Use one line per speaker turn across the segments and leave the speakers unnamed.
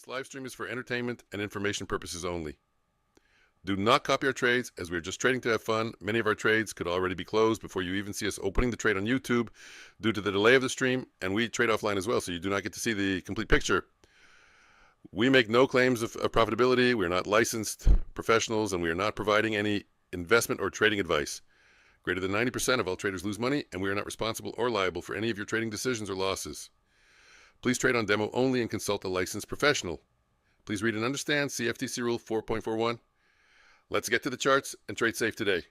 This live stream is for entertainment and information purposes only. Do not copy our trades, as we are just trading to have fun. Many of our trades could already be closed before you even see us opening the trade on YouTube due to the delay of the stream, and we trade offline as well, so you do not get to see the complete picture. We make no claims of profitability. We are not licensed professionals, and we are not providing any investment or trading advice. Greater than 90% of all traders lose money, and we are not responsible or liable for any of your trading decisions or losses. Please trade on demo only and consult a licensed professional. Please read and understand CFTC Rule 4.41. Let's get to the charts and trade safe today.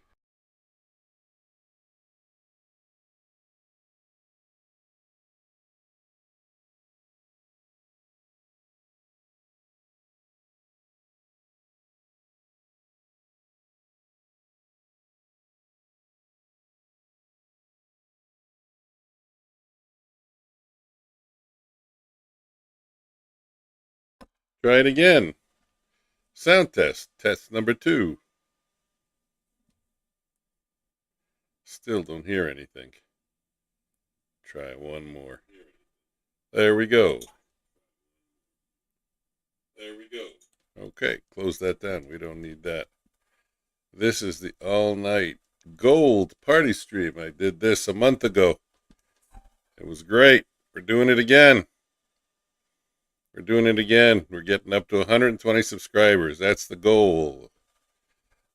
Try it again. Sound test. Test number 2. Still don't hear anything. Try one more. There we go. Okay, close that down. We don't need that. This is the all-night gold party stream. I did this a month ago. It was great. We're doing it again. We're getting up to 120 subscribers. That's the goal.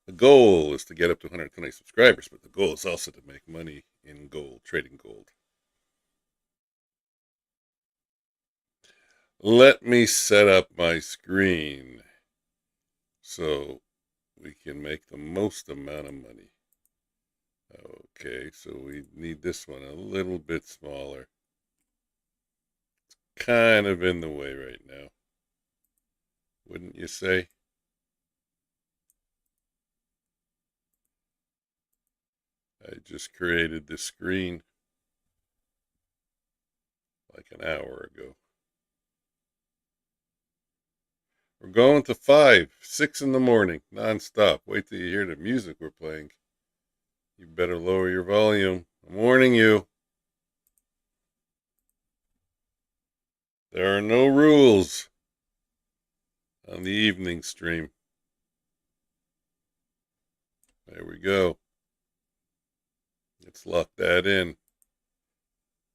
The goal is to get up to 120 subscribers, but the goal is also to make money in gold, trading gold. Let me set up my screen so we can make the most amount of money. Okay, so we need this one a little bit smaller. It's kind of in the way right now, wouldn't you say? I just created this screen like an hour ago. We're going to 5, 6 in the morning, non-stop. Wait till you hear the music we're playing. You better lower your volume. I'm warning you. There are no rules on the evening stream. There we go. Let's lock that in.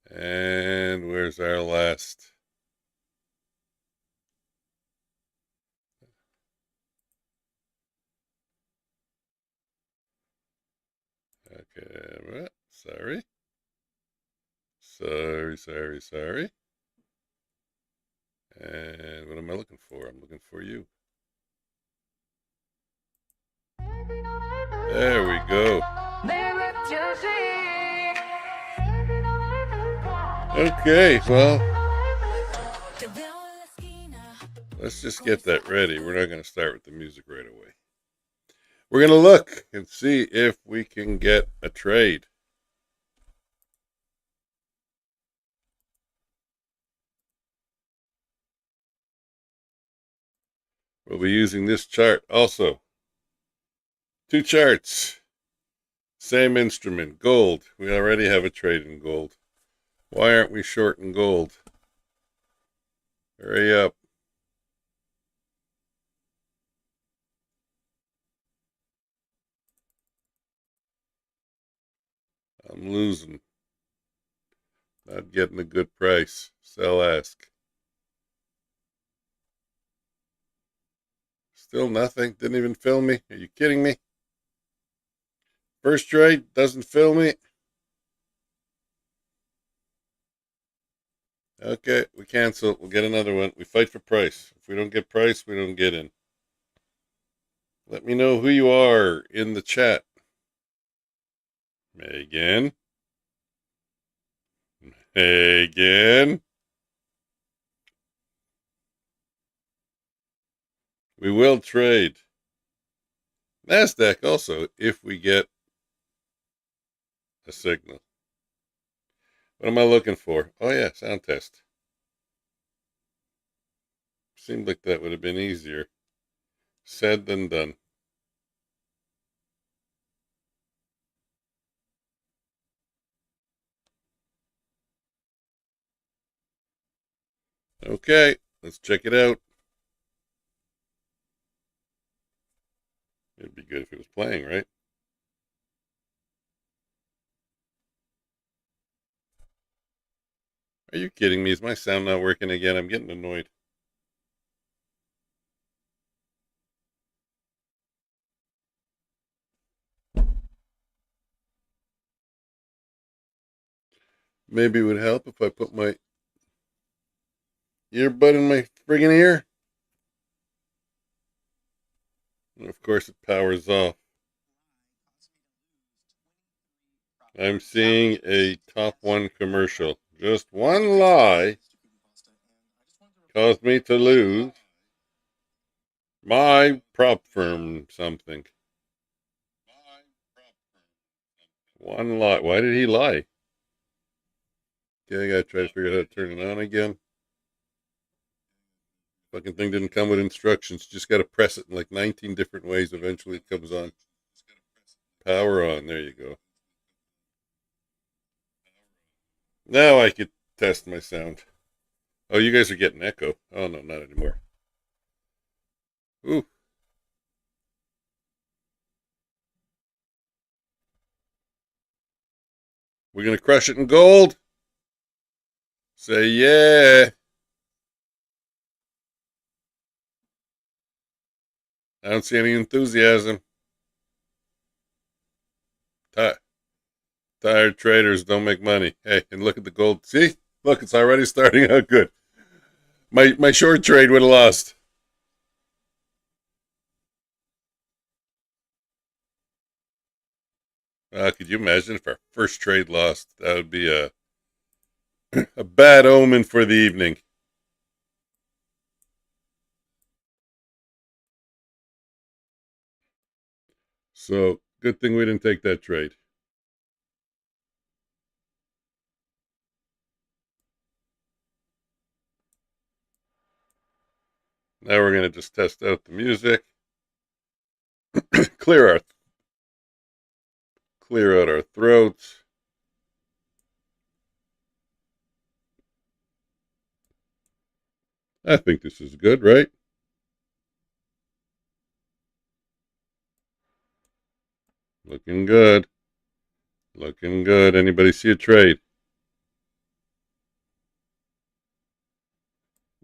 And where's our last? Okay, sorry. And what am I looking for? I'm looking for you. There we go. Okay, well, let's just get that ready. We're not going to start with the music right away. We're going to look and see if we can get a trade. We'll be using this chart also. 2 charts. Same instrument, gold. We already have a trade in gold. Why aren't we short in gold? Hurry up. I'm losing. Not getting a good price. Sell ask. Still nothing. Didn't even fill me. Are you kidding me? First trade doesn't fill me. Okay, we cancel. We'll get another one. We fight for price. If we don't get price, we don't get in. Let me know who you are in the chat. Megan. We will trade. Nasdaq also, if we get a signal. What am I looking for? Oh yeah, sound test. Seemed like that would have been easier said than done. Okay, let's check it out. It'd be good if it was playing, right? Are you kidding me? Is my sound not working again? I'm getting annoyed. Maybe it would help if I put my earbud in my friggin' ear. And of course, it powers off. I'm seeing a top one commercial. Just one lie caused me to lose my prop firm something. One lie. Why did he lie? Okay, I gotta try to figure out how to turn it on again. Fucking thing didn't come with instructions. Just gotta press it in like 19 different ways. Eventually it comes on. Power on. There you go. Now I could test my sound. Oh, you guys are getting echo. Oh, no, not anymore. Ooh. We're going to crush it in gold. Say yeah. I don't see any enthusiasm. Tired traders don't make money. Hey, and look at the gold. See? Look, it's already starting out good. My short trade would have lost. Could you imagine if our first trade lost? That would be a bad omen for the evening. So, good thing we didn't take that trade. Now we're going to just test out the music. clear out our throats. I think this is good, right? Looking good. Looking good. Anybody see a trade?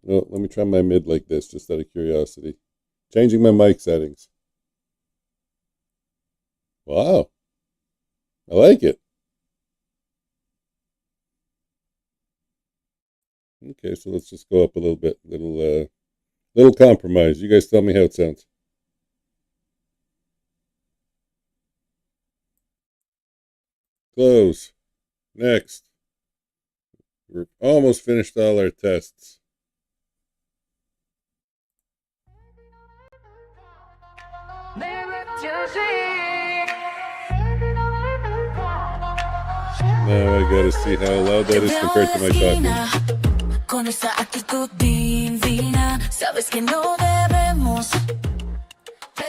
Well, let me try my mid like this, just out of curiosity. Changing my mic settings. Wow. I like it. Okay, so let's just go up a little bit. Little compromise. You guys tell me how it sounds. Close. Next. We're almost finished all our tests. Now I gotta see how loud that is compared to my talking.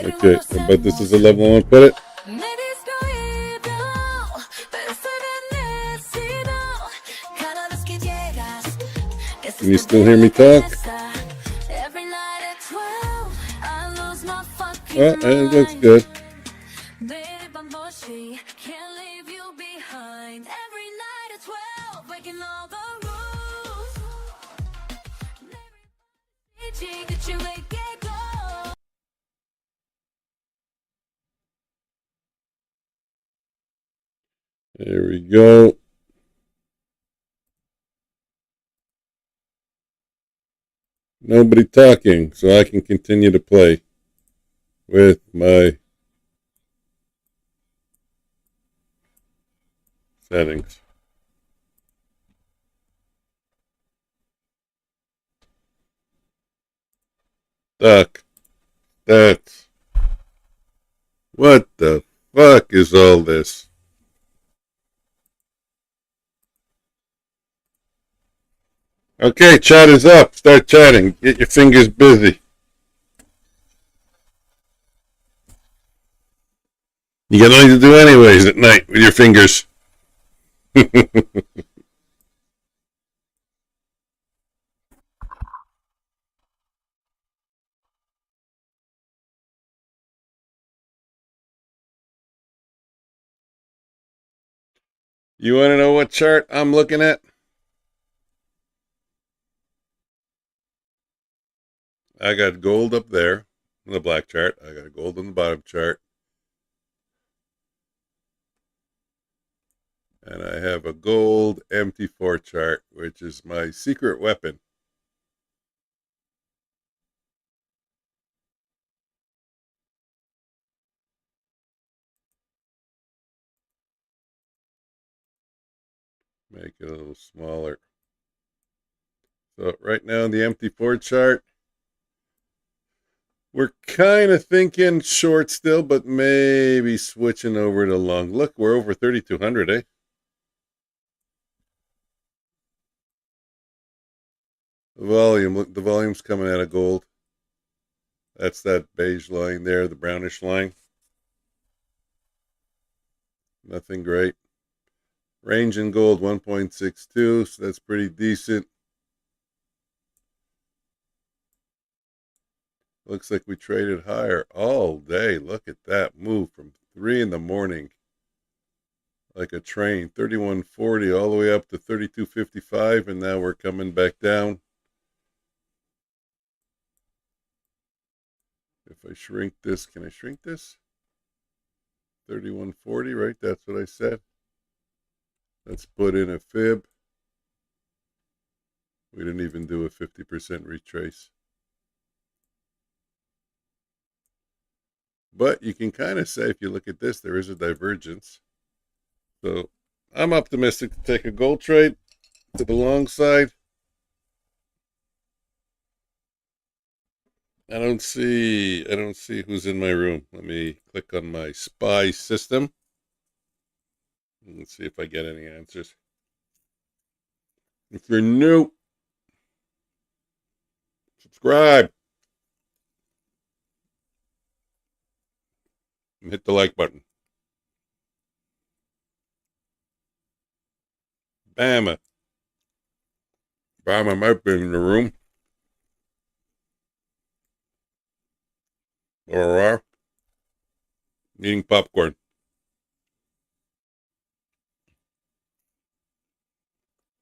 Okay, I bet this is the level I want to put it. Can you still hear me talk? Oh, it looks good. There we go. Nobody talking, so I can continue to play with my settings. Duck. That's. What the fuck is all this? Okay, chat is up. Start chatting. Get your fingers busy. You got nothing to do anyways at night with your fingers. You want to know what chart I'm looking at? I got gold up there on the black chart. I got gold on the bottom chart. And I have a gold MT4 chart, which is my secret weapon. Make it a little smaller. So right now in the MT4 chart, we're kind of thinking short still, but maybe switching over to long. Look, we're over 3,200, eh? The volume, look, the volume's coming out of gold. That's that beige line there, the brownish line. Nothing great. Range in gold 1.62, so that's pretty decent. Looks like we traded higher all day. Look at that move from 3 in the morning. Like a train, 31.40 all the way up to 32.55, and now we're coming back down. If I shrink this, can I shrink this? 31.40, right? That's what I said. Let's put in a fib. We didn't even do a 50% retrace. But you can kind of say, if you look at this, there is a divergence. So I'm optimistic to take a gold trade to the long side. I don't see who's in my room. Let me click on my spy system. Let's see if I get any answers. If you're new, subscribe and hit the like button. Bama. Bama might be in the room. Or eating popcorn.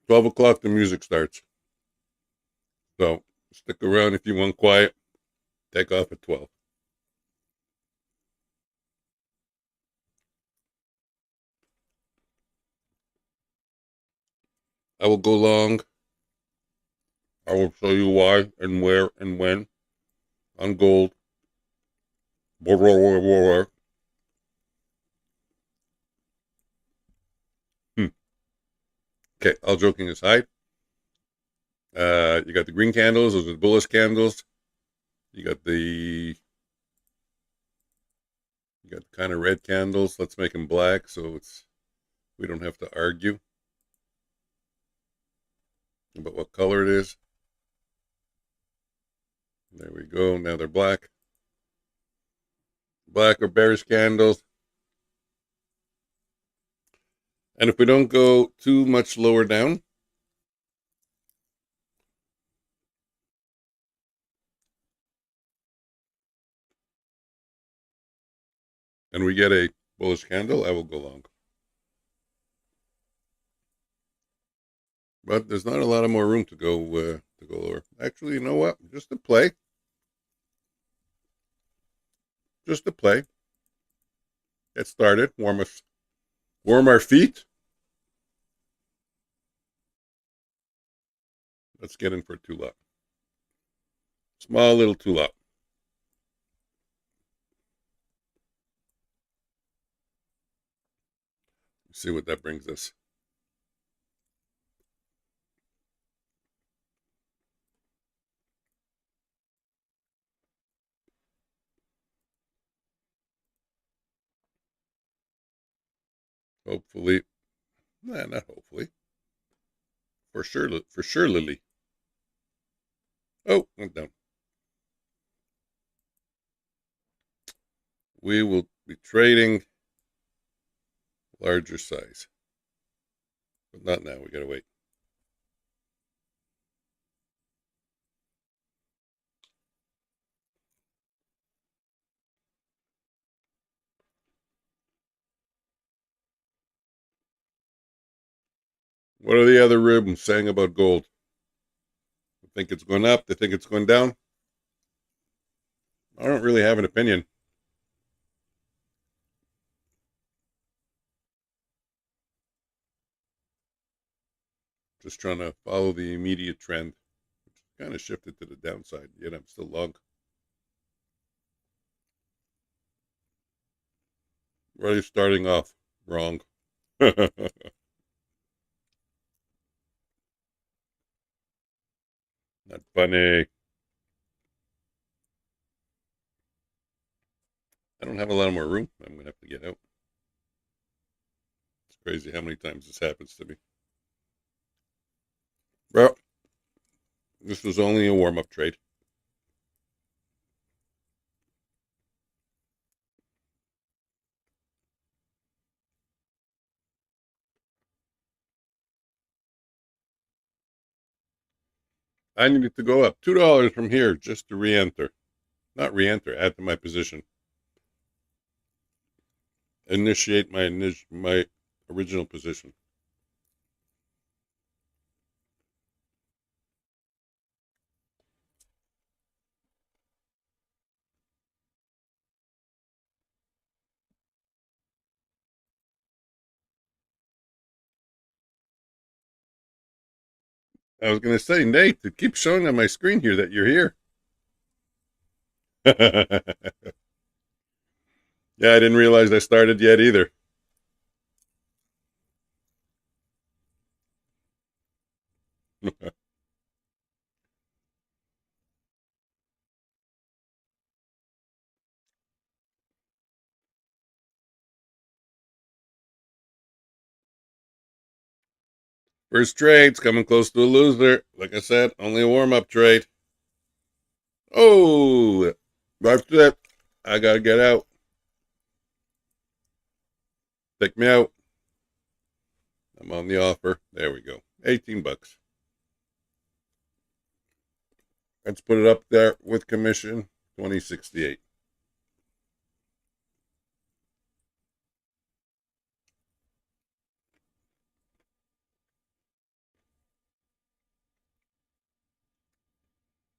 12 o'clock, the music starts. So stick around if you want quiet. Take off at 12. I will go long. I will show you why and where and when on gold. Okay, all joking aside. You got the green candles, those are the bullish candles. You got the kind of red candles. Let's make them black so we don't have to argue about what color it is. There we go. Now they're black. Black or bearish candles. And if we don't go too much lower down, and we get a bullish candle, I will go long. But there's not a lot of more room to go lower. Actually, you know what? Just to play. Just to play. Get started. Warm our feet. Let's get in for a two-lot. Small little two-lot. See what that brings us. Hopefully, not hopefully. For sure, Lily. Oh, went down. We will be trading larger size, but not now. We gotta wait. What are the other rooms saying about gold? They think it's going up? They think it's going down? I don't really have an opinion. Just trying to follow the immediate trend, which kind of shifted to the downside, yet I'm still long. Already starting off wrong. Not funny. I don't have a lot more room. I'm going to have to get out. It's crazy how many times this happens to me. Well, this was only a warm-up trade. I needed to go up $2 from here just to re-enter. Not re-enter, add to my position. Initiate my original position. I was going to say, Nate, it keeps showing on my screen here that you're here. Yeah, I didn't realize I started yet either. First trade's coming close to a loser. Like I said, only a warm-up trade. Oh, that's it. I got to get out. Take me out. I'm on the offer. There we go. 18 bucks. Let's put it up there with commission. 2068.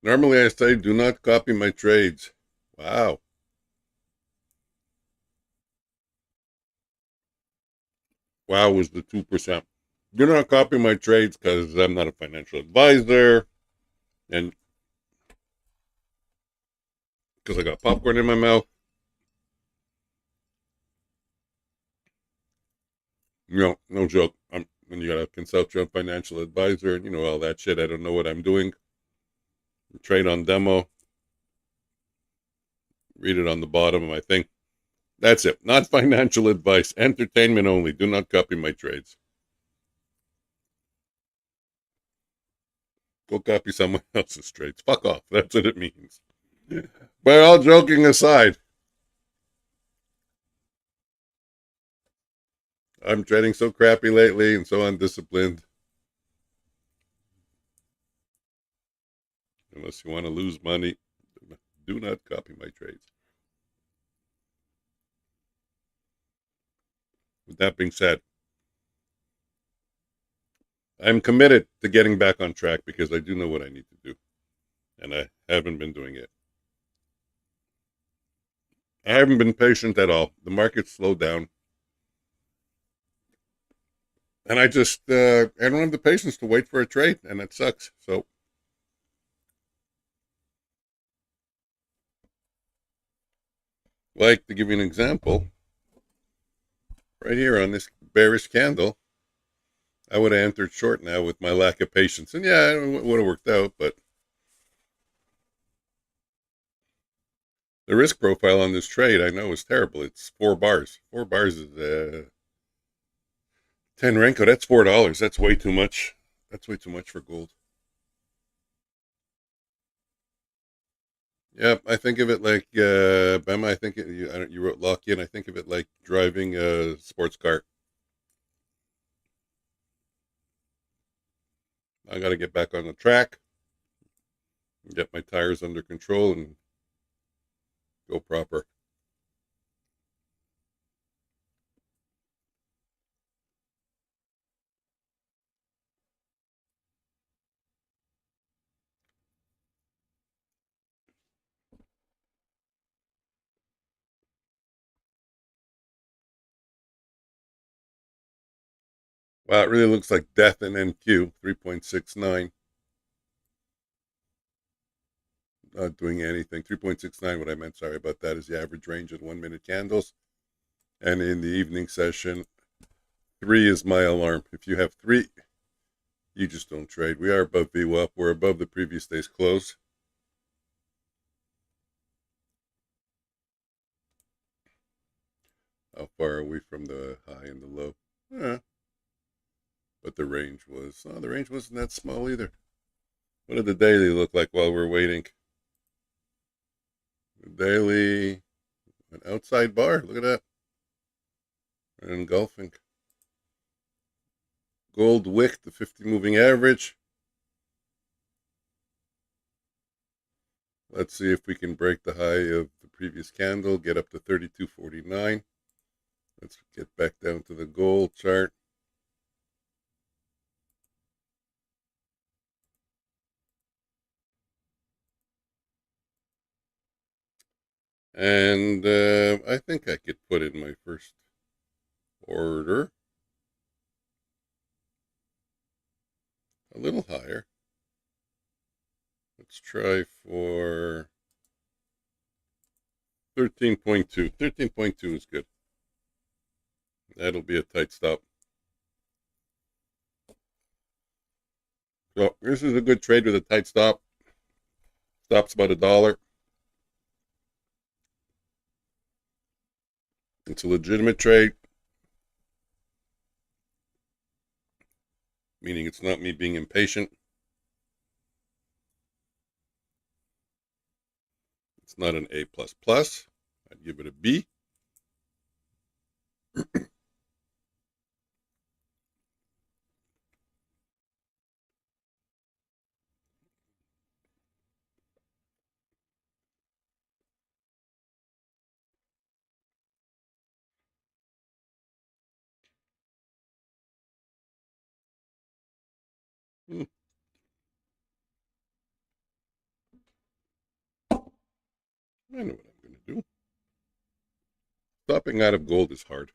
Normally I say do not copy my trades. Wow. Wow was the 2%. Do not copy my trades because I'm not a financial advisor and because I got popcorn in my mouth. No joke. When you gotta consult your own financial advisor and all that shit. I don't know what I'm doing. Trade on demo. Read it on the bottom of my thing. That's it. Not financial advice. Entertainment only. Do not copy my trades. Go copy someone else's trades. Fuck off. That's what it means. But all joking aside, I'm trading so crappy lately and so undisciplined. Unless you want to lose money, do not copy my trades. With that being said, I'm committed to getting back on track because I do know what I need to do. And I haven't been doing it. I haven't been patient at all. The market slowed down. And I don't have the patience to wait for a trade, and it sucks. So, like, to give you an example, right here on this bearish candle, I would have entered short now with my lack of patience. And yeah, it would have worked out, but the risk profile on this trade I know is terrible. It's 4 bars. 4 bars is 10 Renko. That's $4. That's way too much. That's way too much for gold. Yeah, I think of it like Bema. I think you wrote Locky, and I think of it like driving a sports car. I got to get back on the track, get my tires under control, and go proper. Wow, it really looks like death in NQ, 3.69. Not doing anything. 3.69, what I meant, sorry about that, is the average range of 1 minute candles. And in the evening session, 3 is my alarm. If you have 3, you just don't trade. We are above VWAP. We're above the previous day's close. How far are we from the high and the low? But the range was, the range wasn't that small either. What did the daily look like while we're waiting? The daily, an outside bar. Look at that. Engulfing. Gold wick, the 50 moving average. Let's see if we can break the high of the previous candle, get up to 32.49. Let's get back down to the gold chart. And I think I could put in my first order a little higher. Let's try for 13.2. 13.2 is good. That'll be a tight stop. So this is a good trade with a tight stop. Stop's about $1. It's a legitimate trade, meaning it's not me being impatient. It's not an A++. I'd give it a B. I know what I'm going to do. Stopping out of gold is hard.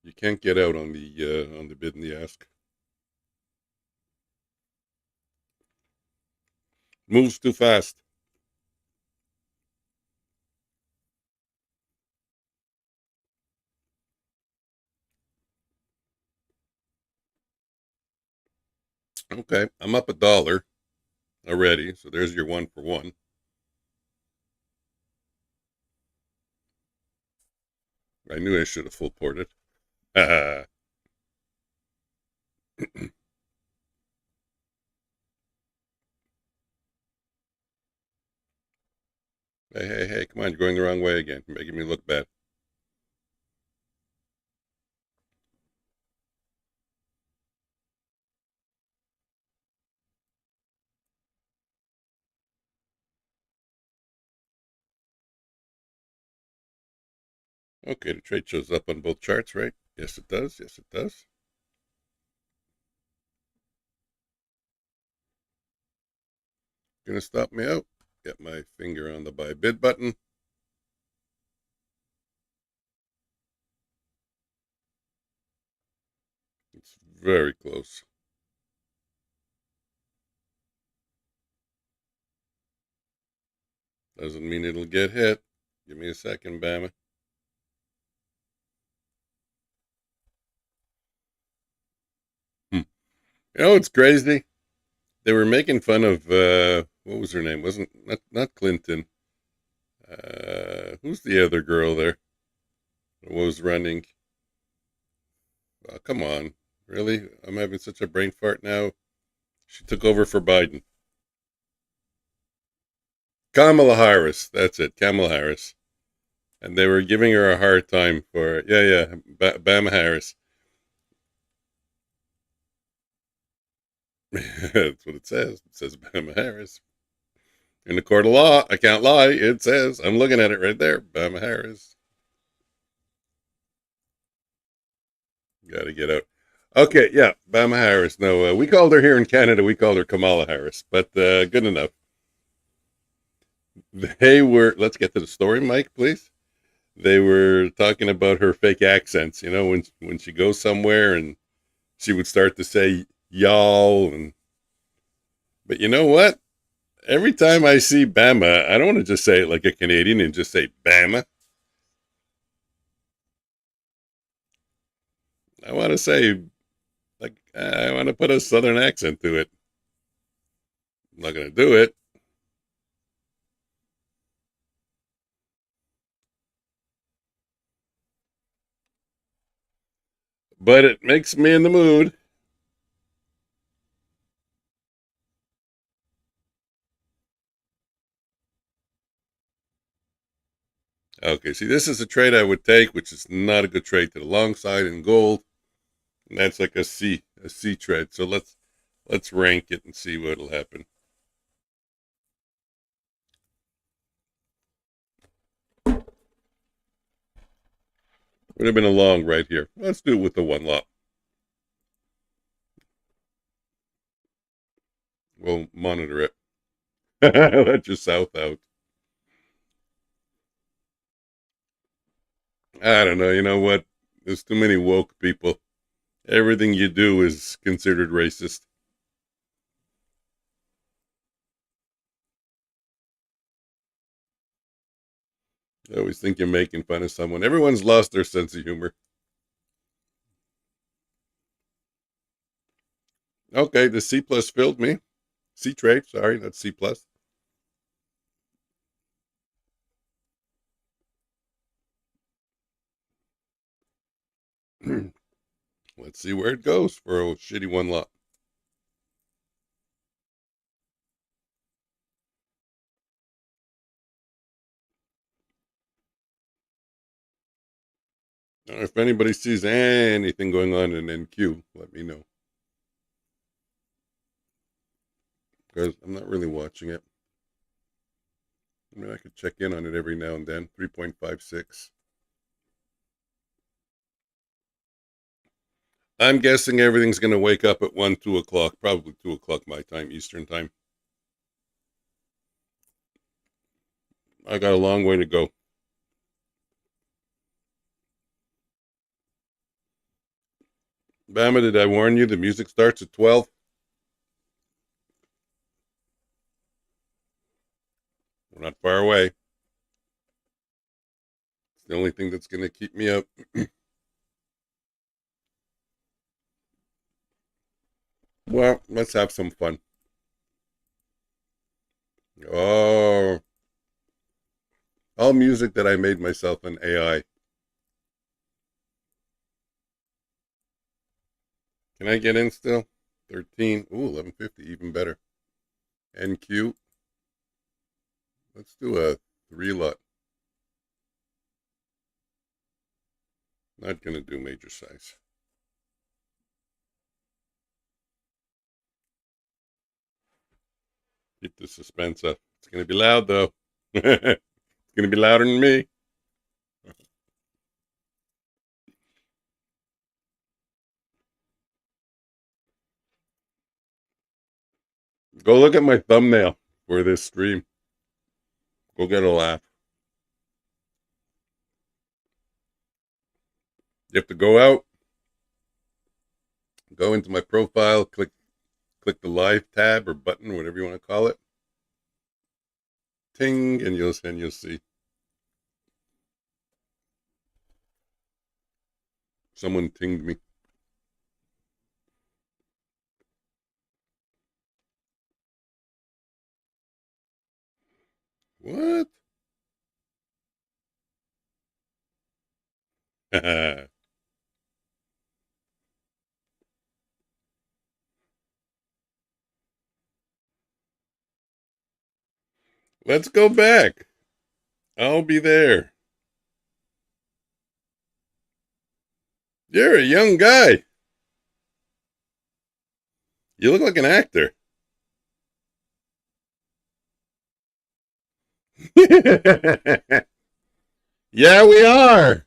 You can't get out on the bid and the ask. Moves too fast. Okay, I'm up $1 already, so there's your 1 for 1. I knew I should have full ported. Hey, hey, come on, you're going the wrong way again. You're making me look bad. Okay, the trade shows up on both charts, right? Yes, it does. Yes, it does. Gonna stop me out. Get my finger on the buy bid button. It's very close. Doesn't mean it'll get hit. Give me a second, Bama. You know, it's crazy. They were making fun of what was her name? Wasn't not Clinton. Who's the other girl there? What was running? Oh, come on, really? I'm having such a brain fart now. She took over for Biden. Kamala Harris. That's it, Kamala Harris. And they were giving her a hard time for Bama Harris. That's what it says. It says Bama Harris. In the court of law, I can't lie. It says, I'm looking at it right there, Bama Harris. Got to get out. Okay, yeah, Bama Harris. No, we called her here in Canada. We called her Kamala Harris, but good enough. They were. Let's get to the story, Mike, please. They were talking about her fake accents. You know, when she goes somewhere and she would start to say y'all. But you know what? Every time I see Bama, I don't want to just say it like a Canadian and just say Bama. I want to say, like, I want to put a Southern accent to it. I'm not going to do it. But it makes me in the mood. Okay, see, this is a trade I would take, which is not a good trade to the long side in gold. And that's like a C trade. So let's rank it and see what'll happen. Would have been a long right here. Let's do it with the one lot. We'll monitor it. Let your south out. I don't know. You know what? There's too many woke people. Everything you do is considered racist. I always think you're making fun of someone. Everyone's lost their sense of humor. Okay, the C plus filled me. C trade, sorry, not C plus. Let's see where it goes for a shitty one lot. If anybody sees anything going on in NQ, let me know. Because I'm not really watching it. I mean, I could check in on it every now and then. 3.56. I'm guessing everything's going to wake up at 1, 2 o'clock. Probably 2 o'clock my time, Eastern time. I got a long way to go. Bama, did I warn you? The music starts at 12. We're not far away. It's the only thing that's going to keep me up. Well, let's have some fun. Oh, all music that I made myself in AI. Can I get in still? 13. Ooh, 1150, even better. NQ. Let's do a 3 lot. Not going to do major size. Keep the suspense up. It's going to be loud, though. It's going to be louder than me. Go look at my thumbnail for this stream. Go get a laugh. You have to go out, go into my profile, click the live tab or button, whatever you want to call it. Ting, and you'll see. Someone tinged me. What? Let's go back. I'll be there. You're a young guy. You look like an actor. Yeah, we are.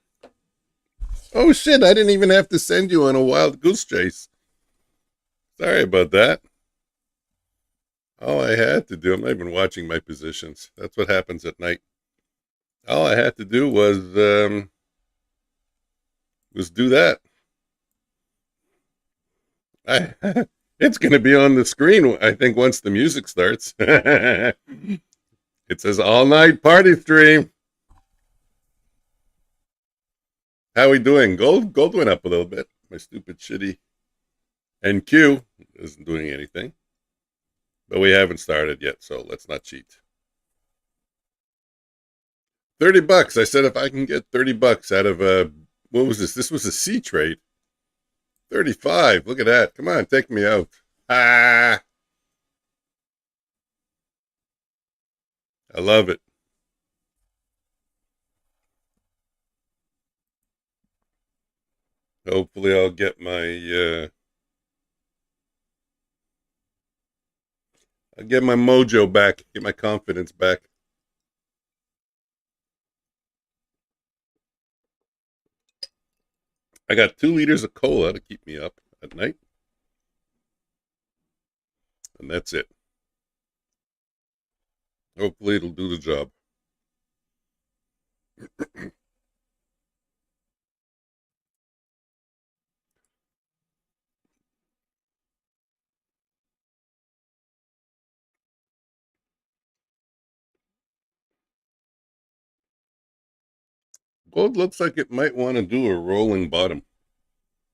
Oh shit, I didn't even have to send you on a wild goose chase. Sorry about that. All I had to do, I'm not even watching my positions. That's what happens at night. All I had to do was do that. It's going to be on the screen, I think, once the music starts. It says all night party stream. How we doing? Gold went up a little bit. My stupid shitty NQ isn't doing anything. But we haven't started yet, so let's not cheat. $30. I said if I can get $30 out of a, what was this? This was a C trade. 35. Look at that. Come on, take me out. Ah, I love it. Hopefully I'll get my I'll get my mojo back, get my confidence back. I got 2 liters of cola to keep me up at night. And that's it. Hopefully it'll do the job. Gold looks like it might want to do a rolling bottom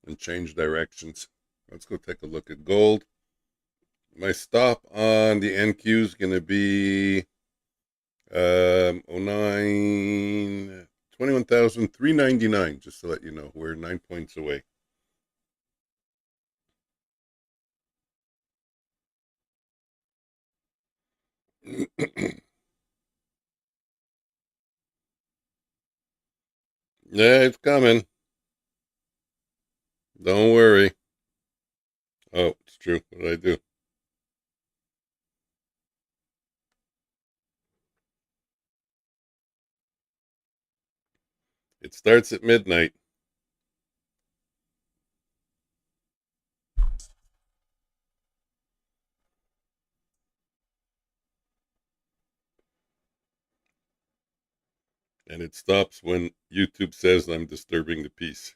and change directions. Let's go take a look at gold. My stop on the NQ is going to be 21,399, just to let you know. We're 9 points away. Yeah, it's coming. Don't worry. Oh, it's true. What did I do? It starts at midnight. And it stops when YouTube says I'm disturbing the peace.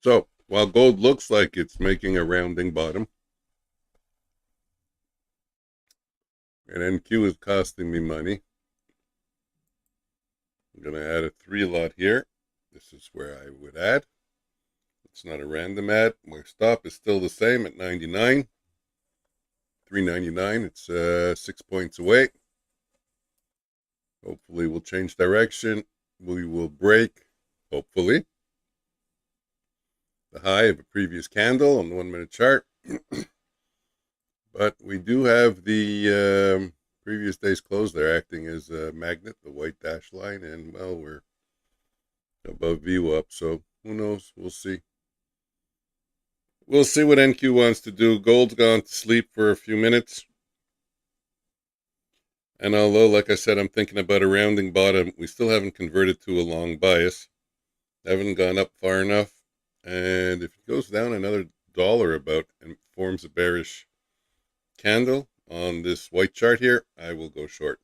So, while gold looks like it's making a rounding bottom, and NQ is costing me money, I'm going to add a 3 lot here. This is where I would add. It's not a random add. My stop is still the same at 99. 399. It's 6 points away. Hopefully we'll change direction. We will break, hopefully, the high of a previous candle on the 1 minute chart. But we do have the previous day's close there acting as a magnet, the white dash line, and well, we're above VWAP, so who knows? We'll see. We'll see what NQ wants to do. Gold's gone to sleep for a few minutes. And although, like I said, I'm thinking about a rounding bottom, we still haven't converted to a long bias. Haven't gone up far enough. And if it goes down another dollar about and forms a bearish candle on this white chart here, I will go short.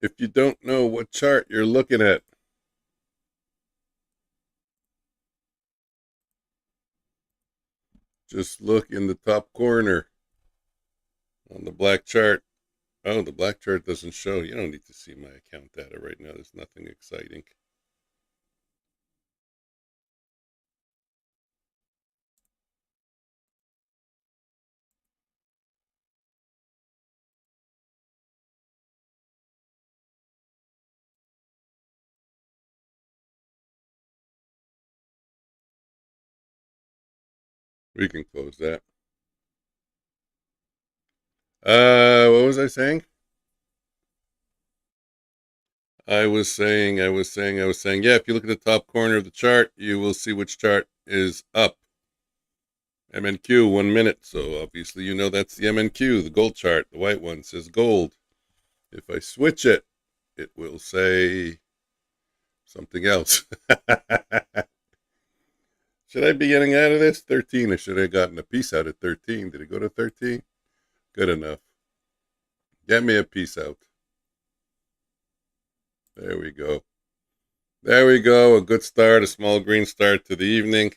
If you don't know what chart you're looking at, just look in the top corner on the black chart. Oh, the black chart doesn't show. You don't need to see my account data right now. There's nothing exciting. We can close that. What was I saying? I was saying, yeah, if you look at the top corner of the chart, you will see which chart is up. MNQ, 1 minute. So obviously you know that's the MNQ, the gold chart. The white one says gold. If I switch it, it will say something else. Should I be getting out of this? 13. I should have gotten a piece out at 13. Did it go to 13? Good enough. Get me a piece out. There we go. There we go. A good start, a small green start to the evening.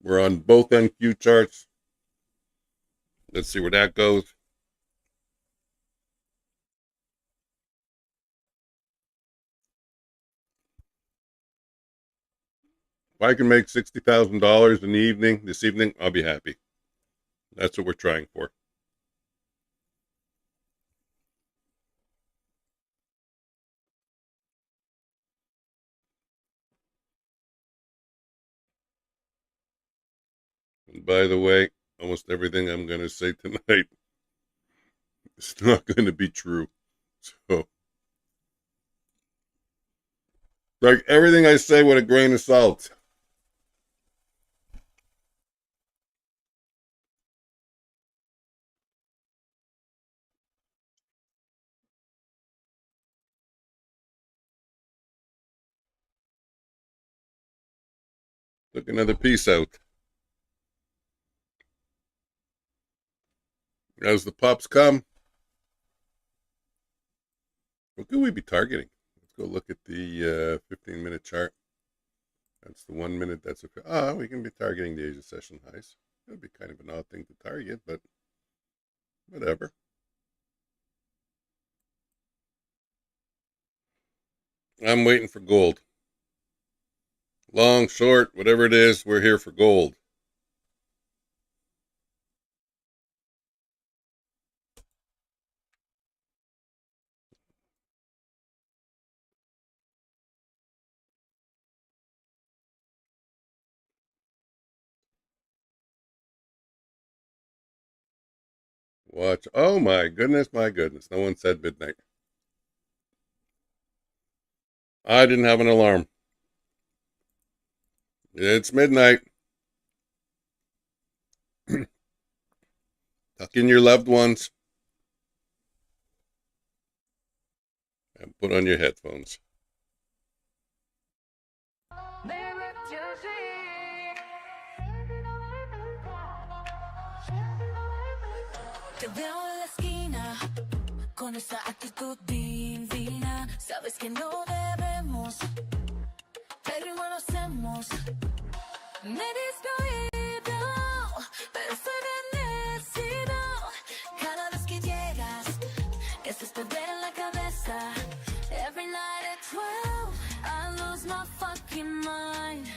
We're on both NQ charts. Let's see where that goes. If I can make $60,000 in the evening, this evening, I'll be happy. That's what we're trying for. And by the way, almost everything I'm going to say tonight is not going to be true. So, like everything I say with a grain of salt. Took another piece out. As the pops come, what could we be targeting? Let's go look at the 15-minute chart. That's the 1 minute. That's okay. We can be targeting the Asia session highs. That'd be kind of an odd thing to target, but whatever. I'm waiting for gold. Long, short, whatever it is, we're here for gold. Watch. Oh my goodness, my goodness. No one said midnight. I didn't have an alarm. It's midnight. Tuck in your loved ones and put on your headphones.
Te veo en la esquina con esa actitud divina. Sabes que no debemos, pero igual lo hacemos. Me he distraído, pero soy bendecido. Cada vez que llegas, eso es perder en la cabeza. Every night at 12, I lose my fucking mind.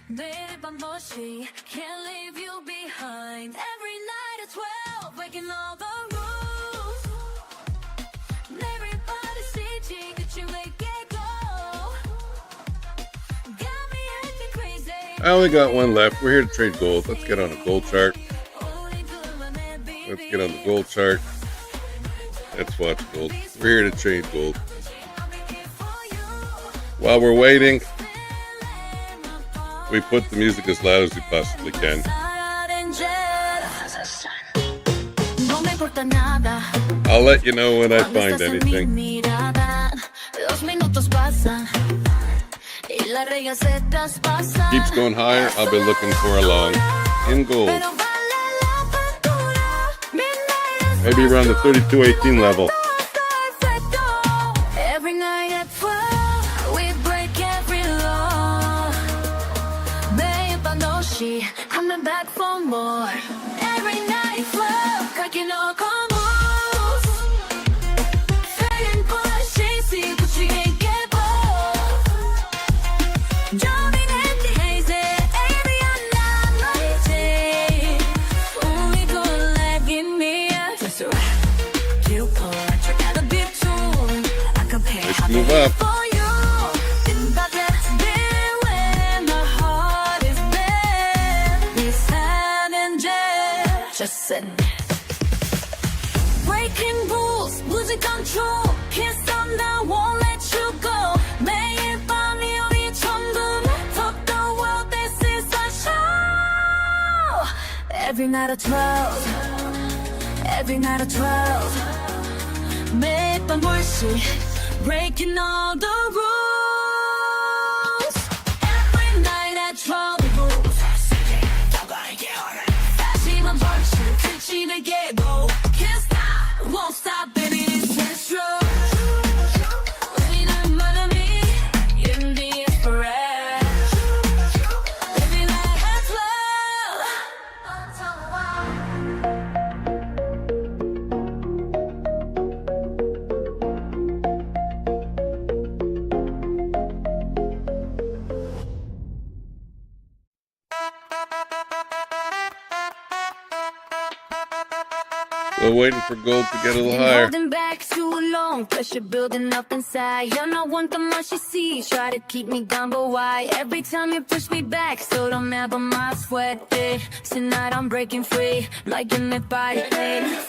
Baby, I'm bushy, can't leave you behind. Every night at 12, breaking all the rules. Everybody's teaching that you make it go. Got me acting crazy.
I only got one left. We're here to trade gold. Let's get on a gold chart. Let's get on the gold chart. Let's watch gold. We're here to trade gold. While we're waiting, we put the music as loud as we possibly can. I'll let you know when I find anything. Keeps going higher, I'll be looking for a long in gold. Maybe around the 32.18 level.
Every night at 12, we break every law. Babe, I know she coming back for more. Every night at 12, cracking all combos. Fading pushing, see what she ain't get both. Jumping in the hazy, baby, I'm not lazy. Only good like in me. Just a you pour, check out the big tune. I compare
Let's move up.
for you. Didn't but that's been when my heart is bent. This hand and jet. Just sitting. Breaking rules, losing control. Can't stop now, won't let you go. 매일 밤이 우리 천국. Top the world. Every night at 12, every night at 12. 매일 밤 불씨, breaking all the rules. Every night at 12, the rules. 다시만 벌칙, 끝이되게 go. Can't stop, won't stop, baby, this is true.
We're waiting for gold to get a little higher.
Holding back too long, pressure building up inside. You're not one the much she sees, try to keep me down, but why? Every time you push me back, so don't ever my sweat. Tonight I'm breaking free, like in the body.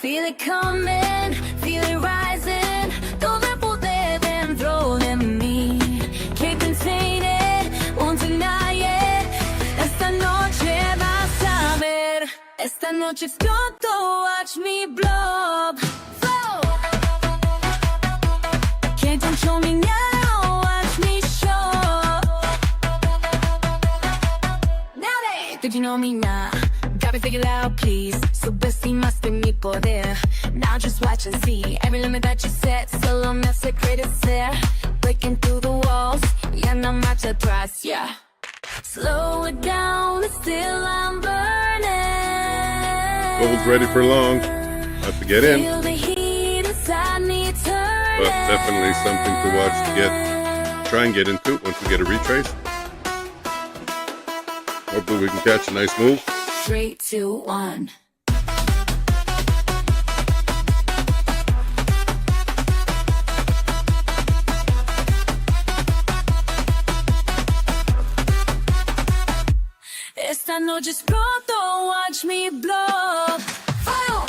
Feel it coming, feel it rising. Todo el poder dentro de mí. Can't contain it, won't deny it. Esta noche vas a ver. Esta noche exploto, watch me blow up. Flow. Can't control me now, watch me show. Now they think you know me now. Got me figured out, please. Subestimaste mi poder. Now just watch and see. Every limit that you set, solo me hace crecer. Breaking through the walls, ya no marcha atrás, yeah. Slow it down, but still I'm burning.
Gold's ready for long. Have to get in.
Feel the heat inside me turning.
But definitely something to watch to try and get into once we get a retrace. Hopefully we can catch a nice move.
3, 2, 1. Esta noche exploto, watch me blow. Fire.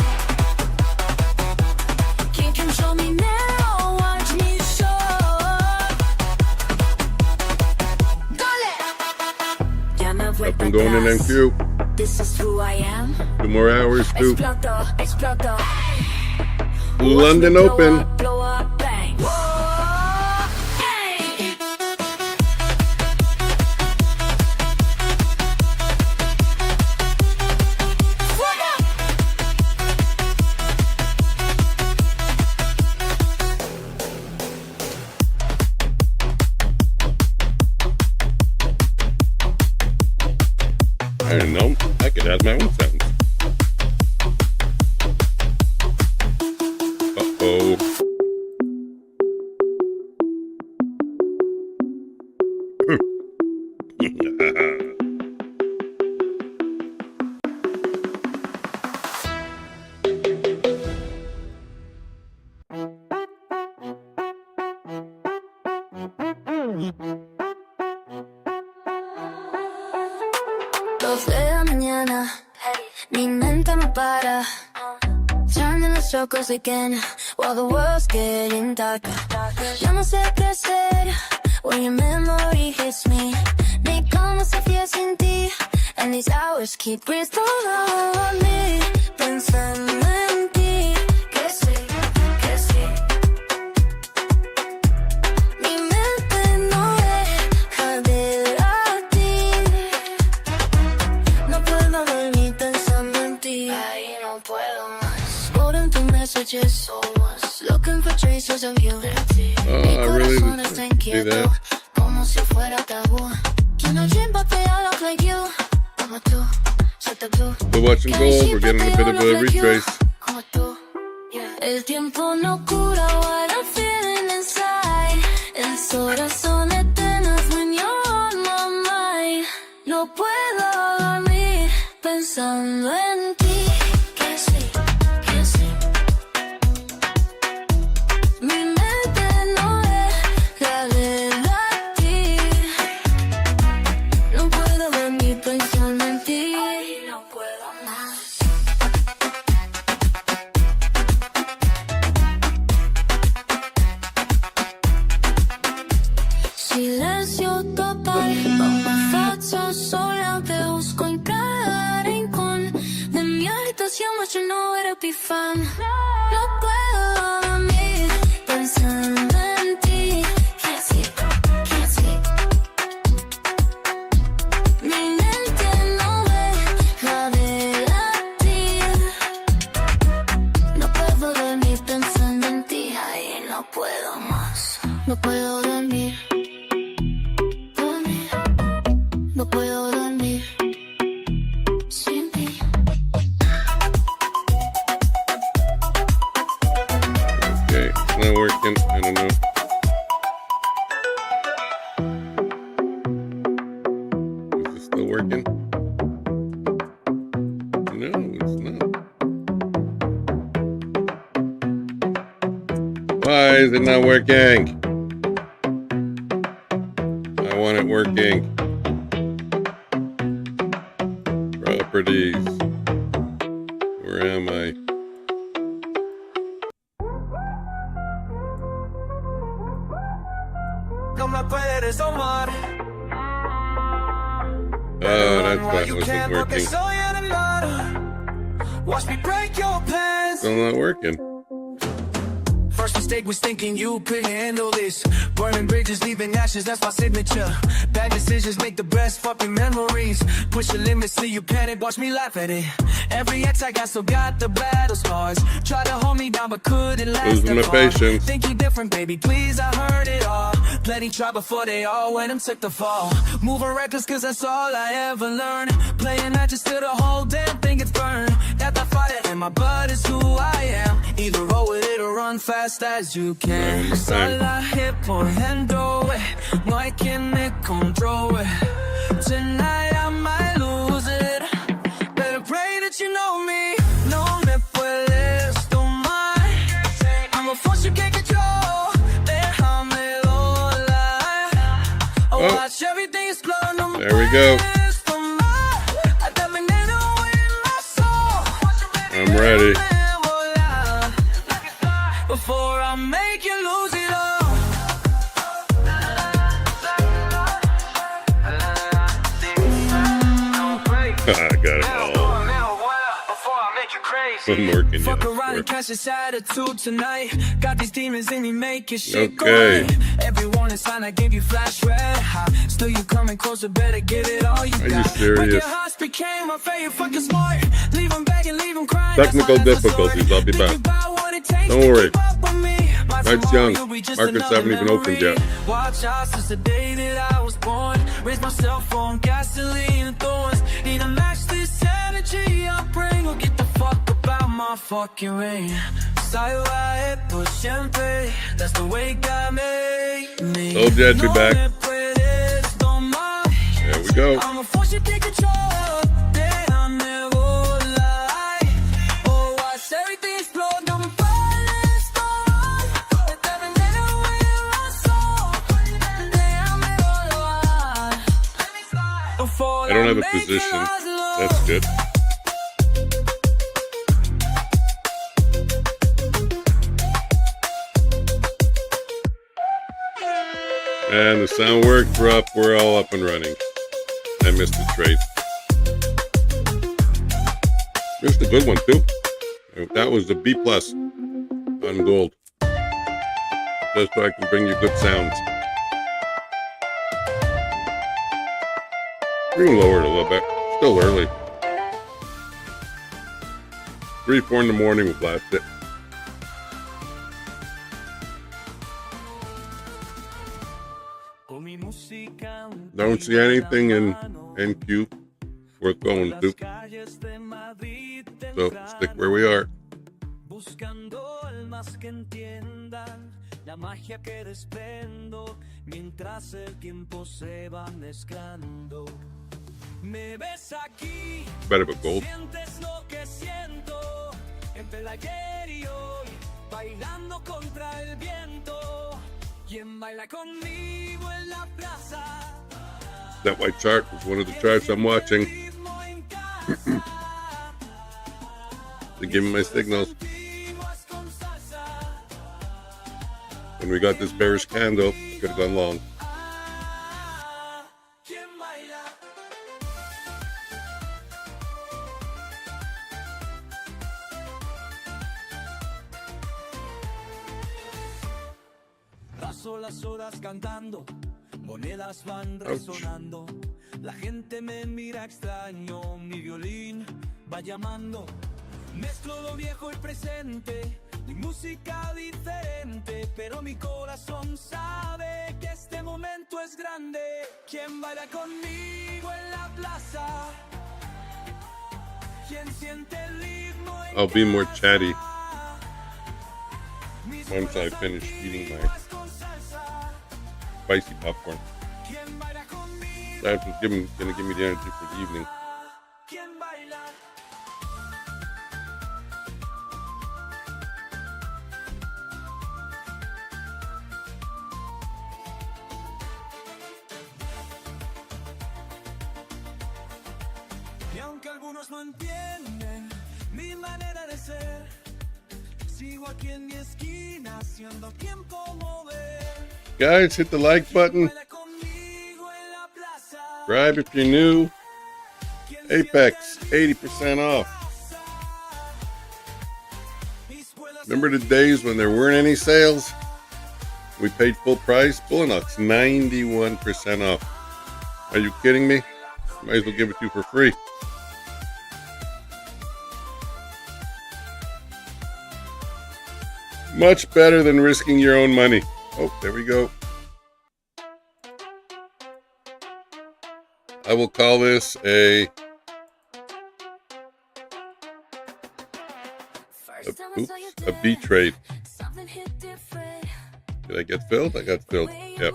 Can't control me now, watch me show. Dale. Ya me vuelta
Up and going in NQ.
This is who I am.
2 more hours too.
Exploto, exploto.
London Open.
Blow up, bang.
I didn't know I could add my own sentence. Uh-oh.
Dos de la mañana, mi mente no para. Turning the circles again, while the world's getting darker. Ya no sé qué hacer, when your memory hits me. Ni cómo se fía sin ti, and these hours keep breathing on me. Pensando en ti, que sí, que sí. Mi mente no deja de latir. No puedo dormir pensando en ti. Ay, no puedo más. Scrolling through messages, looking for traces of you. Mi corazón está inquieto, como si fuera tabú. Can I dream about they all look like you? Como tú, so tabú.
We're watching gold. We're getting a bit of a retrace.
Como tú, yeah. El tiempo no cura what I'm feeling inside. Es horas son eternas when you're on my mind. No puedo dormir pensando en ti. Que sí, que sí. Mi mente no deja de latir. No puedo dormir pensando en ti. No puedo más. Silencio total, no me faccio sola, te busco en cada rincón de knows you much, you know it'll be fun. No puedo dormir pensando en ti. Can't sleep, can't sleep. Mi mente no deja de latir. No puedo dormir pensando en ti. Ay, no puedo más. No puedo dormir. Dormir. No puedo dormir. Sin ti.
Okay, it's not working. I don't know. Is it still working? No, it's not. Why is it not working? I want it working. Properties. Where am I?
No me puedes tomar.
Oh, that's why it wasn't working.
Soy animal. Watch me break your pants.
Still not working.
First mistake was thinking you could handle this. Burning bridges, leaving ashes, that's my signature. Bad decisions make the best fucking memories. Push the limits, see you panic, watch me laugh at it. Every ex I got still got the battle scars. Try to hold me down but couldn't last
Losing my
that far.
patience.
Think you different, baby, please, I heard it all. Plenty try before they all went and took the fall. Moving reckless cause that's all I ever learned. Playing I just till the whole damn thing gets burned. That the fire in my blood is who I am. Either roll with it or run fast as you can. Salvaje por dentro, no hay quien me controle. Tonight I might lose it. Better pray that you know me. No me puedes tomar. I'm a force you can't control. Déjame volar. Oh, watch everything explode. No me
There we go.
puedes tomar. Hasta veneno en la soul.
I'm ready.
Before I make you lose it all.
I got it all. I'm working, yeah.
Fuck around and catch this attitude tonight. Got these demons in me making shit go
Okay.
right. Everyone is fine, I gave you flash red hot. Still you coming closer, better give it all you
Are you
got.
serious?
Break your hearts became my favorite fucking smart. Leave them begging, leave them crying.
Technical
that's all
difficulties,
that's
I'll be back. Don't worry. Night's young. Markets haven't even opened yet.
Watch out since the day that I was born. Raise myself on gasoline and thorns. Need to match this energy I bring. Or get the fuck up out my fucking rain. Salvaje por siempre. That's the way God made me.
Told you I'd be back.
No me puedes tomar.
There we go.
I'm a force you take control. Déjame volar. Oh, watch everything explode. No me puedes tomar. Esta veneno en la soul. Déjame volar. Before
I don't have a
make you
position.
lose love.
That's good. And the sound worked. We're all up and running. I missed the trade. Missed a good one too. That was the B plus on gold. Just so I can bring you good sounds. We can lower it a little bit. Still early. 3, 4 in the morning, we'll blast it. Don't see anything in NQ worth going to. So stick where we are.
Buscando almas que entiendan la magia que desprendo mientras el tiempo se va mezclando. Me ves aquí,
Better but gold.
sientes lo que siento entre el ayer y hoy, bailando contra el viento. Quien baila conmigo en la plaza.
That white chart is one of the charts I'm watching. To give me my signals. When we got this bearish candle, could have gone long.
paso las horas cantando, monedas van resonando. La gente me mira extraño, mi violín va llamando. Mezclo lo viejo y presente, mi música diferente, pero mi corazón sabe que este momento es grande. ¿Quién baila conmigo en la plaza? ¿Quién siente el ritmo en
I'll be more
casa?
chatty
Mis
once I
puertas
finish
son
eating my
uvas con salsa.
spicy popcorn.
¿Quién baila conmigo?
That's what's gonna give me the energy for the evening.
¿Quién baila? Y aunque algunos no entienden mi manera de ser, sigo aquí en mi esquina haciendo tiempo mover.
Guys, hit the like button.
Baila conmigo en la plaza.
Subscribe if you're new. Apex, 80% off. Remember the days when there weren't any sales? We paid full price. Bulenox, 91% off. Are you kidding me? Might as well give it to you for free. Much better than risking your own money. Oh, there we go. I will call this a B trade. Did I get filled? I got filled. Yep.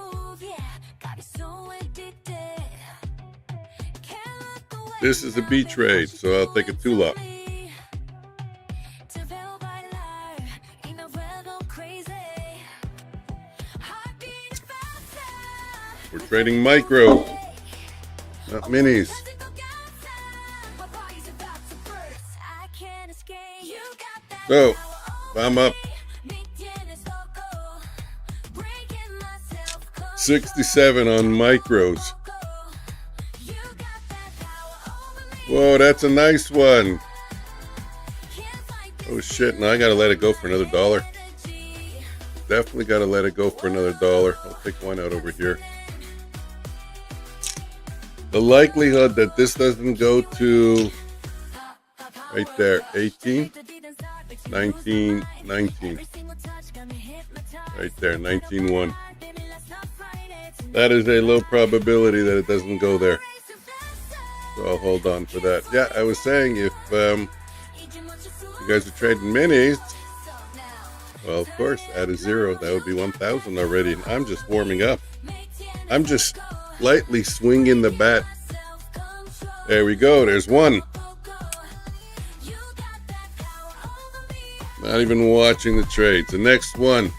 This is a B trade, so I'll take a 2-lot. We're trading micro, not minis. So, I'm up 67 on micros. Whoa, that's a nice one. Oh shit, now I gotta let it go for another $1. Definitely gotta let it go for another $1. I'll take one out over here. The likelihood that this doesn't go to right there, 18, 19, 19. Right there, 19.1. That is a low probability that it doesn't go there. So I'll hold on for that. Yeah, I was saying if you guys are trading minis, well, of course, add a 0. That would be 1,000 already. And I'm just warming up. I'm just lightly swinging the bat. There we go. There's one. Not even watching the trades. The next one.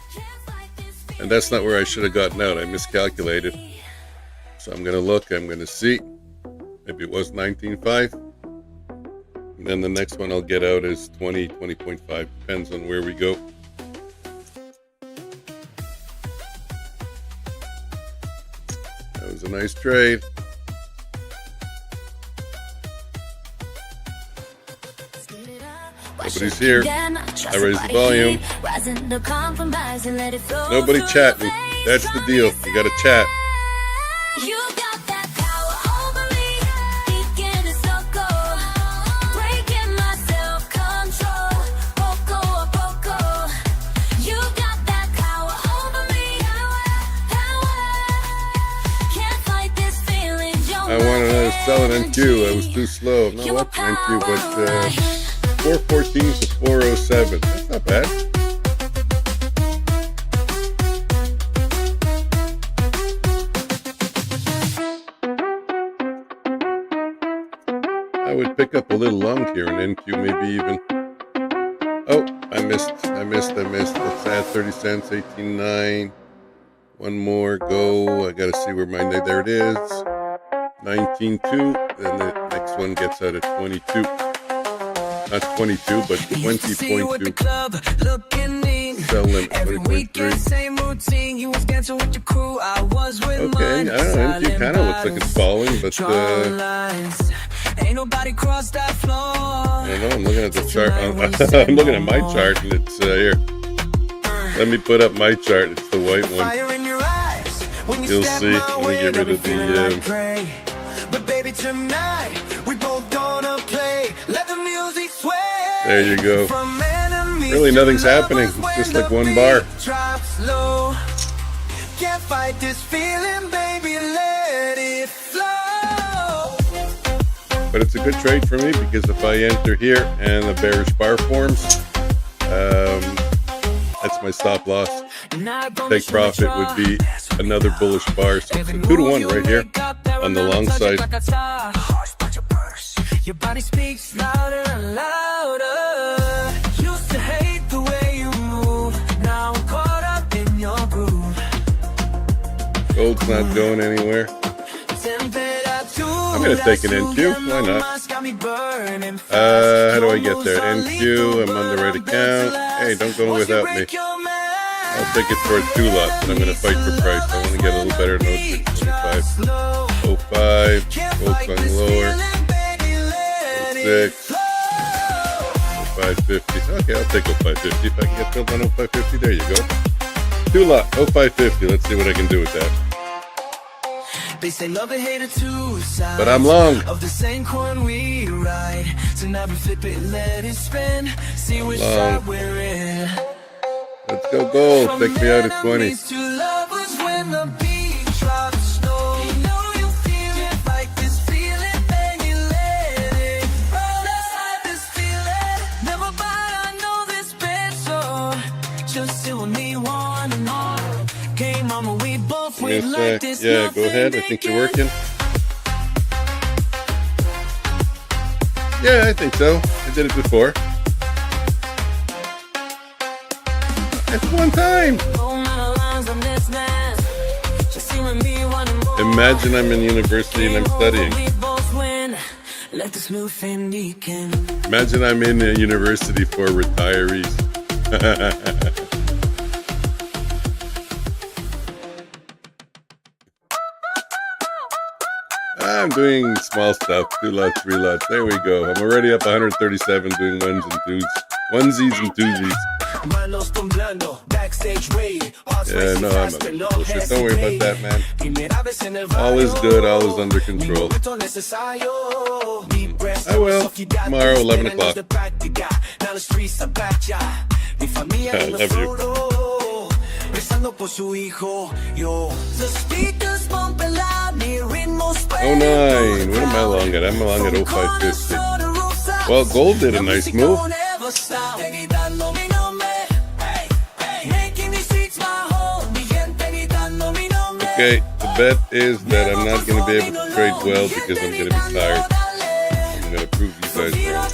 And that's not where I should have gotten out. I miscalculated. So I'm going to look. I'm going to see. Maybe it was 19.5. And then the next one I'll get out is 20, 20.5. Depends on where we go. That was a nice trade. Nobody's here. I raised the volume. Nobody chatting. That's the deal. You gotta chat. I wanted to sell an NQ. I was too slow. No, what NQ, but 414 to 407. That's not bad. I would pick up a little long here in NQ, maybe even. Oh, I missed. Let's add 30 cents, 18.9. One more, go. I gotta see where my, there it is. 19.2. Then the next one gets out at 22. Not 22, but 20.2. Sell them at 20.3. Okay, I don't know. It kind of looks like it's falling, but
ain't nobody crossed that floor.
I don't know. I'm looking at the chart. I'm looking at my chart, and it's here. Let me put up my chart. It's the white one. You'll see. Let me get rid of the.
But baby, tonight we both gonna play. Let the music sway.
There you go. Really, nothing's happening. It's just like one bar.
Can't fight this feeling, baby. Let it flow.
But it's a good trade for me because if I enter here and the bearish bar forms, that's my stop loss. Take profit would be another bullish bar. So it's a 2-to-1 right here on the long side.
Your body speaks louder and louder. Used to hate the way you move. Now I'm caught up in your groove.
Gold's not going anywhere. I'm going to take an NQ. Why not? How do I get there? NQ, I'm on the right account. Hey, don't go without me. I'll take it for a 2-lot, but I'm going to fight for price. I want to get a little better than 0625. 05, gold's going lower. 06, 0550. Okay, I'll take 0550. If I can get filled on 0550, there you go. 2-lot, 0550. Let's see what I can do with that.
They say love and hate are two sides,
but I'm long.
Of the same coin we ride. So now we flip it, let it spin. See which side we're in.
Let's go gold. Take me out at 20. Yeah, go ahead. I think you're working. Yeah, I think so. I did it before. It's one time. Imagine I'm in university and I'm studying. Imagine I'm in a university for retirees. I'm doing small stuff, 2 lots, 3 lots. There we go. I'm already up 137 doing ones and twos. Onesies and twosies. Yeah, no, I'm not bullshit. Don't worry about that, man. All is good, all is under control. I will. Tomorrow, 11 o'clock. I love you. 09. What am I long at? I'm long at 0550. Well, gold did a nice move. Okay, the bet is that I'm not going to be able to trade well because I'm going to be tired. I'm going to prove you guys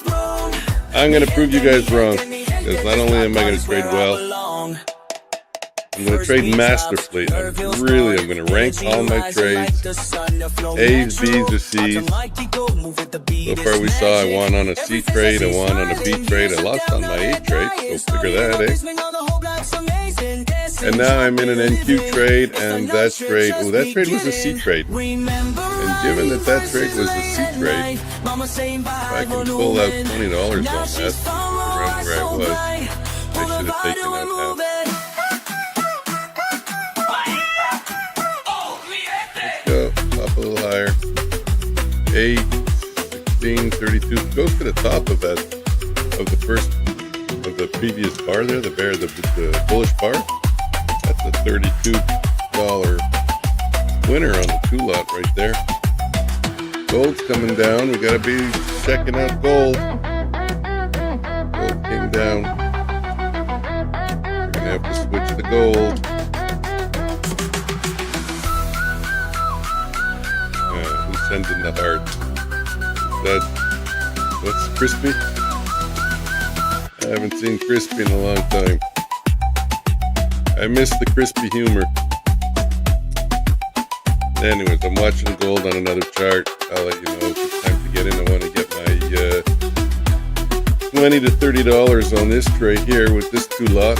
wrong. I'm going to prove you guys wrong. Because not only am I going to trade well, I'm going to trade masterfully. I'm going to rank all my trades. A's, B's, or C's. So far we saw I won on a C trade, I won on a B trade, I lost on my A trade. Go figure that, eh? And now I'm in an NQ trade, and that trade, oh, that trade was a C trade. And given that that trade was a C trade, if I can pull out $20 on that, around where I was, I should have taken out half. Up a little higher. 8, 16, 32. Goes to the top of that, of the previous bar there, the bullish bar. That's a $32 winner on the 2-lot right there. Gold's coming down. We gotta be checking out gold. Gold came down. We're gonna have to switch to gold. Sending the heart. What's crispy? I haven't seen crispy in a long time. I miss the crispy humor. Anyways, I'm watching gold on another chart. I'll let you know if it's time to get in. I want to get my $20 to $30 on this trade here with this 2-lot.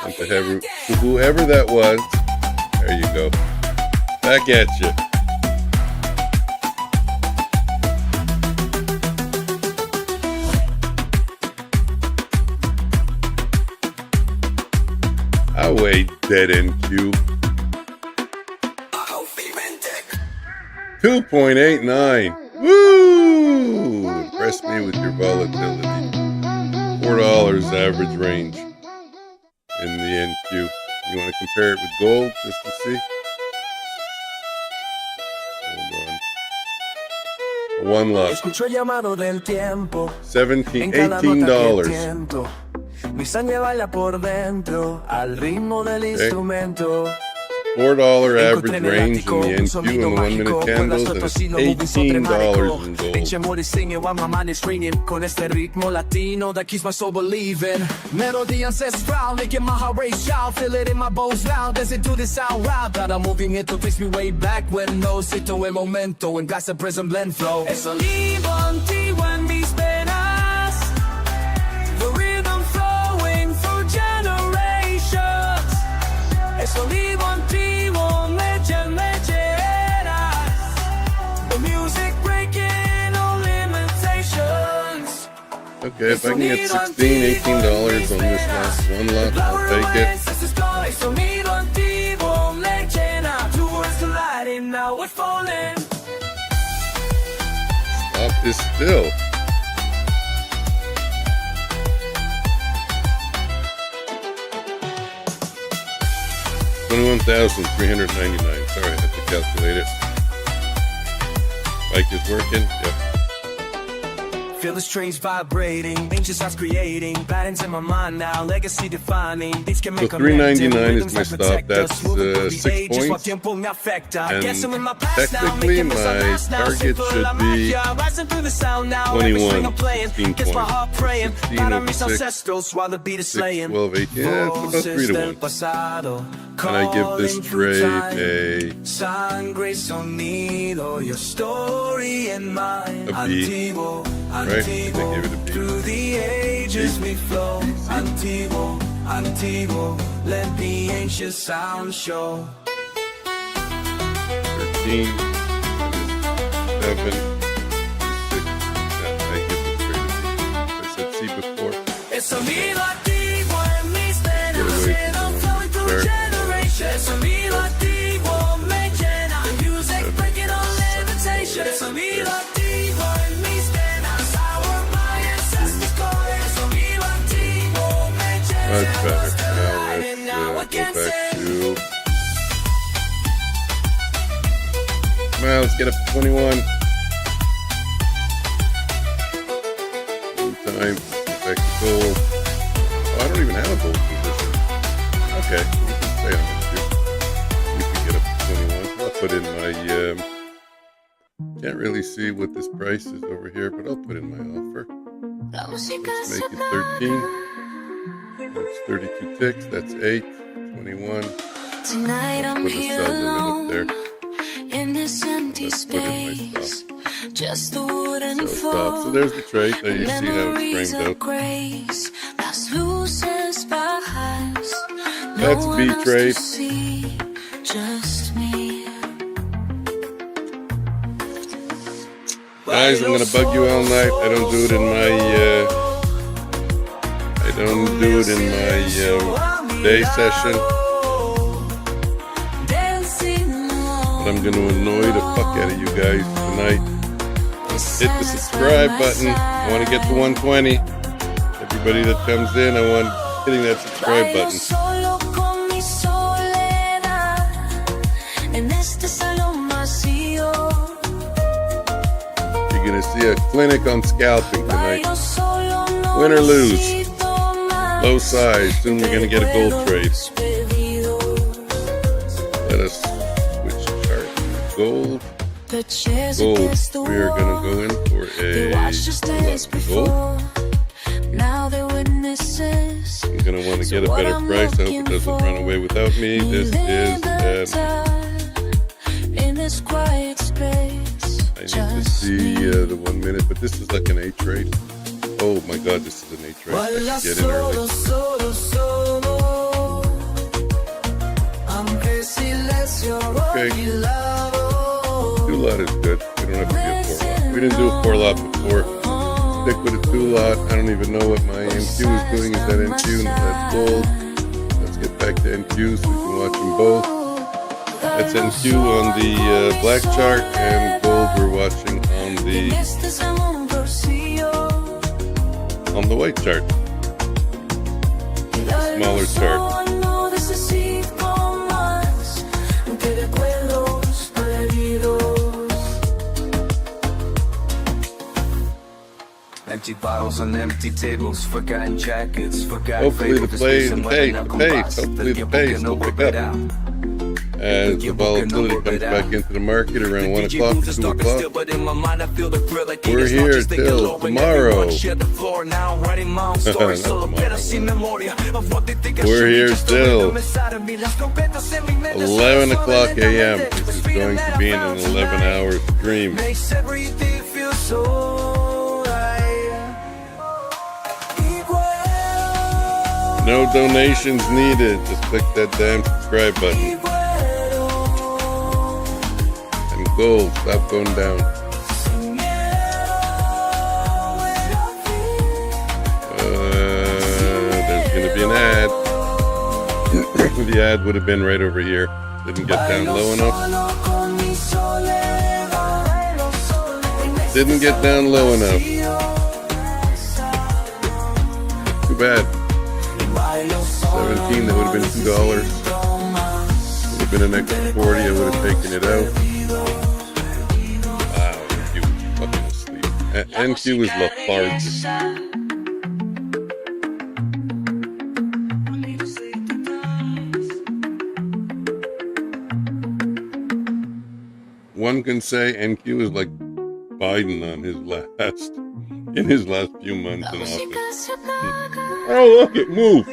And to whoever that was, there you go. Back at you. away, dead NQ. 2.89. Woo! Impress me with your volatility. $4 average range in the NQ. You want to compare it with gold just to see? Hold on. One lot. $18.
Mi sangre baila por dentro al ritmo del instrumento.
$4 average range in the NQ in the 1 minute candles, and it's $18 in gold.
Pinche money singing while my mind is ringing. Con este ritmo latino that keeps my soul believing. Melody ancestral, making my heart race shout. Feel it in my bones loud, does it do this out loud? That I'm moving it to takes me way back when no sito el momento. And gas and present blend flow. Es sonido antiguo en mis venas. The rhythm flowing through generations. Es sonido antiguo.
Okay, if I can get $16, $18 on this last one lot, I'll take it. Stop this still. $21,399. Sorry, I have to calculate it. Bike is working. Yep.
Feel the strings vibrating, ancient thoughts creating patterns in my mind now, legacy defining. These can make
so $3.99 is my stop. That's 6 points. And technically, my target should be 21. 16 points. 16 over 6, 12, 18. Yeah, it's about 3 to 1. And I give this trade a B. Right? They gave it a B.
Through the ages we flow. Antiguo, antiguo, let the ancient sound show.
13, 7, 6. I give the trade a B. I said C before.
It's a sonido antiguo en mis venas. Rhythm flowing through generations. Es sonido antiguo me llena. Music breaking on levitation. Es sonido antiguo en mis venas.
That's better. Now let's go back to... Come on, let's get up to 21. Time. Let's get back to gold. Oh, I don't even have a gold position. Okay, we can stay on this too. We can get up to 21. I'll put in my... can't really see what this price is over here, but I'll put in my offer. Let's make it 13. That's 32 ticks. That's 8. 21.
Tonight I'm here alone
there.
in this empty space. Just the wood and
stop. So there's the trade. There you see how it's framed out. That's B trade.
Just me.
Guys, I'm gonna bug you all night. I don't do it in my day session. But I'm gonna annoy the fuck out of you guys tonight. Hit the subscribe button. I want to get to 120. Everybody that comes in, I want hitting that subscribe button. You're gonna see a clinic on scalping tonight. Win or lose. Low size. Soon we're gonna get a gold trade. Let us switch chart. Gold. Gold. We are gonna go in for a gold. I'm gonna want to get a better price. I hope it doesn't run away without me. This is I need to see the 1 minute, but this is like an A trade. Oh my god, this is an A trade. I should get in early. Okay. 2 lot is good. We don't have to do a 4 lot. We didn't do a 4 lot before. Stick with a 2 lot. I don't even know what my NQ is doing. Is that NQ? That's gold. Let's get back back to NQ so we can watch them both. That's NQ on the black chart, and gold we're watching on the white chart, the smaller chart.
Empty bottles on empty tables, forgotten jackets, forgotten.
Hopefully the pace will pick up as the volatility comes back into the market around 1 o'clock, 2 o'clock. We're here till tomorrow. We're here till 11 o'clock a.m. This is going to be an 11-hour stream. No donations needed. Just click that damn subscribe button. And gold, stop going down. There's going to be an ad. The ad would have been right over here. Didn't get down low enough. Didn't get down low enough. Too bad. 17, that would have been $2. Would have been an extra 40, I would have taken it out. Wow, NQ was fucking asleep. NQ was lethargic. One can say NQ is like Biden on in his last few months in office. Oh, look, it moved.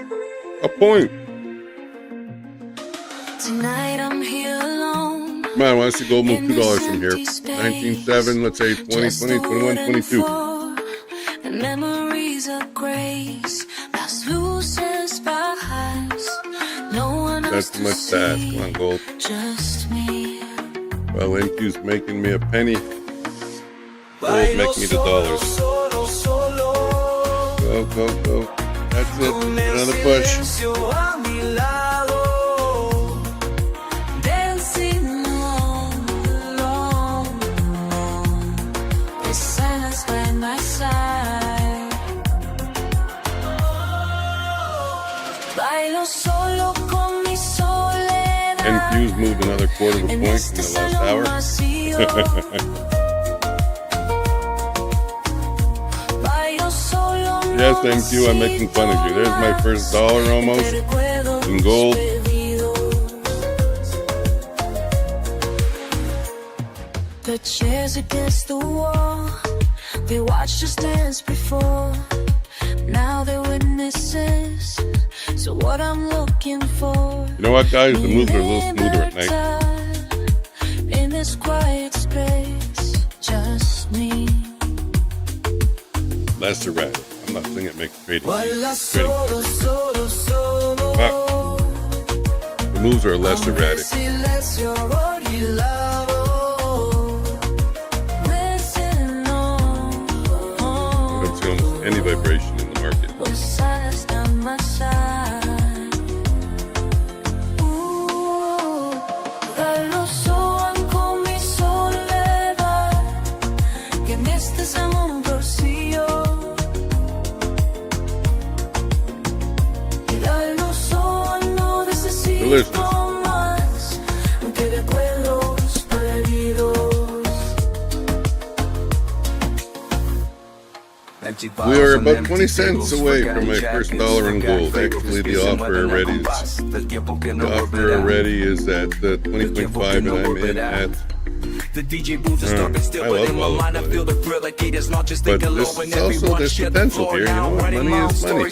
A point.
Tonight I'm here alone.
Come on, I want to see gold move $2 from here. 19.7, let's say 20, 20, 21, 22.
The memories of grace, past losers by highs. No one
That's too much to ask. Come on, gold.
Just me.
Well, NQ's making me a penny. Gold making me the dollars. Go, go, go. That's it. Another push.
Dancing along. The silence by my side. Bailo solo con mi soledad.
NQ's moved another quarter of a point in the last hour. Yes, NQ, I'm making fun of you. There's my first dollar almost in gold.
The chairs against the wall, they watched us dance before. Now they're witnesses. So what I'm looking for.
You know what, guys? The moves are a little smoother at night.
In this quiet space, just me.
Less erratic. I'm not saying it makes trading. The moves are less erratic. I don't see almost any vibration in the market. Delicious. We are about 20 cents away from my first dollar in gold. Actually, the offer already is at 20.5, and I'm in at. I love volatility. But there's potential here. You know what? Money is money.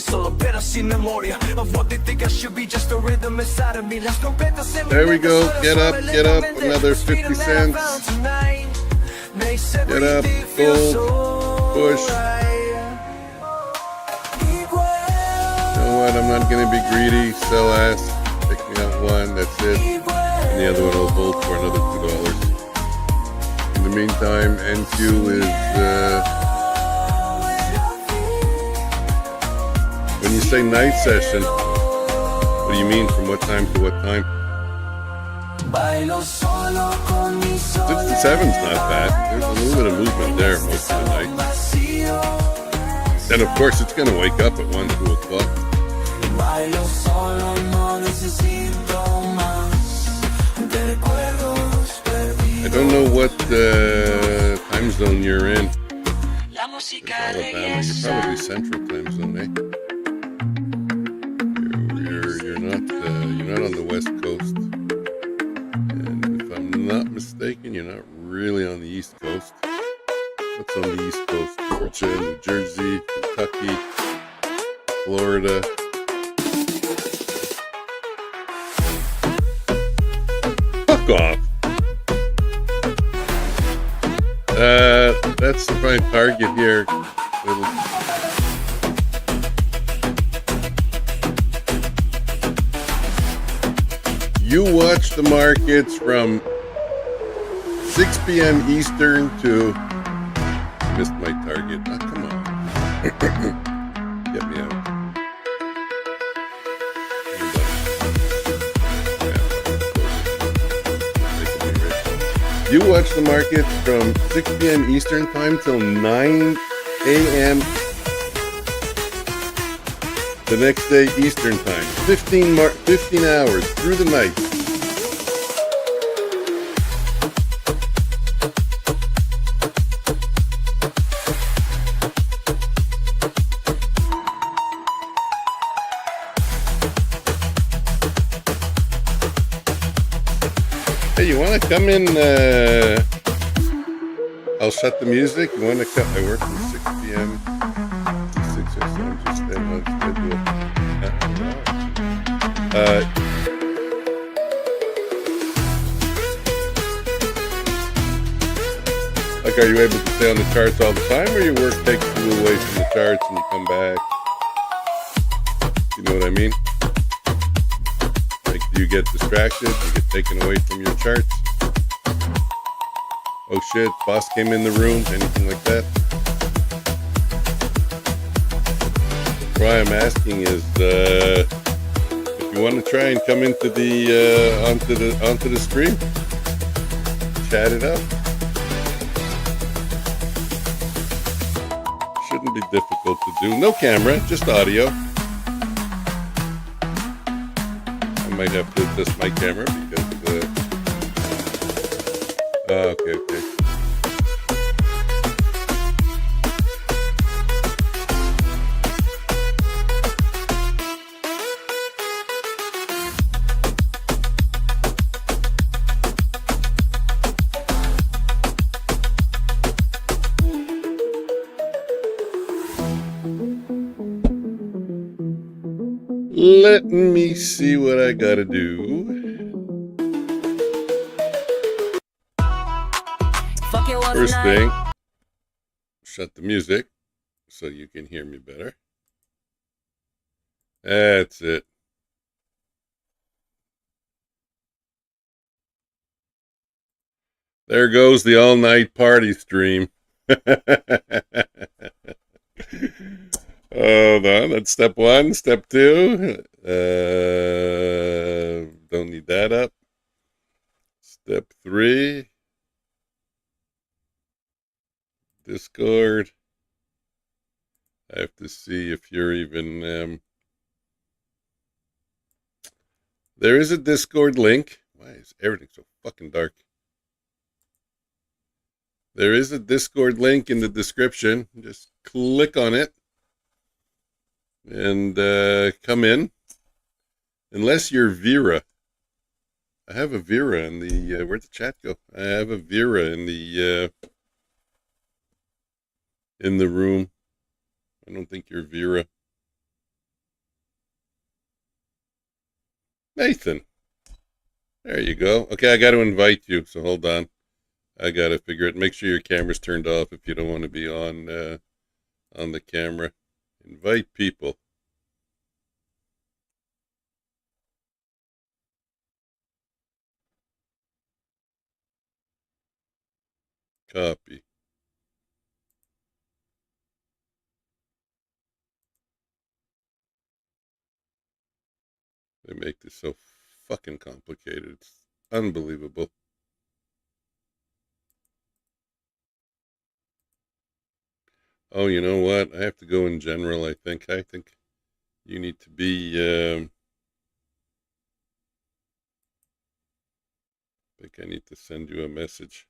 There we go. Get up. Another 50 cents. Get up. Gold. Push. You know what? I'm not going to be greedy. Sell ass. Pick me out one. That's it. And the other one I'll hold for another $2. In the meantime, NQ is, when you say night session, what do you mean from what time to what time? 67's not bad. There's a little bit of movement there most of the night. And of course it's going to wake up at 1, 2 o'clock. I don't know what time zone you're in. Alabama, you're probably Central time zone, eh? You're not on the West Coast, and if I'm not mistaken, you're not really on the East Coast. What's on the East Coast? Georgia, New Jersey, Kentucky, Florida. Fuck off. That's the prime target here. You watch the markets from 6 p.m. Eastern to... Missed my target. Oh, come on. Get me out. You watch the market from 6 p.m. Eastern time till 9 a.m. the next day Eastern time. 15 hours through the night. Hey, you want to come in? I'll shut the music. You want to come? I work from 6 p.m. to 6 or so. I'm just standing on schedule. Like, are you able to stay on the charts all the time, or your work takes you away from the charts and you come back? You know what I mean? Like, do you get distracted? You get taken away from your charts? Oh shit, boss came in the room, anything like that? Why I'm asking is, if you want to try and come into the onto the stream, chat it up. Shouldn't be difficult to do. No camera, just audio. I might have to adjust my camera because okay. Let me see what I gotta do. First thing, shut the music so you can hear me better. That's it. There goes the all-night party stream. Hold on, that's step one. Step two, don't need that up. Step three, Discord. I have to see if you're even, there is a Discord link. Why is everything so fucking dark? There is a Discord link in the description. Just click on it and come in. Unless you're Vera. I have a Vera in the, where'd the chat go? I have a Vera in the room. I don't think you're Vera. Nathan. There you go. Okay, I got to invite you, so hold on. I got to figure it. Make sure your camera's turned off if you don't want to be on the camera. Invite people. Copy. They make this so fucking complicated. It's unbelievable. Oh, you know what? I have to go in general, I think. I think you need to be, I think I need to send you a message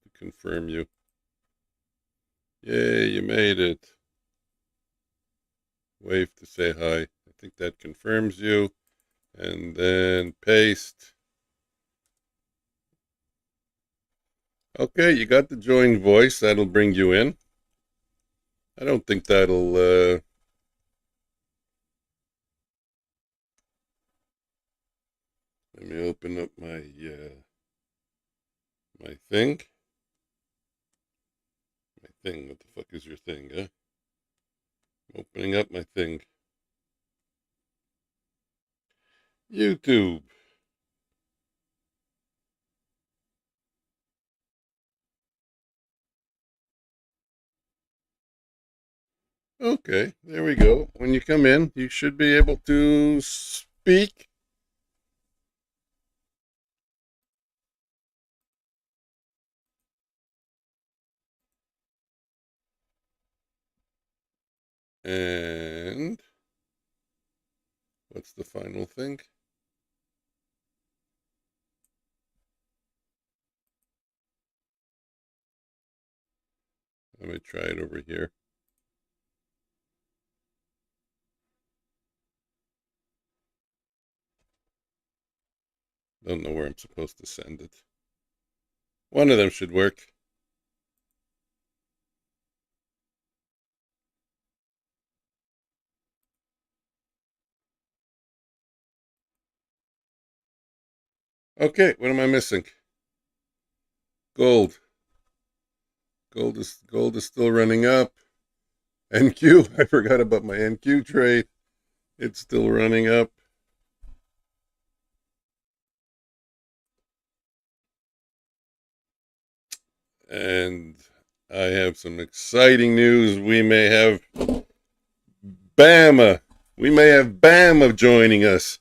to confirm you. Yay, you made it. Wave to say hi. I think that confirms you. And then paste. Okay, you got the join voice. That'll bring you in. I don't think that'll, let me open up my, my thing. My thing, what the fuck is your thing, huh? I'm opening up my thing. YouTube. Okay, there we go. When you come in, you should be able to speak. And what's the final thing? Let me try it over here. Don't know where I'm supposed to send it. One of them should work. Okay, what am I missing? Gold. Gold is still running up. NQ, I forgot about my NQ trade. It's still running up. And I have some exciting news. We may have Bama. We may have Bama joining us.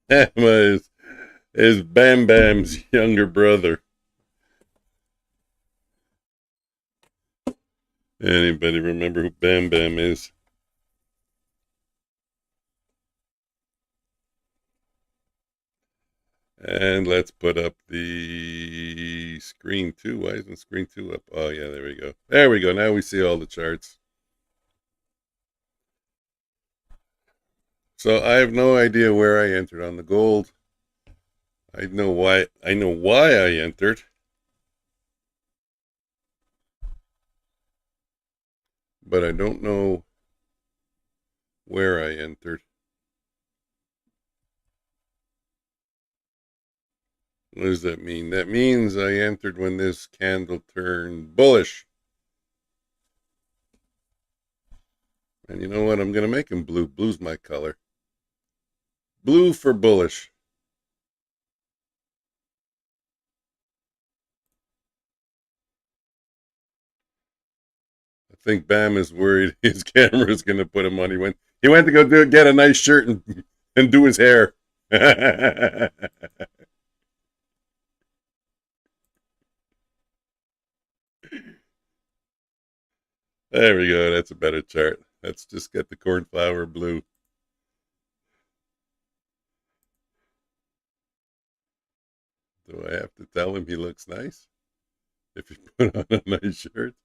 Bama is Bam Bam's younger brother. Anybody remember who Bam Bam is? And let's put up the screen 2. Why isn't screen 2 up? Oh, yeah, there we go. There we go. Now we see all the charts. So I have no idea where I entered on the gold. I know why I entered. But I don't know where I entered. What does that mean? That means I entered when this candle turned bullish. And you know what? I'm going to make him blue. Blue's my color. Blue for bullish. I think Bam is worried his camera is going to put him on. He went to go get a nice shirt and do his hair. There we go. That's a better chart. Let's just get the cornflower blue. Do I have to tell him he looks nice? If he put on a nice shirt?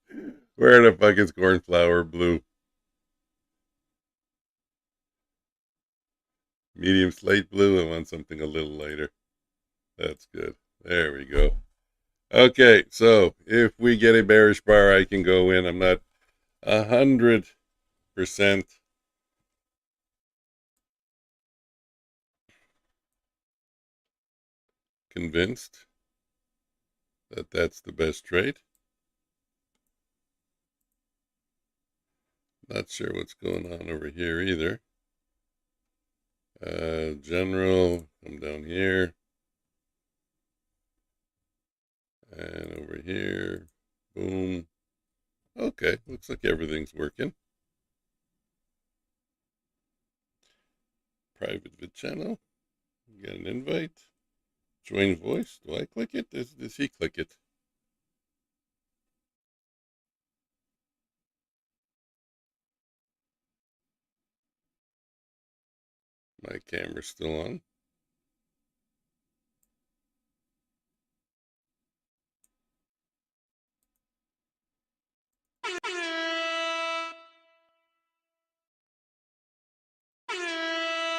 Where the fuck is cornflower blue? Medium slate blue. I want something a little lighter. That's good. There we go. Okay, so if we get a bearish bar, I can go in. I'm not 100% convinced that that's the best trade. Not sure what's going on over here either. General, come down here. And over here, boom. Okay, we'll Looks like everything's working. Private vid channel. You got an invite. Join voice. Do I click it? Does he click it? My camera's still on.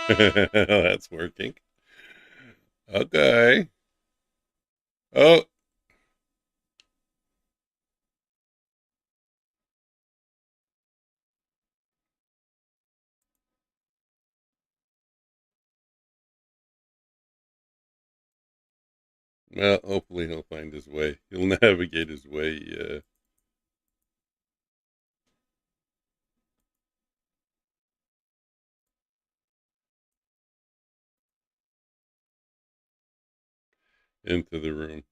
That's working. Okay. Oh. Well, hopefully he'll find his way. He'll navigate his way. Into the room.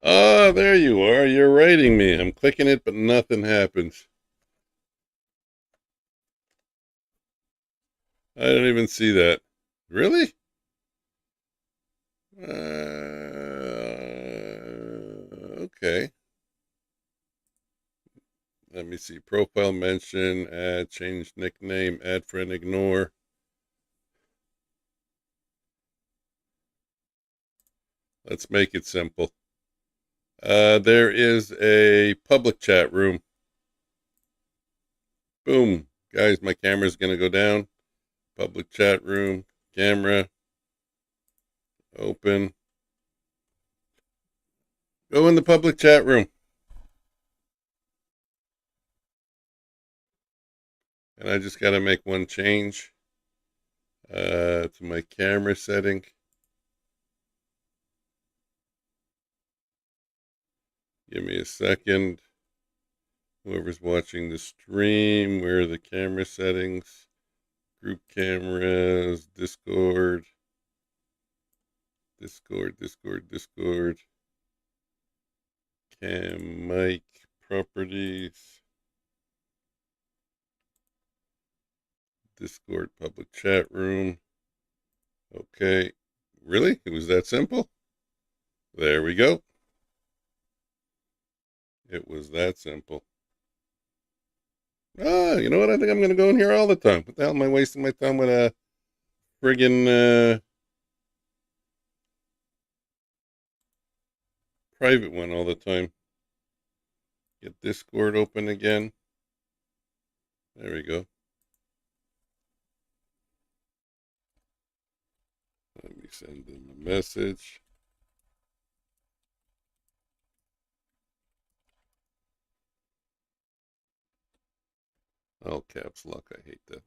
Oh, there you are. You're writing me. I'm clicking it, but nothing happens. I don't even see that. Really? Okay. Let me see. Profile mention, add, change nickname, add friend, ignore. Let's make it simple. There is a public chat room. Boom. Guys, my camera's going to go down. Public chat room. Camera. Open. Go in the public chat room. And I just got to make one change to my camera setting. Give me a second. Whoever's watching the stream, where are the camera settings? Group cameras, Discord. Cam, mic, properties. Discord public chat room. Okay. Really? It was that simple? There we go. It was that simple. Ah, you know what? I think I'm going to go in here all the time. What the hell am I wasting my time with a friggin' private one all the time? Get Discord open again. There we go. Let me send them a message. All caps lock. I hate that.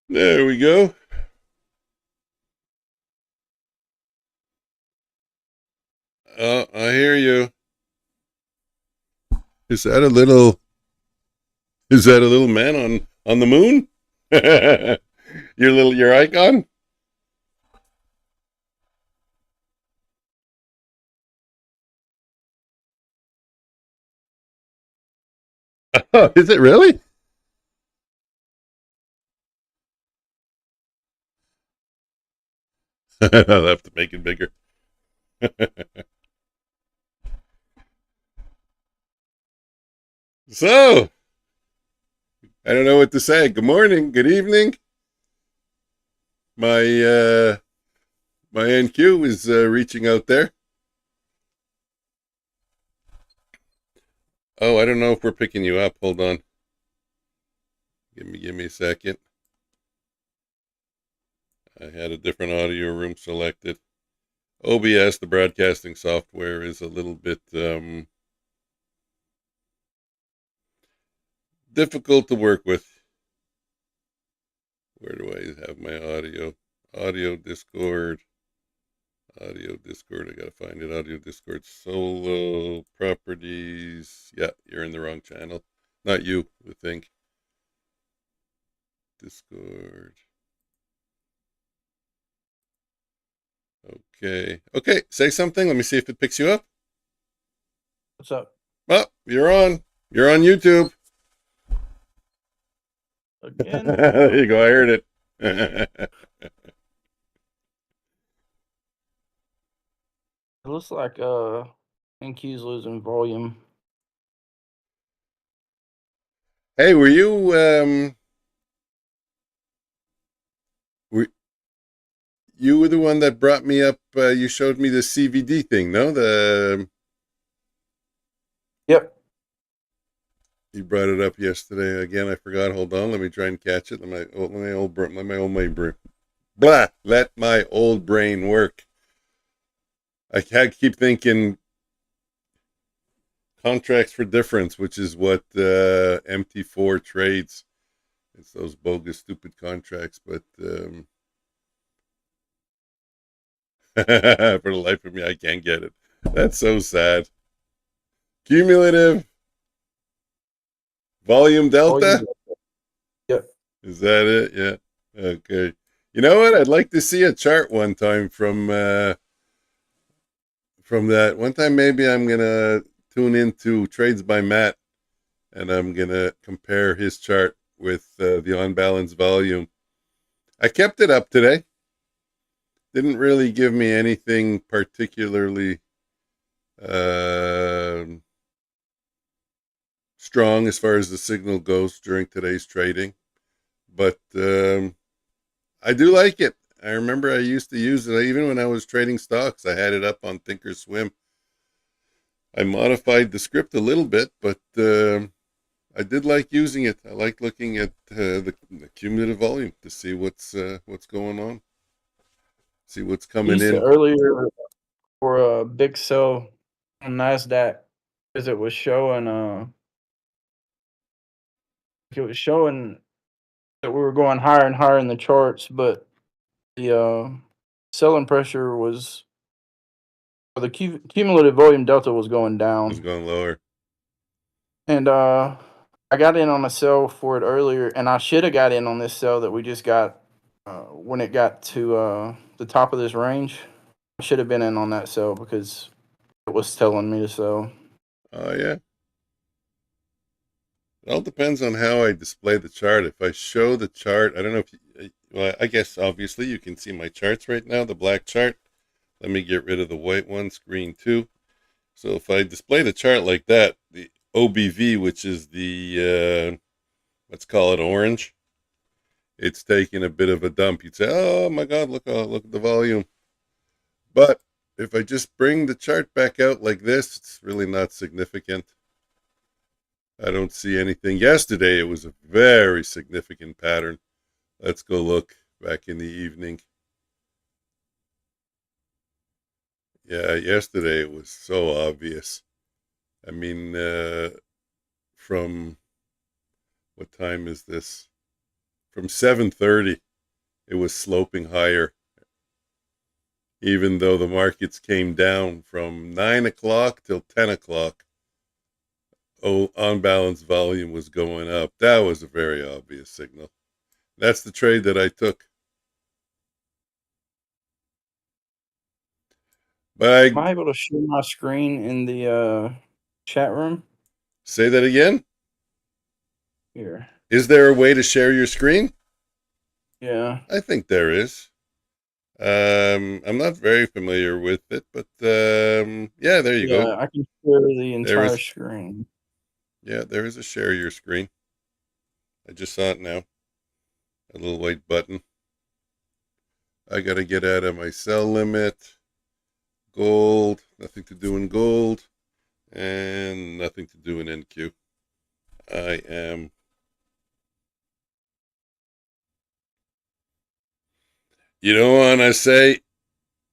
There we go. I hear you. Is that a little man on the moon? your icon? Oh, is it really? I'll have to make it bigger. So, I don't know what to say. Good morning, good evening. My NQ is reaching out there. Oh, I don't know if we're picking you up. Hold on. Give me a second. I had a different audio room selected. OBS, the broadcasting software, is a little bit difficult to work with. Where do I have my audio? Audio Discord. Audio Discord. I gotta find it. Audio Discord solo properties. Yeah, you're in the wrong channel. Not you, I think. Discord. Okay. Okay, say something. Let me see if it picks you up.
What's up?
Oh, you're on. You're on YouTube.
Again?
There you go. I heard it.
It looks like NQ's losing volume.
Hey, were you you were the one that brought me up? You showed me the CVD thing, no?
Yep.
You brought it up yesterday. Again, I forgot. Hold on, let me try and catch it. Let my old brain. Blah. Let my old brain work. I keep thinking contracts for difference, which is what MT4 trades. It's those bogus, stupid contracts. But for the life of me, I can't get it. That's so sad. Cumulative volume delta.
Yep.
Is that it? Yeah. Okay. You know what? I'd like to see a chart one time from that. One time, maybe I'm gonna tune into Trades by Matt, and I'm gonna compare his chart with the on-balance volume. I kept it up today. Didn't really give me anything particularly strong as far as the signal goes during today's trading, but I do like it. I remember I used to use it even when I was trading stocks. I had it up on Thinkorswim. I modified the script a little bit, but I did like using it. I like looking at the cumulative volume to see what's going on, see what's coming in.
Earlier for a big sell on Nasdaq because it was showing that we were going higher and higher in the charts, but the selling pressure was the cumulative volume delta was going down.
It was going lower.
And I got in on a sell for it earlier, and I should have got in on this sell that we just got when it got to the top of this range. I should have been in on that sell because it was telling me to sell.
Oh yeah. It all depends on how I display the chart. If I show the chart, I don't know if well, I guess obviously you can see my charts right now, the black chart. Let me get rid of the white one, screen 2. So if I display the chart like that, the OBV, which is the, let's call it orange, it's taking a bit of a dump. You'd say, oh my God, look at the volume. But if I just bring the chart back out like this, it's really not significant. I don't see anything. Yesterday, it was a very significant pattern. Let's go look back in the evening. Yeah, yesterday it was so obvious. I mean, from what time is this? From 7:30, it was sloping higher. Even though the markets came down from 9 o'clock till 10 o'clock, on balance volume was going up. That was a very obvious signal. That's the trade that I took. But
Am I able to share my screen in the chat room?
Say that again?
Here.
Is there a way to share your screen?
Yeah.
I think there is. I'm not very familiar with it, but yeah, there you go.
Yeah, I can share the entire screen.
Yeah, there is a share your screen. I just saw it now. A little white button. I got to get out of my sell limit. Gold, nothing to do in gold, and nothing to do in NQ. I am you don't want to say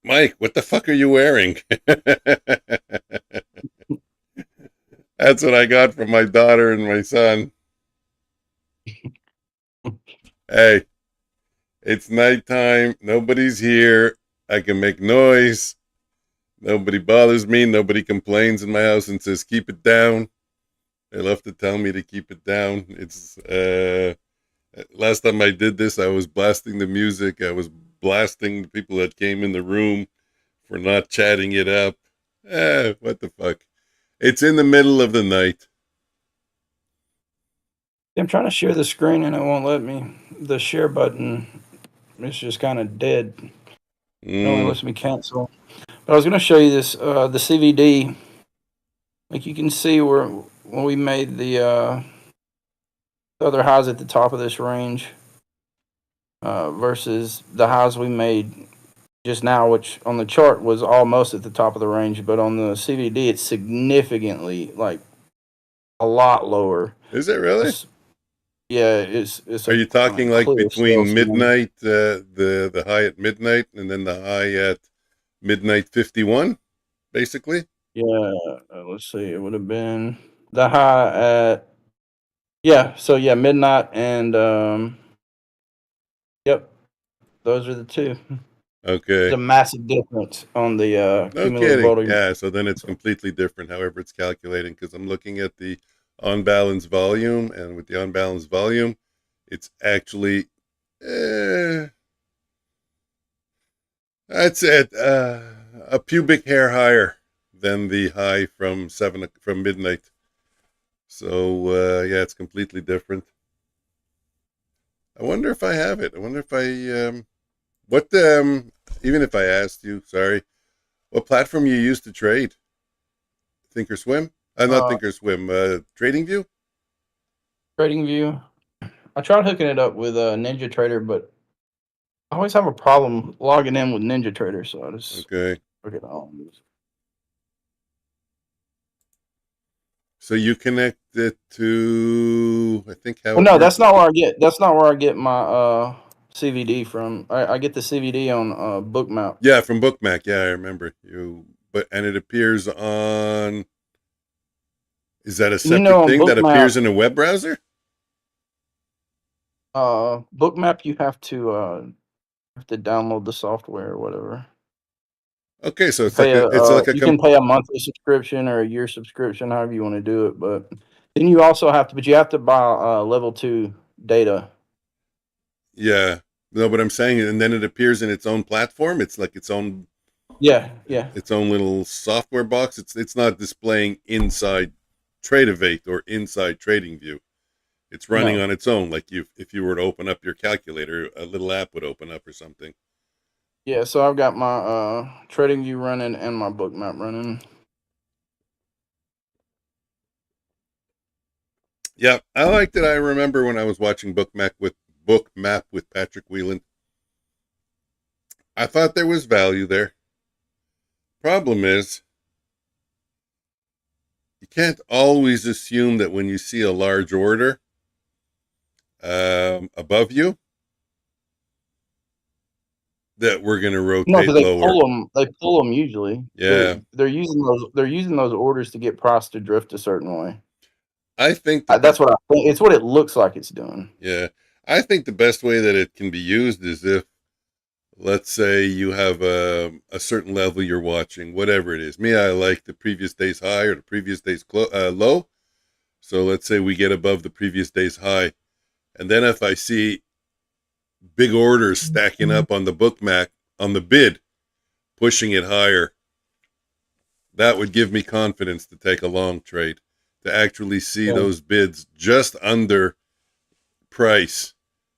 Mike, what the fuck are you wearing? That's what I got from my daughter and my son. Hey, it's nighttime. Nobody's here. I can make noise. Nobody bothers me. Nobody complains in my house and says, keep it down. They love to tell me to keep it down. It's, last time I did this, I was blasting the music. I was blasting the people that came in the room for not chatting it up. What the fuck? It's in the middle of the night.
I'm trying to share the screen and it won't let me. The share button is just kind of dead. It only lets me cancel. But I was going to show you this, the CVD. Like you can see where when we made the other highs at the top of this range versus the highs we made just now, which on the chart was almost at the top of the range, but on the CVD it's significantly, like, a lot lower.
Is it really?
Yeah, it's.
Are you talking like between
still,
midnight, the high at midnight, and then the high at midnight 51, basically?
Yeah, let's see. It would have been the high at, yeah. So yeah, midnight and yep, those are the two.
Okay.
There's a massive difference on the
No
cumulative
kidding.
volume.
Yeah, so then it's completely different, however it's calculating, because I'm looking at the on-balance volume, and with the on-balance volume, it's actually, I'd say a pubic hair higher than the high from midnight. So yeah, it's completely different. I wonder if I have it. I wonder if I what even if I asked you, sorry, what platform you use to trade? Thinkorswim? Not Thinkorswim. TradingView?
TradingView. I tried hooking it up with Ninja Trader, but I always have a problem logging in with Ninja Trader, so I just
Okay.
took it on.
So you connect it to, I think how.
Well, no, that's not where I get. That's not where I get my CVD from. I get the CVD on Bookmap.
Yeah, from Bookmap. Yeah, I remember you. And it appears on. Is that a separate thing that appears in a web browser?
Bookmap, you have to download the software or whatever.
Okay, so it's like
you can pay a monthly subscription or a year subscription, however you want to do it. But then you also have to, but you have to buy level 2 data.
Yeah, no, but I'm saying, and then it appears in its own platform. It's like its own.
Yeah.
Its own little software box. It's not displaying inside Tradeovate or inside TradingView. It's running on its own. Like if you were to open up your calculator, a little app would open up or something.
Yeah, so I've got my TradingView running and my Bookmap running.
Yeah, I liked it. I remember when I was watching Bookmap with Patrick Whelan. I thought there was value there. Problem is, you can't always assume that when you see a large order above you, that we're going to rotate lower.
They pull them usually.
Yeah,
they're using those orders to get price to drift a certain way.
I think
that's what I think. It's what it looks like it's doing.
Yeah, I think the best way that it can be used is if, let's say, you have a certain level you're watching, whatever it is. Me, I like the previous day's high or the previous day's low. So let's say we get above the previous day's high, and then if I see big orders stacking up on the Bookmap on the bid, pushing it higher, that would give me confidence to take a long trade, to actually see those bids just under price,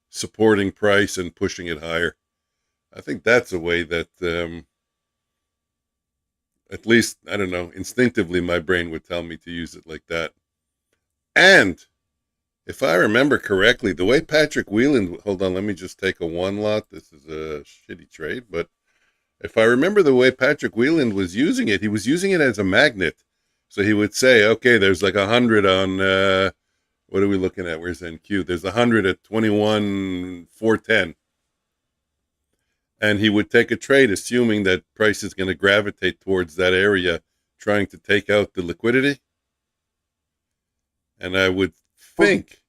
supporting price and pushing it higher. I think that's a way that, at least, I don't know, instinctively my brain would tell me to use it like that. And if I remember correctly, the way Patrick Whelan, hold on, let me just take a one lot. This is a shitty trade, but if I remember the way Patrick Whelan was using it, he was using it as a magnet. So he would say, okay, there's like 100 on, what are we looking at? Where's NQ? There's 100 at 21,410. and he would take a trade assuming that price is going to gravitate towards that area, trying to take out the liquidity. And I would think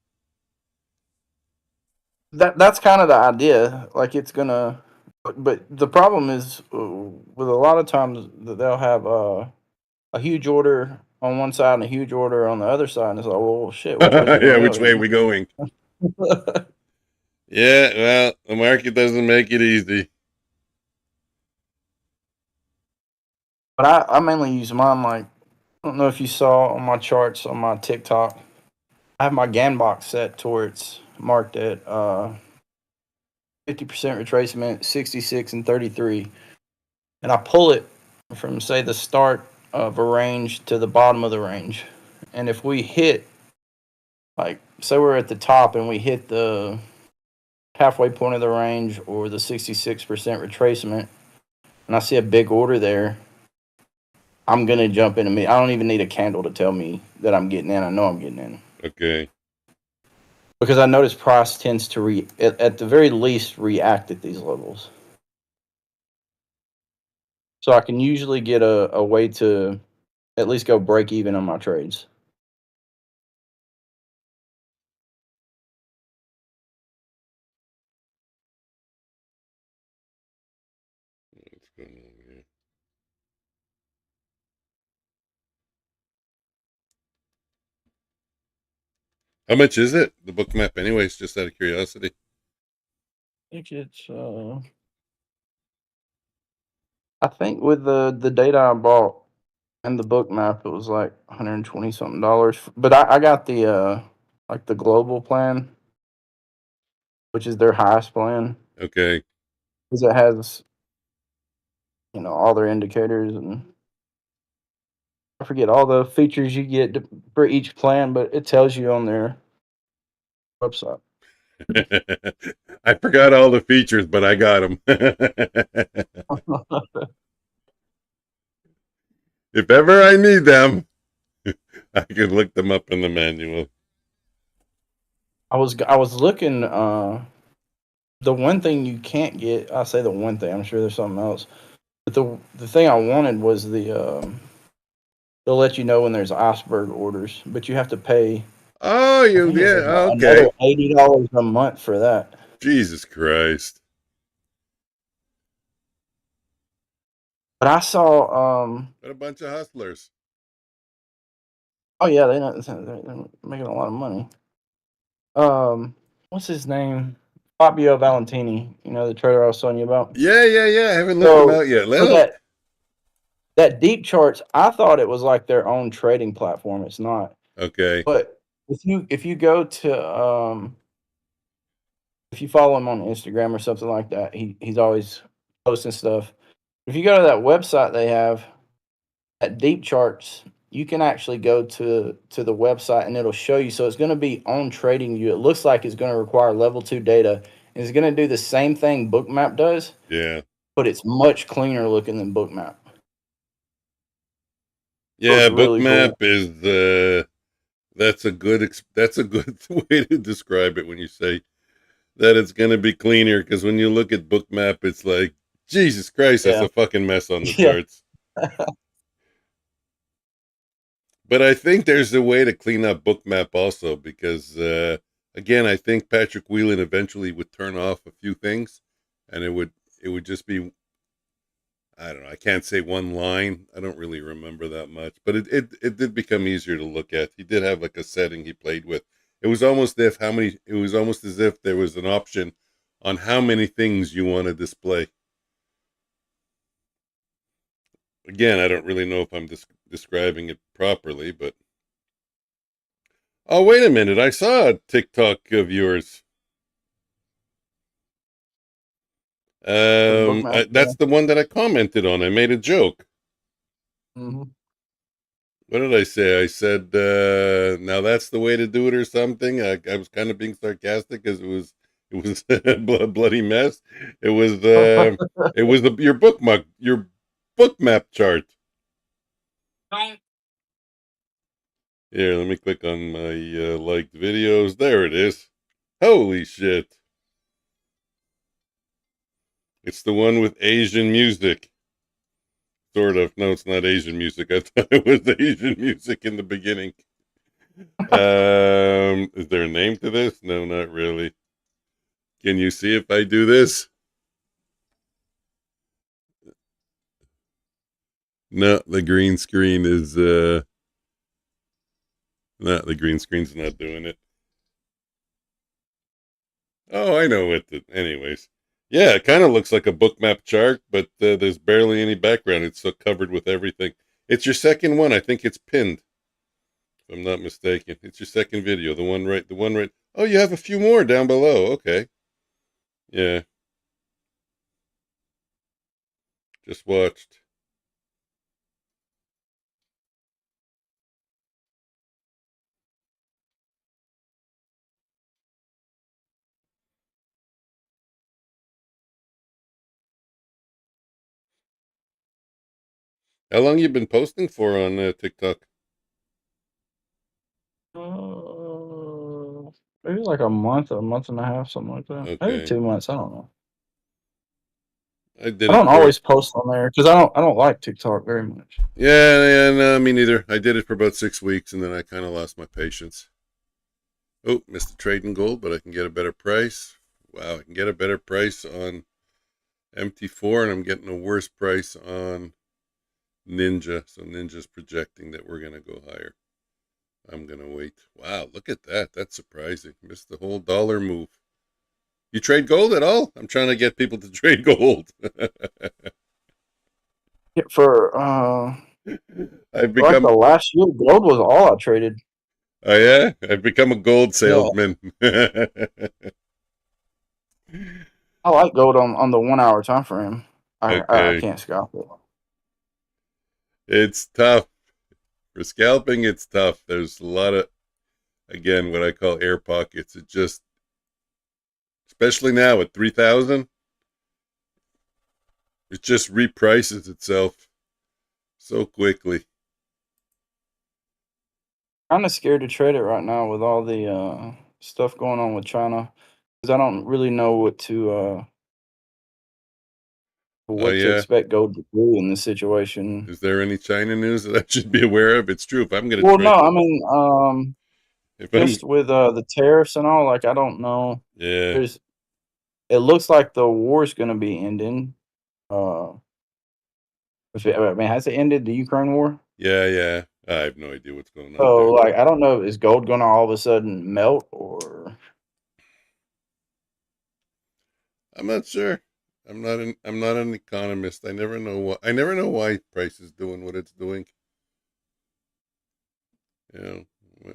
that's kind of the idea. Like it's gonna, but the problem is with a lot of times that they'll have a huge order on one side and a huge order on the other side, and it's like, well, shit, which way is it
yeah,
gonna
which
go?
way are we going? Yeah, well, the market doesn't make it easy.
But I mainly use mine. Like, I don't know if you saw on my charts on my TikTok, I have my GAN box set to where it's marked at 50% retracement, 66 and 33, and I pull it from say the start of a range to the bottom of the range, and if we hit, like, say we're at the top and we hit the halfway point of the range or the 66% retracement, and I see a big order there, I'm gonna jump in. I don't even need a candle to tell me that I'm getting in. I know I'm getting in.
Okay.
Because I notice price tends to at the very least react at these levels. So I can usually get a way to at least go break even on my trades.
What's going on here? How much is it? The book map, anyways, just out of curiosity.
I think it's I think with the data I bought and the book map, it was like 120 something dollars. But I got the like the global plan, which is their highest plan,
Okay.
because it has, all their indicators, and I forget all the features you get for each plan, but it tells you on their website.
I forgot all the features, but I got them. If ever I need them, I can look them up in the manual.
I was looking. The one thing you can't get, I say the one thing. I'm sure there's something else, but the thing I wanted was they'll let you know when there's iceberg orders, but you have to pay.
Oh,
I think it was
okay.
another $80 a month for that.
Jesus Christ.
But I saw,
What a bunch of hustlers.
oh yeah, they're making a lot of money. What's his name? Fabio Valentini. The trader I was telling you about.
Yeah. I haven't looked them
So,
out yet.
so that deep charts, I thought it was like their own trading platform. It's not.
Okay.
But if you go to if you follow him on Instagram or something like that, he's always posting stuff. If you go to that website they have, at Deep Charts, you can actually go to the website and it'll show you. So it's going to be on TradingView. It looks like it's going to require level 2 data. It's going to do the same thing Bookmap does,
Yeah.
but it's much cleaner looking than Bookmap.
Yeah,
Looks really
Bookmap
cool.
is that's a good way to describe it when you say that it's going to be cleaner, because when you look at Bookmap, it's like, Jesus Christ, that's
Yeah.
a fucking mess on the
Yeah.
charts. But I think there's a way to clean up Bookmap also, because again, I think Patrick Whelan eventually would turn off a few things, and it would just be, I don't know, I can't say one line. I don't really remember that much, but it did become easier to look at. He did have like a setting he played with. It was almost as if there was an option on how many things you want to display. Again, I don't really know if I'm describing it properly, but oh, wait a minute. I saw a TikTok of yours.
For the Bookmap. Yeah.
That's the one that I commented on. I made a joke.
Mm-hmm.
What did I say? I said, now that's the way to do it or something. I was kind of being sarcastic because it was a bloody mess. It was your book map chart. Here, let me click on my liked videos. There it is. Holy shit. It's the one with Asian music. Sort of. No, it's not Asian music. I thought it was Asian music in the beginning. Is there a name to this? No, not really. Can you see if I do this? No, the green screen is no, the green screen's not doing it. Oh, I know what the anyways. Yeah, it kind of looks like a bookmap chart, but there's barely any background. It's so covered with everything. It's your second one. I think it's pinned. If I'm not mistaken. It's your second video. The one right. Oh, you have a few more down below. Okay. Yeah. Just watched. How long you been posting for on TikTok?
Maybe like a month and a half, something like that. Maybe
Okay.
2 months. I don't know.
I did
I
it
don't
for
always post on there because I don't like TikTok very much.
yeah, no, me neither. I did it for about 6 weeks and then I kind of lost my patience. Oh, missed the trade in gold, but I can get a better price. Wow, I can get a better price on MT4 and I'm getting a worse price on Ninja. So Ninja's projecting that we're going to go higher. I'm going to wait. Wow, look at that. That's surprising. Missed the whole dollar move. You trade gold at all? I'm trying to get people to trade gold.
For
I've
like
become
the last year, gold was all I traded.
Oh yeah, I've become a gold
Yeah,
salesman.
I like gold on the 1 hour time frame. I
Okay,
can't scalp it.
it's tough for scalping. It's tough. There's a lot of again what I call air pockets. It just, especially now at 3,000, it just reprices itself so quickly.
Kind of scared to trade it right now with all the stuff going on with China because I don't really know
Oh
what to
yeah,
expect gold to do in this situation.
is there any China news that I should be aware of? It's true. If I'm gonna
Well, no,
trade,
I mean,
if I'm
just with the tariffs and all, like I don't know.
yeah,
There's it looks like the war's going to be ending. Uh, I mean, has it ended the Ukraine war?
yeah. I have no idea what's going on
So,
there.
like, I don't know, is gold going to all of a sudden melt or?
I'm not sure. I'm not an economist. I never know why price is doing what it's doing. You know,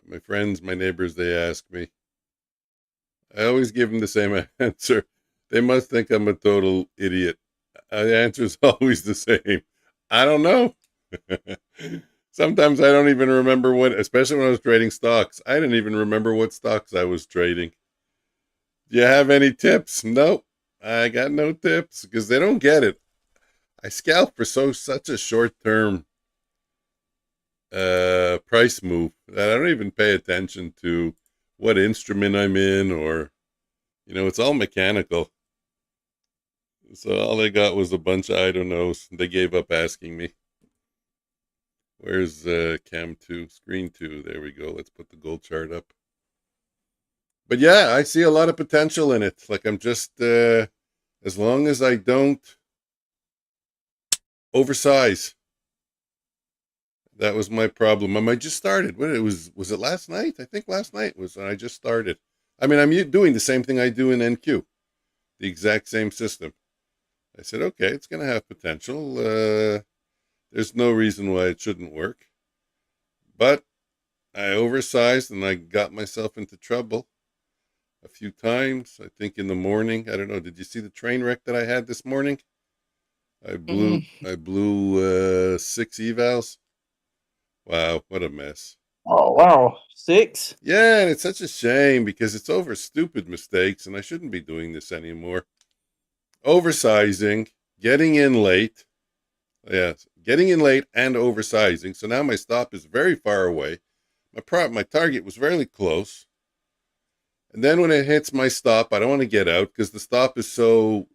my friends, my neighbors, they ask me. I always give them the same answer. They must think I'm a total idiot. The answer is always the same. I don't know. Sometimes I don't even remember what, especially when I was trading stocks. I didn't even remember what stocks I was trading. Do you have any tips? Nope. I got no tips because they don't get it. I scalp for such a short term price move that I don't even pay attention to what instrument I'm in or it's all mechanical. So all they got was a bunch of I don't knows. They gave up asking me. Where's cam 2, screen 2? There we go. Let's put the gold chart up. But yeah, I see a lot of potential in it. Like I'm just as long as I don't oversize. That was my problem. I just started. What it was it last night? I think last night was when I just started. I mean, I'm doing the same thing I do in NQ, the exact same system. I said, okay, it's going to have potential. There's no reason why it shouldn't work. But I oversized and I got myself into trouble a few times. I think in the morning. I don't know. Did you see the train wreck that I had this morning? I blew
Mm-mm.
I blew 6 evals. Wow, what a mess.
Oh, wow. 6?
Yeah, and it's such a shame because it's over stupid mistakes, and I shouldn't be doing this anymore. Oversizing, getting in late. Yes, getting in late and oversizing. So now my stop is very far away. My target was very close. And then when it hits my stop, I don't want to get out because the stop is so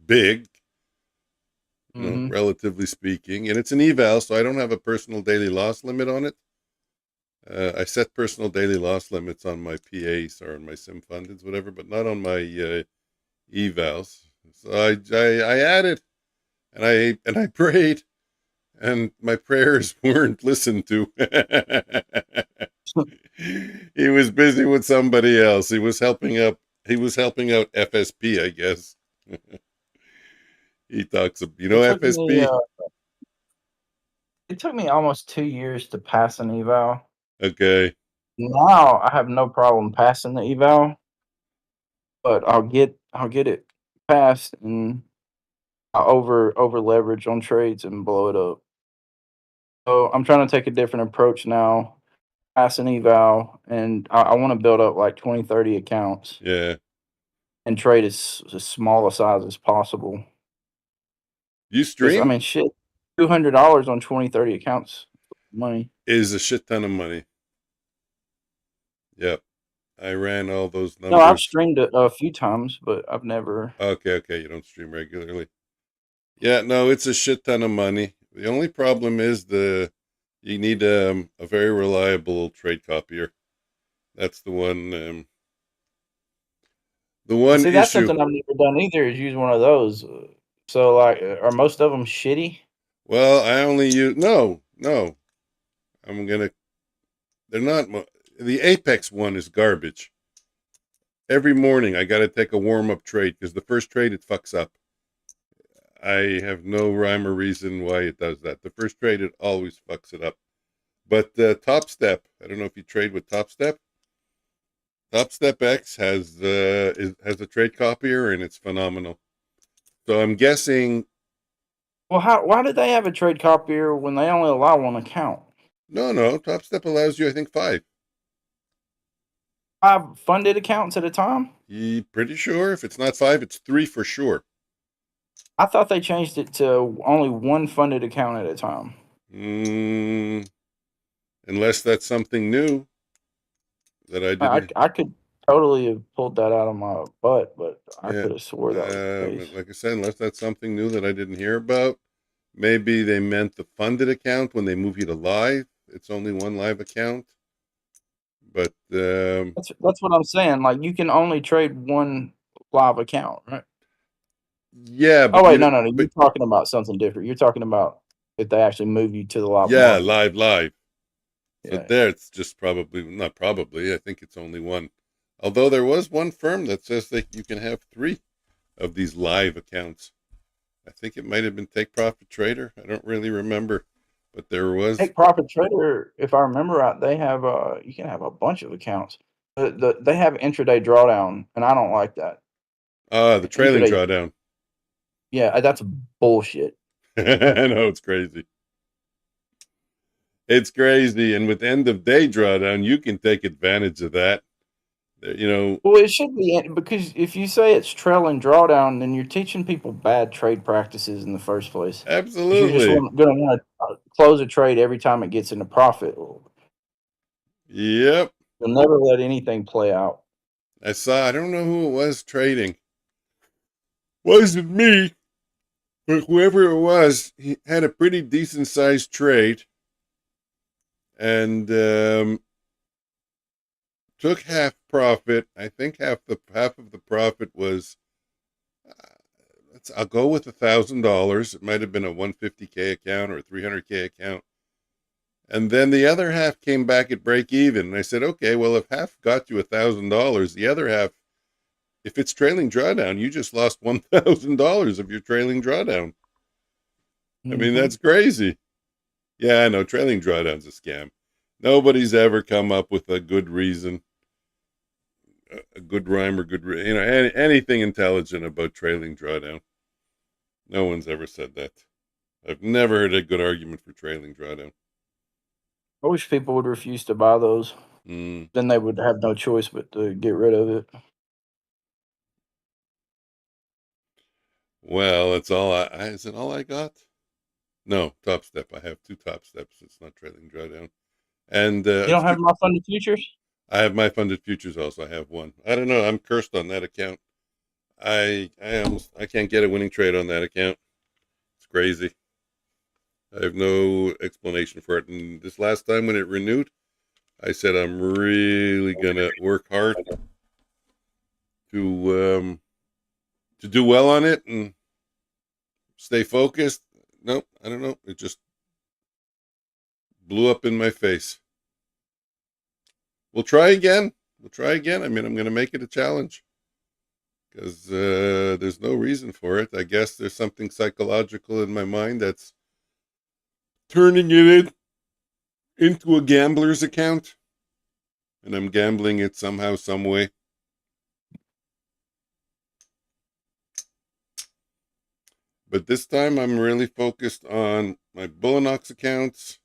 big,
Mm-hmm.
relatively speaking, and it's an eval, so I don't have a personal daily loss limit on it. I set personal daily loss limits on my PAs or on my sim fundeds, whatever, but not on my evals. So I added, and I prayed, and my prayers weren't listened to. He was busy with somebody else. He was helping out FSP, I guess. He talks,
It took me
FSP.
it took me almost 2 years to pass an eval.
Okay.
Now I have no problem passing the eval, but I'll get it passed and I over leverage on trades and blow it up. So I'm trying to take a different approach now, pass an eval, and I want to build up like 20, 30 accounts
Yeah.
and trade as small a size as possible.
You
Because I
stream
mean, shit, $200 on 20, 30 accounts, money.
is a shit ton of money. Yep. I ran all those
No, I've
numbers.
streamed it a few times, but I've never.
Okay. You don't stream regularly. Yeah, no, it's a shit ton of money. The only problem is you need a very reliable trade copier. That's the one. The one
See, that's
issue.
something I've never done either. Is use one of those. So, like, are most of them shitty?
Well, I only use no. I'm gonna. They're not. The Apex one is garbage. Every morning I got to take a warm up trade because the first trade it fucks up. I have no rhyme or reason why it does that. The first trade it always fucks it up. But Topstep, I don't know if you trade with Topstep. Topstep X has a trade copier and it's phenomenal. So I'm guessing.
Well, why did they have a trade copier when they only allow one account?
No, Topstep allows you, I think, 5.
5 funded accounts at a time?
You pretty sure? If it's not 5, it's 3 for sure.
I thought they changed it to only 1 funded account at a time.
Unless that's something new that I didn't.
I could totally have pulled that out of my butt, but I
Yeah.
could have swore that was the case.
Like I said, unless that's something new that I didn't hear about. Maybe they meant the funded account when they move you to live. It's only 1 live account. But
That's what I'm saying. Like, you can only trade 1 live account, right?
yeah, but
Oh wait, no. You're talking about something different. You're talking about if they actually move you to the live
yeah,
market.
live. So
Yeah.
there, it's just not probably. I think it's only 1. Although there was one firm that says that you can have 3 of these live accounts. I think it might have been Take Profit Trader. I don't really remember, but there was.
Take Profit Trader, if I remember right, they have you can have a bunch of accounts. They have intraday drawdown, and I don't like that.
The trailing
Intraday,
drawdown.
yeah, that's bullshit.
I know, it's crazy. It's crazy, and with end of day drawdown, you can take advantage of that.
Well, it should be because if you say it's trailing drawdown, then you're teaching people bad trade practices in the first place. You're just
Absolutely.
going to want to close a trade every time it gets into profit.
Yep.
You'll never let anything play out.
I don't know who it was trading. Wasn't me, but whoever it was, he had a pretty decent sized trade and took half profit. I think half of the profit was I'll go with $1,000. It might have been a 150K account or a 300K account. And then the other half came back at break even. And I said, okay, well, if half got you $1,000, the other half, if it's trailing drawdown, you just lost $1,000 of your trailing drawdown. I mean, that's crazy. Yeah, I know. Trailing drawdown's a scam. Nobody's ever come up with a good reason, a good rhyme or anything intelligent about trailing drawdown. No one's ever said that. I've never heard a good argument for trailing drawdown.
I wish people would refuse to buy those. Then they would have no choice but to get rid of it.
Well, that's all is it all I got? No, Topstep. I have 2 Topsteps. It's not trailing drawdown. And
You don't have my funded futures?
I have my funded futures also. I have 1. I don't know. I'm cursed on that account. I can't get a winning trade on that account. It's crazy. I have no explanation for it. And this last time when it renewed, I said I'm really gonna work hard to do well on it and stay focused. Nope, I don't know. It just blew up in my face. We'll try again. I mean, I'm gonna make it a challenge because there's no reason for it. I guess there's something psychological in my mind that's turning it into a gambler's account, and I'm gambling it somehow, some way. But this time I'm really focused on my Bulenox accounts,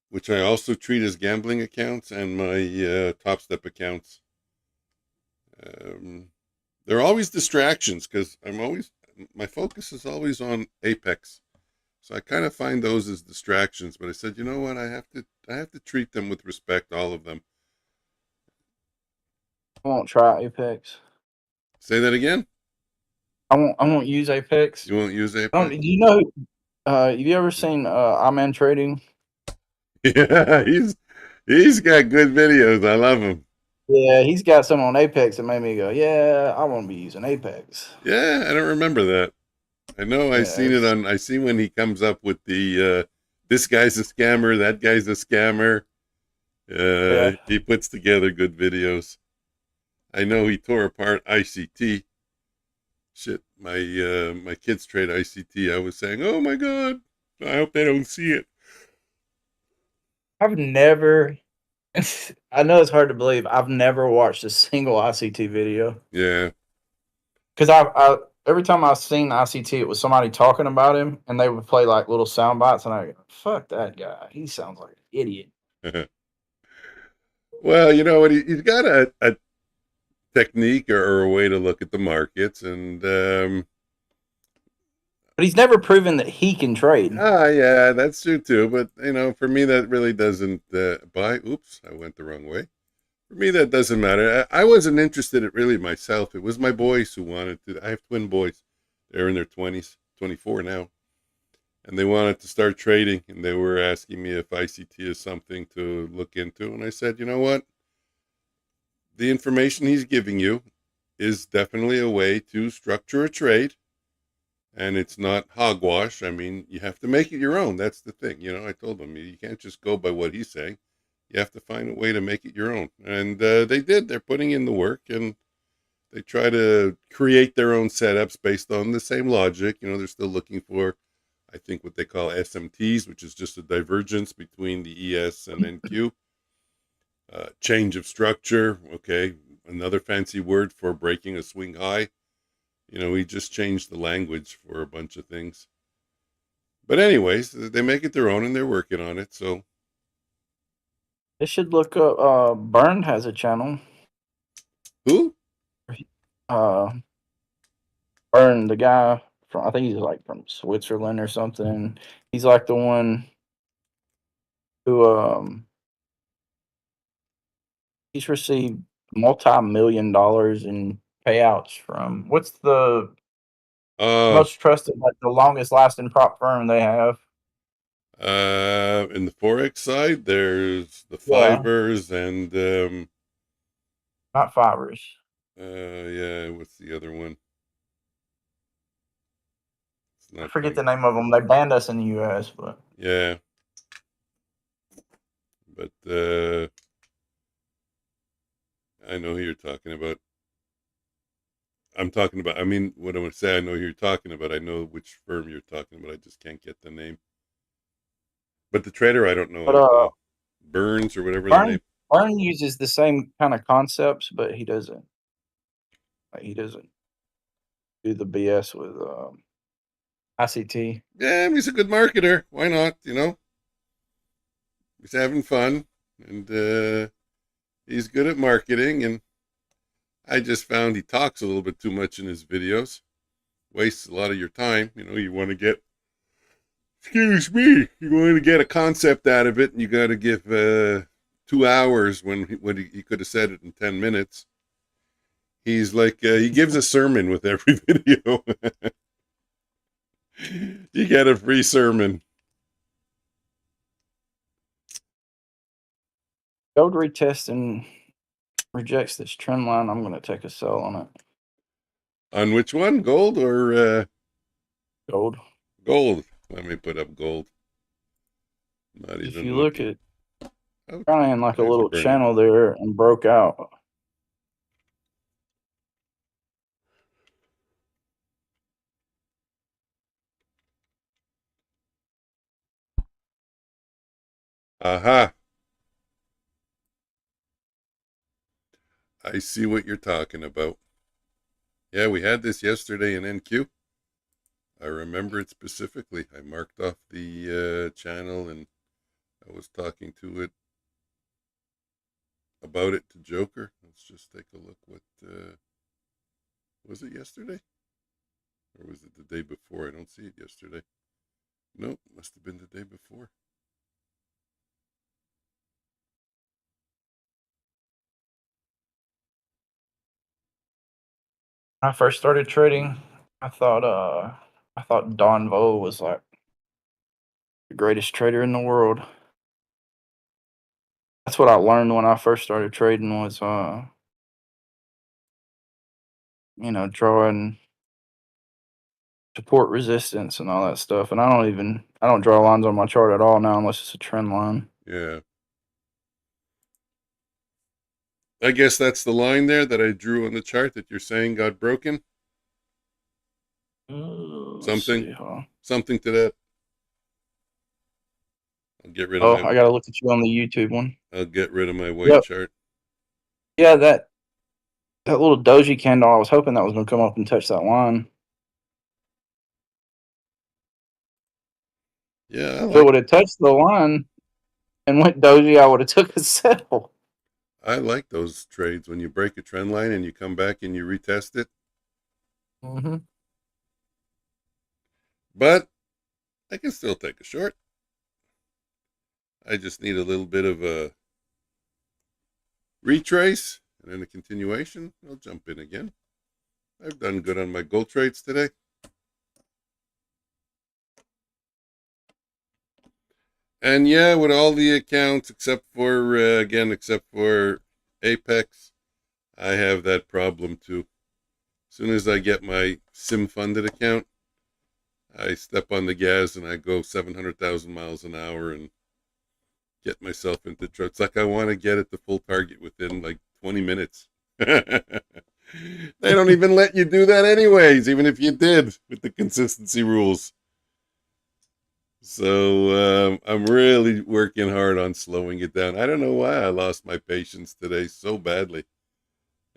which I also treat as gambling accounts, and my topstep accounts. They're always distractions because my focus is always on Apex. So I kind of find those as distractions, but I said, you know what, I have to treat them with respect, all of them.
I won't try Apex.
Say that again?
I won't use Apex.
You won't use Apex?
Do you know? Have you ever seen I'm Trading?
Yeah, he's got good videos. I love him.
Yeah, he's got some on Apex that made me go, yeah, I want to be using Apex.
Yeah, I don't remember that. I know I see when he comes up with the this guy's a scammer, that guy's a scammer. He puts together good videos. I know he tore apart ICT. Shit, my kids trade ICT. I was saying, oh my God, I hope they don't see it.
I've never, I know it's hard to believe, I've never watched a single ICT video.
Yeah.
Because I every time I've seen ICT, it was somebody talking about him, and they would play like little sound bites, and I go, fuck that guy. He sounds like an idiot.
Well, you know what? He's got a technique or a way to look at the markets, and
but he's never proven that he can trade.
Yeah, that's true too. But you know, for me, that really doesn't oops, I went the wrong way. For me, that doesn't matter. I wasn't interested in it really myself. It was my boys who wanted to. I have twin boys. They're in their 20s, 24 now. And they wanted to start trading. And they were asking me if ICT is something to look into. And I said, you know what? The information he's giving you is definitely a way to structure a trade. And it's not hogwash. I mean, you have to make it your own. That's the thing. You know, I told them, you can't just go by what he's saying. You have to find a way to make it your own. And they did. They're putting in the work, and they try to create their own setups based on the same logic. You know, they're still looking for, I think, what they call SMTs, which is just a divergence between the ES and NQ. Change of structure. Okay, another fancy word for breaking a swing high. You know, we just changed the language for a bunch of things. But anyways, they make it their own, and they're working on it, so.
They should look up. Burn has a channel.
Who?
Burn, the guy from, I think he's like from Switzerland or something. He's like the one who he's received multi-million-dollars in payouts from, what's the most trusted, like the longest lasting prop firm they have?
In the forex side, there's the Fivers and
not Fivers.
Yeah, what's the other one?
I forget the name of them. They banned us in the U.S., but
yeah. But I know who you're talking about. I mean, what I would say, I know who you're talking about. I know which firm you're talking about. I just can't get the name. But the trader, I don't know.
But,
Burns or whatever the name.
Burn uses the same kind of concepts, but he doesn't. He doesn't do the BS with ICT.
Yeah, he's a good marketer. Why not? You know, he's having fun, and he's good at marketing. And I just found he talks a little bit too much in his videos. Wastes a lot of your time. You know, you want to get, excuse me, you want to get a concept out of it, and you got to give 2 hours when he could have said it in 10 minutes. He's like, he gives a sermon with every video. You get a free sermon.
Gold retest and rejects this trend line. I'm going to take a sell on it.
On which one? Gold or
Gold.
gold? Let me put up gold. Not
If
even
you look
looking.
at
Oh,
kind of in like a
there's
little
burning.
channel there and broke out.
Aha. I see what you're talking about. Yeah, we had this yesterday in NQ. I remember it specifically. I marked off the channel and I was talking to it about it to Joker. Let's just take a look. What was it yesterday? Or was it the day before? I don't see it yesterday. Nope, must have been the day before.
When I first started trading, I thought Don Vo was like the greatest trader in the world. That's what I learned when I first started trading was drawing support resistance and all that stuff. And I don't draw lines on my chart at all now unless it's a trend line.
Yeah. I guess that's the line there that I drew on the chart that you're saying got broken. Something to that. I'll get rid of
I gotta look at you on the YouTube one.
I'll get rid of my white chart.
Yeah, that little doji candle, I was hoping that was gonna come up and touch that line.
Yeah,
If it would have touched the line and went doji, I would have took a sell.
I like those trades when you break a trend line and you come back and you retest it.
Mm-hmm.
But I can still take a short. I just need a little bit of a retrace and then a continuation. I'll jump in again. I've done good on my gold trades today. And yeah, with all the accounts except for Apex, I have that problem too. As soon as I get my sim funded account, I step on the gas and I go 700,000 miles an hour and get myself into trouble. It's like I want to get at the full target within like 20 minutes. They don't even let you do that anyways, even if you did with the consistency rules. So I'm really working hard on slowing it down. I don't know why I lost my patience today so badly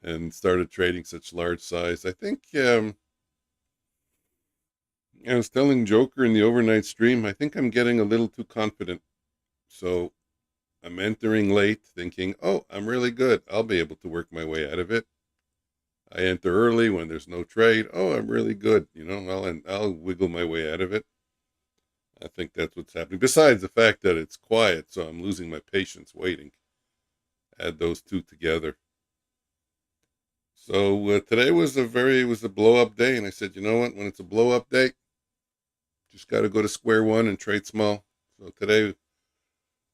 and started trading such large size. I think I was telling Joker in the overnight stream, I think I'm getting a little too confident. So I'm entering late thinking, oh, I'm really good. I'll be able to work my way out of it. I enter early when there's no trade. Oh, I'm really good. I'll wiggle my way out of it. I think that's what's happening. Besides the fact that it's quiet, so I'm losing my patience waiting. Add those two together. So today was a blow up day, and I said, you know what? When it's a blow up day, just got to go to square one and trade small. So today,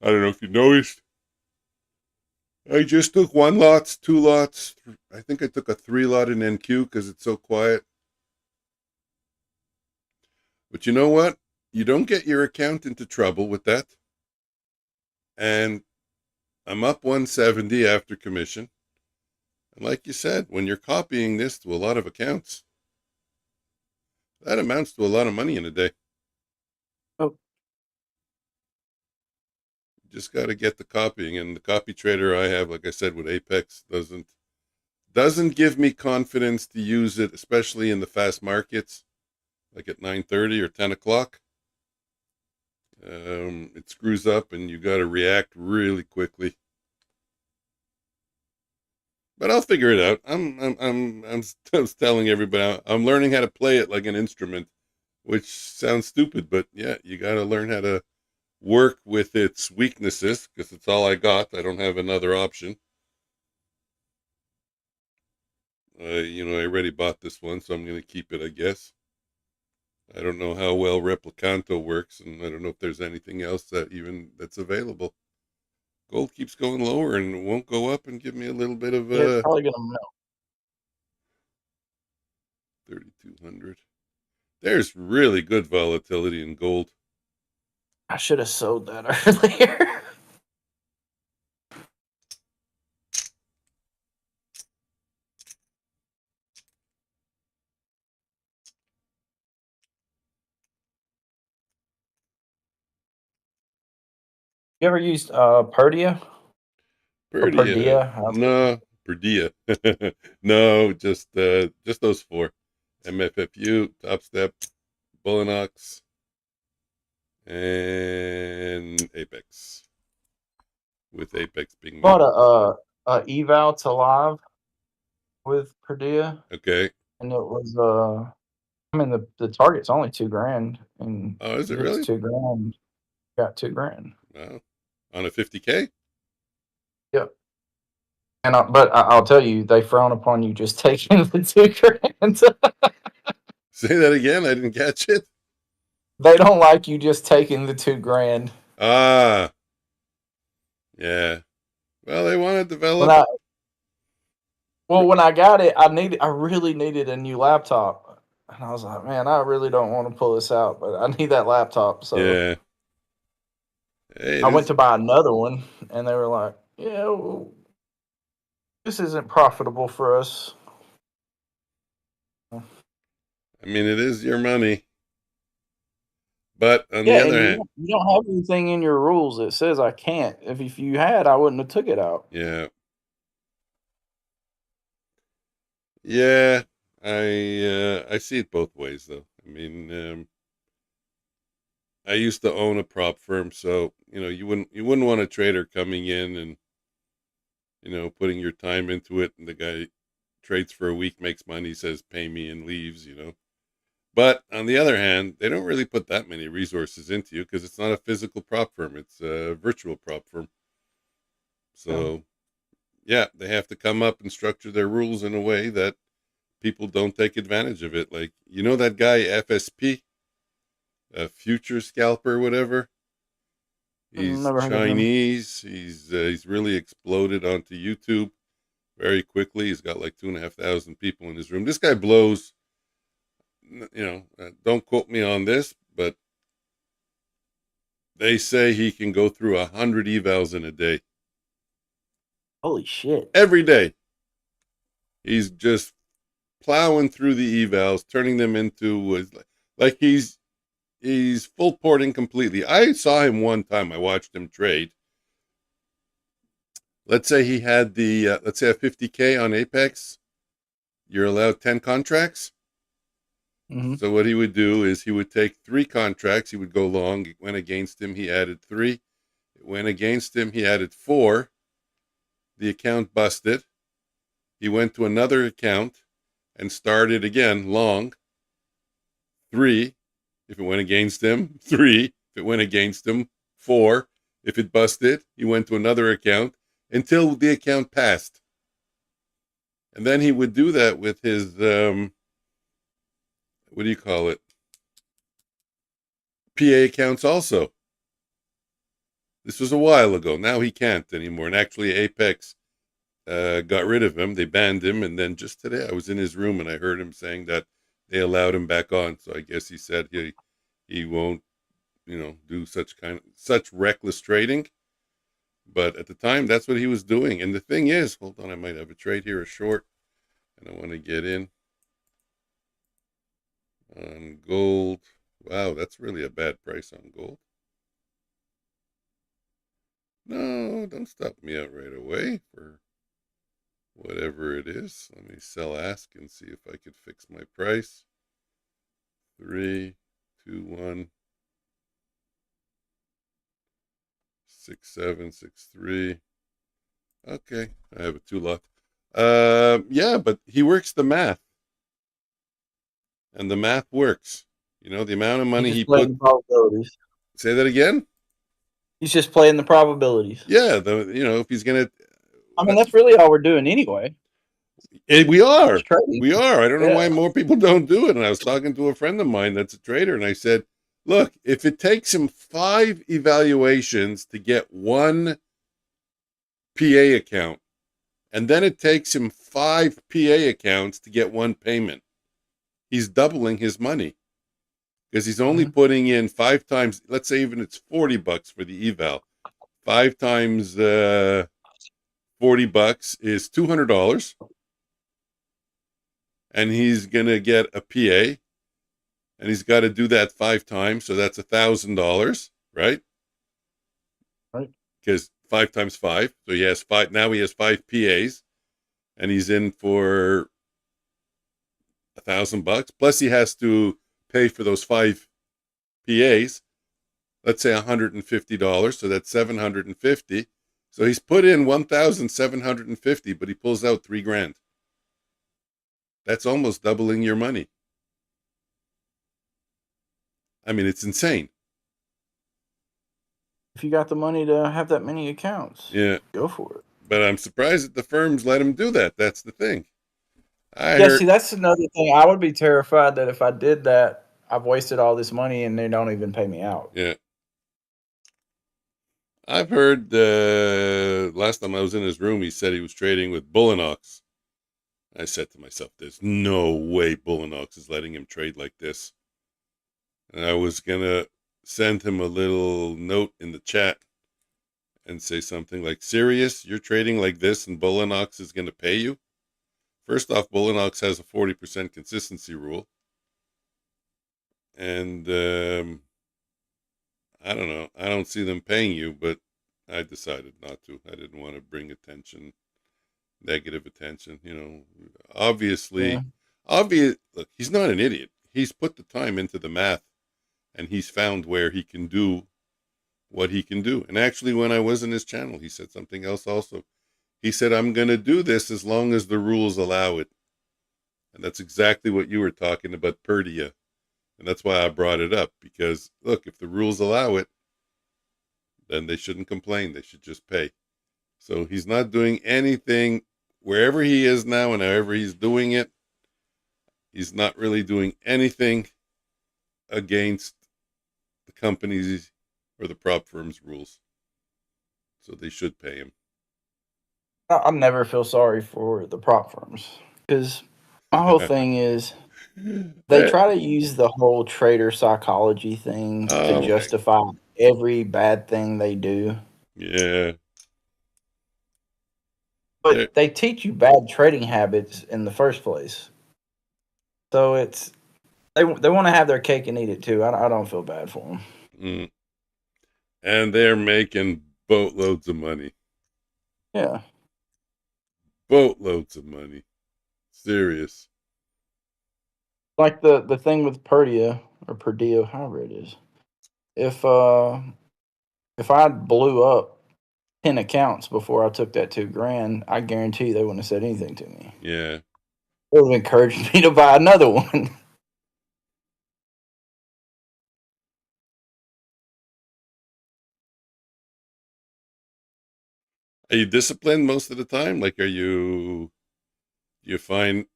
I don't know if you noticed, I just took 1 lot, 2 lots. I think I took a 3 lot in NQ because it's so quiet. But you know what? You don't get your account into trouble with that. And I'm up 170 after commission. And like you said, when you're copying this to a lot of accounts, that amounts to a lot of money in a day.
Oh.
You just got to get the copying. And the copy trader I have, like I said, with Apex, doesn't give me confidence to use it, especially in the fast markets, like at 9:30 or 10 o'clock. It screws up and you got to react really quickly. But I'll figure it out. I'm telling everybody I'm learning how to play it like an instrument, which sounds stupid, but yeah, you got to learn how to work with its weaknesses because it's all I got. I don't have another option. I already bought this one, so I'm going to keep it, I guess. I don't know how well Replicanto works, and I don't know if there's anything else that's available. Gold keeps going lower and it won't go up and give me a little bit of
Yeah, it's probably gonna melt.
3,200. There's really good volatility in gold.
I should have sold that earlier. You ever used Perdia? Or
Perdia,
Perdia?
no, Perdia, no, just those four: MFFU, Topstep, Bulenox, and Apex. With Apex being
Bought a eval to live with Perdia,
okay.
and it was I mean the target's only $2,000, and
Oh, is it
it's
really?
$2,000. Got $2,000.
Wow, on a 50K.
Yep. And I'll tell you, they frown upon you just taking the $2,000.
Say that again. I didn't catch it.
They don't like you just taking the $2,000.
Ah, yeah. Well, they want to develop.
When I got it, I really needed a new laptop, and I was like, man, I really don't want to pull this out, but I need that laptop. So
Yeah. Hey,
I went to buy another one, and they were like, yeah, well, this isn't profitable for us.
I mean, it is your money. But on the other hand,
you don't have anything in your rules that says I can't. If you had, I wouldn't have took it out.
yeah. Yeah, I see it both ways though. I mean, I used to own a prop firm, so you wouldn't want a trader coming in and putting your time into it, and the guy trades for a week, makes money, says pay me, and leaves. But on the other hand, they don't really put that many resources into you because it's not a physical prop firm; it's a virtual prop firm. So, yeah, they have to come up and structure their rules in a way that people don't take advantage of it. Like that guy FSP, a future scalper, whatever. He's Chinese. He's really exploded onto YouTube very quickly. He's got like 2,500 people in his room. This guy blows. Don't quote me on this, but they say he can go through 100 evals in a day.
Holy shit!
Every day, he's just plowing through the evals, turning them into like he's full porting completely. I saw him one time. I watched him trade. Let's say he had let's say a 50K on Apex. You're allowed 10 contracts.
Mm-hmm.
So what he would do is he would take 3 contracts. He would go long. It went against him. He added 3. It went against him. He added 4. The account busted. He went to another account and started again long. 3. If it went against him, 3. If it went against him, 4. If it busted, he went to another account until the account passed. And then he would do that with his what do you call it? PA accounts also. This was a while ago. Now he can't anymore. And actually Apex got rid of him. They banned him. And then just today I was in his room and I heard him saying that they allowed him back on. So I guess he said he won't, do such reckless trading. But at the time, that's what he was doing. And the thing is, hold on, I might have a trade here, a short, and I want to get in on gold. Wow, that's really a bad price on gold. No, don't stop me out right away for whatever it is. Let me sell ask and see if I could fix my price. 3, 2, 1, 6, 7, 6, 3. Okay, I have a 2 lot. Yeah, but he works the math. And the math works. The amount of money he put.
Probabilities.
Say that again?
He's just playing the probabilities.
Yeah, if he's going to.
I mean, that's really all we're doing anyway.
We are.
It's trading.
We are. I don't know
Yeah.
why more people don't do it. And I was talking to a friend of mine that's a trader, and I said, look, if it takes him 5 evaluations to get one PA account, and then it takes him 5 PA accounts to get one payment, he's doubling his money because he's only putting in 5 times, let's say even it's $40 for the eval. 5 times $40 is $200. And he's going to get a PA, and he's got to do that 5 times. So that's $1,000, right?
Right.
Because 5 times 5. So he has 5. Now he has 5 PAs, and he's in for $1,000. Plus he has to pay for those 5 PAs. Let's say $150. So that's $750. So he's put in $1,750, but he pulls out $3,000. That's almost doubling your money. I mean, it's insane.
If you got the money to have that many accounts,
Yeah,
go for it.
but I'm surprised that the firms let him do that. That's the thing.
See, that's another thing. I would be terrified that if I did that, I've wasted all this money and they don't even pay me out.
Yeah. I've heard last time I was in his room, he said he was trading with Bulenox. I said to myself, there's no way Bulenox is letting him trade like this. And I was going to send him a little note in the chat and say something like, serious, you're trading like this and Bulenox is going to pay you? First off, Bulenox has a 40% consistency rule. And I don't know. I don't see them paying you, but I decided not to. I didn't want to bring negative attention. Obviously, look, he's not an idiot. He's put the time into the math, and he's found where he can do what he can do. And actually, when I was in his channel, he said something else also. He said, I'm going to do this as long as the rules allow it. And that's exactly what you were talking about, Perdia. And that's why I brought it up, because, look, if the rules allow it, then they shouldn't complain. They should just pay. So he's not doing anything. Wherever he is now and however he's doing it, he's not really doing anything against the companies or the prop firm's rules. So they should pay him.
I never feel sorry for the prop firms because my whole thing is they try to use the whole trader psychology thing to justify every bad thing they do.
Yeah.
But they teach you bad trading habits in the first place. So they want to have their cake and eat it too. I don't feel bad for them.
Mm. And they're making boatloads of money.
Yeah.
Boatloads of money. Serious.
Like the thing with Perdia or Perdio, however it is. If I blew up 10 accounts before I took that $2,000, I guarantee they wouldn't have said anything to me.
Yeah.
They would have encouraged me to buy another one.
Are you disciplined most of the time? Like, you find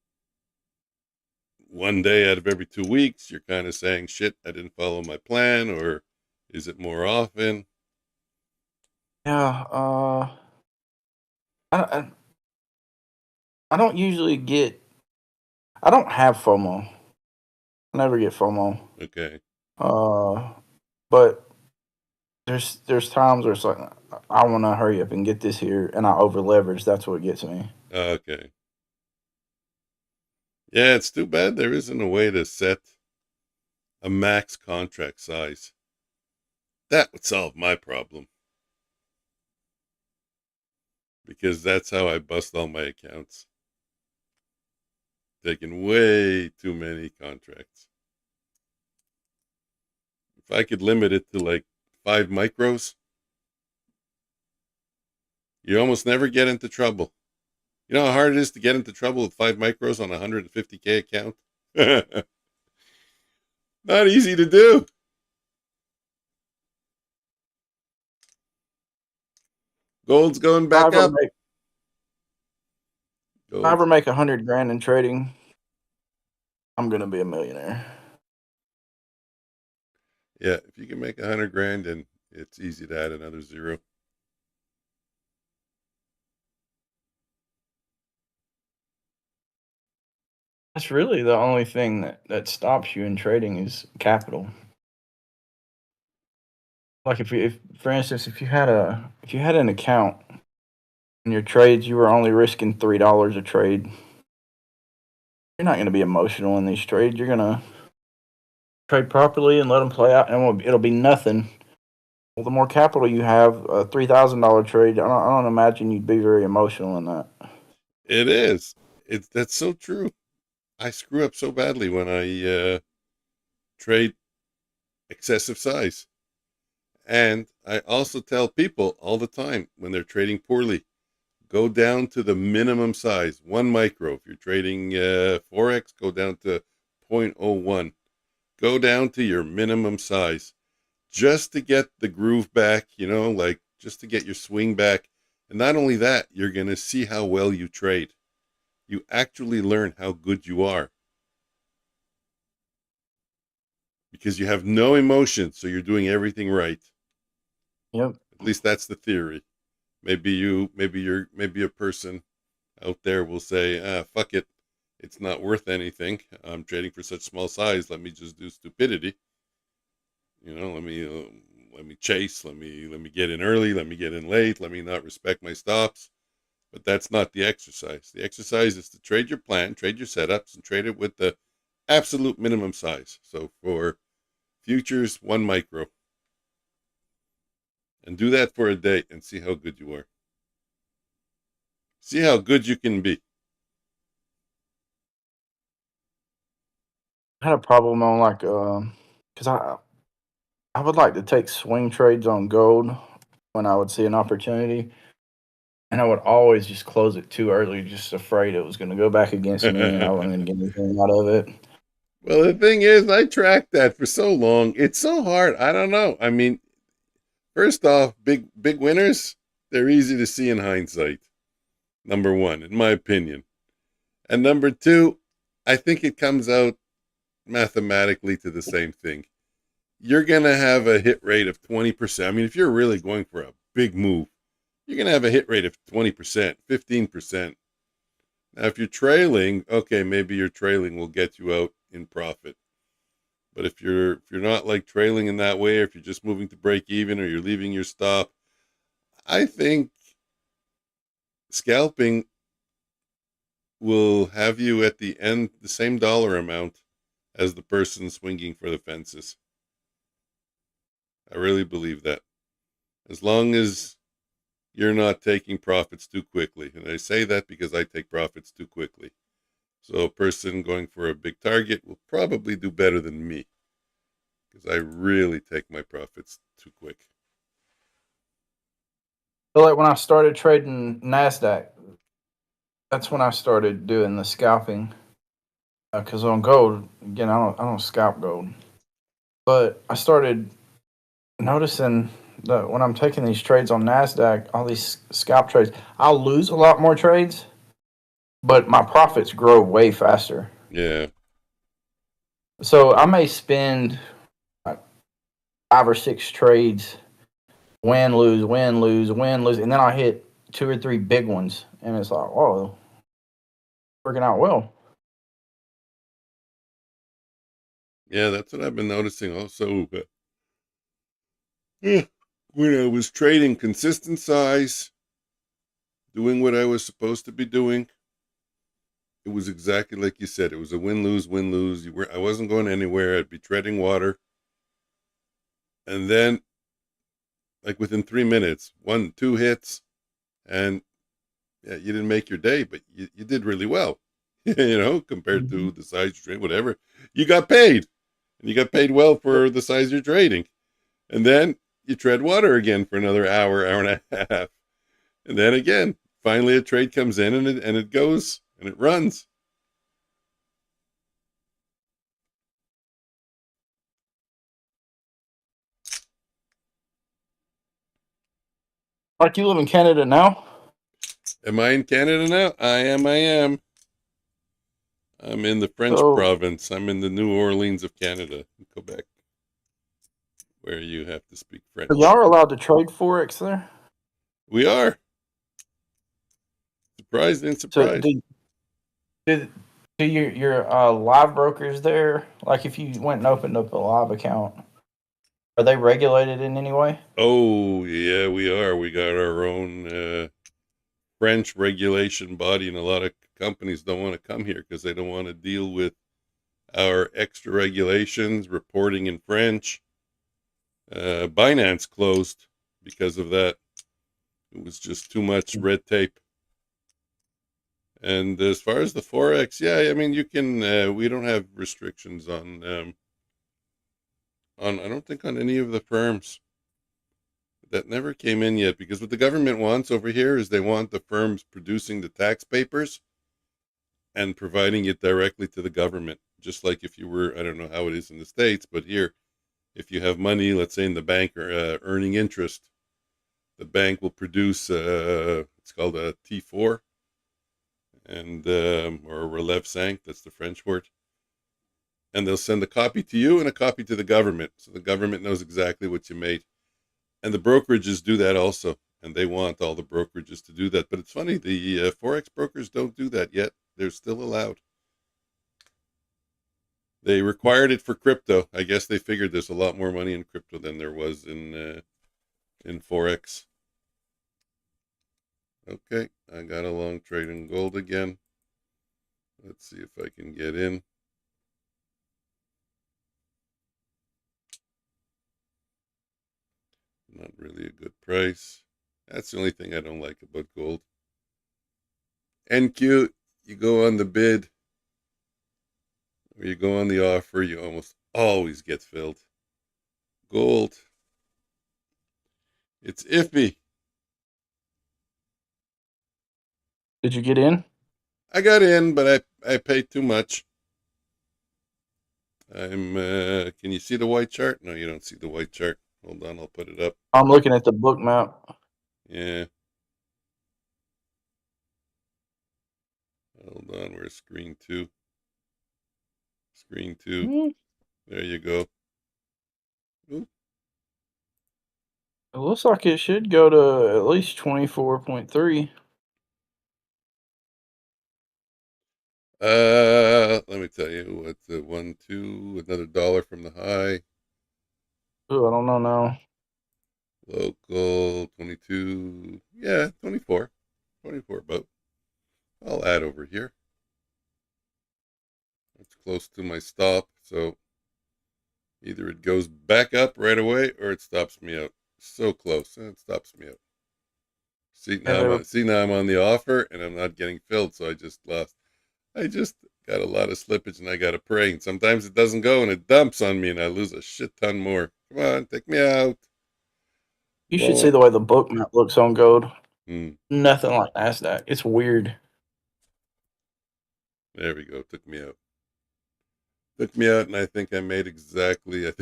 one day out of every 2 weeks, you're kind of saying, shit, I didn't follow my plan, or is it more often?
Yeah. I don't usually get. I don't have FOMO. I never get FOMO.
Okay.
But there's times where it's like I want to hurry up and get this here, and I over leverage. That's what gets me.
Okay. Yeah, it's too bad there isn't a way to set a max contract size. That would solve my problem. Because that's how I bust all my accounts. Taking way too many contracts. If I could limit it to like 5 micros, you almost never get into trouble. You know how hard it is to get into trouble with 5 micros on a 150K account? Not easy to do. Gold's going back up.
If I ever make 100 grand in trading, I'm gonna be a millionaire.
Yeah, if you can make 100 grand, then it's easy to add another zero.
That's really the only thing that stops you in trading is capital. Like if for instance, if you had an account in your trades, you were only risking $3 a trade, you're not going to be emotional in these trades. You're going to trade properly and let them play out, and it'll be nothing. Well, the more capital you have, a $3,000 trade, I don't imagine you'd be very emotional in that.
It is. That's so true. I screw up so badly when I trade excessive size. And I also tell people all the time when they're trading poorly, go down to the minimum size, 1 micro. If you're trading forex, go down to 0.01. Go down to your minimum size just to get the groove back, like just to get your swing back. And not only that, you're going to see how well you trade. You actually learn how good you are because you have no emotion, so you're doing everything right.
Yep.
At least that's the theory. Maybe a person out there will say, fuck it, it's not worth anything. I'm trading for such small size. Let me just do stupidity. Let me chase. Let me get in early. Let me get in late. Let me not respect my stops. But that's not the exercise. The exercise is to trade your plan, trade your setups, and trade it with the absolute minimum size. So for futures, 1 micro. And do that for a day and see how good you are. See how good you can be.
I had a problem on because I would like to take swing trades on gold when I would see an opportunity, and I would always just close it too early, just afraid it was going to go back against me and I wasn't going to get anything out of it.
Well, the thing is, I tracked that for so long. It's so hard. I don't know. I mean, first off, big winners, they're easy to see in hindsight. Number one, in my opinion. And number two, I think it comes out mathematically to the same thing. You're going to have a hit rate of 20%. I mean, if you're really going for a big move, you're going to have a hit rate of 20%, 15%. Now, if you're trailing, okay, maybe your trailing will get you out in profit. But if you're not like trailing in that way, or if you're just moving to break even or you're leaving your stop, I think scalping will have you at the end the same dollar amount as the person swinging for the fences. I really believe that. As long as you're not taking profits too quickly. And I say that because I take profits too quickly. So a person going for a big target will probably do better than me because I really take my profits too quick.
So like when I started trading Nasdaq, that's when I started doing the scalping. Because on gold, again, I don't scalp gold, but I started noticing that when I'm taking these trades on Nasdaq, all these scalp trades, I'll lose a lot more trades, but my profits grow way faster.
Yeah.
So I may spend like 5 or 6 trades, win, lose, win, lose, win, lose, and then I hit 2 or 3 big ones, and it's like, whoa, working out well.
Yeah, that's what I've been noticing also. When I was trading consistent size, doing what I was supposed to be doing, it was exactly like you said. It was a win-lose, win-lose. I wasn't going anywhere. I'd be treading water. And then, like within 3 minutes, 1, 2 hits, and yeah, you didn't make your day, but you did really well, compared to the size you trade, whatever. You got paid, and you got paid well for the size you're trading. And then you tread water again for another hour, hour and a half. And then again, finally a trade comes in and it goes and it runs.
Like you live in Canada now?
Am I in Canada now? I am. I'm in the French
So,
province. I'm in the New Orleans of Canada, Quebec, where you have to speak
so y'all
French.
are allowed to trade forex there.
We are. Surprised and
So,
surprised.
do your live brokers there? Like, if you went and opened up a live account, are they regulated in any way?
Oh, yeah, we are. We got our own French regulation body, and a lot of companies don't want to come here because they don't want to deal with our extra regulations, reporting in French. Binance closed because of that. It was just too much red tape. And as far as the forex, yeah, I mean, you can. We don't have restrictions on. I don't think on any of the firms. That never came in yet, because what the government wants over here is they want the firms producing the tax papers and providing it directly to the government. Just like if you were, I don't know how it is in the States, but here, if you have money, let's say in the bank, or earning interest, the bank will produce, it's called a T4, and or a relève 5, that's the French word. And they'll send a copy to you and a copy to the government. So the government knows exactly what you made. And the brokerages do that also. And they want all the brokerages to do that. But it's funny, the Forex brokers don't do that yet. They're still allowed. They required it for crypto. I guess they figured there's a lot more money in crypto than there was in Forex. Okay, I got a long trade in gold again. Let's see if I can get in. Not really a good price. That's the only thing I don't like about gold. NQ, you go on the bid or you go on the offer, you almost always get filled. Gold, it's iffy.
Did you get in?
I got in, but I paid too much. I'm. Can you see the white chart? No, you don't see the white chart. Hold on, I'll put it up.
I'm looking at the book map.
Yeah. Hold on, where's screen 2? Screen 2. There you go. Ooh.
It looks like it should go to at least 24.3.
Let me tell you, what's it? 1, 2, another dollar from the high.
Oh, I don't know now.
Local 22. Yeah, 24. 24 about. I'll add over here. It's close to my stop, so either it goes back up right away or it stops me out. So close, and it stops me out. See now I'm on the offer and I'm not getting filled, so I just lost. I just got a lot of slippage and I got to pray. And sometimes it doesn't go and it dumps on me and I lose a shit ton more. Come on, take me out.
You should see the way the book map looks on gold.
Hmm.
Nothing like Nasdaq. It's weird.
There we go. Took me out. Took me out, and I think I'm exactly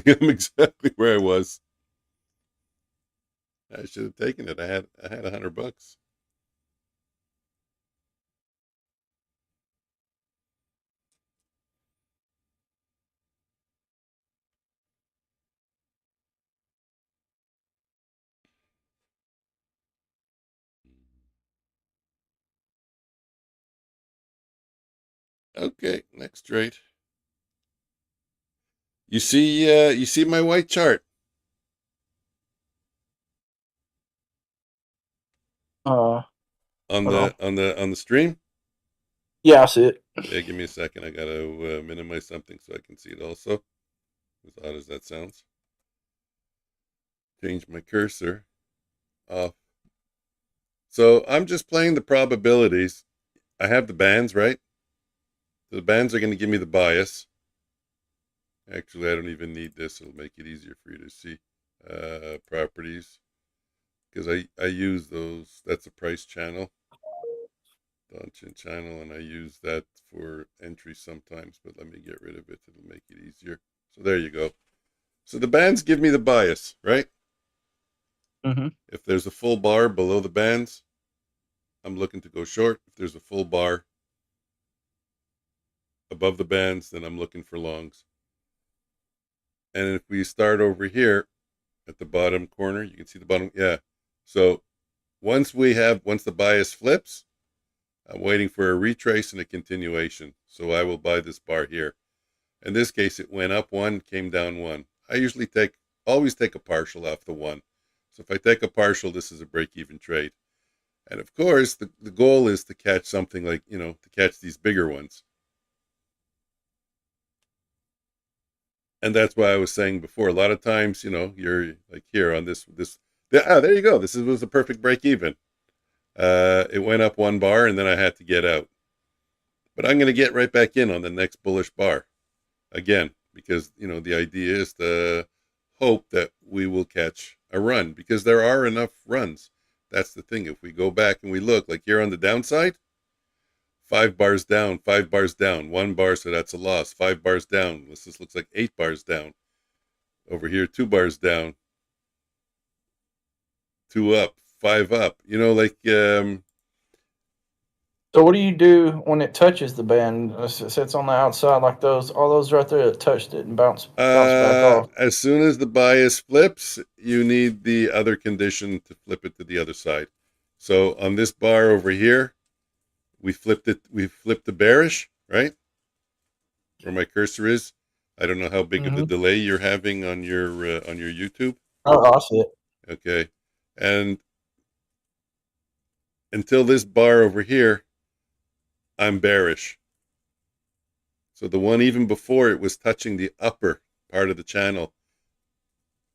where I was. I should have taken it. I had $100. Okay, next trade. You see my white chart
Uh,
on
hold on.
the stream.
Yeah, I see it.
Yeah, give me a second. I gotta minimize something so I can see it also. As odd as that sounds. Change my cursor off. So I'm just playing the probabilities. I have the bands, right? The bands are going to give me the bias. Actually, I don't even need this. It'll make it easier for you to see. Properties. Because I use those. That's a price channel. Dungeon channel, and I use that for entry sometimes, but let me get rid of it. It'll make it easier. So there you go. So the bands give me the bias, right?
Mm-hmm.
If there's a full bar below the bands, I'm looking to go short. If there's a full bar above the bands, then I'm looking for longs. And if we start over here at the bottom corner, you can see the bottom. Yeah. So once the bias flips, I'm waiting for a retrace and a continuation. So I will buy this bar here. In this case, it went up one, came down one. I always take a partial off the one. So if I take a partial, this is a break-even trade. And of course, the goal is to catch something like, to catch these bigger ones. And that's why I was saying before, a lot of times, you're like here on this, there you go. This was a perfect break even. It went up one bar and then I had to get out. But I'm going to get right back in on the next bullish bar again, because, the idea is to hope that we will catch a run because there are enough runs. That's the thing. If we go back and we look like here on the downside, 5 bars down, 5 bars down, 1 bar, so that's a loss. 5 bars down. This looks like 8 bars down. Over here, 2 bars down, 2 up, 5 up.
So what do you do when it touches the band? It sits on the outside like those, all those right there that touched it and bounce back off.
As soon as the bias flips, you need the other condition to flip it to the other side. So on this bar over here, we flipped the bearish, right? Where my cursor is. I don't know how big of a delay you're having on your YouTube.
Oh, I see it.
Okay. And until this bar over here, I'm bearish. So the one even before it was touching the upper part of the channel.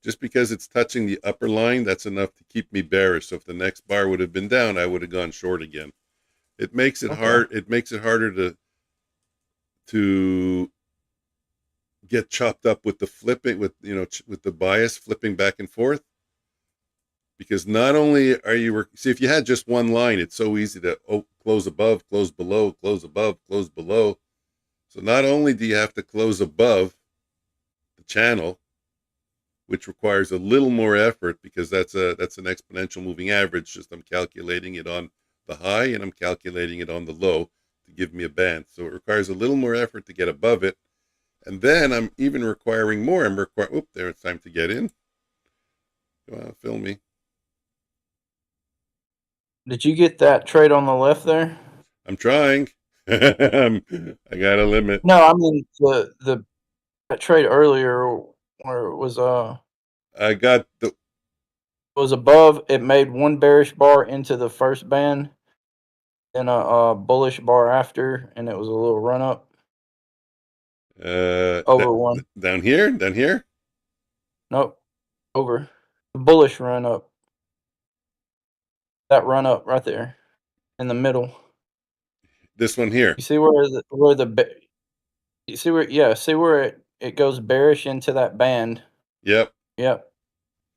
Just because it's touching the upper line, that's enough to keep me bearish. So if the next bar would have been down, I would have gone short again. It makes it hard. It makes it harder to get chopped up with the flipping, with the bias flipping back and forth. Because not only are you see, if you had just one line, it's so easy to close above, close below, close above, close below. So not only do you have to close above the channel, which requires a little more effort because that's an exponential moving average. Just I'm calculating it on the high and I'm calculating it on the low to give me a band. So it requires a little more effort to get above it. And then I'm even requiring more. There, it's time to get in. Come on, film me.
Did you get that trade on the left there?
I'm trying. I got a limit.
No, I mean that trade earlier where it was
I got the.
It was above. It made one bearish bar into the first band, then a bullish bar after, and it was a little run up. Over one.
Down here.
Nope, over. The bullish run up. That run up right there, in the middle.
This one here.
You see see where it goes bearish into that band.
Yep.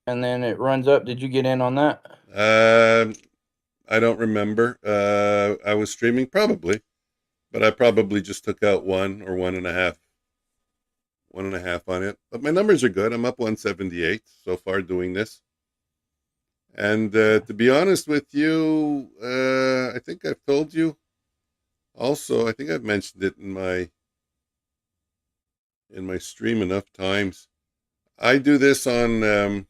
And then it runs up. Did you get in on that?
I don't remember. I was streaming probably, but I probably just took out 1 or 1.5. 1.5 on it. But my numbers are good. I'm up 178 so far doing this. And to be honest with you, I think I've told you. Also, I think I've mentioned it in my stream enough times. I do this on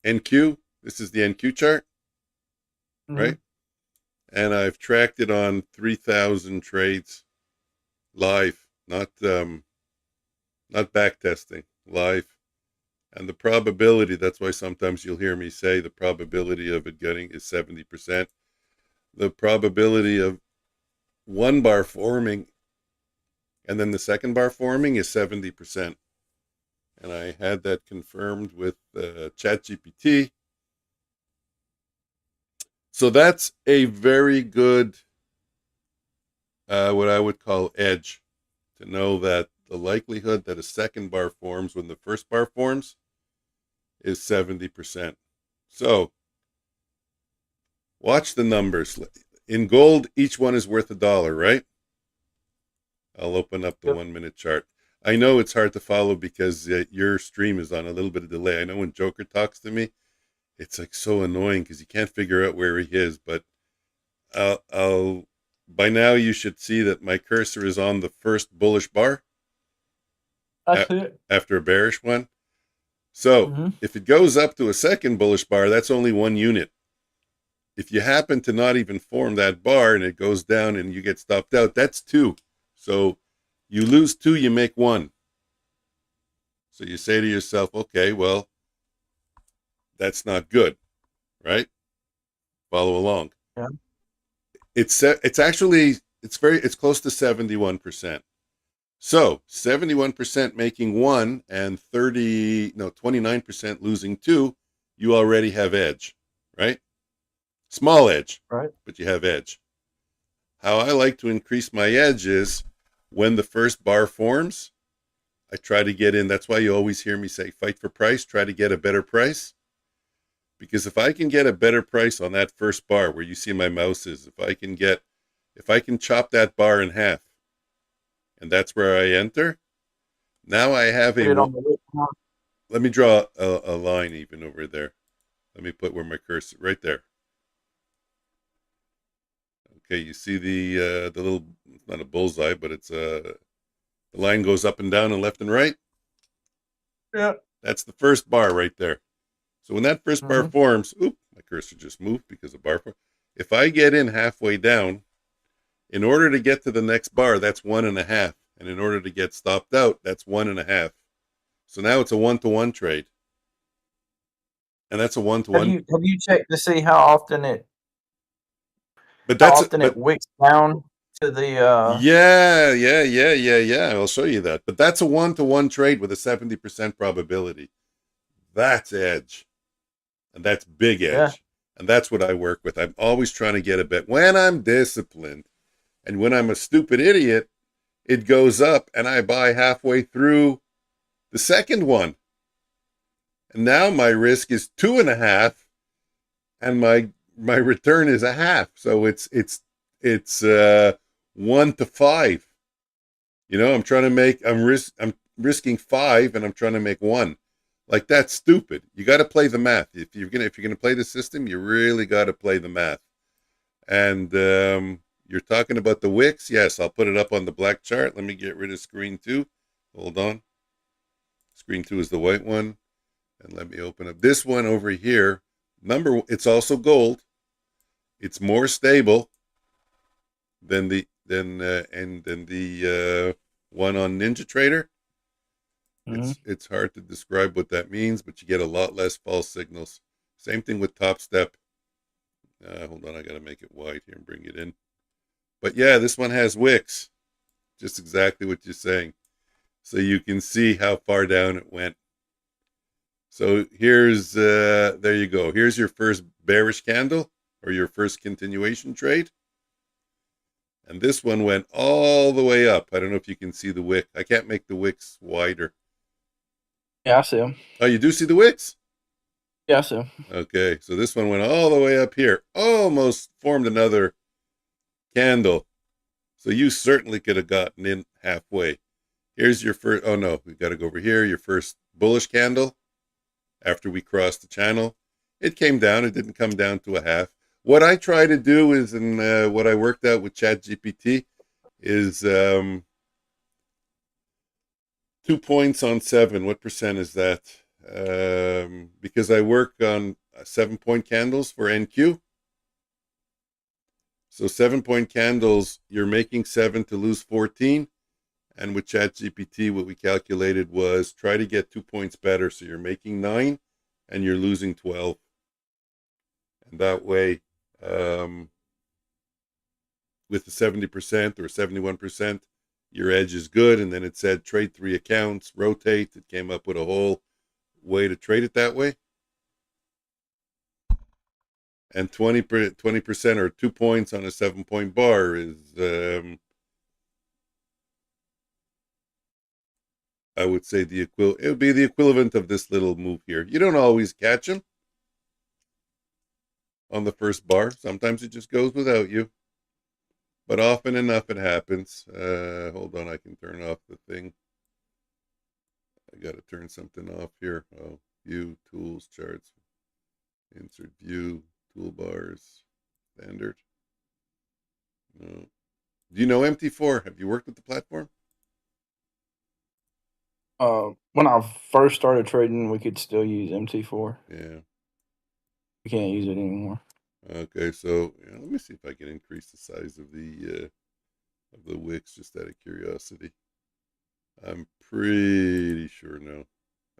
NQ. This is the NQ chart, right? And I've tracked it on 3,000 trades live, not back testing, live. And the probability, that's why sometimes you'll hear me say the probability of it getting is 70%. The probability of one bar forming and then the second bar forming is 70%. And I had that confirmed with ChatGPT. So that's a very good, what I would call edge, to know that the likelihood that a second bar forms when the first bar forms is 70%. So watch the numbers. In gold, each one is worth $1, right? I'll open up the 1 minute chart. I know it's hard to follow because your stream is on a little bit of delay. I know when Joker talks to me, It's like so annoying because you can't figure out where he is. But I'll by now you should see that my cursor is on the first bullish bar
That's it.
after a bearish one. So if it goes up to a second bullish bar, that's only 1 unit. If you happen to not even form that bar and it goes down and you get stopped out, that's 2. So you lose 2, you make 1. So you say to yourself, okay, well, that's not good, right? Follow along.
Yeah.
It's close to 71%. So 71% making 1 and 29% losing 2, you already have edge, right? Small edge,
Right.
but you have edge. How I like to increase my edge is when the first bar forms, I try to get in. That's why you always hear me say, fight for price, try to get a better price. Because if I can get a better price on that first bar where you see my mouse is, if I can chop that bar in half, and that's where I enter, now I have
Put it on the wick now.
let me draw a line even over there. Let me put where my cursor, right there. Okay, you see the little, it's not a bullseye, but it's the line goes up and down and left and right.
Yeah.
That's the first bar right there. So when that first bar forms, my cursor just moved because of bar form. If I get in halfway down, in order to get to the next bar, that's 1.5. And in order to get stopped out, that's 1.5. So now it's a 1-to-1 trade. And that's a 1-to-1.
Have you checked to see how often it wicks down to the
Yeah. I'll show you that. But that's a 1-to-1 trade with a 70% probability. That's edge. And that's big edge.
Yeah.
And that's what I work with. I'm always trying to get a bet. When I'm disciplined and when I'm a stupid idiot, it goes up and I buy halfway through the second one. And now my risk is 2.5 and my return is 0.5. So it's 1 to 5. You know, I'm risking 5 and I'm trying to make 1. Like, that's stupid. You got to play the math. If you're gonna play the system, you really got to play the math. And you're talking about the wicks. Yes, I'll put it up on the black chart. Let me get rid of screen 2. Hold on. Screen 2 is the white one. And let me open up this one over here. It's also gold. It's more stable than the one on Ninja Trader. It's hard to describe what that means, but you get a lot less false signals. Same thing with topstep. Hold on, I got to make it white here and bring it in. But yeah, this one has wicks. Just exactly what you're saying. So you can see how far down it went. So here's, there you go. Here's your first bearish candle or your first continuation trade. And this one went all the way up. I don't know if you can see the wick. I can't make the wicks wider.
Yeah, I see them.
Oh, you do see the wicks?
Yeah, I see them.
Okay, so this one went all the way up here. Almost formed another candle. So you certainly could have gotten in halfway. Here's your first, oh no, we got to go over here. Your first bullish candle after we crossed the channel. It came down. It didn't come down to 0.5. What I try to do is, and what I worked out with ChatGPT is 2 points on 7. What percent is that? Because I work on 7-point candles for NQ. So 7-point candles, you're making 7 to lose 14. And with ChatGPT, what we calculated was try to get 2 points better. So you're making 9 and you're losing 12. And that way, with the 70% or 71%, your edge is good. And then it said trade 3 accounts, rotate. It came up with a whole way to trade it that way. And 20% or 2 points on a 7-point bar is, I would say it would be the equivalent of this little move here. You don't always catch them on the first bar. Sometimes it just goes without you. But often enough it happens. Hold on, I can turn off the thing. I got to turn something off here. Oh, view, tools, charts. Insert view, toolbars, standard. No. Do you know MT4? Have you worked with the platform?
When I first started trading, we could still use MT4.
Yeah.
We can't use it anymore.
Okay, so let me see if I can increase the size of the wicks just out of curiosity. I'm pretty sure no.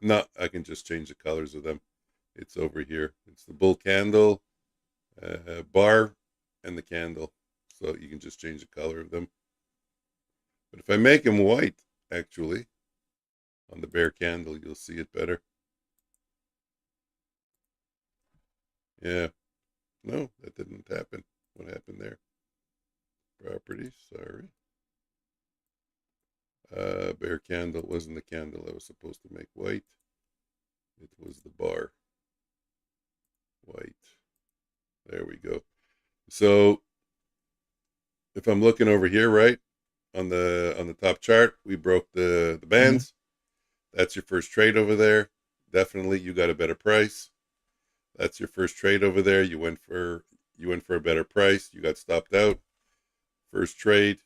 No, I can just change the colors of them. It's over here. It's the bull candle, bar, and the candle. So you can just change the color of them. But if I make them white, actually, on the bear candle, you'll see it better. Yeah. No, that didn't happen. What happened there? Properties, sorry. Bear candle wasn't the candle I was supposed to make white. It was the bar. White. There we go. So if I'm looking over here, right, on the top chart, we broke the bands. That's your first trade over there. Definitely you got a better price. That's your first trade over there. You went for a better price. You got stopped out. First trade.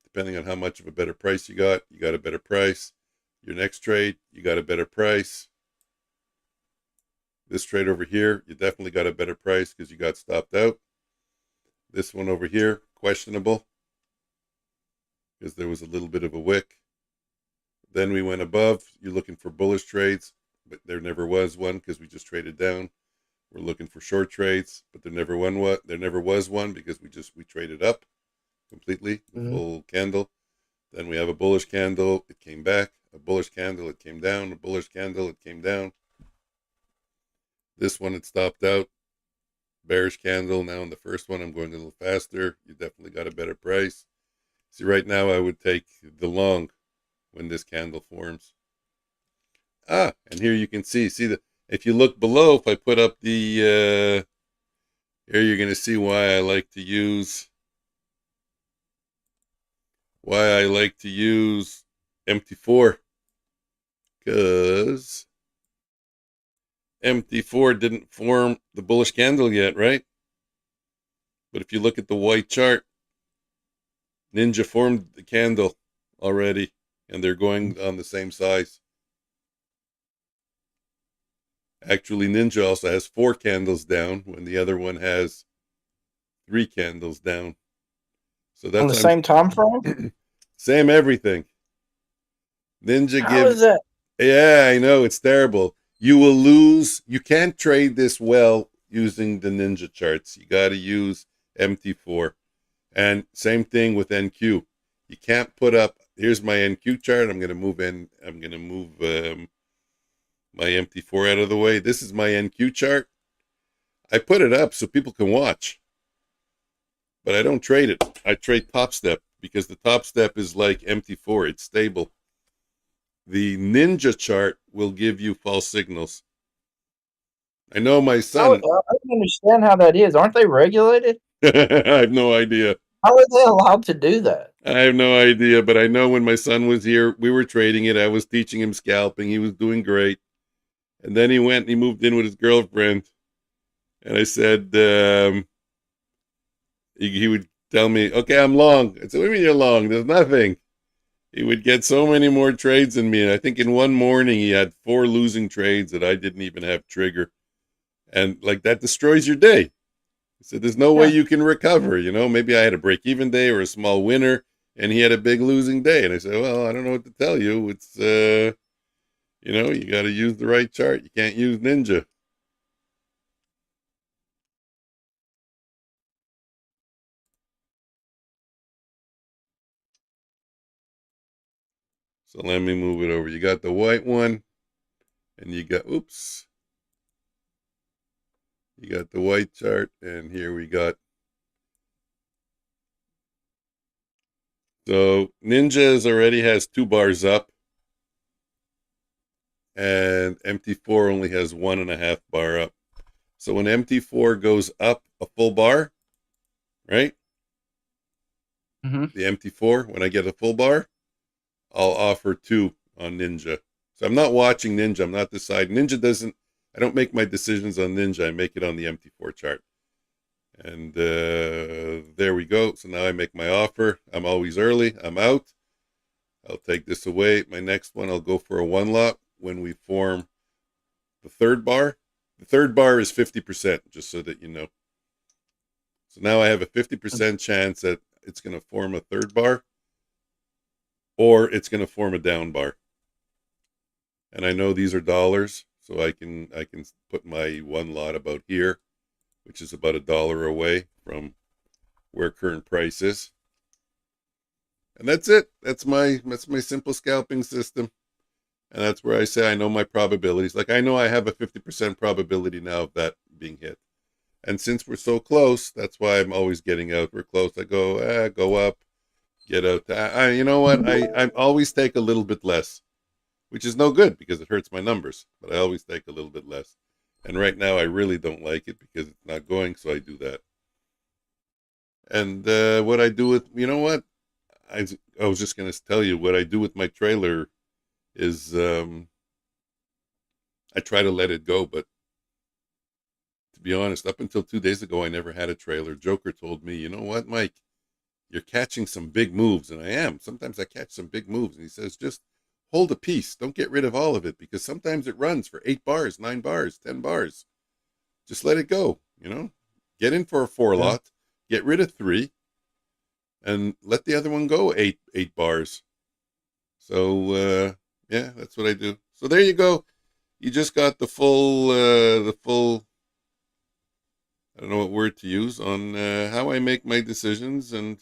Depending on how much of a better price you got a better price. Your next trade, you got a better price. This trade over here, you definitely got a better price because you got stopped out. This one over here, questionable, because there was a little bit of a wick. Then we went above. You're looking for bullish trades, but there never was one because we just traded down. We're looking for short trades, but there never was one because we traded up completely, the full candle. Then we have a bullish candle, it came back. A bullish candle, it came down. A bullish candle, it came down. This one, it stopped out. Bearish candle. Now in the first one, I'm going a little faster. You definitely got a better price. See, right now, I would take the long when this candle forms. And here you can see if you look below, if I put up the, here you're going to see why I like to use MT4, because MT4 didn't form the bullish candle yet, right? But if you look at the white chart, Ninja formed the candle already, and they're going on the same size. Actually, Ninja also has 4 candles down when the other one has 3 candles down. So that's
on the same time frame?
Same everything. Ninja
How is that?
Yeah, I know, it's terrible. You will lose. You can't trade this well using the Ninja charts. You got to use MT4. And same thing with NQ. You can't put up, here's my NQ chart. I'm going to move my MT4 out of the way. This is my NQ chart. I put it up so people can watch. But I don't trade it. I trade topstep because the topstep is like MT4. It's stable. The Ninja chart will give you false signals. I know my son.
I don't understand how that is. Aren't they regulated?
I have no idea.
How are they allowed to do that?
I have no idea, but I know when my son was here, we were trading it. I was teaching him scalping. He was doing great. And then he moved in with his girlfriend. And I said, he would tell me, okay, I'm long. I said, what do you mean you're long? There's nothing. He would get so many more trades than me. And I think in one morning he had 4 losing trades that I didn't even have trigger. And like that destroys your day. He said, there's no way you can recover. Maybe I had a break-even day or a small winner, and he had a big losing day. And I said, well, I don't know what to tell you. It's, you got to use the right chart. You can't use Ninja. So let me move it over. You got the white one, and you got, you got the white chart, and here we got. So Ninja's already has 2 bars up, and MT4 only has 1.5 bar up. So when MT4 goes up a full bar, right?
Mm-hmm.
The MT4, when I get a full bar, I'll offer 2 on Ninja. So I'm not watching Ninja. I'm not deciding. Ninja doesn't. I don't make my decisions on Ninja. I make it on the MT4 chart. And there we go. So now I make my offer. I'm always early. I'm out. I'll take this away. My next one, I'll go for a one lot when we form the third bar. The third bar is 50%, just so that you know. So now I have a 50% chance that it's going to form a third bar, or it's going to form a down bar. And I know these are dollars, so I can put my one lot about here, which is about $1 away from where current price is. And that's it. That's my simple scalping system. And that's where I say I know my probabilities. Like I know I have a 50% probability now of that being hit. And since we're so close, that's why I'm always getting out. We're close. I go, go up, get out. You know what? I always take a little bit less, which is no good because it hurts my numbers. But I always take a little bit less. And right now I really don't like it because it's not going, so I do that. And what I do with, you know what? I was just going to tell you what I do with my trailer is I try to let it go. But to be honest, up until 2 days ago, I never had a trailer. Joker told me, you know what, Mike? You're catching some big moves. And I am. Sometimes I catch some big moves. And he says, just hold a piece. Don't get rid of all of it because sometimes it runs for 8 bars, 9 bars, 10 bars. Just let it go, you know? Get in for a 4 lot. Get rid of 3. And let the other one go 8 bars. So, yeah, that's what I do. So there you go. You just got the full, I don't know what word to use, on how I make my decisions. And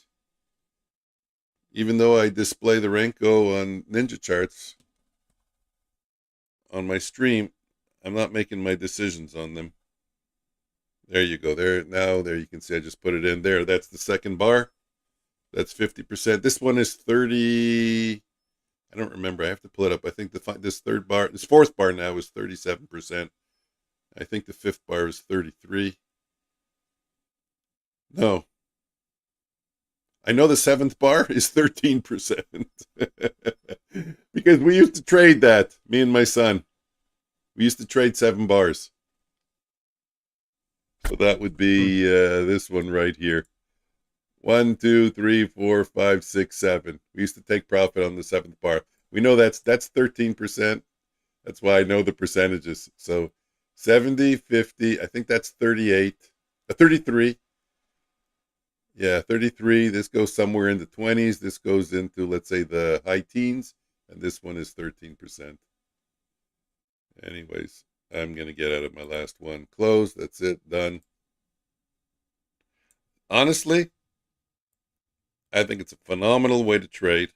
even though I display the Renko on Ninja charts on my stream, I'm not making my decisions on them. There you go. There you can see I just put it in there. That's the second bar. That's 50%. This one is 30. I don't remember. I have to pull it up. I think this fourth bar now is 37%. I think the fifth bar is 33. No. I know the seventh bar is 13%. Because we used to trade that, me and my son. We used to trade 7 bars. So that would be this one right here. 1, 2, 3, 4, 5, 6, 7. We used to take profit on the 7th bar. We know that's 13%. That's why I know the percentages. So 70, 50, I think that's 33. Yeah, 33. This goes somewhere in the 20s. This goes into, let's say, the high teens. And this one is 13%. Anyways, I'm going to get out of my last one. Close. That's it. Done. Honestly, I think it's a phenomenal way to trade.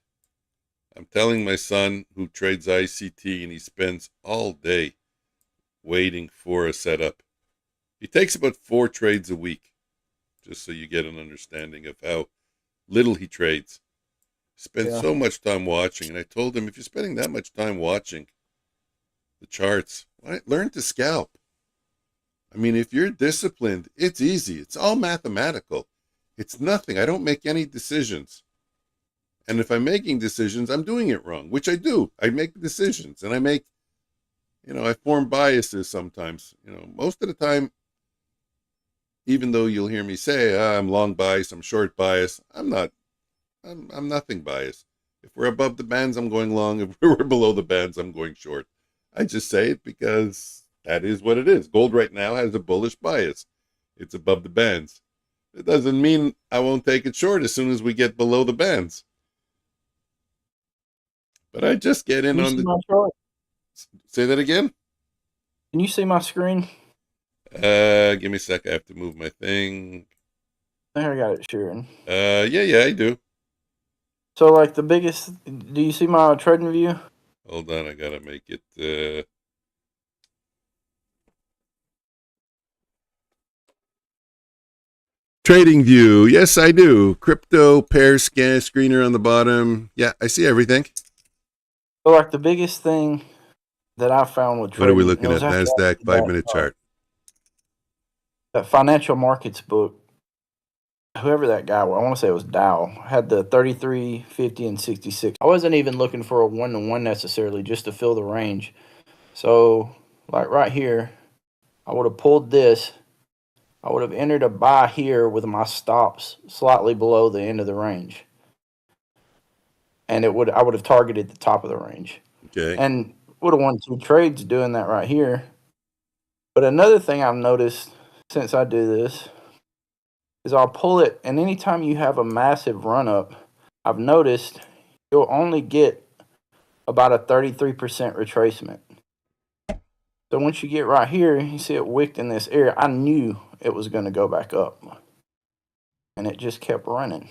I'm telling my son who trades ICT and he spends all day waiting for a setup. He takes about 4 trades a week, just so you get an understanding of how little he trades. He spends so much time watching, and I told him, if you're spending that much time watching the charts, learn to scalp. I mean, if you're disciplined, it's easy. It's all mathematical. It's nothing. I don't make any decisions. And if I'm making decisions, I'm doing it wrong, which I do. I make decisions and I form biases sometimes. Most of the time, even though you'll hear me say, I'm long bias, I'm short bias, I'm not. I'm nothing biased. If we're above the bands, I'm going long. If we're below the bands, I'm going short. I just say it because that is what it is. Gold right now has a bullish bias. It's above the bands. It doesn't mean I won't take it short as soon as we get below the bands. But I just get in on the... Say that again?
Can you see my screen?
Give me a sec. I have to move my thing.
I think I got it sharing.
Yeah, I do.
So, like, the biggest... Do you see my trading view?
Hold on. I got to make it... Trading view. Yes, I do. Crypto, pair, scan, screener on the bottom. Yeah, I see everything.
So, like, the biggest thing that I found with trading...
What are we looking at? NASDAQ 5-minute chart.
That financial markets book, whoever that guy was, I want to say it was Dow, had the 33, 50, and 66. I wasn't even looking for a 1-to-1 necessarily, just to fill the range. So, like right here, I would have pulled this. I would have entered a buy here with my stops slightly below the end of the range. And I would have targeted the top of the range.
Okay.
And would have won 2 trades doing that right here. But another thing I've noticed since I do this is I'll pull it, and anytime you have a massive run up, I've noticed you'll only get about a 33% retracement. So once you get right here, you see it wicked in this area. I knew it was going to go back up, and it just kept running.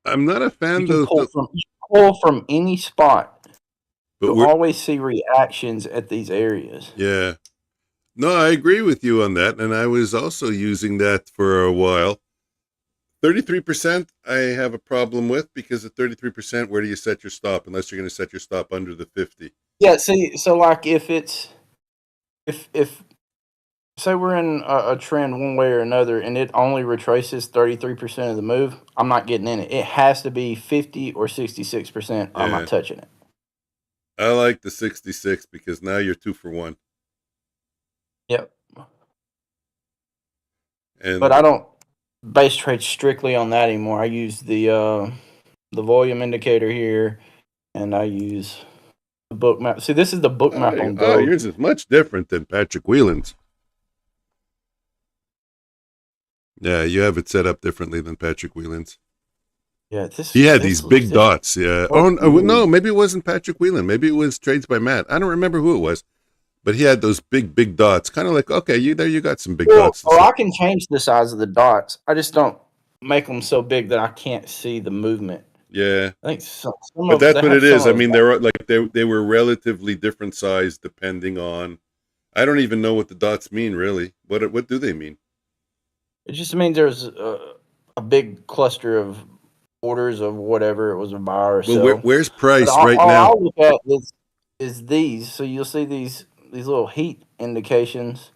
I'm not a fan
You can
though.
pull from any spot.
But
You'll always see reactions at these areas.
Yeah. No, I agree with you on that, and I was also using that for a while. 33% I have a problem with, because at 33%, where do you set your stop unless you're going to set your stop under the 50?
Yeah, see, so like if say we're in a trend one way or another and it only retraces 33% of the move, I'm not getting in it. It has to be 50 or 66%, or I'm
Yeah.
not touching it.
I like the 66 because now you're 2 for 1.
Yep.
And
But I don't base trade strictly on that anymore. I use the volume indicator here, and I use the book map. See, this is the book map on gold.
yours is much different than Patrick Whelan's. Yeah, you have it set up differently than Patrick Whelan's.
Yeah,
he had these big dots. Yeah. Oh no, maybe it wasn't Patrick Whelan. Maybe it was Trades by Matt. I don't remember who it was, but he had those big dots. Kind of like, okay, you got some big dots.
Oh, I can change the size of the dots. I just don't make them so big that I can't see the movement.
Yeah,
I think some
but that's what it is. I mean, they were relatively different size depending on. I don't even know what the dots mean really. What do they mean?
It just means there's a big cluster of orders of whatever it was, a buy or sell.
Well, where's price right now?
All I'll look at is these. So you'll see these little heat indications,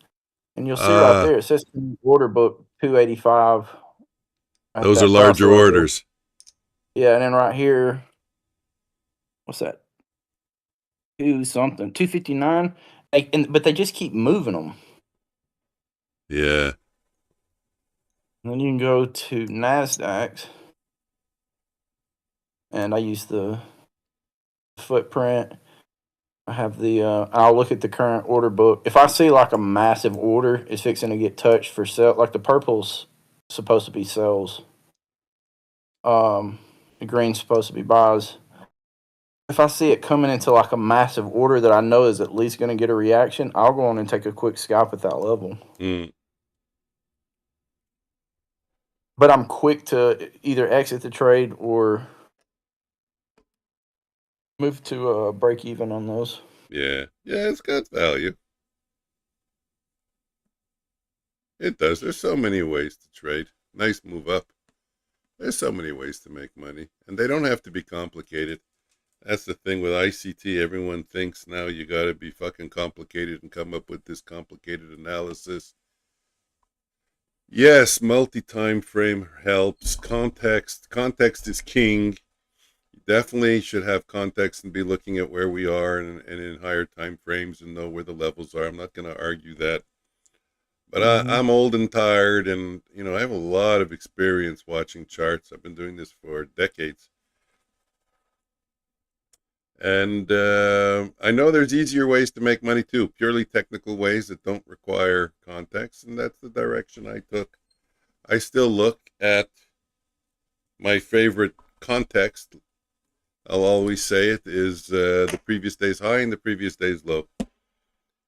and you'll see right there it says order book 285.
Those are larger orders.
Yeah, and then right here, what's that? 259. But they just keep moving them.
Yeah.
And then you can go to Nasdaq, and I use the footprint. I have I'll look at the current order book. If I see like a massive order is fixing to get touched for sell, like the purple's supposed to be sells. The green's supposed to be buys. If I see it coming into like a massive order that I know is at least going to get a reaction, I'll go on and take a quick scalp at that level. But I'm quick to either exit the trade or move to break even on those.
Yeah, it's got value. It does. There's so many ways to trade. Nice move up. There's so many ways to make money, and they don't have to be complicated. That's the thing with ICT. Everyone thinks now you got to be fucking complicated and come up with this complicated analysis. Yes, multi-time frame helps. Context is king. You definitely should have context and be looking at where we are and in higher time frames and know where the levels are. I'm not going to argue that. But I'm old and tired, and I have a lot of experience watching charts. I've been doing this for decades. And I know there's easier ways to make money too, purely technical ways that don't require context, and that's the direction I took. I still look at my favorite context. I'll always say it is the previous day's high and the previous day's low.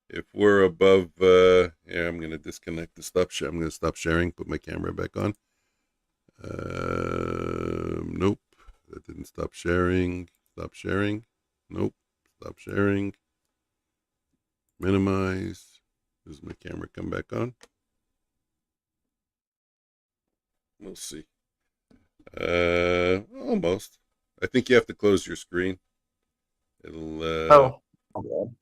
If we're above, here, I'm going to disconnect the stop share. I'm going to stop sharing, put my camera back on. Nope, that didn't stop sharing. Stop sharing. Nope, stop sharing. Minimize. Does my camera come back on? We'll see. Almost. I think you have to close your screen. It'll.
Oh. Okay.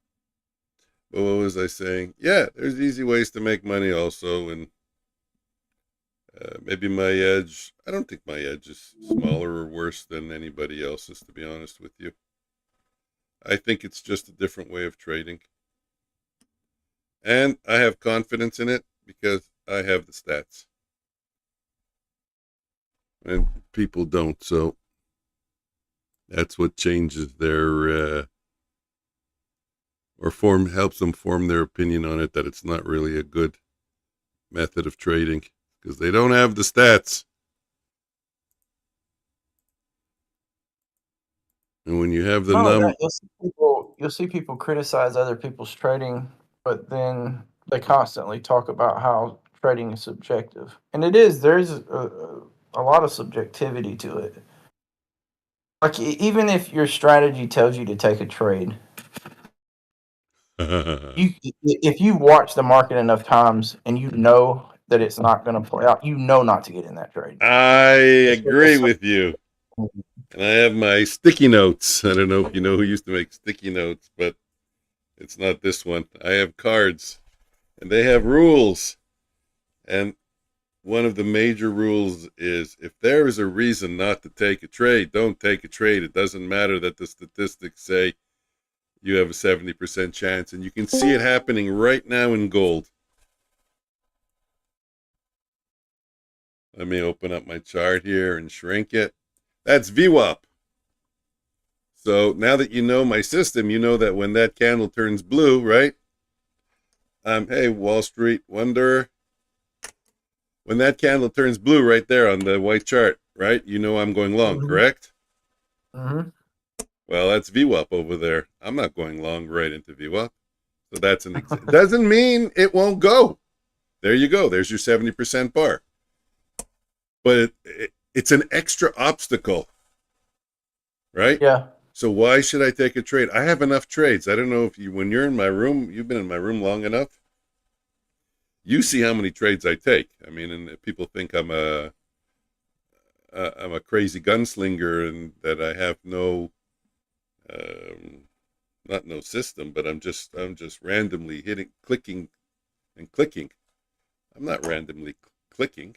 But what was I saying? Yeah, there's easy ways to make money also, and maybe my edge. I don't think my edge is smaller or worse than anybody else's, to be honest with you. I think it's just a different way of trading. And I have confidence in it because I have the stats. And people don't, so that's what changes their or helps them form their opinion on it, that it's not really a good method of trading because they don't have the stats. And when you have the
You'll see people criticize other people's trading, but then they constantly talk about how trading is subjective, and it is. There's a lot of subjectivity to it. Like even if your strategy tells you to take a trade, if you watch the market enough times and you know that it's not going to play out, you know not to get in that trade.
I agree with you. And I have my sticky notes. I don't know if you know who used to make sticky notes, but it's not this one. I have cards, and they have rules. And one of the major rules is if there is a reason not to take a trade, don't take a trade. It doesn't matter that the statistics say you have a 70% chance. And you can see it happening right now in gold. Let me open up my chart here and shrink it. That's VWAP. So now that you know my system, you know that when that candle turns blue, right? Hey, Wall Street Wonder. When that candle turns blue right there on the white chart, right? You know I'm going long, correct?
Mm-hmm.
Well, that's VWAP over there. I'm not going long right into VWAP. So that's an example. Doesn't mean it won't go. There you go. There's your 70% bar. But it's an extra obstacle, right?
Yeah.
So why should I take a trade? I have enough trades. I don't know if you, when you're in my room, you've been in my room long enough. You see how many trades I take. I mean, and people think I'm a crazy gunslinger and that I have no, not no system, but I'm just randomly clicking. I'm not randomly clicking.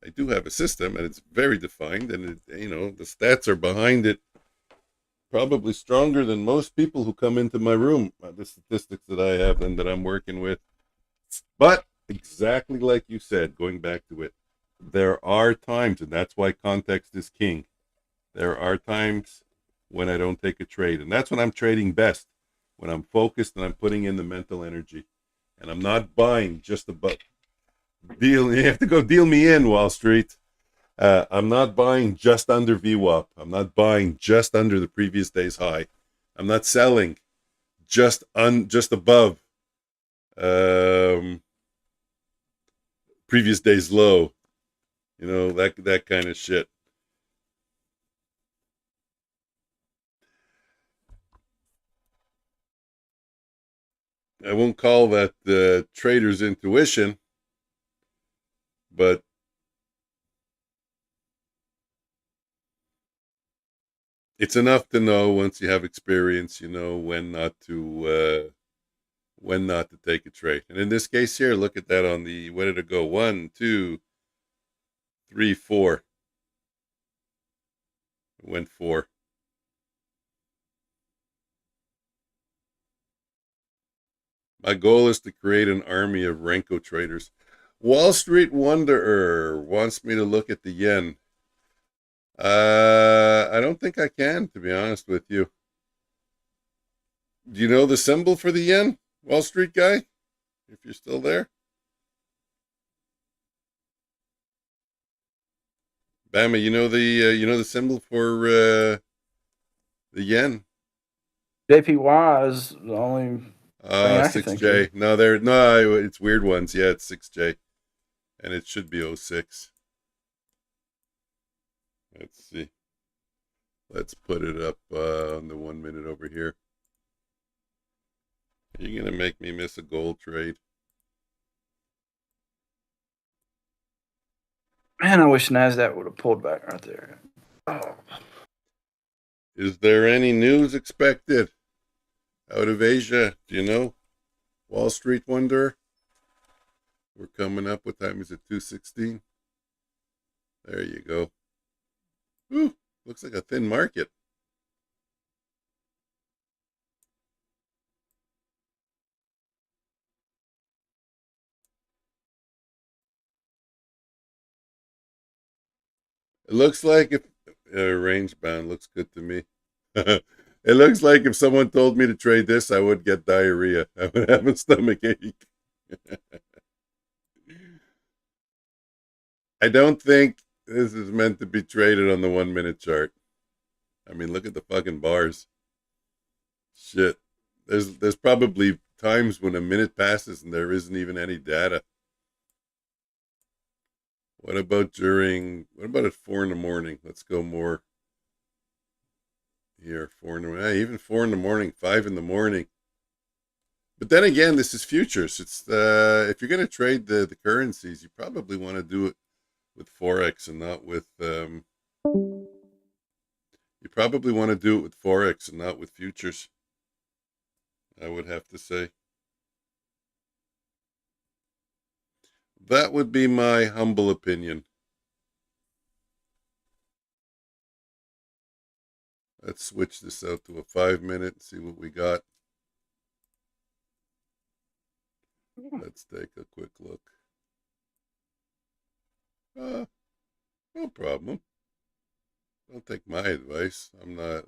I do have a system, and it's very defined, and the stats are behind it. Probably stronger than most people who come into my room. The statistics that I have and that I'm working with. But exactly like you said, going back to it, there are times, and that's why context is king. There are times when I don't take a trade, and that's when I'm trading best, when I'm focused and I'm putting in the mental energy, and I'm not buying just about deal. You have to go deal me in, Wall Street. I'm not buying just under VWAP. I'm not buying just under the previous day's high. I'm not selling just above previous day's low. That kind of shit. I won't call that the trader's intuition, but it's enough to know once you have experience, you know when not to take a trade. And in this case here, look at that on the, where did it go? 1, 2, 3, 4. It went 4. My goal is to create an army of Renko traders. Wall Street Wanderer wants me to look at the yen. I don't think I can, to be honest with you. Do you know the symbol for the yen, Wall Street guy? If you're still there. Bama, you know the symbol for the yen?
JPY is the only thing I can think
6J.
of.
No, it's weird ones. Yeah, it's 6J. And it should be 06. Let's see. Let's put it up on the 1 minute over here. You're going to make me miss a gold trade.
Man, I wish NASDAQ would have pulled back right there. Oh.
Is there any news expected out of Asia? Do you know? Wall Street Wonder? We're coming up. What time is it? 2:16? There you go. Ooh, looks like a thin market. It looks like if range bound looks good to me. It looks like if someone told me to trade this, I would get diarrhea. I would have a stomach ache. I don't think this is meant to be traded on the 1 minute chart. I mean, look at the fucking bars. Shit. There's probably times when a minute passes and there isn't even any data. What about at 4 in the morning? Let's go more here. 4 in the morning, even 4 in the morning, 5 in the morning. But then again, this is futures. It's if you're going to trade the currencies, you probably want to do it with forex and not with you probably want to do it with forex and not with futures. I would have to say. That would be my humble opinion. Let's switch this out to a 5 minute and see what we got. Let's take a quick look. No problem. Don't take my advice. I'm not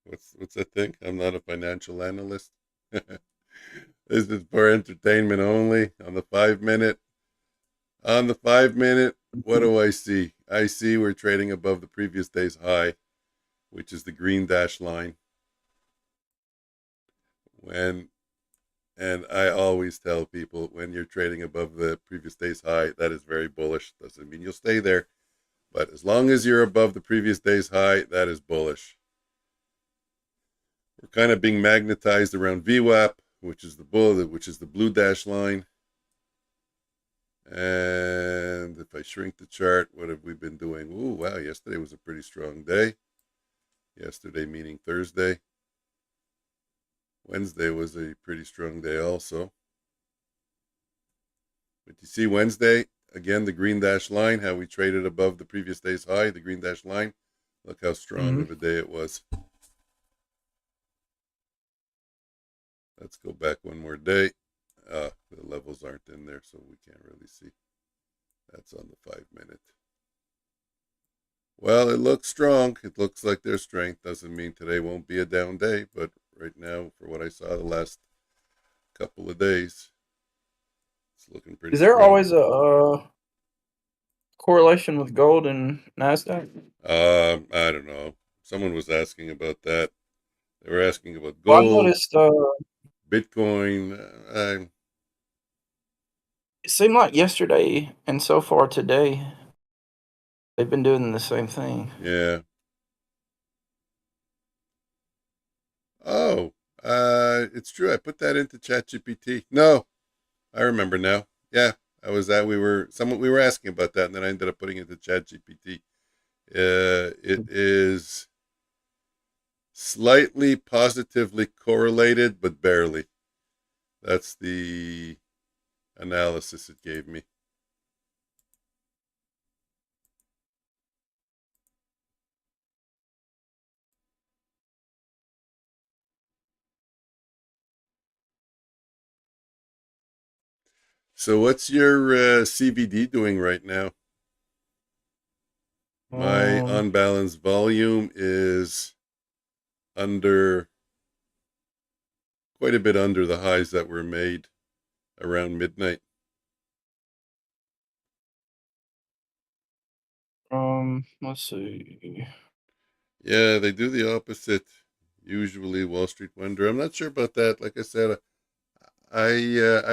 what's that thing? I'm not a financial analyst. This is for entertainment only on the 5 minute. On the 5 minute, what do I see? I see we're trading above the previous day's high, which is the green dash line. And I always tell people when you're trading above the previous day's high, that is very bullish. Doesn't mean you'll stay there, but as long as you're above the previous day's high, that is bullish. We're kind of being magnetized around VWAP, which is the blue dash line. And if I shrink the chart, what have we been doing? Ooh, wow, yesterday was a pretty strong day. Yesterday meaning Thursday. Wednesday was a pretty strong day also. But you see Wednesday, again, the green dash line, how we traded above the previous day's high, the green dash line. Look how strong of a day it was. Let's go back one more day. The levels aren't in there, so we can't really see. That's on the 5 minute. Well, it looks strong. It looks like there's strength. Doesn't mean today won't be a down day, but right now, for what I saw the last couple of days, it's looking pretty
Is there
strong.
always a correlation with gold and Nasdaq?
I don't know. Someone was asking about that. They were asking about
Well, I
gold,
noticed
Bitcoin.
it seemed like yesterday and so far today they've been doing the same thing.
Yeah. Oh, it's true. I put that into ChatGPT. No, I remember now. Yeah, we were asking about that, and then I ended up putting it into ChatGPT. It is slightly positively correlated, but barely. That's the analysis it gave me. So what's your CVD doing right now? My unbalanced volume is under, quite a bit under the highs that were made around midnight.
Let's see.
Yeah, they do the opposite. Usually, Wall Street Wonder. I'm not sure about that. Like I said, I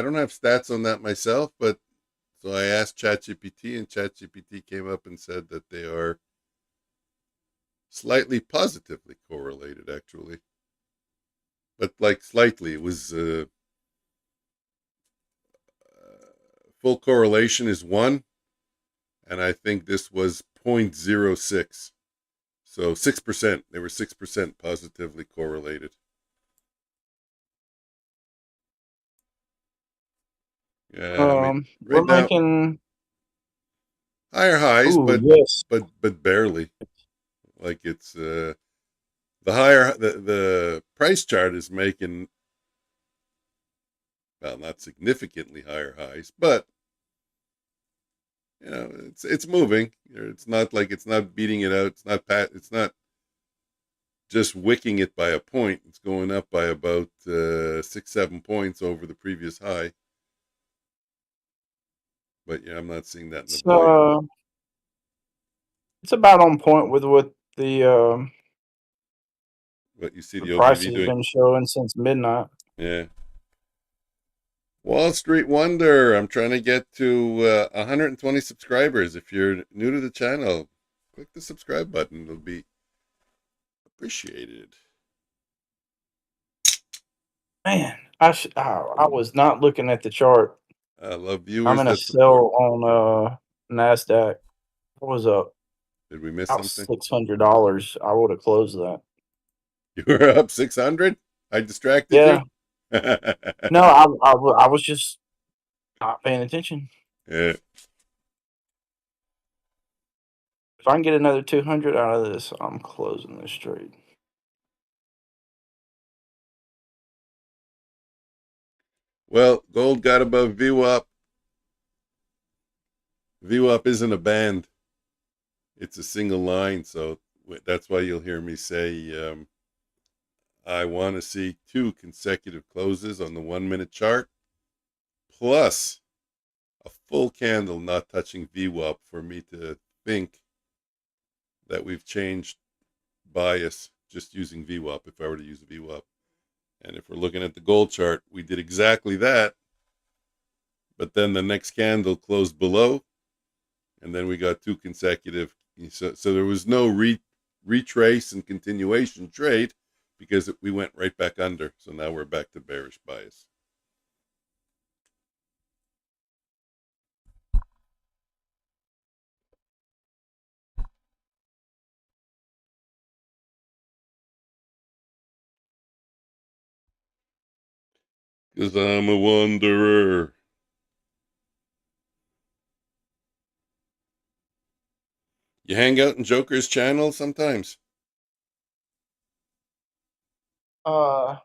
don't have stats on that myself, but so I asked ChatGPT, and ChatGPT came up and said that they are slightly positively correlated, actually. But like slightly, it was full correlation is 1, and I think this was 0.06. So 6%. They were 6% positively correlated. Yeah, I mean,
we're
right now
making
higher highs,
yes.
but barely. Like it's the the price chart is making, well, not significantly higher highs, but You know, it's moving. It's not like it's not beating it out. It's not just wicking it by a point. It's going up by about 6-7 points over the previous high. But yeah, I'm not seeing that in the volume.
It's about on point with what
But you see
the
the
price
OBV
has
doing.
been showing since midnight.
Yeah. Wall Street Wonder. I'm trying to get to 120 subscribers. If you're new to the channel, click the subscribe button. It'll be appreciated.
Man, I was not looking at the chart.
I love
I'm
viewers
in a
that support.
sell on Nasdaq. What was up?
Did we miss
About
something?
$600. I would have closed that.
You were up 600? I distracted
Yeah.
you?
No, I was just not paying attention.
Yeah.
If I can get another 200 out of this, I'm closing this trade.
Well, gold got above VWAP. VWAP isn't a band. It's a single line, so that's why you'll hear me say I want to see 2 consecutive closes on the 1-minute chart, plus a full candle not touching VWAP for me to think that we've changed bias just using VWAP if I were to use VWAP. And if we're looking at the gold chart, we did exactly that. But then the next candle closed below, and then we got 2 consecutive. So there was no retrace and continuation trade because we went right back under. So now we're back to bearish bias. Because I'm a wanderer. You hang out in Joker's channel sometimes?
Not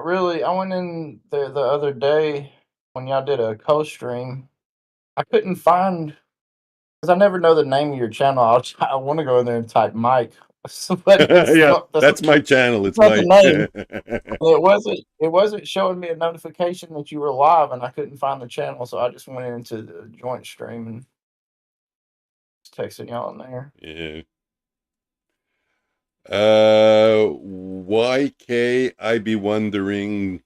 really. I went in there the other day when y'all did a co-stream. I couldn't find because I never know the name of your channel. I want to go in there and type Mike, but
Yeah, that's my channel. It's
not the
Mike.
name. It wasn't showing me a notification that you were live, and I couldn't find the channel, so I just went into the joint stream and texted y'all in there.
Yeah. YK, I be wondering.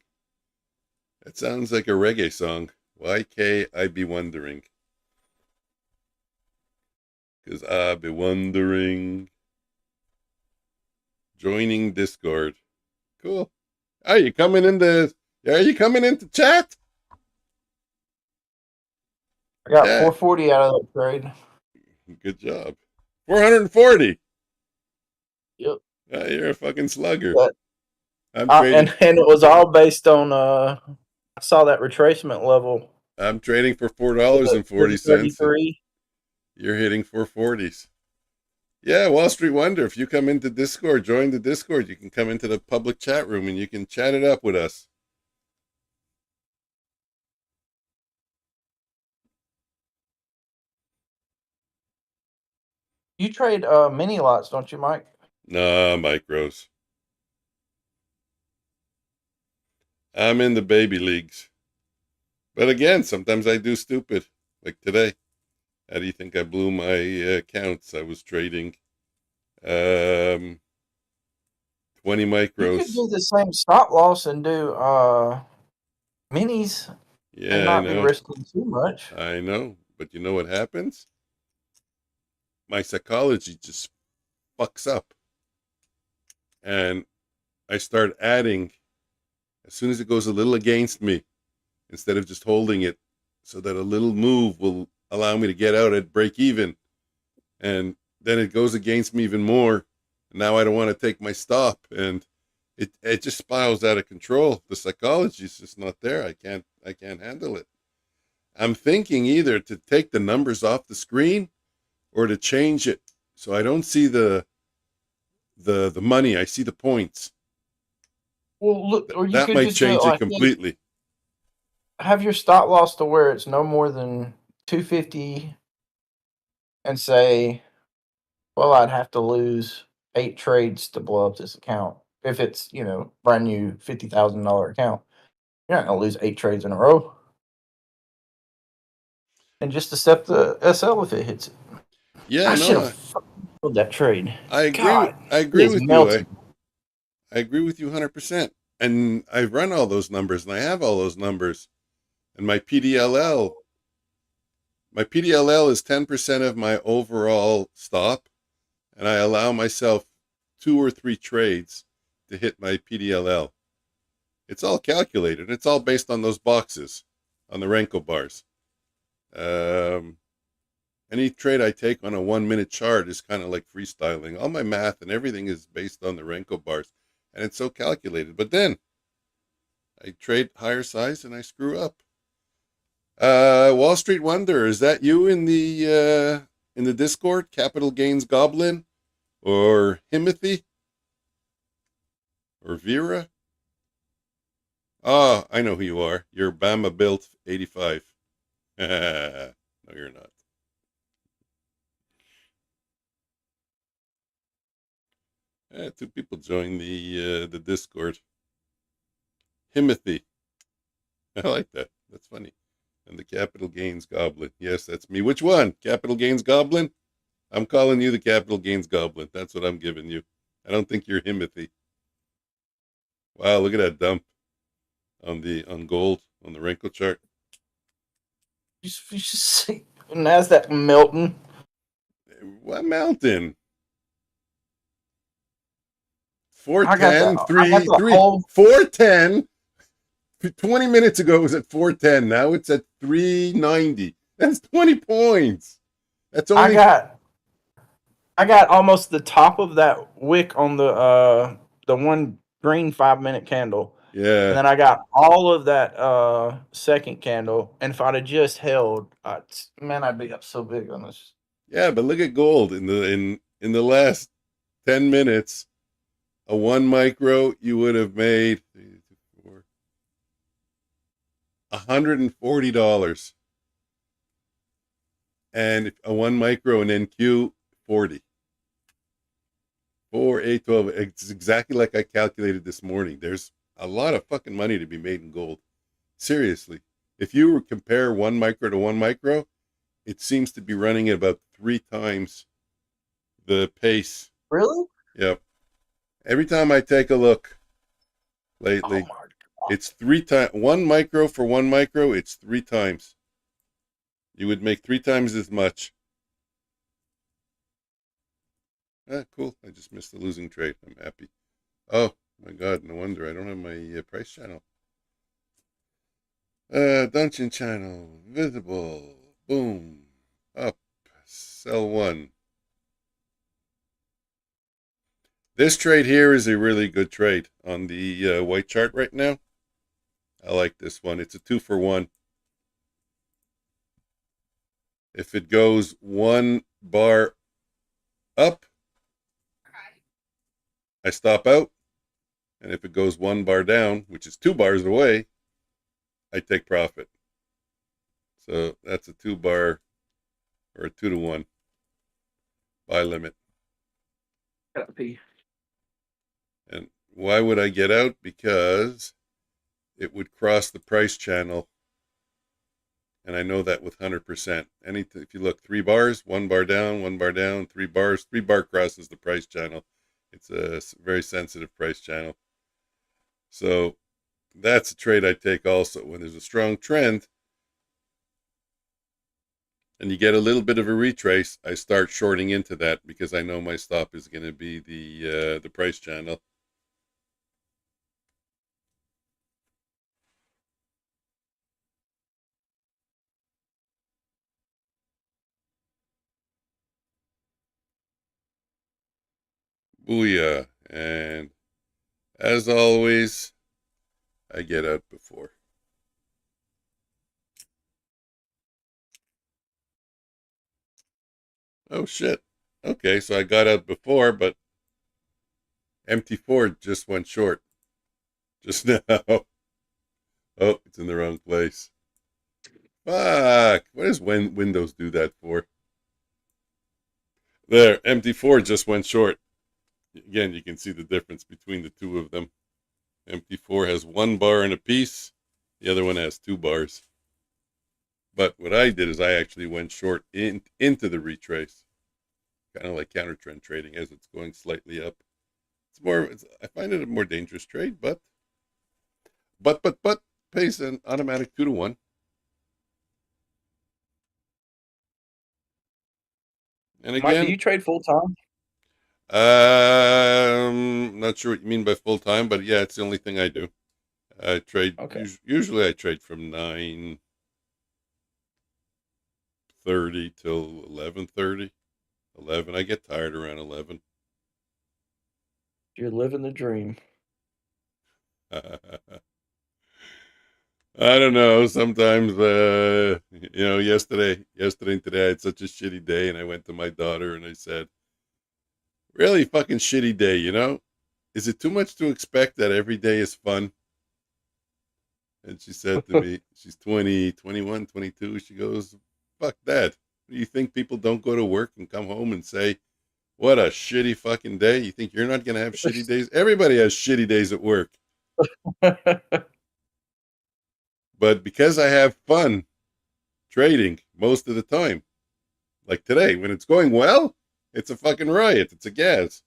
That sounds like a reggae song. YK, I be wondering. Because I be wondering. Joining Discord. Cool. Are you coming into chat?
I got
Yeah.
440 out of that trade.
Good job. 440.
Yep.
You're a fucking slugger.
But,
I'm trading.
and it was all based on I saw that retracement level.
I'm trading for $4.40. You're hitting 440s. Yeah, Wall Street Wonder. If you come into Discord, join the Discord. You can come into the public chat room and you can chat it up with us.
You trade mini lots, don't you, Mike?
Nah, micros. I'm in the baby leagues. But again, sometimes I do stupid. Like today. How do you think I blew my accounts? I was trading 20 micros.
You could do the same stop loss and do minis and not be risking too much.
I know. But you know what happens? My psychology just fucks up. And I start adding as soon as it goes a little against me, instead of just holding it, so that a little move will allow me to get out at break even. And then it goes against me even more. Now I don't want to take my stop. And it just spirals out of control. The psychology is just not there. I can't handle it. I'm thinking either to take the numbers off the screen or to change it so I don't see the money. I see the points.
Well, look, or you
that
could
might
just
change it completely.
Have your stop loss to where it's no more than 250 and say, well, I'd have to lose 8 trades to blow up this account. If it's, brand new $50,000 account, you're not going to lose 8 trades in a row. And just accept the SL if it hits it.
Yeah,
I should
no,
have pulled that trade.
I agree.
God,
I
it
agree
is
with you.
melting.
I agree with you 100%. And I've run all those numbers, and I have all those numbers. And my PDLL is 10% of my overall stop, and I allow myself 2 or 3 trades to hit my PDLL. It's all calculated. It's all based on those boxes, on the Renko bars. Any trade I take on a 1-minute chart is kind of like freestyling. All my math and everything is based on the Renko bars, and it's so calculated. But then I trade higher size and I screw up. Wall Street Wonder, is that you in the Discord? Capital Gains Goblin, or Himothy, or Vera? Oh, I know who you are. You're Bama Built 85. No, you're not. Two people joined the Discord. Himothy. I like that. That's funny. And the Capital Gains Goblin. Yes, that's me. Which one? Capital Gains Goblin? I'm calling you the Capital Gains Goblin. That's what I'm giving you. I don't think you're Himothy. Wow, look at that dump on gold on the Renko chart.
You just see NASDAQ melting.
What mountain? 410, 410. 20 minutes ago it was at 410. Now it's at 390. That's 20 points. That's only
I got almost the top of that wick on the one green 5-minute candle.
Yeah.
And then I got all of that second candle. And if I'd have just held, I'd be up so big on this.
Yeah, but look at gold in the last 10 minutes. A 1 micro, you would have made $140. And a 1 micro and NQ, 40. 4, 8, 12. It's exactly like I calculated this morning. There's a lot of fucking money to be made in gold. Seriously. If you compare 1 micro to 1 micro, it seems to be running at about 3 times the pace.
Really?
Yep. Every time I take a look lately, it's 3 times. 1 micro for 1 micro, it's 3 times. You would make 3 times as much. Cool. I just missed the losing trade. I'm happy. Oh, my God. No wonder I don't have my price channel. Dungeon channel. Visible. Boom. Up. Sell 1. This trade here is a really good trade on the white chart right now. I like this one. It's a 2 for 1. If it goes 1 bar up, I stop out. And if it goes 1 bar down, which is 2 bars away, I take profit. So that's a 2 bar or a 2 to 1 buy limit.
Gotta pee.
And why would I get out? Because it would cross the price channel. And I know that with 100%. If you look, 3 bars, 1 bar down, 1 bar down, 3 bars, 3 bar crosses the price channel. It's a very sensitive price channel. So that's a trade I take also. When there's a strong trend and you get a little bit of a retrace, I start shorting into that because I know my stop is going to be the price channel. Booyah. And as always, I get out before. Oh, shit. Okay, so I got out before, but MT4 just went short. Just now. Oh, it's in the wrong place. Fuck. What does Windows do that for? There, MT4 just went short. Again, you can see the difference between the two of them. MT4 has 1 bar in a piece. The other one has 2 bars. But what I did is I actually went short into the retrace. Kind of like counter trend trading as it's going slightly up. I find it a more dangerous trade, but pays an automatic 2-to-1. And
Mike, do
again,
you trade full time?
not sure what you mean by full time, but yeah, it's the only thing I do. I trade
Okay.
usually I trade from 9:30 till 11:30. 11. I get tired around 11.
You're living the dream.
I don't know. Sometimes, yesterday and today I had such a shitty day, and I went to my daughter and I said, "Really fucking shitty day, you know? Is it too much to expect that every day is fun?" And she said to me, she's 20, 21, 22. She goes, "Fuck that. Do you think people don't go to work and come home and say, 'What a shitty fucking day'? You think you're not going to have shitty days? Everybody has shitty days at work." But because I have fun trading most of the time, like today, when it's going well, it's a fucking riot. It's a gas.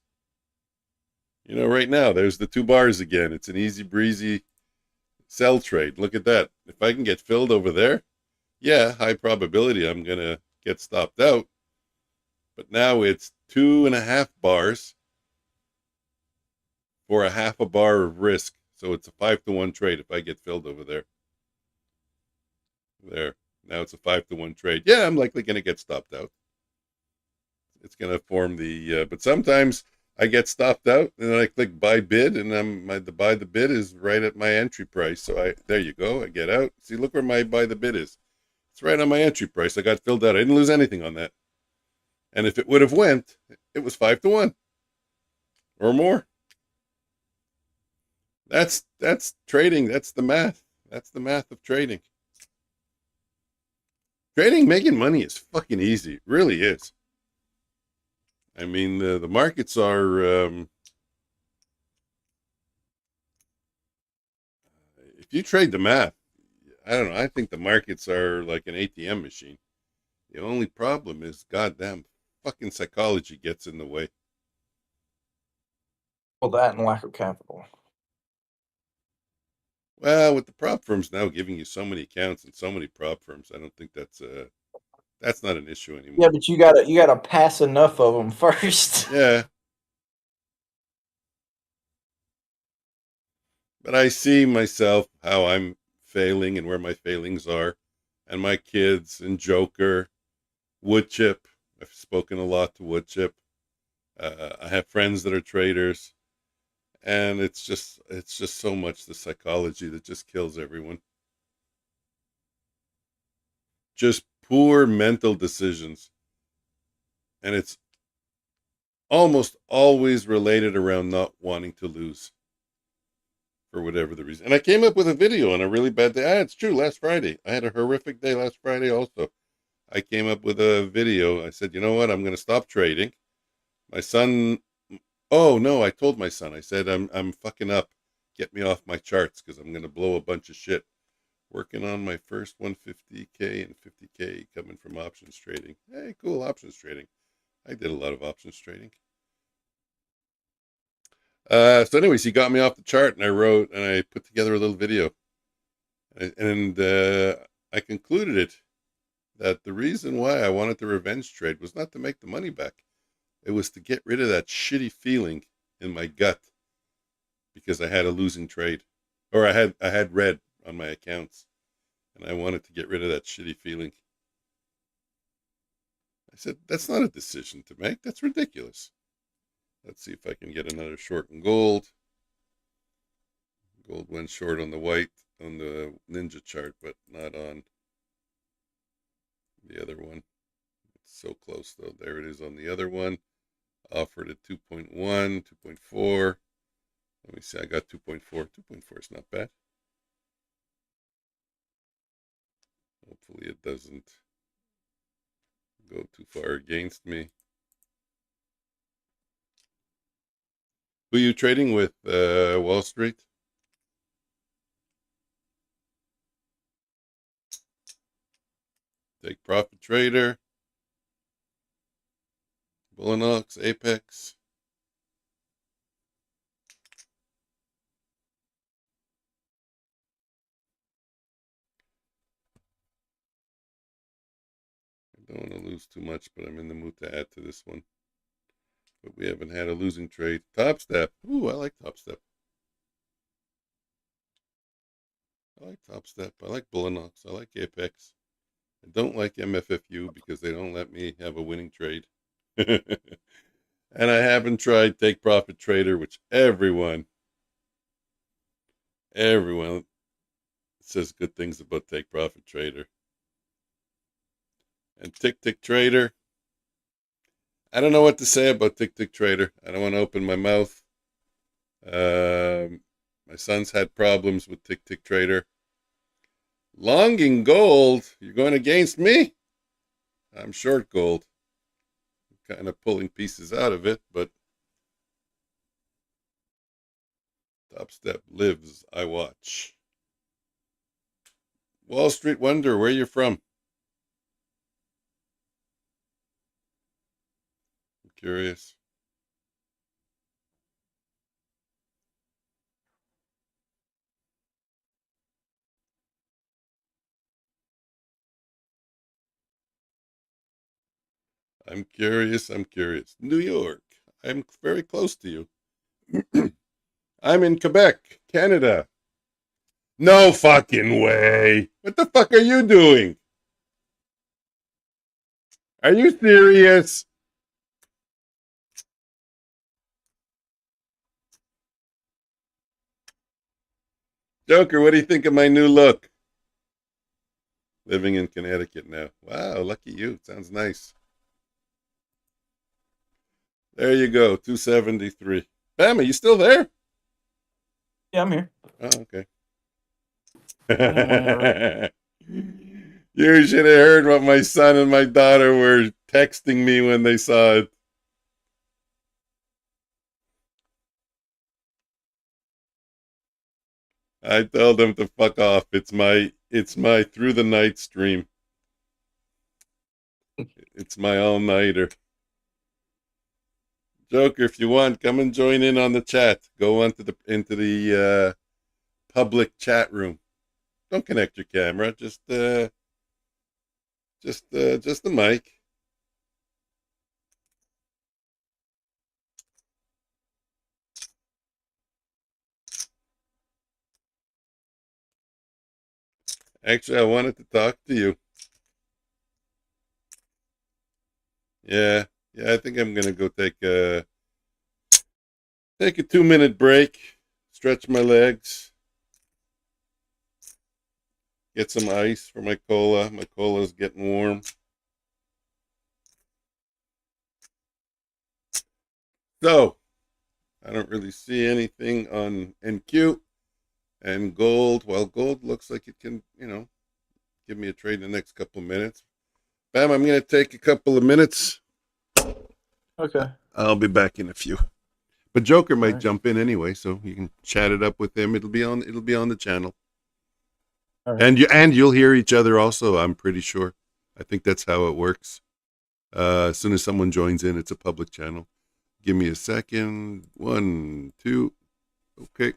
Right now, there's the 2 bars again. It's an easy breezy sell trade. Look at that. If I can get filled over there, yeah, high probability I'm going to get stopped out. But now it's 2.5 bars for a half a bar of risk. So it's a 5-to-1 trade if I get filled over there. There. Now it's a 5-to-1 trade. Yeah, I'm likely going to get stopped out. It's going to form but sometimes I get stopped out and then I click buy bid and the buy the bid is right at my entry price. So there you go. I get out. See, look where my buy the bid is. It's right on my entry price. I got filled out. I didn't lose anything on that. And if it would have went, it was 5-to-1 or more. That's trading. That's the math. That's the math of trading. Trading, making money is fucking easy. It really is. I mean, the markets are, if you trade the math, I don't know, I think the markets are like an ATM machine. The only problem is goddamn fucking psychology gets in the way.
Well, that and lack of capital.
Well, with the prop firms now giving you so many accounts and so many prop firms, I don't think that's not an issue anymore.
Yeah, but you gotta pass enough of them first.
Yeah. But I see myself how I'm failing and where my failings are, and my kids and Joker, Woodchip. I've spoken a lot to Woodchip. I have friends that are traders, and it's just so much the psychology that just kills everyone. Just poor mental decisions, and it's almost always related around not wanting to lose for whatever the reason. And I came up with a video on a really bad day. It's true. Last Friday, I had a horrific day last Friday also. I came up with a video. I said, you know what? I'm going to stop trading. My son, oh no, I told my son, I said, I'm fucking up. Get me off my charts because I'm going to blow a bunch of shit. Working on my first 150K and 50K coming from options trading. Hey, cool, options trading. I did a lot of options trading. So anyways, he got me off the chart and I put together a little video. And I concluded it that the reason why I wanted the revenge trade was not to make the money back. It was to get rid of that shitty feeling in my gut because I had a losing trade, or I had red on my accounts, and I wanted to get rid of that shitty feeling. I said, that's not a decision to make. That's ridiculous. Let's see if I can get another short in gold. Gold went short on the white on the ninja chart, but not on the other one. It's so close though. There it is on the other one. Offered at 2.1, 2.4. Let me see. I got 2.4. 2.4 is not bad. Hopefully it doesn't go too far against me. Who are you trading with, Wall Street? Take Profit Trader, Bulenox, Apex. I don't want to lose too much, but I'm in the mood to add to this one. But we haven't had a losing trade. Topstep. Ooh, I like Topstep. I like Topstep. I like Bulenox. I like Apex. I don't like MFFU because they don't let me have a winning trade. And I haven't tried Take Profit Trader, which everyone says good things about Take Profit Trader. And Tick Tick Trader, I don't know what to say about Tick Tick Trader. I don't want to open my mouth. My son's had problems with Tick Tick Trader. Longing gold, you're going against me? I'm short gold. I'm kind of pulling pieces out of it, but Topstep lives, I watch. Wall Street Wonder, where you from? I'm curious. I'm curious. I'm curious. New York. I'm very close to you. I'm in Quebec, Canada. No fucking way. What the fuck are you doing? Are you serious? Joker, what do you think of my new look? Living in Connecticut now. Wow, lucky you. Sounds nice. There you go, 273. Bam, are you still there?
Yeah, I'm here.
Oh, okay.
I'm
You should have heard what my son and my daughter were texting me when they saw it. I told them to fuck off. It's my through the night stream. It's my all nighter. Joker, if you want, come and join in on the chat. Go into the public chat room. Don't connect your camera. Just the mic. Actually, I wanted to talk to you. Yeah, I think I'm gonna go take a 2-minute break, stretch my legs, get some ice for my cola. My cola's getting warm. So, I don't really see anything on NQ and gold. Well, gold looks like it can, give me a trade in the next couple of minutes. Bam, I'm going to take a couple of minutes.
Okay.
I'll be back in a few. But Joker might
right.
jump in anyway, so you can chat it up with him. It'll be on the channel.
All right.
And you'll hear each other also, I'm pretty sure. I think that's how it works. As soon as someone joins in, it's a public channel. Give me a second. 1, 2. Okay.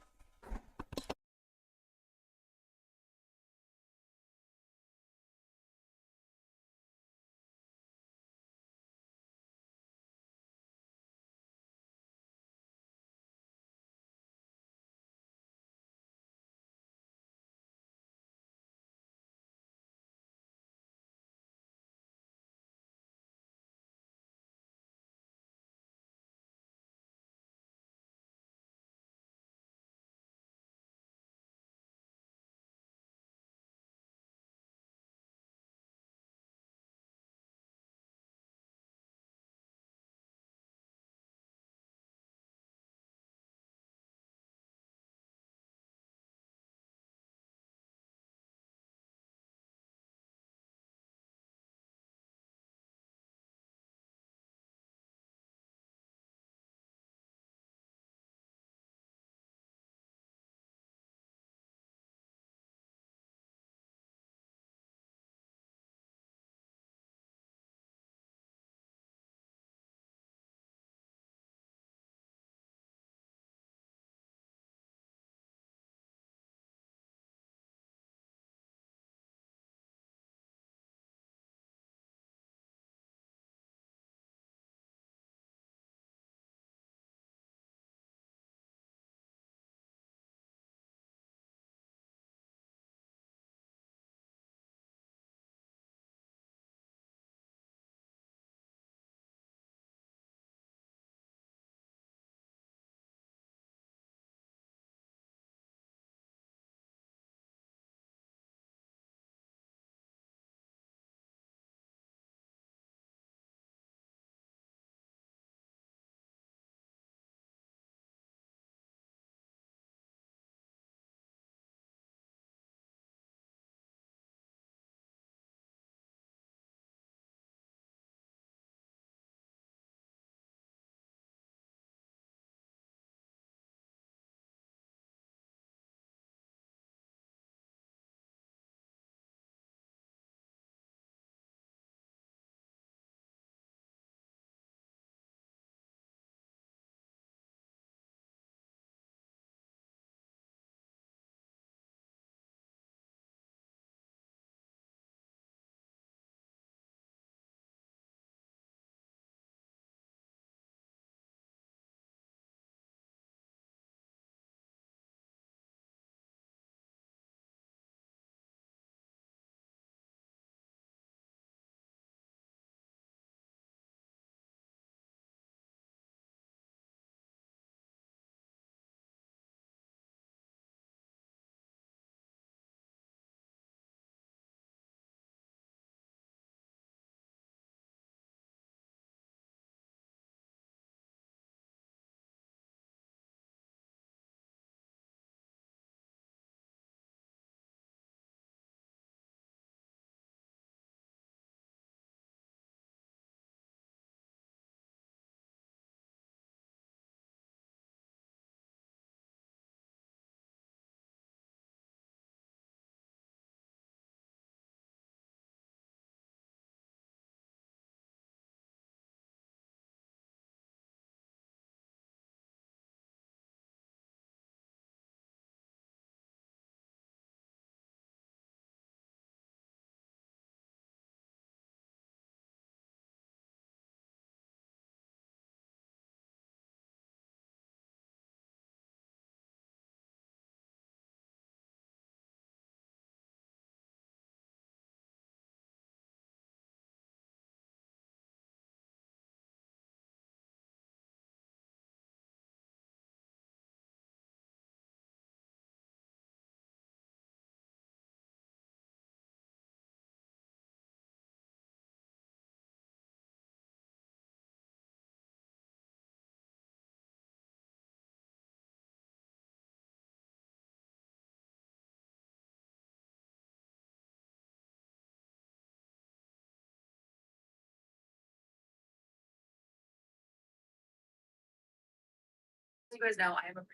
you guys know, I have a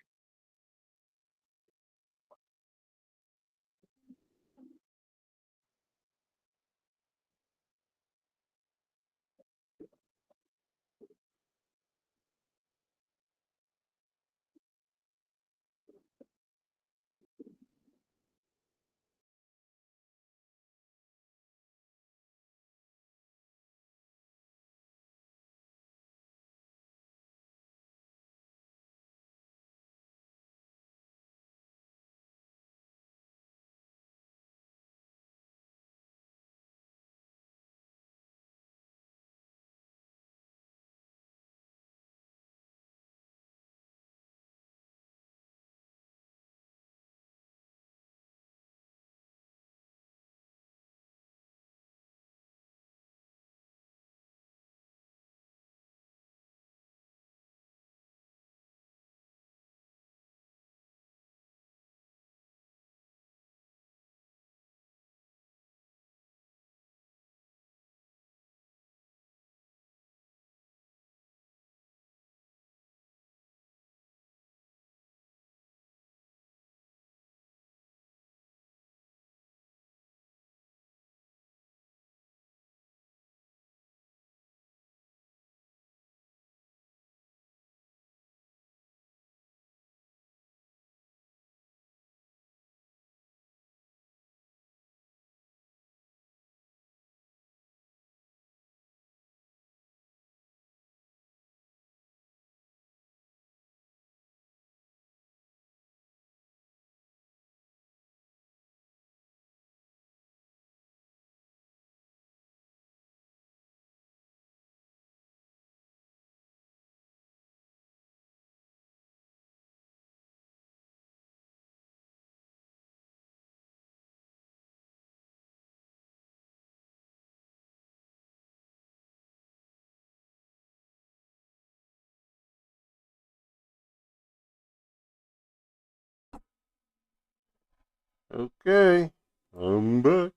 Okay, I'm back.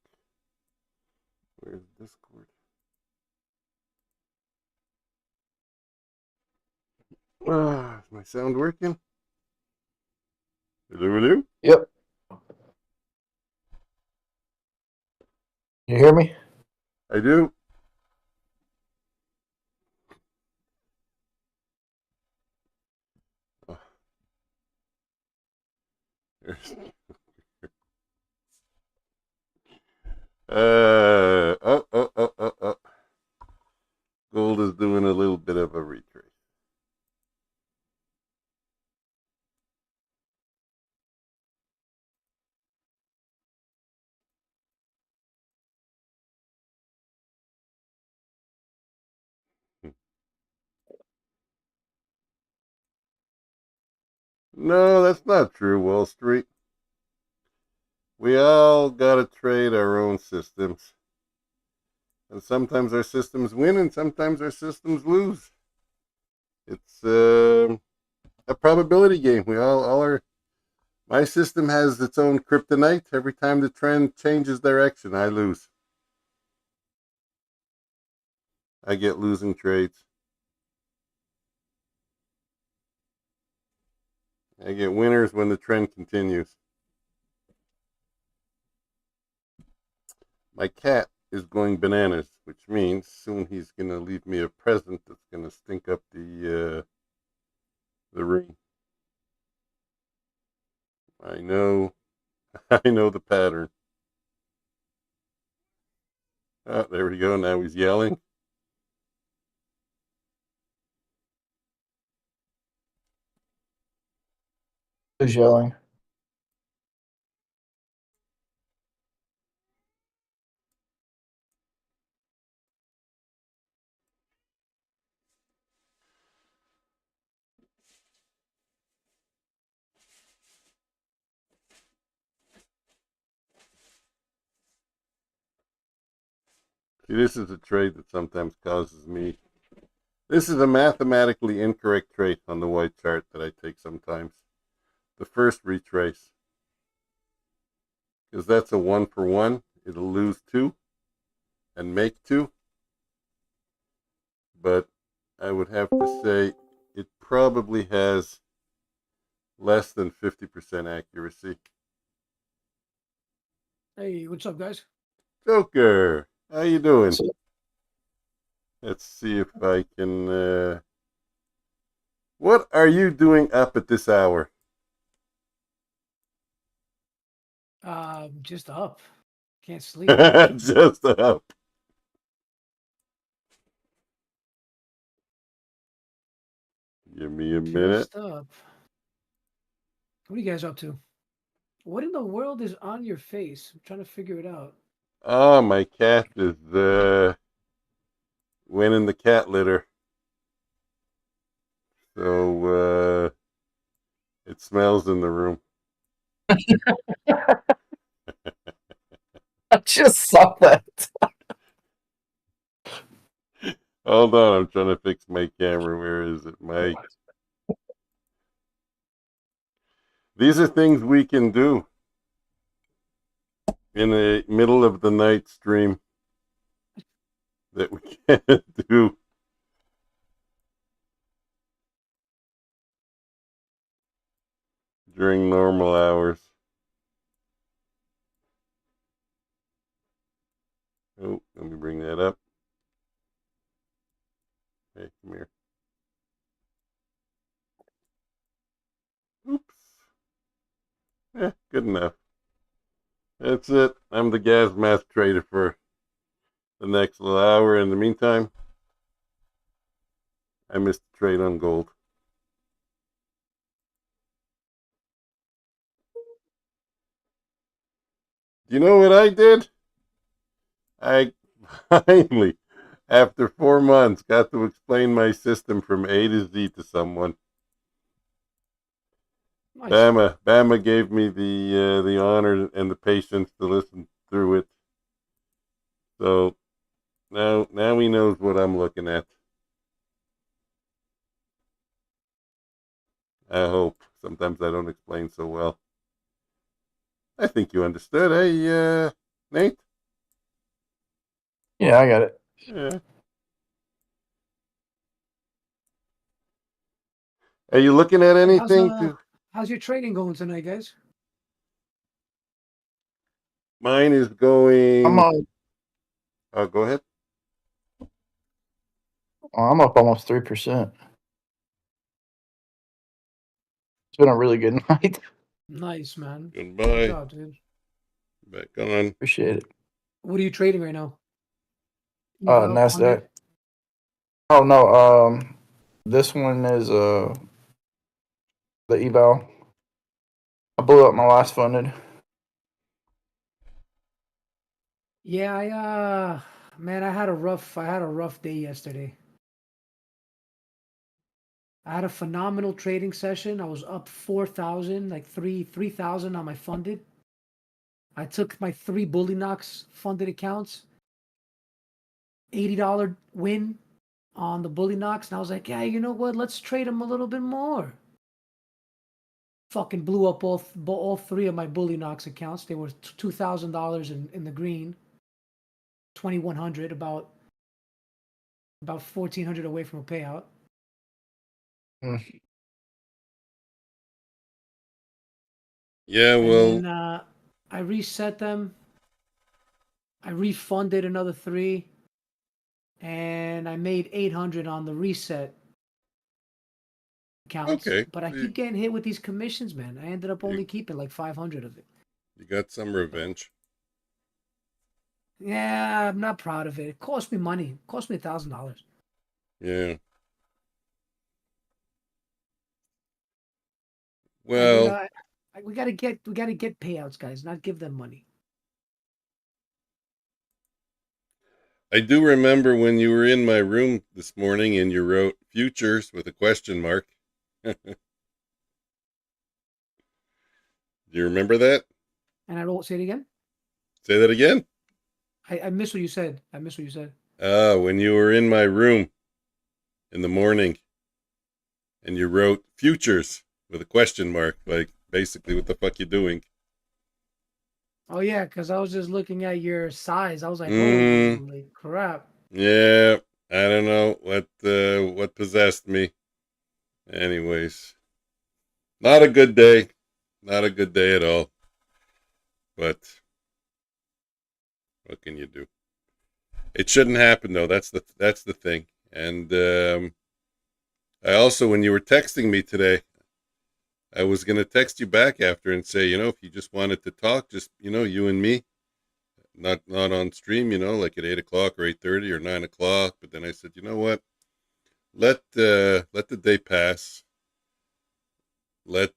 Where's Discord? Is my sound working? Hello, hello?
Yep. You hear me?
I do. Oh. There's... Oh. Gold is doing a little bit of a retrace. No, that's not true, Wall Street. We all gotta trade our own systems. And sometimes our systems win and sometimes our systems lose. It's a probability game. My system has its own kryptonite. Every time the trend changes direction, I lose. I get losing trades. I get winners when the trend continues. My cat is going bananas, which means soon he's going to leave me a present that's going to stink up the room. I know the pattern. Oh, there we go. Now he's yelling.
Who's yelling?
See, this is a trade that sometimes causes me. This is a mathematically incorrect trade on the white chart that I take sometimes. The first retrace. Because that's a 1-for-1. It'll lose 2 and make 2. But I would have to say it probably has less than 50% accuracy.
Hey, what's up, guys?
Joker, how you doing?
So,
Let's see if I can. What are you doing up at this hour?
Just up. Can't sleep.
Just up. Give me a minute.
Just up. What are you guys up to? What in the world is on your face? I'm trying to figure it out.
Oh, my cat is went in the cat litter. So it smells in the room.
I just saw that.
Hold on, I'm trying to fix my camera. Where is it, Mike? These are things we can do in the middle of the night stream that we can't do during normal hours. Oh, let me bring that up. Hey, come here. Oops. Yeah, good enough. That's it. I'm the gas mask trader for the next little hour. In the meantime, I missed the trade on gold. You know what I did? I finally, after 4 months, got to explain my system from A to Z to someone.
Nice.
Bama gave me the honor and the patience to listen through it. So now he knows what I'm looking at. I hope. Sometimes I don't explain so well. I think you understood. Hey, Nate?
Yeah, I got it.
Yeah. Are you looking at anything?
How's your trading going tonight, guys?
Mine is going.
I'm on.
Oh, go ahead.
I'm up almost 3%. It's been a really good night.
Nice, man.
Goodbye.
Good job, dude.
Back on.
Appreciate it.
What are you trading right now? Eval,
Nasdaq.
100?
Oh no, this one is the eval. I blew up my last funded.
Yeah, man, I had a rough day yesterday. I had a phenomenal trading session. I was up 4,000, like 3,000 on my funded. I took my 3 Bulenox funded accounts, $80 win on the Bulenox, and I was like, yeah, you know what? Let's trade them a little bit more. Fucking blew up all 3 of my Bulenox accounts. They were $2,000 in the green, 2,100, about 1,400 away from a payout.
Yeah,
And
well,
then I reset them. I refunded another 3, and I made 800 on the reset accounts.
okay.
But I keep getting hit with these commissions, man. I ended up only
You-
keeping like 500 of it.
You got some revenge.
Yeah, I'm not proud of it. It cost me money. It cost me $1,000.
Yeah. Well,
we gotta get payouts, guys. Not give them money.
I do remember when you were in my room this morning and you wrote futures with a question mark. Do you remember that?
And I don't say it again.
Say that again.
I miss what you said.
When you were in my room in the morning and you wrote futures with a question mark, like basically what the fuck you doing?
Oh yeah, because I was just looking at your size. I was like,
Mm.
holy crap.
Yeah, I don't know what possessed me. Anyways, Not a good day. Not a good day at all. But what can you do? It shouldn't happen though. That's the thing. And I also, when you were texting me today, I was gonna text you back after and say, if you just wanted to talk, just you and me, not on stream, like at 8 o'clock or 8:30 or 9 o'clock. But then I said, you know what? Let the day pass. Let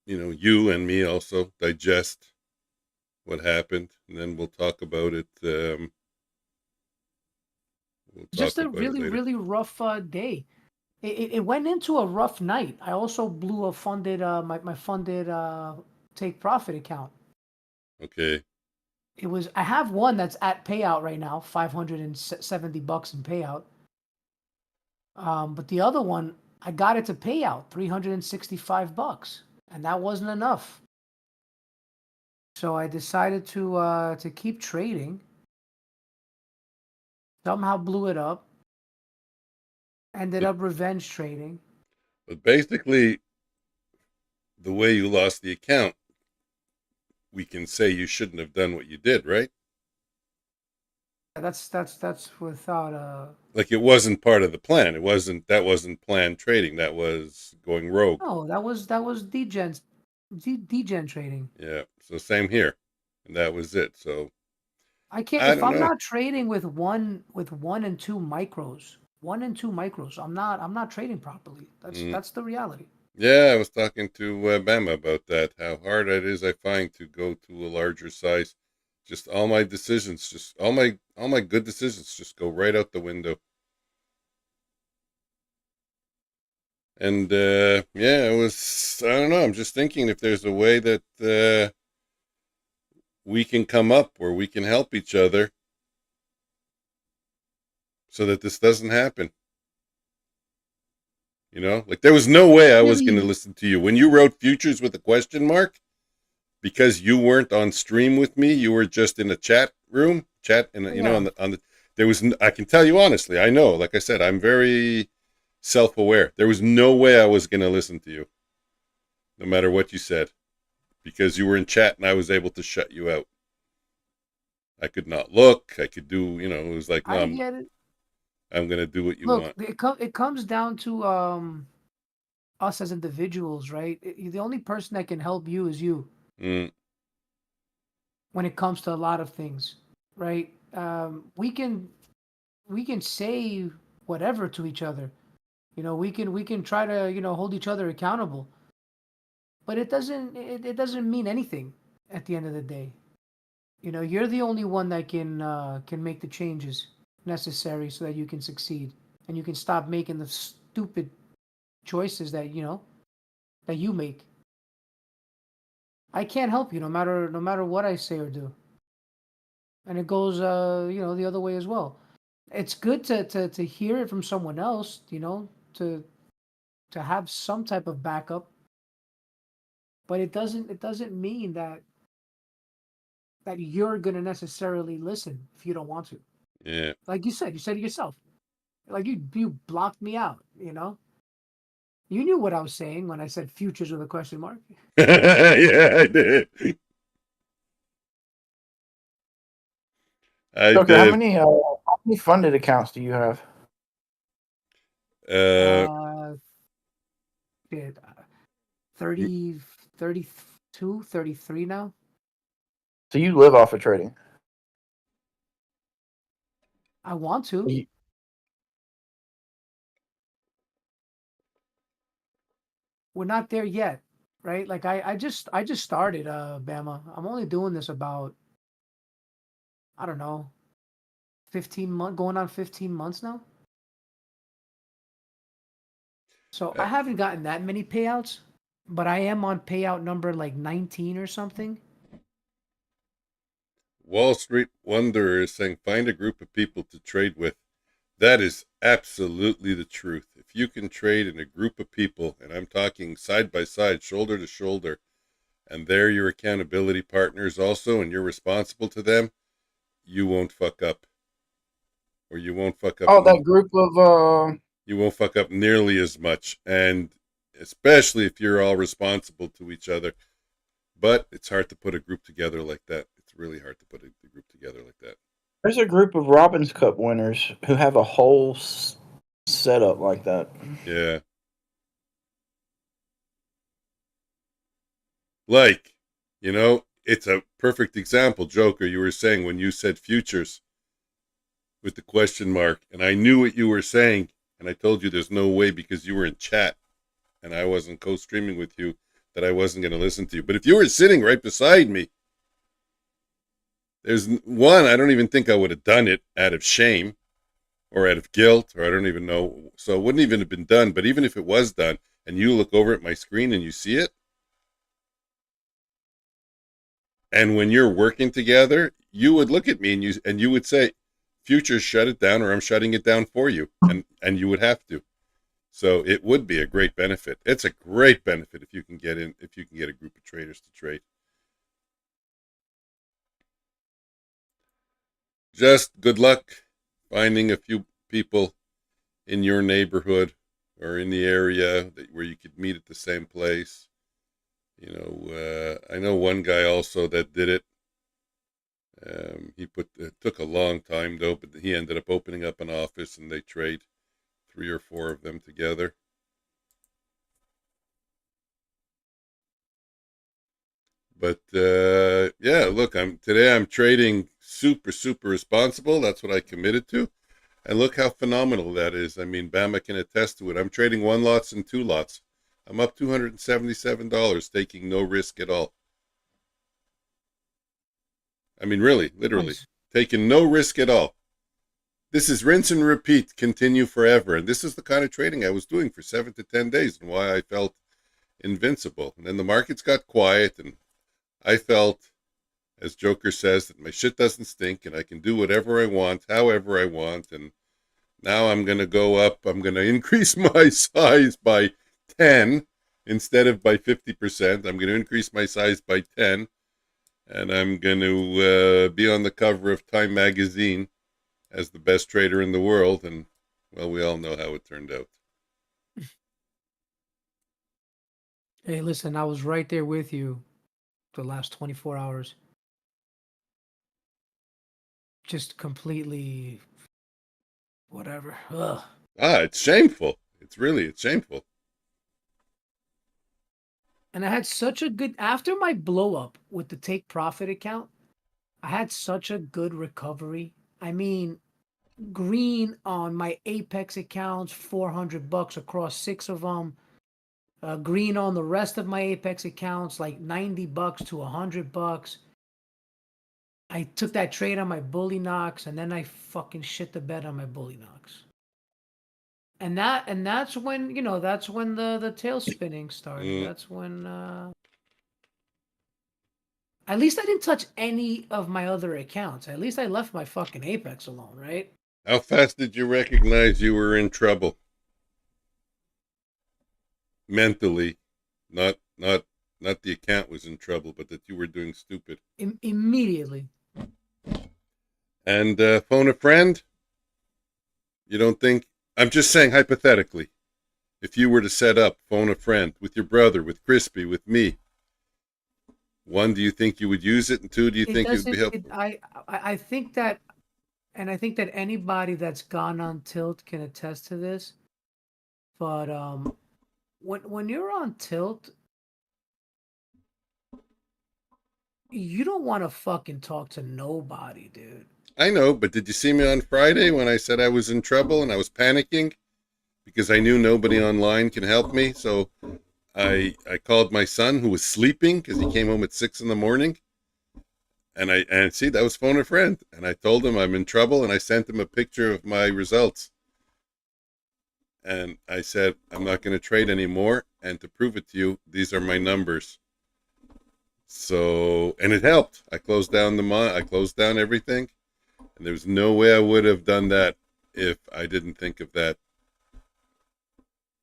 you and me also digest what happened, and then we'll talk about it. We'll talk
Just a
about it
really,
later.
really rough day. It went into a rough night. I also blew a funded my funded take profit account.
Okay.
I have one that's at payout right now, $570 in payout. But the other one, I got it to payout $365, and that wasn't enough. So I decided to keep trading. Somehow blew it up. Ended
But,
up revenge trading.
but basically, the way you lost the account, we can say you shouldn't have done what you did, right?
That's without
Like it wasn't part of the plan. That wasn't planned trading. That was going rogue.
no, that was degen trading.
Yeah. So same here, and that was it. So
I can't
I
if
don't
I'm
know.
not trading with one and two micros. One and two micros. I'm not trading properly.
Mm.
That's the reality.
Yeah, I was talking to Bama about that. How hard it is I find to go to a larger size. Just all my decisions, just all my good decisions, just go right out the window. And yeah, it was. I don't know. I'm just thinking if there's a way that we can come up where we can help each other, so that this doesn't happen. Like there was no way I was going to
Really?
listen to you when you wrote futures with a question mark. Because you weren't on stream with me, you were just in a chat room, and
Yeah.
on the there was I can tell you honestly, I know, like I said, I'm very self-aware. There was no way I was going to listen to you, no matter what you said, because you were in chat and I was able to shut you out. I could not look. I could do, it was like, no,
I get it.
I'm going to do what you
Look,
want.
it comes down to us as individuals, right? The only person that can help you is you
Mm,
when it comes to a lot of things, right? We can say whatever to each other. We can try to, hold each other accountable, but it doesn't mean anything at the end of the day. You're the only one that can make the changes necessary so that you can succeed and you can stop making the stupid choices that that you make. I can't help you no matter what I say or do. And it goes the other way as well. It's good to hear it from someone else, to have some type of backup, but it doesn't mean that you're going to necessarily listen if you don't want to.
yeah.
Like you said it yourself. Like you blocked me out, You knew what I was saying when I said futures with a question mark.
Yeah, I did. I
Joker,
did.
how many funded accounts do you have?
Uh,
Uh, shit, 30, 32, 33 now.
So you live off of trading.
I want to.
You-
We're not there yet, right? Like I just started Bama. I'm only doing this about, I don't know, 15 months, going on 15 months now. So I haven't gotten that many payouts, but I am on payout number like 19 or something.
Wall Street Wanderer is saying find a group of people to trade with. That is absolutely the truth. If you can trade in a group of people, and I'm talking side by side, shoulder to shoulder, and they're your accountability partners also, and you're responsible to them, you won't fuck up. Or you won't fuck up.
Oh, that group of
You won't fuck up nearly as much. And especially if you're all responsible to each other. But it's hard to put a group together like that. It's really hard to put a group together like that.
There's a group of Robbins Cup winners who have a whole setup like that.
Yeah. Like, you know, it's a perfect example, Joker. You were saying when you said futures with the question mark, and I knew what you were saying, and I told you there's no way because you were in chat and I wasn't co-streaming with you that I wasn't going to listen to you. But if you were sitting right beside me, there's one, I don't even think I would have done it out of shame or out of guilt, or I don't even know. So it wouldn't even have been done. But even if it was done and you look over at my screen and you see it, and when you're working together, you would look at me and you would say, futures, shut it down or I'm shutting it down for you. And you would have to. So it would be a great benefit. It's a great benefit if you can get a group of traders to trade. Just good luck finding a few people in your neighborhood or in the area where you could meet at the same place. You know, I know one guy also that did it. It took a long time though, but he ended up opening up an office and they trade 3 or 4 of them together. But yeah, look, today I'm trading super responsible. That's what I committed to. And look how phenomenal that is. I mean, Bama can attest to it. I'm trading 1 lots and 2 lots. I'm up $277, taking no risk at all. I mean, really, literally,
Nice.
taking no risk at all. This is rinse and repeat, continue forever. And this is the kind of trading I was doing for 7 to 10 days and why I felt invincible. And then the markets got quiet and I felt, as Joker says, that my shit doesn't stink and I can do whatever I want, however I want. And now I'm going to go up. I'm going to increase my size by 10 instead of by 50%. I'm going to increase my size by 10. And I'm going to be on the cover of Time magazine as the best trader in the world. And, well, we all know how it turned out.
Hey, listen, I was right there with you the last 24 hours. Just completely whatever. Ugh.
It's shameful. It's shameful.
And I had such a good, after my blow up with the take profit account, I had such a good recovery. I mean, green on my Apex accounts, $400 across 6 of them. Green on the rest of my Apex accounts, like $90 to $100. I took that trade on my Bulenox, and then I fucking shit the bed on my Bulenox. And that's when, you know, that's when the tail spinning started. That's when at least I didn't touch any of my other accounts. At least I left my fucking Apex alone, right?
How fast did you recognize you were in trouble? Mentally, not the account was in trouble, but that you were doing stupid.
Immediately.
And phone a friend? You don't think? I'm just saying hypothetically, if you were to set up, phone a friend with your brother, with Crispy, with me. 1, do you think you would use it? And 2, do you think it would be helpful?
I think that, and I think that anybody that's gone on tilt can attest to this. But when you're on tilt, you don't want to fucking talk to nobody, dude.
I know, but did you see me on Friday when I said I was in trouble and I was panicking because I knew nobody online can help me? So I called my son who was sleeping because he came home at 6 in the morning. And see, that was phone a friend. And I told him I'm in trouble and I sent him a picture of my results. And I said, I'm not going to trade anymore. And to prove it to you, these are my numbers. So, and it helped. I closed down everything. And there was no way I would have done that if I didn't think of that.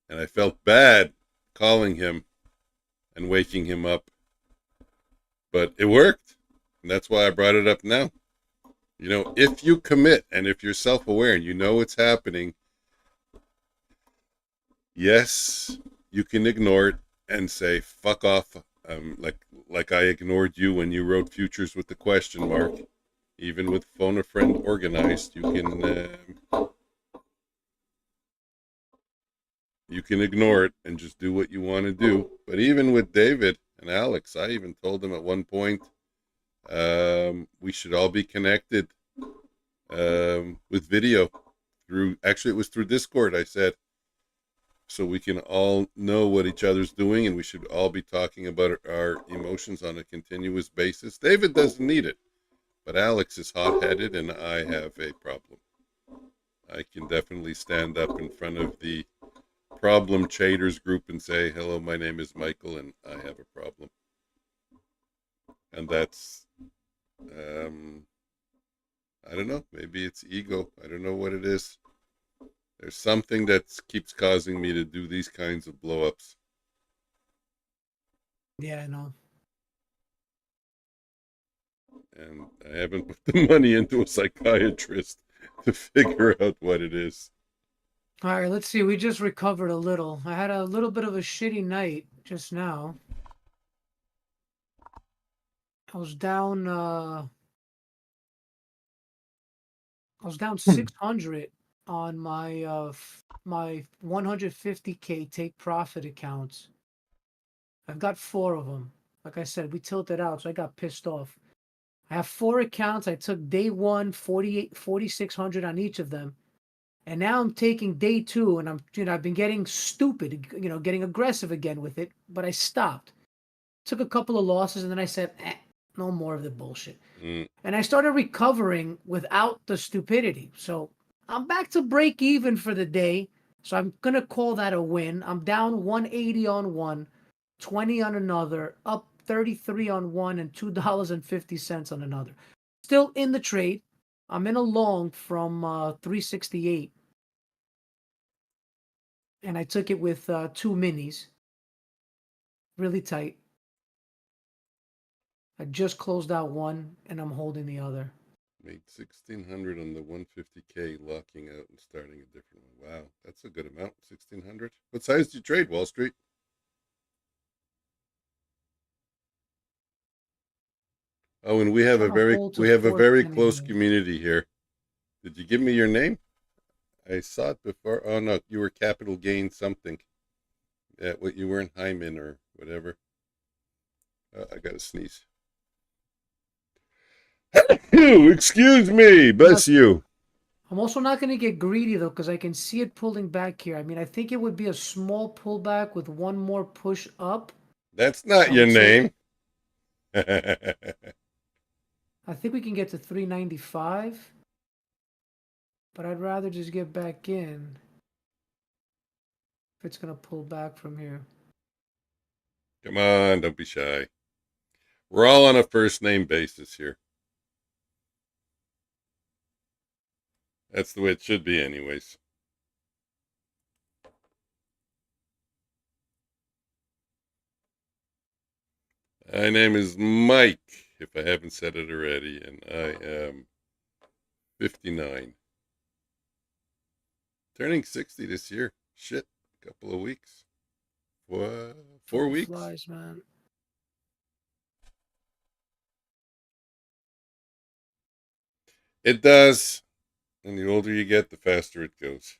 And I felt bad calling him and waking him up. But it worked. And that's why I brought it up now. You know, if you commit and if you're self-aware and you know what's happening, yes, you can ignore it and say fuck off, like I ignored you when you wrote futures with the question mark. Even with phone a friend organized, you can ignore it and just do what you want to do. But even with David and Alex, I even told them at one point, we should all be connected with video through, actually it was through Discord, I said, so we can all know what each other's doing, and we should all be talking about our emotions on a continuous basis. David doesn't need it, but Alex is hot-headed and I have a problem. I can definitely stand up in front of the problem traders group and say, hello, my name is Michael and I have a problem. And that's, I don't know, maybe it's ego. I don't know what it is. There's something that keeps causing me to do these kinds of blow-ups.
Yeah, I know.
And I haven't put the money into a psychiatrist to figure out what it is.
All right, let's see. We just recovered a little. I had a little bit of a shitty night just now. I was down 600 on my my 150K take profit accounts. I've got 4 of them. Like I said, we tilted out, so I got pissed off. I have 4 accounts. I took day 1 4,600 on each of them. And now I'm taking day 2, and I've been getting stupid, getting aggressive again with it, but I stopped. Took a couple of losses, and then I said, no more of the bullshit. And I started recovering without the stupidity. So I'm back to break even for the day. So I'm going to call that a win. I'm down 180 on one, 20 on another, up 33 on one, and $2.50 on another. Still in the trade. I'm in a long from 368. And I took it with 2 minis. Really tight. I just closed out one, and I'm holding the other.
Made 1,600 on the 150K, locking out and starting a different one. Wow, that's a good amount, 1,600. What size do you trade, Wall Street? Oh, and we have a very close community here. Did you give me your name? I saw it before. Oh no, you were Capital Gain something. Yeah, what you weren't Hyman or whatever. I gotta sneeze. Excuse me, bless you.
I'm also not going to get greedy though, because I can see it pulling back here. I mean, I think it would be a small pullback with one more push up.
That's not your name.
I think we can get to 395, but I'd rather just get back in if it's going to pull back from here.
Come on, don't be shy. We're all on a first name basis here. That's the way it should be anyways. My name is Mike, if I haven't said it already, and I am 59. Turning 60 this year. Shit, a couple of weeks. 4 weeks?
Flies, man.
It does. And the older you get, the faster it goes.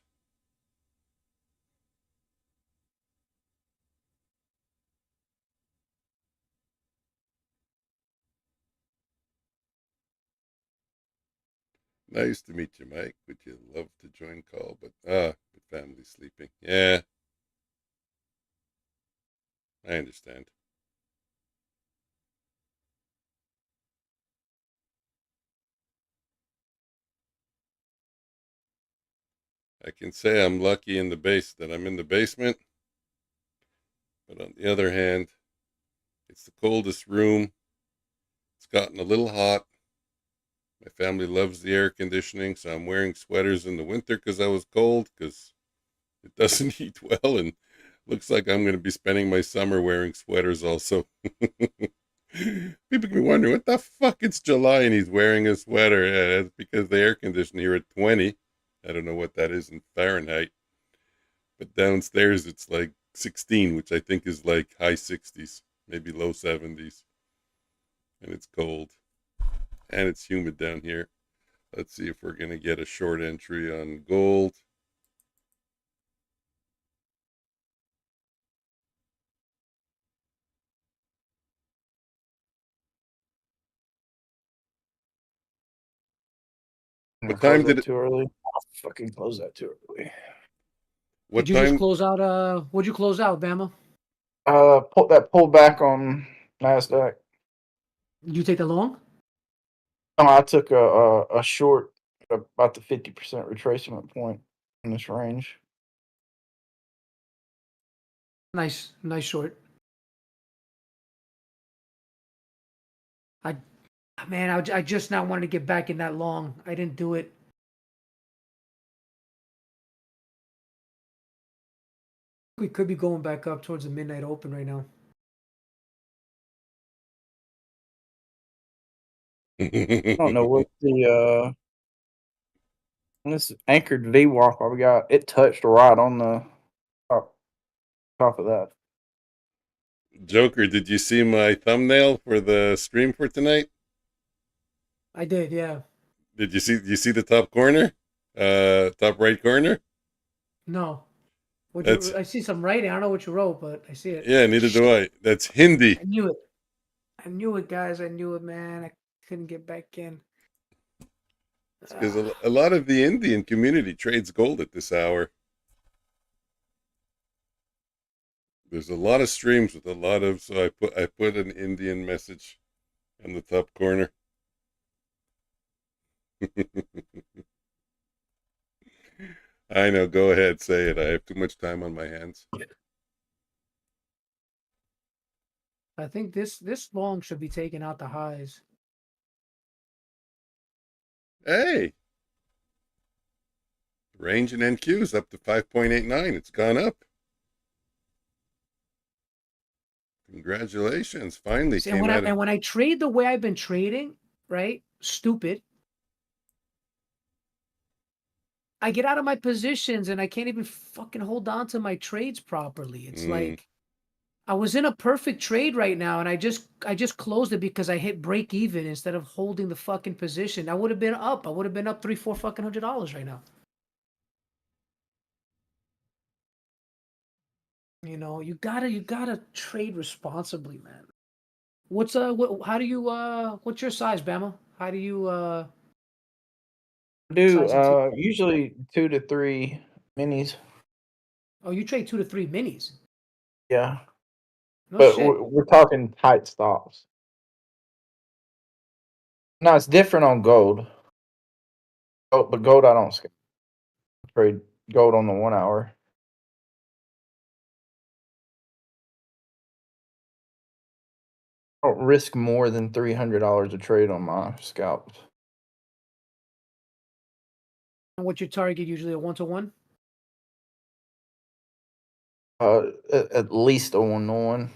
Nice to meet you, Mike. Would you love to join call? But the family's sleeping. Yeah. I understand. I can say I'm lucky in the base that I'm in the basement. But on the other hand, it's the coldest room. It's gotten a little hot. My family loves the air conditioning, so I'm wearing sweaters in the winter because I was cold, because it doesn't heat well, and looks like I'm going to be spending my summer wearing sweaters also. People can be wondering, what the fuck? It's July and he's wearing a sweater. Yeah, that's because the air conditioner here at 20. I don't know what that is in Fahrenheit. But downstairs it's like 16, which I think is like high 60s, maybe low 70s. And it's cold. And it's humid down here. Let's see if we're going to get a short entry on gold. What time did it?
Too early? I'll fucking close that too early.
What
Did you just
time?
close out? What'd you close out, Bama?
Pull back on Nasdaq.
Did you take the long?
No, I took a short about the 50% retracement point in this range.
Nice short. I just now wanted to get back in that long. I didn't do it. We could be going back up towards the midnight open right now.
I don't know what the this anchored VWAP we got. It touched right on the top of that.
Joker, did you see my thumbnail for the stream for tonight?
I did, yeah.
Did you see the top corner? Top right corner?
No.
That's
I see some writing. I don't know what you wrote, but I see it.
yeah, neither do I. That's Hindi.
I knew it. I knew it, guys. I knew it, man. I couldn't get back in.
Because a lot of the Indian community trades gold at this hour. There's a lot of streams with a lot of, so I put an Indian message on the top corner. I know. Go ahead, say it. I have too much time on my hands.
I think this long should be taking out the highs.
Hey, range and NQ is up to 5.89. It's gone up. Congratulations! Finally
See,
came out.
and when I trade the way I've been trading, right? Stupid. I get out of my positions and I can't even fucking hold on to my trades properly. It's like I was in a perfect trade right now and I just closed it because I hit break even instead of holding the fucking position. I would have been up. I would have been up $300, $400 right now. You know, you gotta trade responsibly, man. How do you what's your size, Bama? How do you
I do
size and take?
usually 2 to 3 minis.
Oh, you trade 2 to 3 minis.
Yeah,
No
but
shit.
we're talking tight stops. No, it's different on gold. Oh, but gold I don't trade gold on the 1 hour. I don't risk more than $300 a trade on my scalps.
And what's your target usually a 1-to-1?
At least a 1-to-1.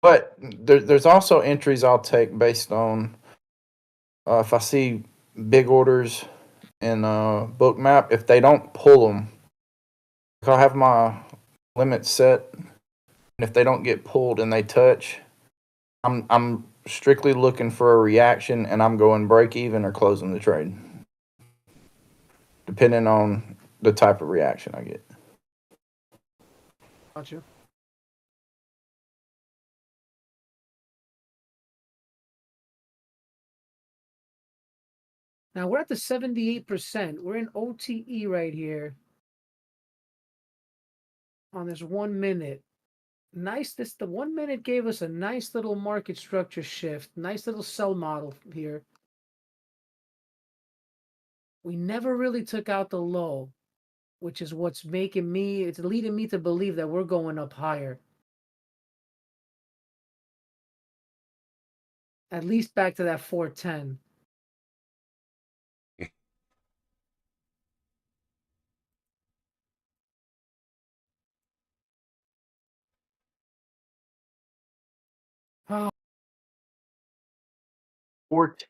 But there's also entries I'll take based on if I see big orders in book map. If they don't pull them, I'll have my limit set, and if they don't get pulled and they touch, I'm strictly looking for a reaction, and I'm going break even or closing the trade, depending on the type of reaction I get.
Got you. Now we're at the 78%. We're in OTE right here on this 1 minute. Nice. The 1 minute gave us a nice little market structure shift. Nice little sell model here. We never really took out the low, which is what's leading me to believe that we're going up higher. At least back to that 410. Oh,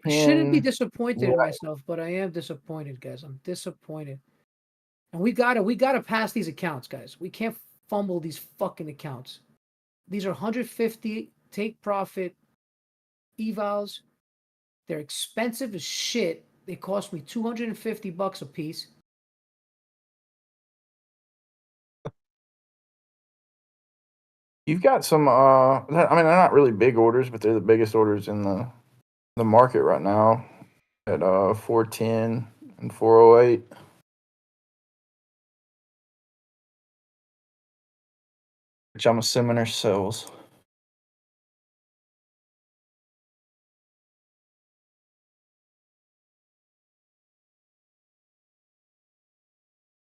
I shouldn't be
410.
disappointed in myself, but I am disappointed, guys. I'm disappointed. And we gotta pass these accounts, guys. We can't fumble these fucking accounts. These are 150 take profit evals. They're expensive as shit. They cost me $250 a piece.
You've got some. I mean, they're not really big orders, but they're the biggest orders in the market right now at 410 and 408. Which I'm assuming are sells.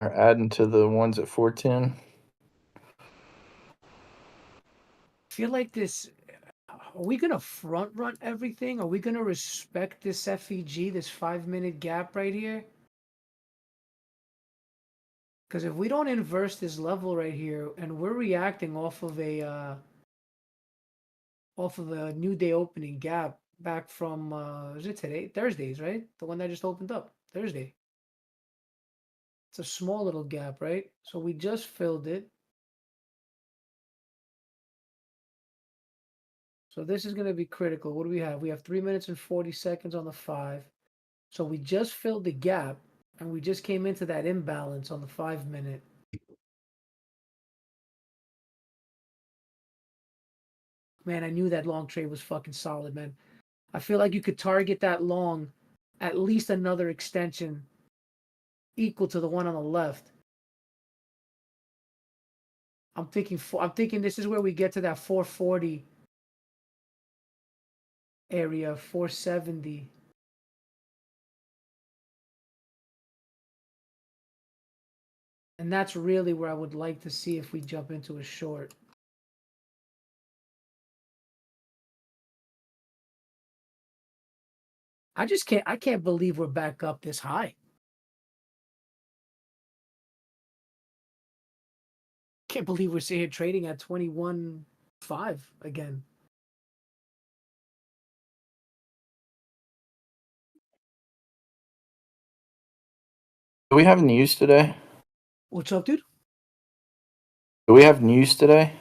Are adding to the ones at 410.
I feel like this. Are we gonna front run everything? Are we gonna respect this FEG, this 5-minute gap right here? Because if we don't inverse this level right here, and we're reacting off of a new day opening gap back from is it today? Thursdays, right? The one that just opened up Thursday. It's a small little gap, right? So we just filled it. So this is going to be critical. What do we have? We have 3 minutes and 40 seconds on the 5. So we just filled the gap, and we just came into that imbalance on the 5-minute. Man, I knew that long trade was fucking solid, man. I feel like you could target that long, at least another extension equal to the one on the left. I'm thinking this is where we get to that 440 area, 470. And that's really where I would like to see if we jump into a short. I can't believe we're back up this high. Can't believe we're sitting here trading at 21.5 again.
Do we have news today?
What's up, dude?
Do we have news today?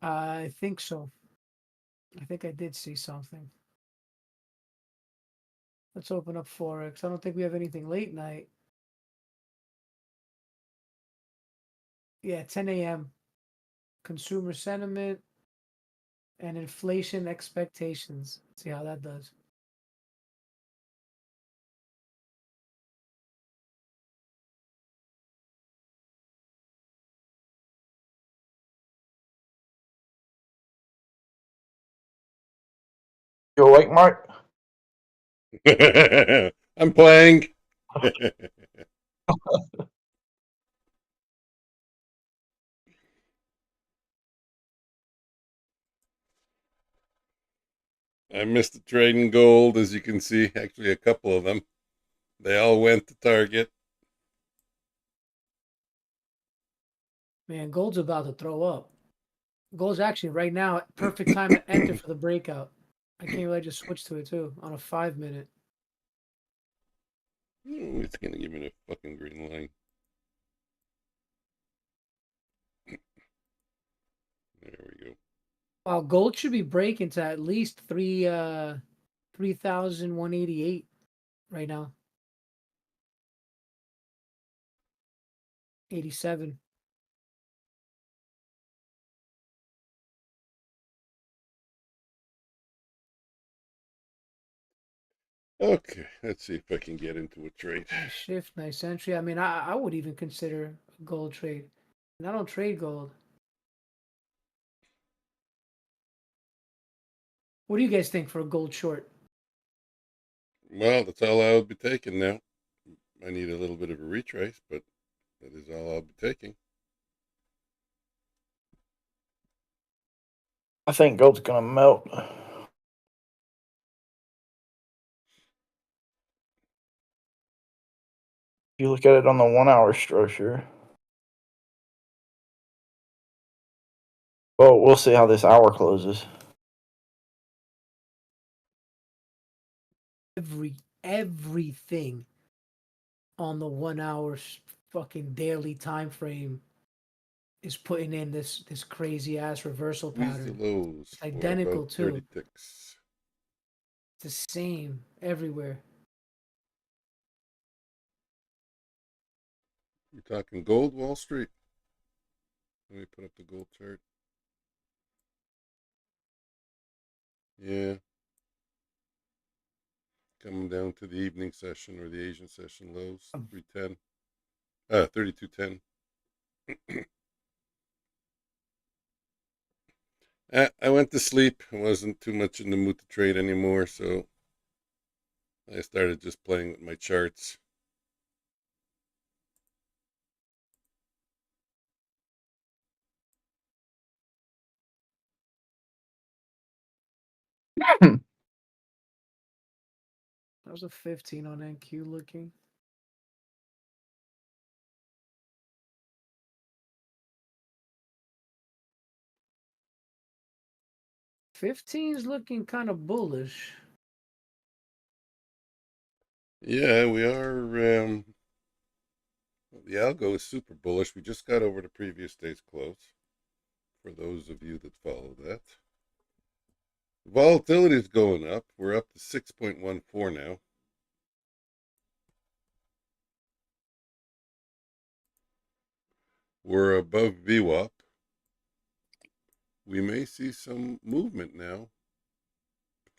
I think so. I think I did see something. Let's open up forex. I don't think we have anything late night. Yeah, 10 a.m. Consumer sentiment and inflation expectations. Let's see how that does.
You awake, Mark?
I'm playing. I missed the trade in gold, as you can see. Actually, a couple of them. They all went to target.
Man, gold's about to throw up. Gold's actually right now perfect time to enter for the breakout. I can't really just switch to it too on a 5-minute.
It's gonna give me the fucking green line. There we go.
Wow, gold should be breaking to at least 3,188 right now. 87.
Okay, let's see if I can get into a trade.
Nice shift, nice entry. I mean, I would even consider a gold trade. And I don't trade gold. What do you guys think for a gold short?
Well, that's all I'll be taking now. I need a little bit of a retrace, but that is all I'll be taking.
I think gold's gonna melt. If you look at it on the 1-hour structure. Well, we'll see how this hour closes.
everything on the 1 hour fucking daily time frame is putting in this crazy ass reversal
Squeeze the
pattern.
lows
It's
for
identical
about 30
too.
ticks.
It's the same everywhere.
You're talking gold, Wall Street. Let me put up the gold chart. Yeah. Coming down to the evening session or the Asian session lows, 310. 3210. I went to sleep. I wasn't too much in the mood to trade anymore, so I started just playing with my charts.
How's a 15 on NQ looking? Fifteen's looking kind of bullish.
Yeah, we are. The algo is super bullish. We just got over the previous day's close. For those of you that follow that, volatility is going up. We're up to 6.14 now. We're above VWAP. We may see some movement now,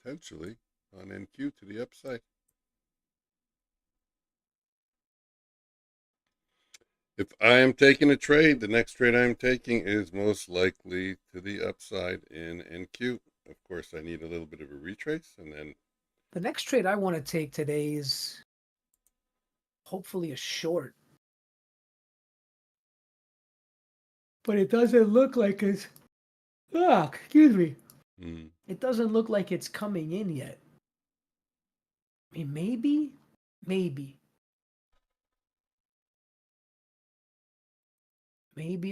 potentially, on NQ to the upside. If I am taking a trade, the next trade I'm taking is most likely to the upside in NQ. Of course, I need a little bit of a retrace, and then
The next trade I want to take today is hopefully a short. But it doesn't look like it's. Ah, excuse me. It doesn't look like it's coming in yet. I mean, maybe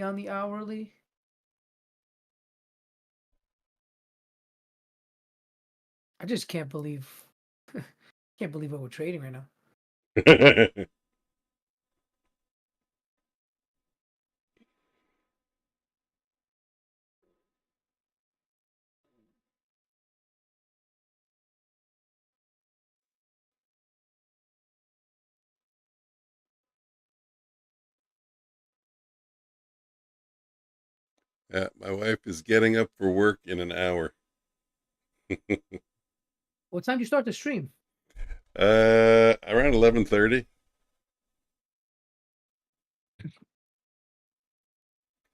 on the hourly. I just can't believe what we're trading right now.
Yeah, my wife is getting up for work in an hour.
What time do you start the stream?
Around 11:30.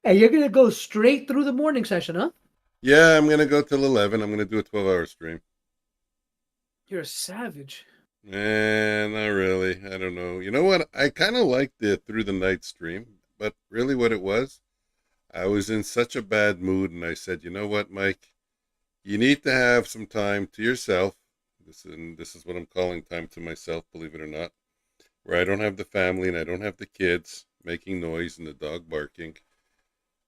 Hey, you're gonna go straight through the morning session, huh?
Yeah, I'm gonna go till 11. I'm gonna do a 12-hour stream.
You're a savage.
Not really. I don't know. You know what? I kind of liked the through the night stream, but really, what it was, I was in such a bad mood, and I said, you know what, Mike, you need to have some time to yourself. This is what I'm calling time to myself, believe it or not, where I don't have the family and I don't have the kids making noise and the dog barking,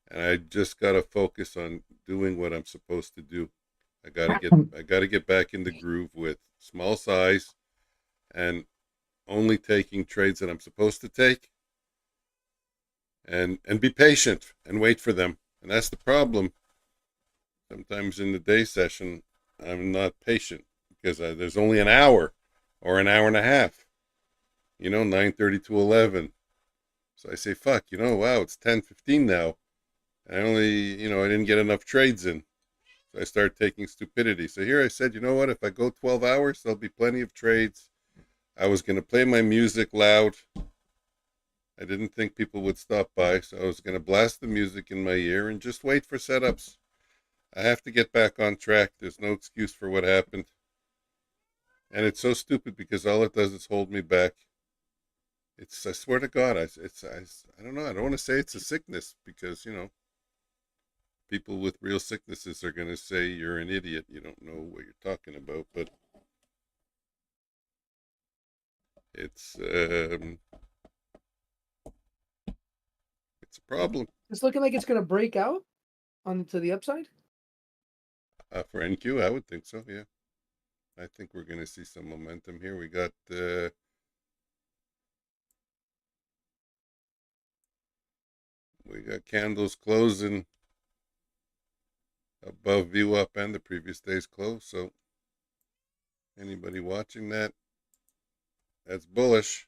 and I just gotta focus on doing what I'm supposed to do. I gotta get back in the groove with small size and only taking trades that I'm supposed to take, and be patient and wait for them. And that's the problem. Sometimes in the day session, I'm not patient because there's only an hour or an hour and a half. 9:30 to 11. So I say, fuck, wow, it's 10:15 now. I only, I didn't get enough trades in. So I start taking stupidity. So here I said, you know what? If I go 12 hours, there'll be plenty of trades. I was going to play my music loud. I didn't think people would stop by, so I was going to blast the music in my ear and just wait for setups. I have to get back on track. There's no excuse for what happened. And it's so stupid because all it does is hold me back. I swear to God, I don't know. I don't want to say it's a sickness because, people with real sicknesses are going to say you're an idiot. You don't know what you're talking about, but it's a problem.
It's looking like it's gonna break out onto the upside.
For NQ, I would think so, yeah. I think we're going to see some momentum here. We got candles closing above VWAP and the previous day's close. So anybody watching that, that's bullish.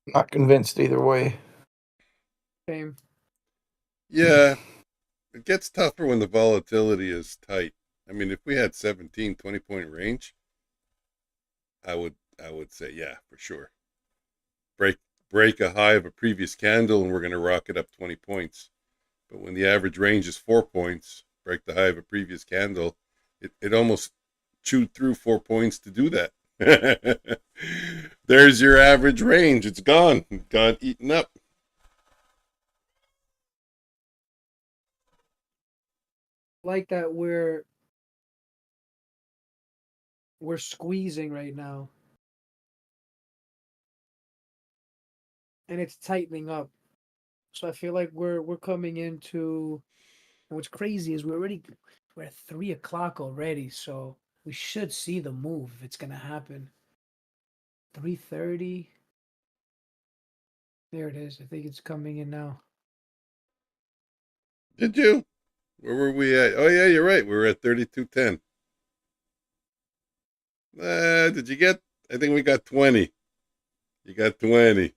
Not convinced either way.
Same.
Yeah, it gets tougher when the volatility is tight. I mean, if we had 17, 20 point range, I would say, yeah, for sure. Break a high of a previous candle and we're going to rock it up 20 points. But when the average range is 4 points, break the high of a previous candle, it almost chewed through 4 points to do that. There's your average range. It's gone. Eaten up.
Like that we're squeezing right now. And it's tightening up. So I feel like we're coming into, and what's crazy is we're at 3 o'clock already, so we should see the move if it's gonna happen. 3:30. There it is. I think it's coming in now.
Did you? Where were we at? Oh yeah, you're right. We were at 32.10. Did you get? I think we got 20. You got 20.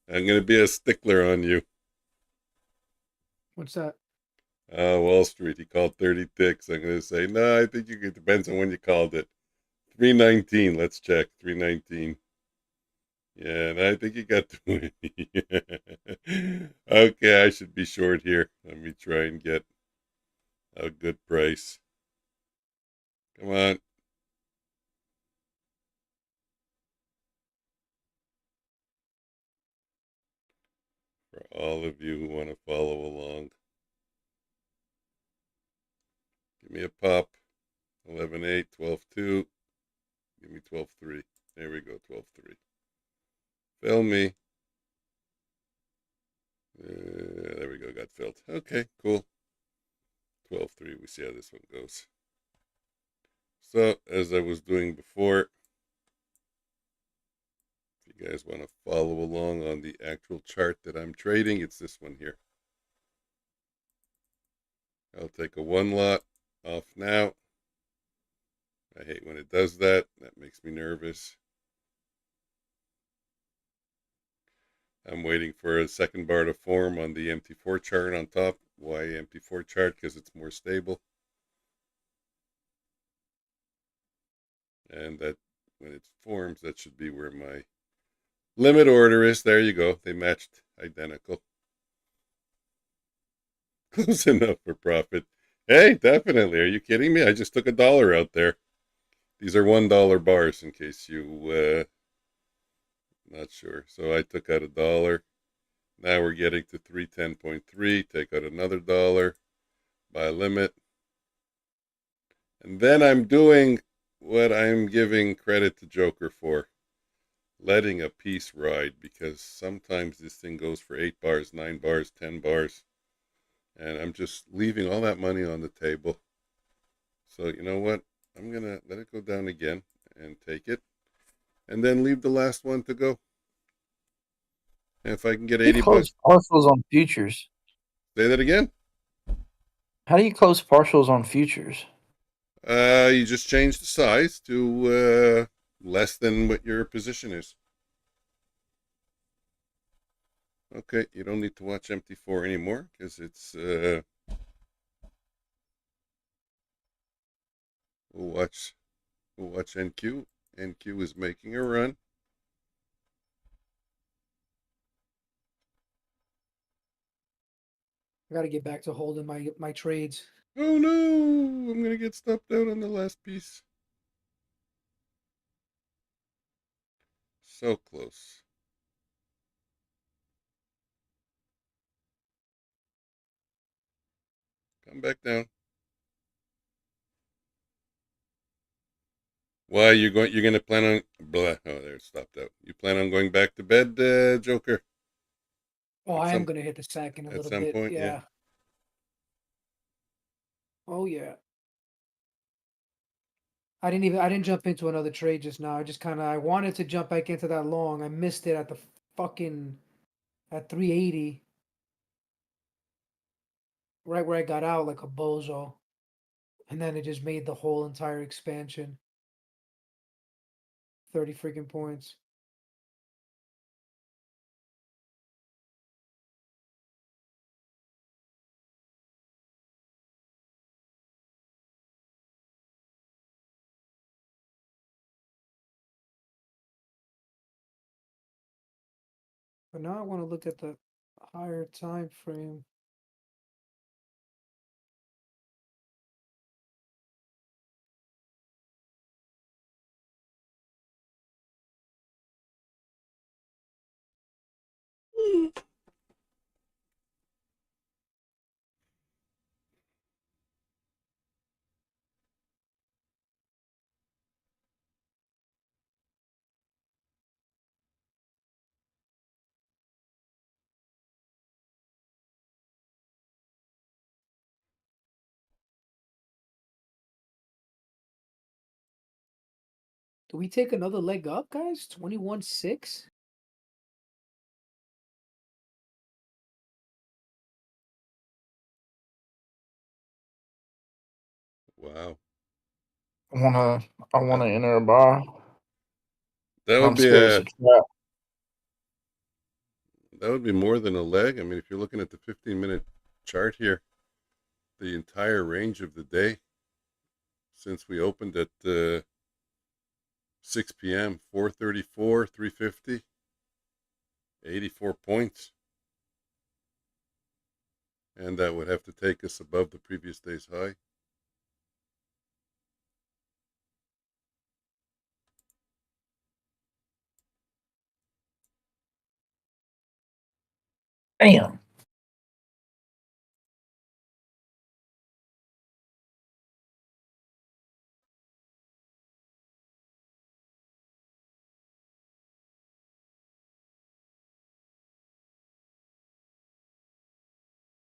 I'm going to be a stickler on you.
What's that?
Wall Street, he called 30 ticks. I'm going to say, no, I think it depends on when you called it. 319, let's check. 319. Yeah, and I think you got 20. Okay, I should be short here. Let me try and get a good price. Come on. For all of you who want to follow along, give me a pop. 11.8, 12.2. Give me 12.3. There we go, 12.3. Fill me. There we go, got filled. Okay, cool. 12.3, we see how this one goes. So, as I was doing before, if you guys want to follow along on the actual chart that I'm trading, it's this one here. I'll take a one lot off now. I hate when it does that. That makes me nervous. I'm waiting for a second bar to form on the MT4 chart on top. Why MT4 chart? Because it's more stable. And that when it forms, that should be where my limit order is. There you go. They matched identical. Close enough for profit. Hey, definitely. Are you kidding me? I just took $1 out there. These are $1 bars in case you not sure. So I took out $1. Now we're getting to 310.3. Take out another $1. Buy limit. And then I'm doing what I'm giving credit to Joker for. Letting a piece ride, because sometimes this thing goes for 8 bars, 9 bars, 10 bars. And I'm just leaving all that money on the table. So you know what? I'm going to let it go down again and take it. And then leave the last one to go. And if I can get 80 bucks.
Partials on futures.
Say that again?
How do you close partials on futures?
You just change the size to less than what your position is. Okay, you don't need to watch MT4 anymore because it's we'll watch NQ. NQ is making a run.
I gotta get back to holding my trades.
Oh no, I'm gonna get stopped out on the last piece. So close. Come back down. Why you're gonna plan on blah? Oh, there it stopped out. You plan on going back to bed, Joker?
Oh, I am gonna hit the sack in a
At
little
some
bit.
point, yeah.
Yeah. Oh yeah. I didn't jump into another trade just now. I wanted to jump back into that long. I missed it at the fucking at 380, right where I got out like a bozo, and then it just made the whole entire expansion 30 freaking points. But now I want to look at the higher time frame. Do we take another leg up, guys? 21.6?
Wow.
I wanna
That,
enter a buy.
that would
I'm
be
scared it's a trap.
that would be more than a leg. I mean, if you're looking at the 15-minute chart here, the entire range of the day since we opened at 6 p.m., 434, 350, 84 points. And that would have to take us above the previous day's high.
Damn.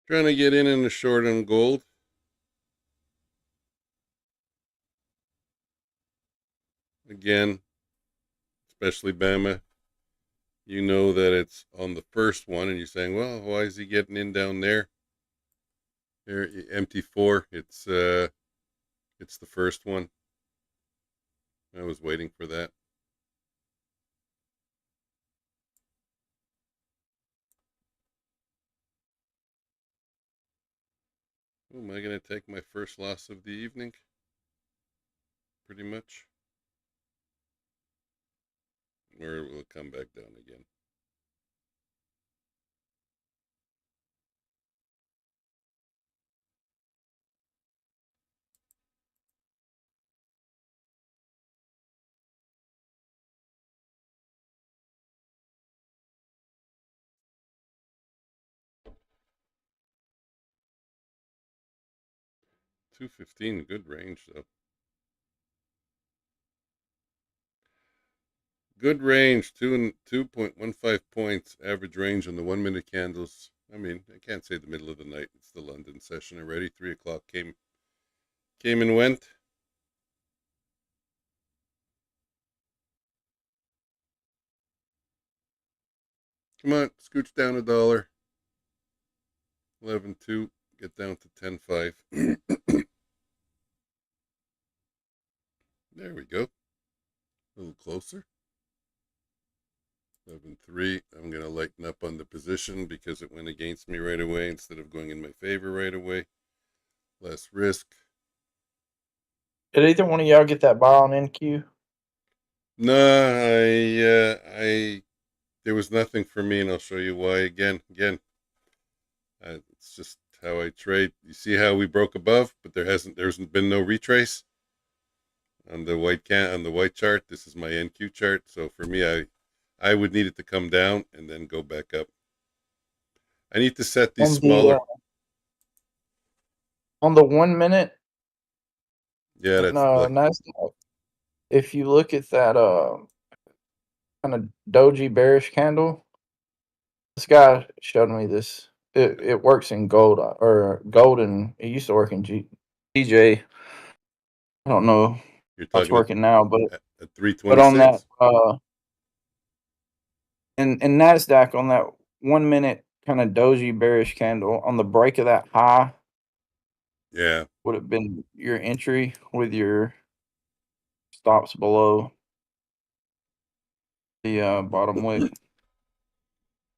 Trying to get in the short on gold. Again, especially Bama, you know that it's on the first one, and you're saying, well, why is he getting in down there? Here, MT4, it's the first one. I was waiting for that. Oh, am I going to take my first loss of the evening? Pretty much. Or will it come back down again? $215, good range though. Good range, 2.15 points average range on the 1 minute candles. I mean, I can't say the middle of the night. It's the London session already. 3 o'clock came and went. Come on, scooch down $1. 11.2, get down to 10.5. There we go. A little closer. 11.3. I'm going to lighten up on the position because it went against me right away instead of going in my favor right away. Less risk.
Did either one of y'all get that buy on NQ?
No, there was nothing for me, and I'll show you why again. It's just how I trade. You see how we broke above, but there's been no retrace on the white chart. This is my NQ chart. So for me, I would need it to come down and then go back up. I need to set these smaller.
On the 1 minute.
Yeah, that's
Nasdaq. If you look at that kind of doji bearish candle, this guy showed me this. It works in gold or golden. It used to work in DJ. I don't know
You're
How it's
talking
working now, but
at
on that
326.
in Nasdaq on that 1 minute kind of doji bearish candle on the break of that high
Yeah.
would have been your entry with your stops below the bottom wick.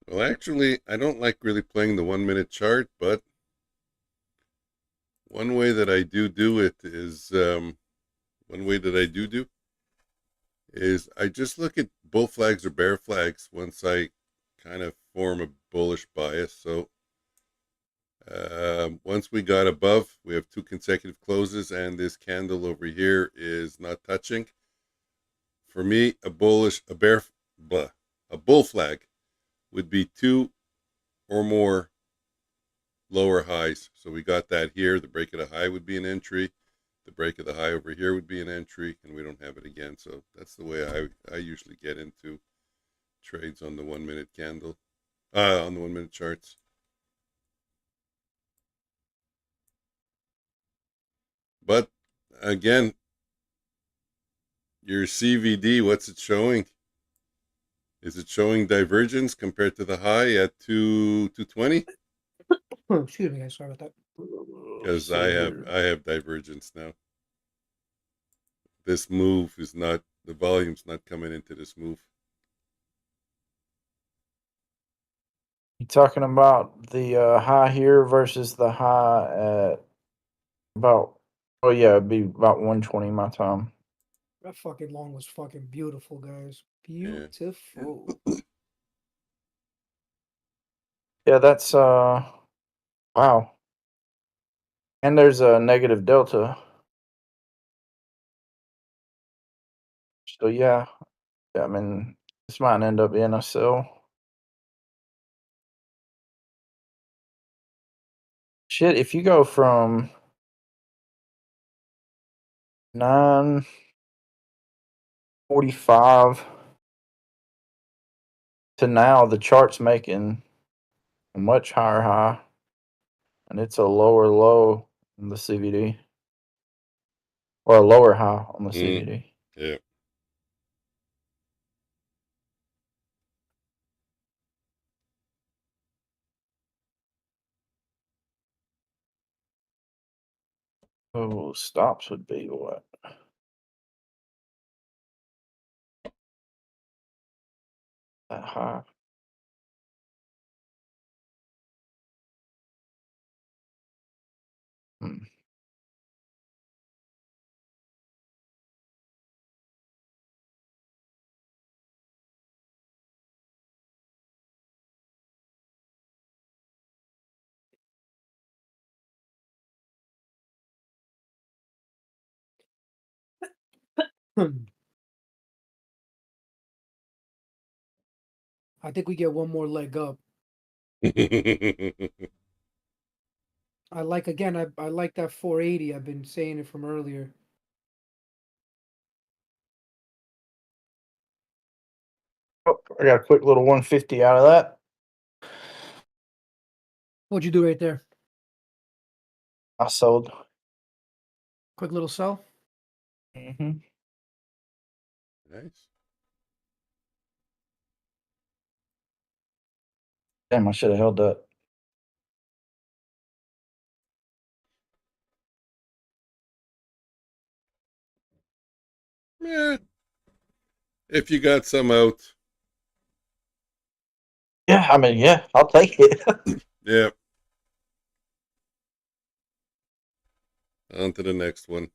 Well, actually, I don't like really playing the 1 minute chart, but one way that I do it is one way that I do is I just look at bull flags or bear flags once I kind of form a bullish bias. So once we got above, we have 2 consecutive closes, and this candle over here is not touching. For me, a bull flag would be 2 or more lower highs. So we got that here. The break of the high would be an entry. The break of the high over here would be an entry, and we don't have it again. So that's the way I usually get into trades on the 1 minute candle, on the 1 minute charts. But again, your CVD, what's it showing? Is it showing divergence compared to the high at 220?
Excuse me, guys. Sorry about that.
Because I have divergence now. This move is not, the volume's not coming into this move.
You talking about the high here versus the high at about? Oh yeah, it'd be about 120 my time.
That fucking long was fucking beautiful, guys.
Yeah.
Beautiful.
Yeah, that's wow. And there's a negative delta. So yeah, I mean this might end up being a sell. Shit, if you go from 9:45 to now, the chart's making a much higher high, and it's a lower low on the CVD, or a lower high on the CVD.
Yeah.
Oh, stops would be what? That high. Hmm.
I think we get one more leg up. I like I like that 480. I've been saying it from earlier.
Oh, I got a quick little 150 out of that.
What'd you do right there?
I sold.
Quick little sell.
Mm-hmm.
Nice.
Damn, I should have held that.
Yeah. If you got some out.
Yeah, I mean, yeah, I'll take it.
Yeah. On to the next one.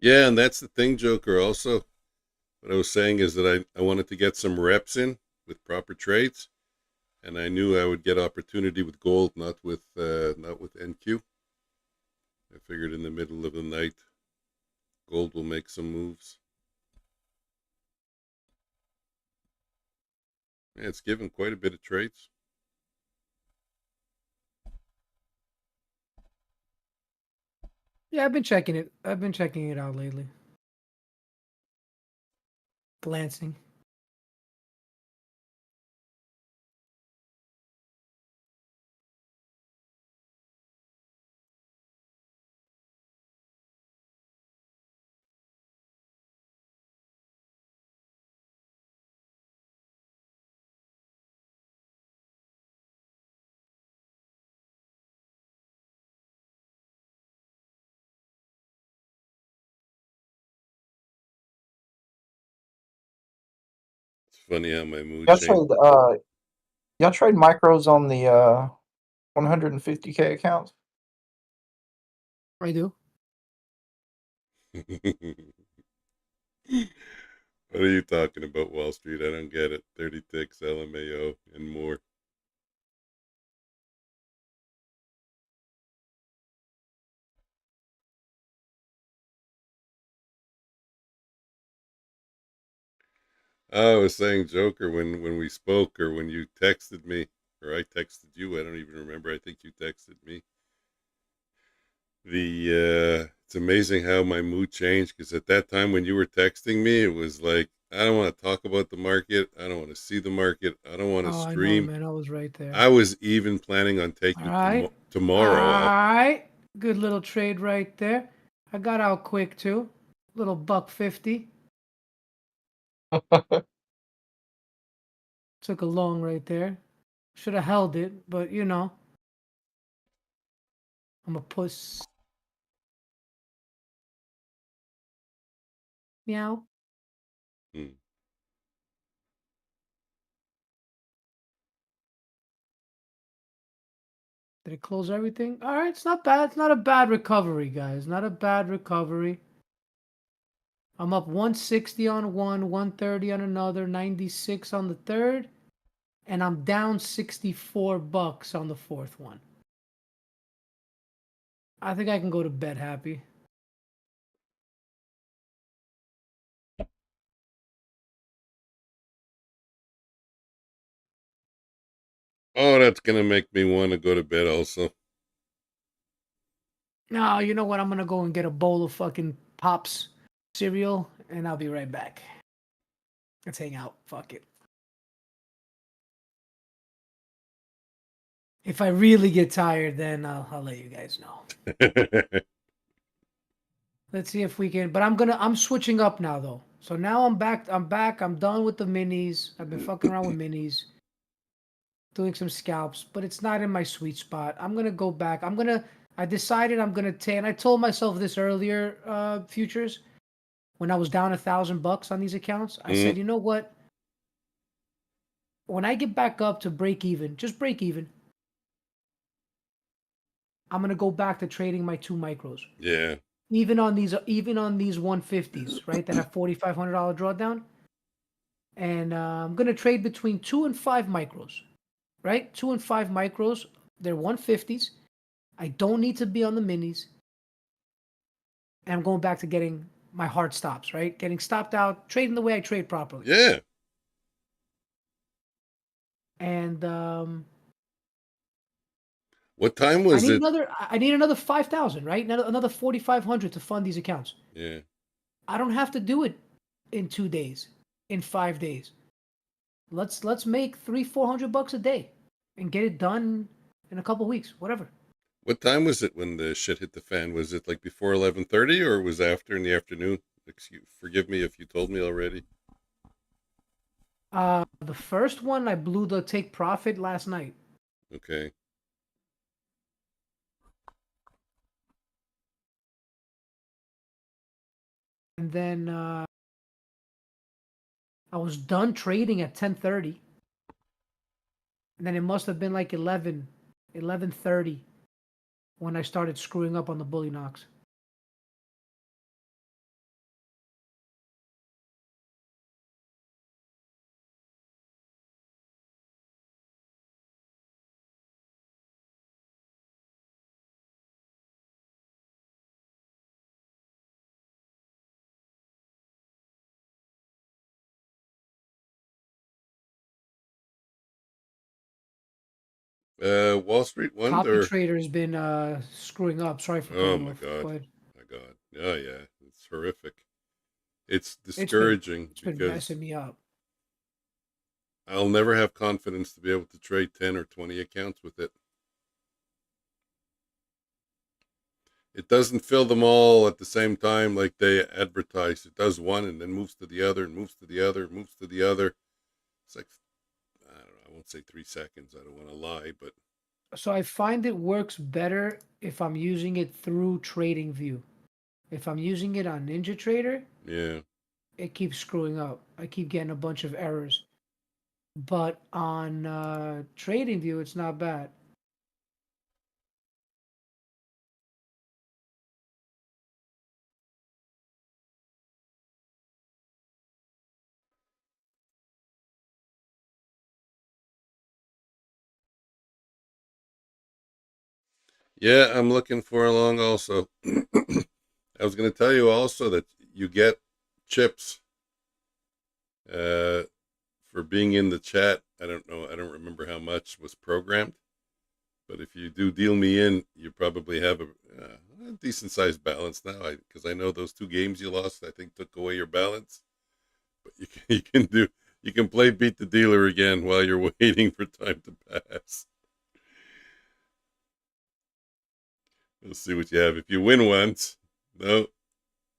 Yeah, and that's the thing, Joker. Also, what I was saying is that I wanted to get some reps in with proper trades, and I knew I would get opportunity with gold, not with NQ. I figured in the middle of the night, gold will make some moves. Yeah, it's given quite a bit of trades.
Yeah, I've been checking it. I've been checking it out lately. Glancing.
It's funny how my mood
Y'all
changed.
trade micros on the 150K accounts?
I do.
What are you talking about, Wall Street? I don't get it. 30 ticks, LMAO, and more. I was saying Joker when we spoke, or when you texted me, or I texted you. I don't even remember. I think you texted me. It's amazing how my mood changed, because at that time when you were texting me, it was like, I don't want to talk about the market. I don't want to see the market. I don't want to
Oh, I know,
stream.
man. I was right there.
I was even planning on
All
taking
right.
tomorrow
All
off.
right. Good little trade right there. I got out quick too. Little $1.50. Took a long right there. Should have held it, but you know, I'm a puss. Meow.
Hmm.
Did it close everything? All right, it's not bad. It's not a bad recovery, guys. Not a bad recovery. I'm up 160 on one, 130 on another, 96 on the third, and I'm down $64 on the fourth one. I think I can go to bed happy.
Oh, that's gonna make me want to go to bed also.
No, you know what? I'm gonna go and get a bowl of fucking Pops cereal, and I'll be right back. Let's hang out. Fuck it. If I really get tired, then I'll let you guys know. Let's see if we can. But I'm switching up now though. So now I'm back. I'm done with the minis. I've been fucking around with minis, doing some scalps, but it's not in my sweet spot. I'm gonna go back. I decided I'm gonna take. And I told myself this earlier, futures, when I was down $1,000 on these accounts. I said, you know what? When I get back up to break even, just break even, I'm gonna go back to trading my 2 micros.
Yeah.
Even on these 150s, right? That have $4,500 drawdown. And I'm gonna trade between 2 and 5 micros, right? 2 and 5 micros. They're 150s. I don't need to be on the minis. And I'm going back to getting my hard stops, right? Getting stopped out, trading the way I trade properly.
Yeah.
And
What time
I
was
need
it?
another 5,000, right? Another 4,500 to fund these accounts.
Yeah.
I don't have to do it in 2 days, in 5 days. Let's make $300-400 a day and get it done in a couple weeks, whatever.
What time was it when the shit hit the fan? Was it like before 11:30, or was it after in the afternoon? Forgive me if you told me already.
The first one I blew the take profit last night.
Okay.
And then I was done trading at 10:30. And then it must have been like 11:30 when I started screwing up on the Bulenox.
Wall Street won,
Copy
or
trader's been screwing up. Sorry for
oh
cutting you
my
off.
God.
Go ahead.
Oh yeah, it's horrific. It's
It's been
discouraging
it's been
because
messing me up.
I'll never have confidence to be able to trade 10 or 20 accounts with it. It doesn't fill them all at the same time like they advertise. It does one and then moves to the other and moves to the other, moves to the other. It's like, I don't know, I won't say 3 seconds. I don't want to lie, but
So I find it works better if I'm using it through TradingView. If I'm using it on NinjaTrader,
yeah.
it keeps screwing up. I keep getting a bunch of errors. But on TradingView, it's not bad.
Yeah, I'm looking for a long also. I was going to tell you also that you get chips uh, for being in the chat. I don't know. I don't remember how much was programmed. But if you do deal me in, you probably have a decent sized balance now. Because I know those 2 games you lost, I think took away your balance. But you can play beat the dealer again while you're waiting for time to pass. We'll see what you have. If you win once, no,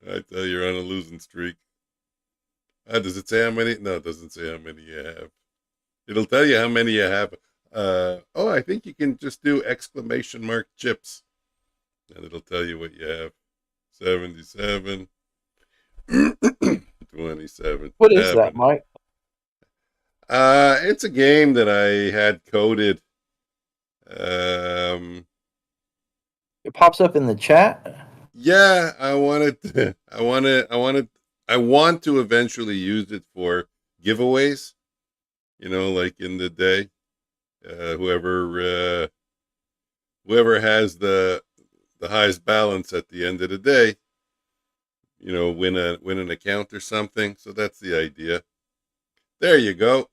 I tell you, you're on a losing streak. Does it say how many? No, it doesn't say how many you have. It'll tell you how many you have. I think you can just do exclamation mark chips, and it'll tell you what you have. 77, 27.
What is that, Mike?
It's a game that I had coded. Um,
It pops up in the chat.
yeah, I want to eventually use it for giveaways. Like in the day, whoever has the highest balance at the end of the day, win an account or something. So that's the idea. There you go.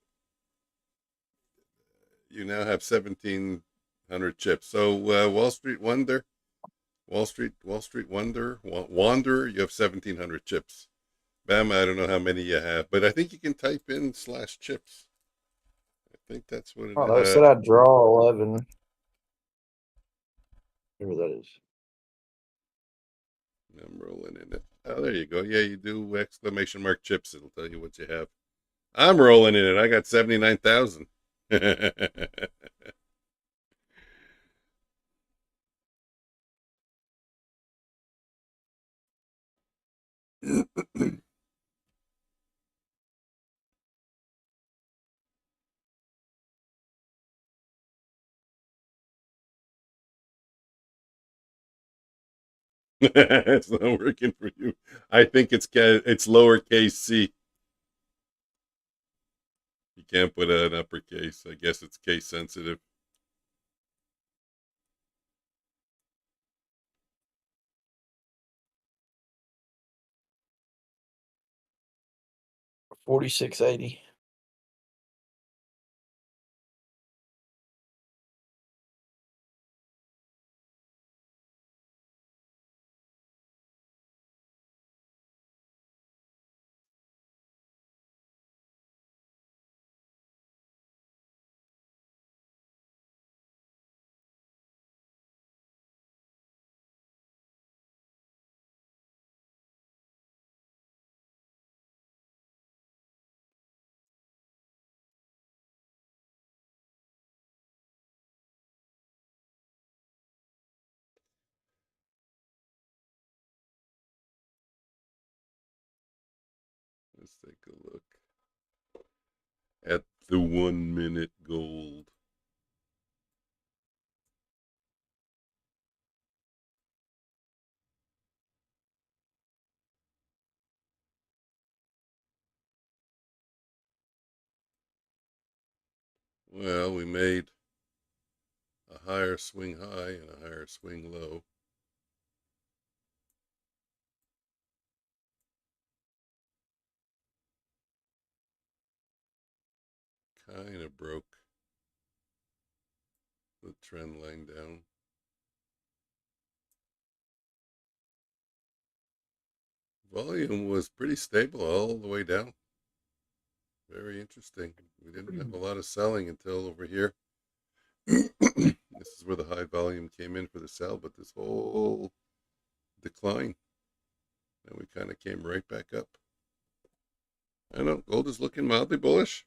You now have 1,700 chips. So Wall Street Wonder, Wall Street Wonder, Wanderer, you have 1,700 chips. Bam, I don't know how many you have, but I think you can type in /chips. I think that's what it
Oh, they said I'd draw 11. Whatever that is.
I'm rolling in it. Oh, there you go. Yeah, you do exclamation mark chips. It'll tell you what you have. I'm rolling in it. I got 79,000. It's not working for you. I think it's lowercase c. You can't put an uppercase. I guess it's case sensitive.
$46.80.
Let's take a look at the 1 minute gold. Well, we made a higher swing high and a higher swing low. Kind of broke the trend line down. volume was pretty stable all the way down. Very interesting. We didn't have a lot of selling until over here. This is where the high volume came in for the sell, but this whole decline, and we kind of came right back up. I know gold is looking mildly bullish.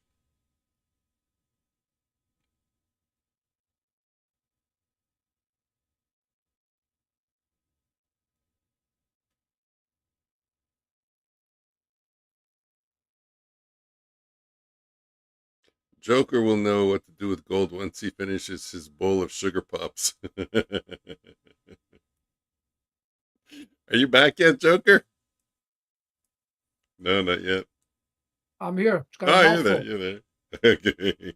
Joker will know what to do with gold once he finishes his bowl of sugar pops. Are you back yet, Joker? No, not yet.
I'm here. It's got a
Oh, you're
mouthful.
there. You're there. Okay.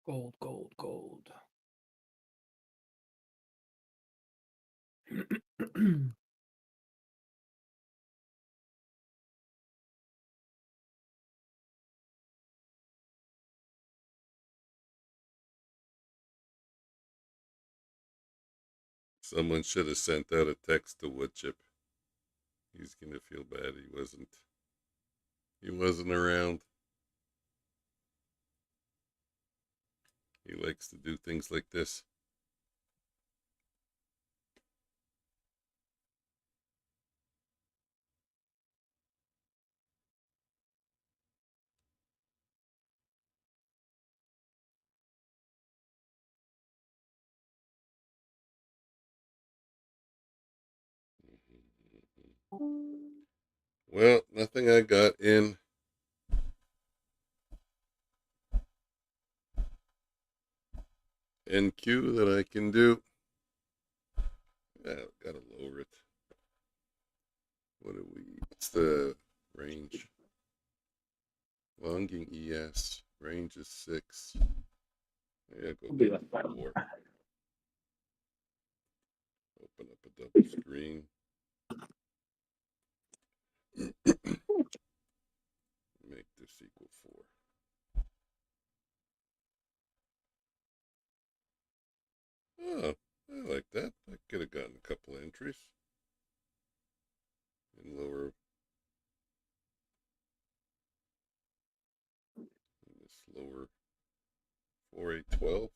Gold, gold, gold.
Someone should have sent out a text to Woodchip. He's gonna feel bad he wasn't. He wasn't around. He likes to do things like this. Well, nothing I got in NQ that I can do. Yeah, gotta lower it. What do we? What's the range? Longing ES. Range is 6. Yeah, go to 4. Open up a double screen. Make this equal 4. Oh, I like that. I could have gotten a couple of entries. And lower this lower 4812.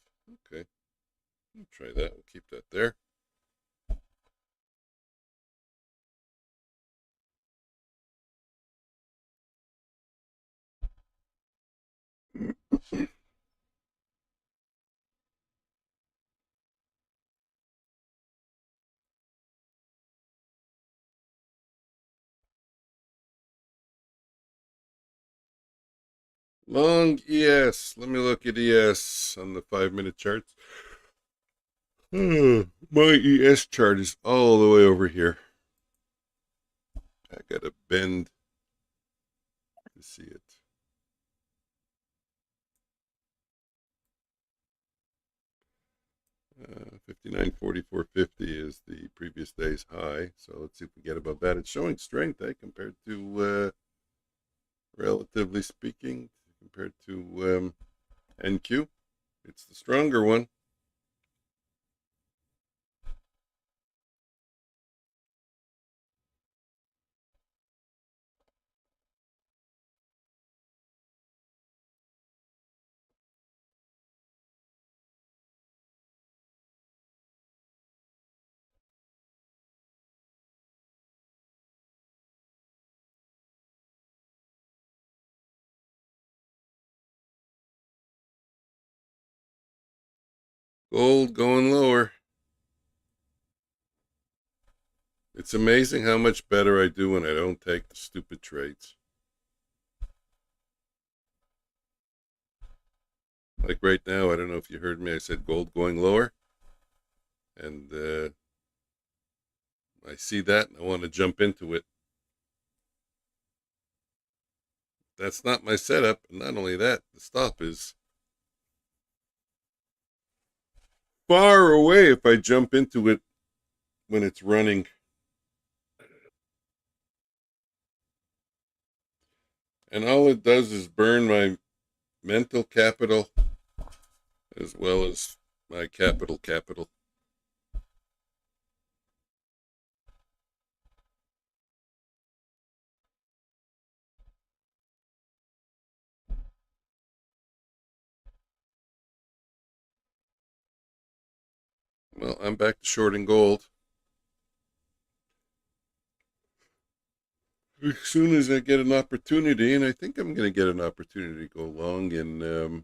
Okay. We'll try that. We'll keep that there. Long ES. Let me look at ES on the 5-minute charts. My ES chart is all the way over here. I gotta bend to see it. 59.44.50 is the previous day's high. So let's see if we get above that. It's showing strength, compared to, relatively speaking, compared to NQ. It's the stronger one. Gold going lower. It's amazing how much better I do when I don't take the stupid trades. Like right now, I don't know if you heard me, I said gold going lower. And I see that and I want to jump into it. That's not my setup. And not only that, the stop is far away if I jump into it when it's running. And all it does is burn my mental capital as well as my capital. Well, I'm back to shorting gold. As soon as I get an opportunity, and I think I'm going to get an opportunity to go long in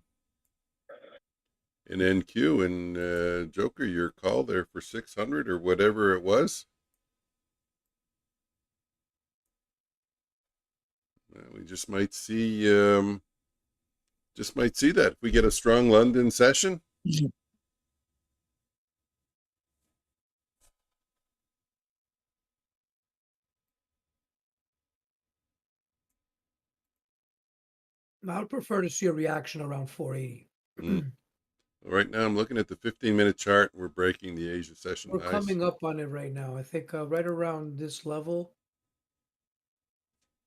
NQ and Joker, your call there for 600 or whatever it was. We just might see that if we get a strong London session.
I would prefer to see a reaction around 480.
Right now, I'm looking at the 15-minute chart. We're breaking the Asia session
We're
highs.
coming up on it right now. I think right around this level,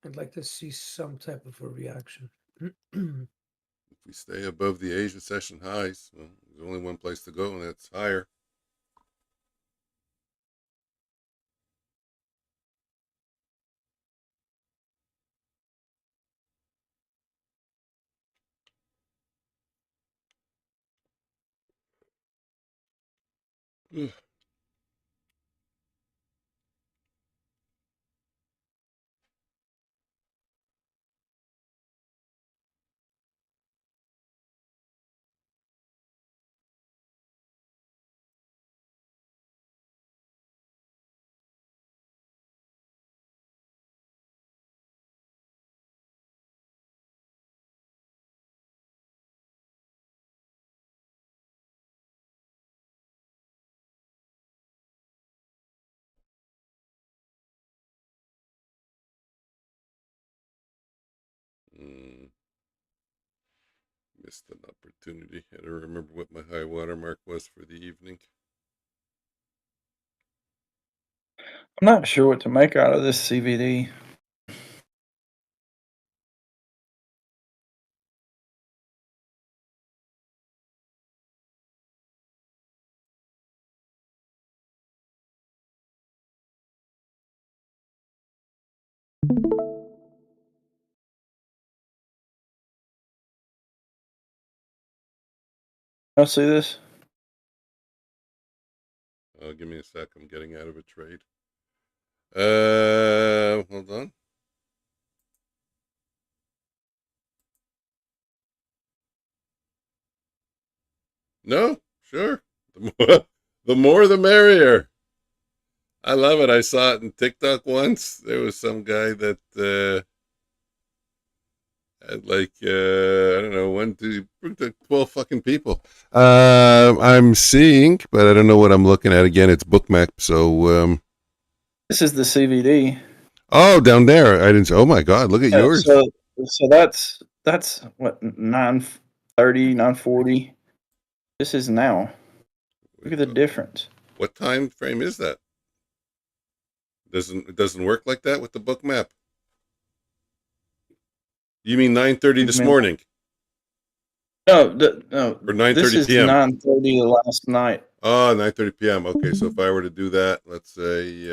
I'd like to see some type of a reaction.
If we stay above the Asia session highs, well, there's only one place to go, and that's higher. Ugh. Missed an opportunity. I don't remember what my high water mark was for the evening.
I'm not sure what to make out of this CVD. Y'all see this?
Give me a sec. I'm getting out of a trade. Hold on. No, sure. The more the merrier. I love it. I saw it in TikTok once. There was some guy that had like I don't know, 12 fucking people. I'm seeing, but I don't know what I'm looking at. Again, it's bookmap. So
This is the CVD.
oh, down there. I didn't. Oh my God! Look at yours.
So that's what 930, 940. This is now. Look at the difference.
What time frame is that? It doesn't work like that with the bookmap. You mean 9:30 this morning?
No,
Or 9:30
this is
p.m.
9:30 last night.
Oh, 9:30 p.m. Okay, so if I were to do that, let's say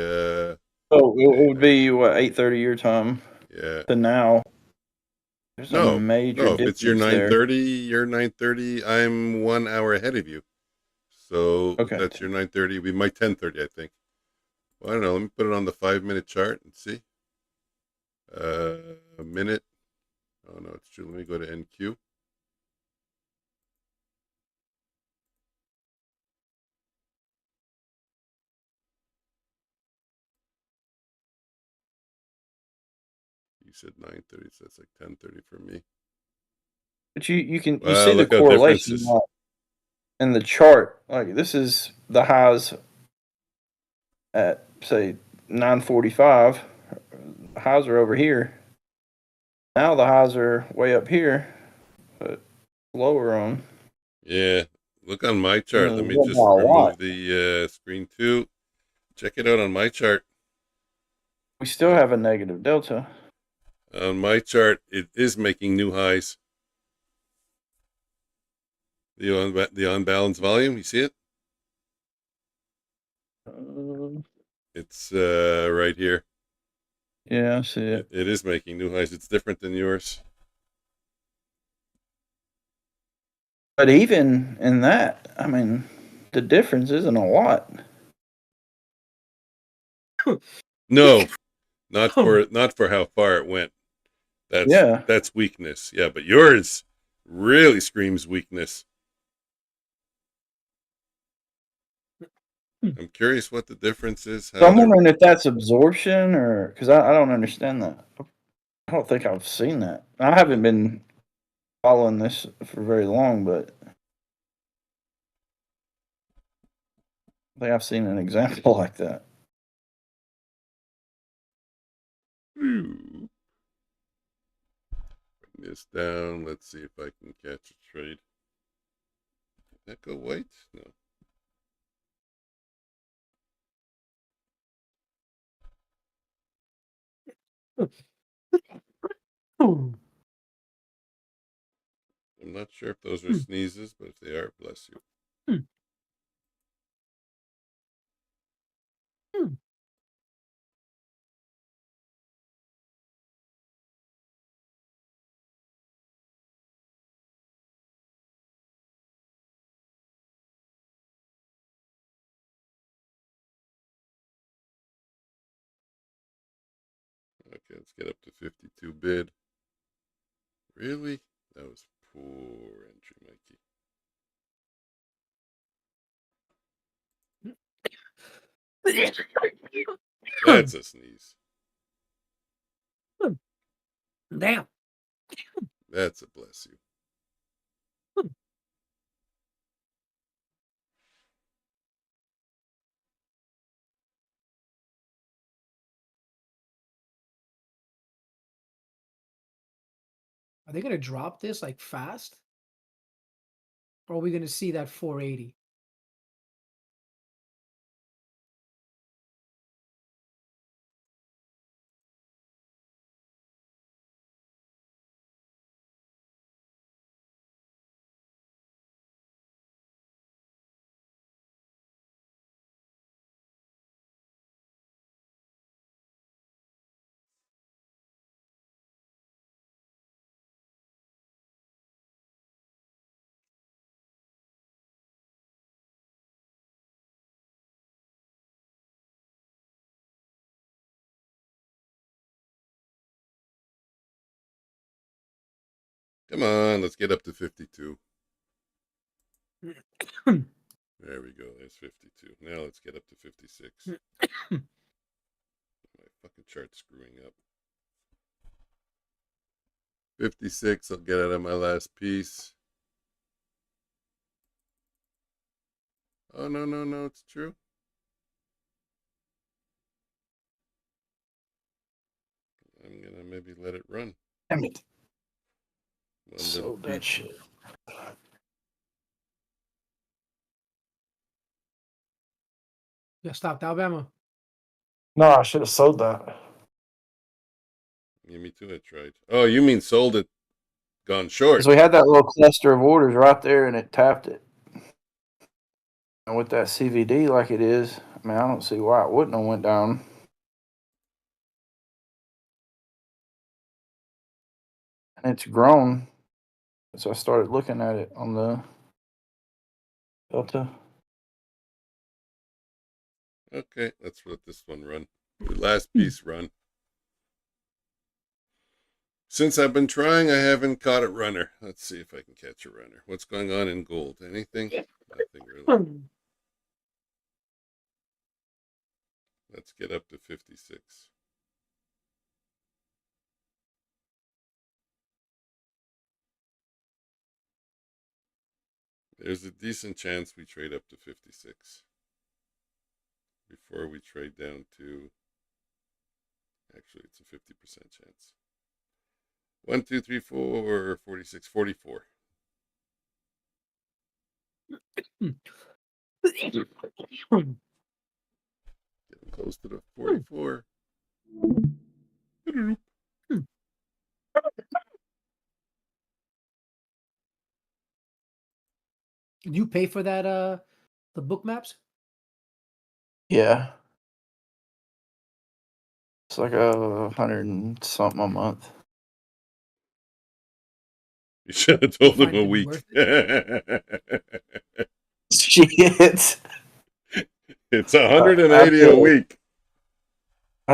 oh, it would be what 8:30 your time.
Yeah.
To now. There's a major
if it's your
difference
9:30, your 9:30, I'm 1 hour ahead of you. So
Okay.
that's your 9:30. It'd be my 10:30, I think. Well, I don't know. Let me put it on the 5-minute chart and see. A minute. Oh no, it's true. Let me go to NQ. You said 9:30, so that's like 10:30 for me.
But you can
Wow,
see the
look how
correlation
differences.
in the chart. Like this is the highs at say 9:45. Highs are over here. Now the highs are way up here, but lower on.
Yeah, look on my chart. Let me just remove the screen too. Check it out on my chart.
We still have a negative delta.
On my chart, it is making new highs. The unbalanced volume, you see it? It's right here.
Yeah, I see it.
It is making new highs. It's different than yours.
But even in that, I mean, the difference isn't a lot.
No, not for how far it went. That's weakness. Yeah, but yours really screams weakness. I'm curious what the difference is.
So I'm wondering if that's absorption or because I don't understand that. I don't think I've seen that. I haven't been following this for very long, but I think I've seen an example like that.
Bring this down. Let's see if I can catch a trade. Did that go white? No. I'm not sure if those are sneezes, but if they are, bless you. Okay, let's get up to 52 bid. Really? That was poor entry, Mikey. That's a sneeze.
Damn.
That's a bless you.
Are they gonna drop this like fast? Or are we gonna see that 480?
Come on, let's get up to 52. There we go. There's 52. Now let's get up to 56. My fucking chart's screwing up. 56. I'll get out of my last piece. Oh, no, no, no. It's true. I'm going to maybe let it run.
Damn it.
One
So
little
that
piece.
shit.
You stopped Alabama.
No, I should have sold that.
Yeah, me too. I tried. Oh, you mean sold it, gone short?
Because we had that little cluster of orders right there, and it tapped it. And with that CVD like it is, I mean, I don't see why it wouldn't have went down. And it's grown. So I started looking at it on the Delta.
Okay, let's let this one run. The last piece run. Since I've been trying, I haven't caught a runner. Let's see if I can catch a runner. What's going on in gold? Anything? Nothing really. Let's get up to 56. There's a decent chance we trade up to 56 before we trade down to, actually it's a 50% chance. 1, 2, 3, 4, 46, 44. Getting close to the 44.
Did you pay for that? The book maps?
Yeah. It's like 100 and something a month.
You should have told him
Find
a
it
week.
worth
Shit.
It's 180
I'd
a week.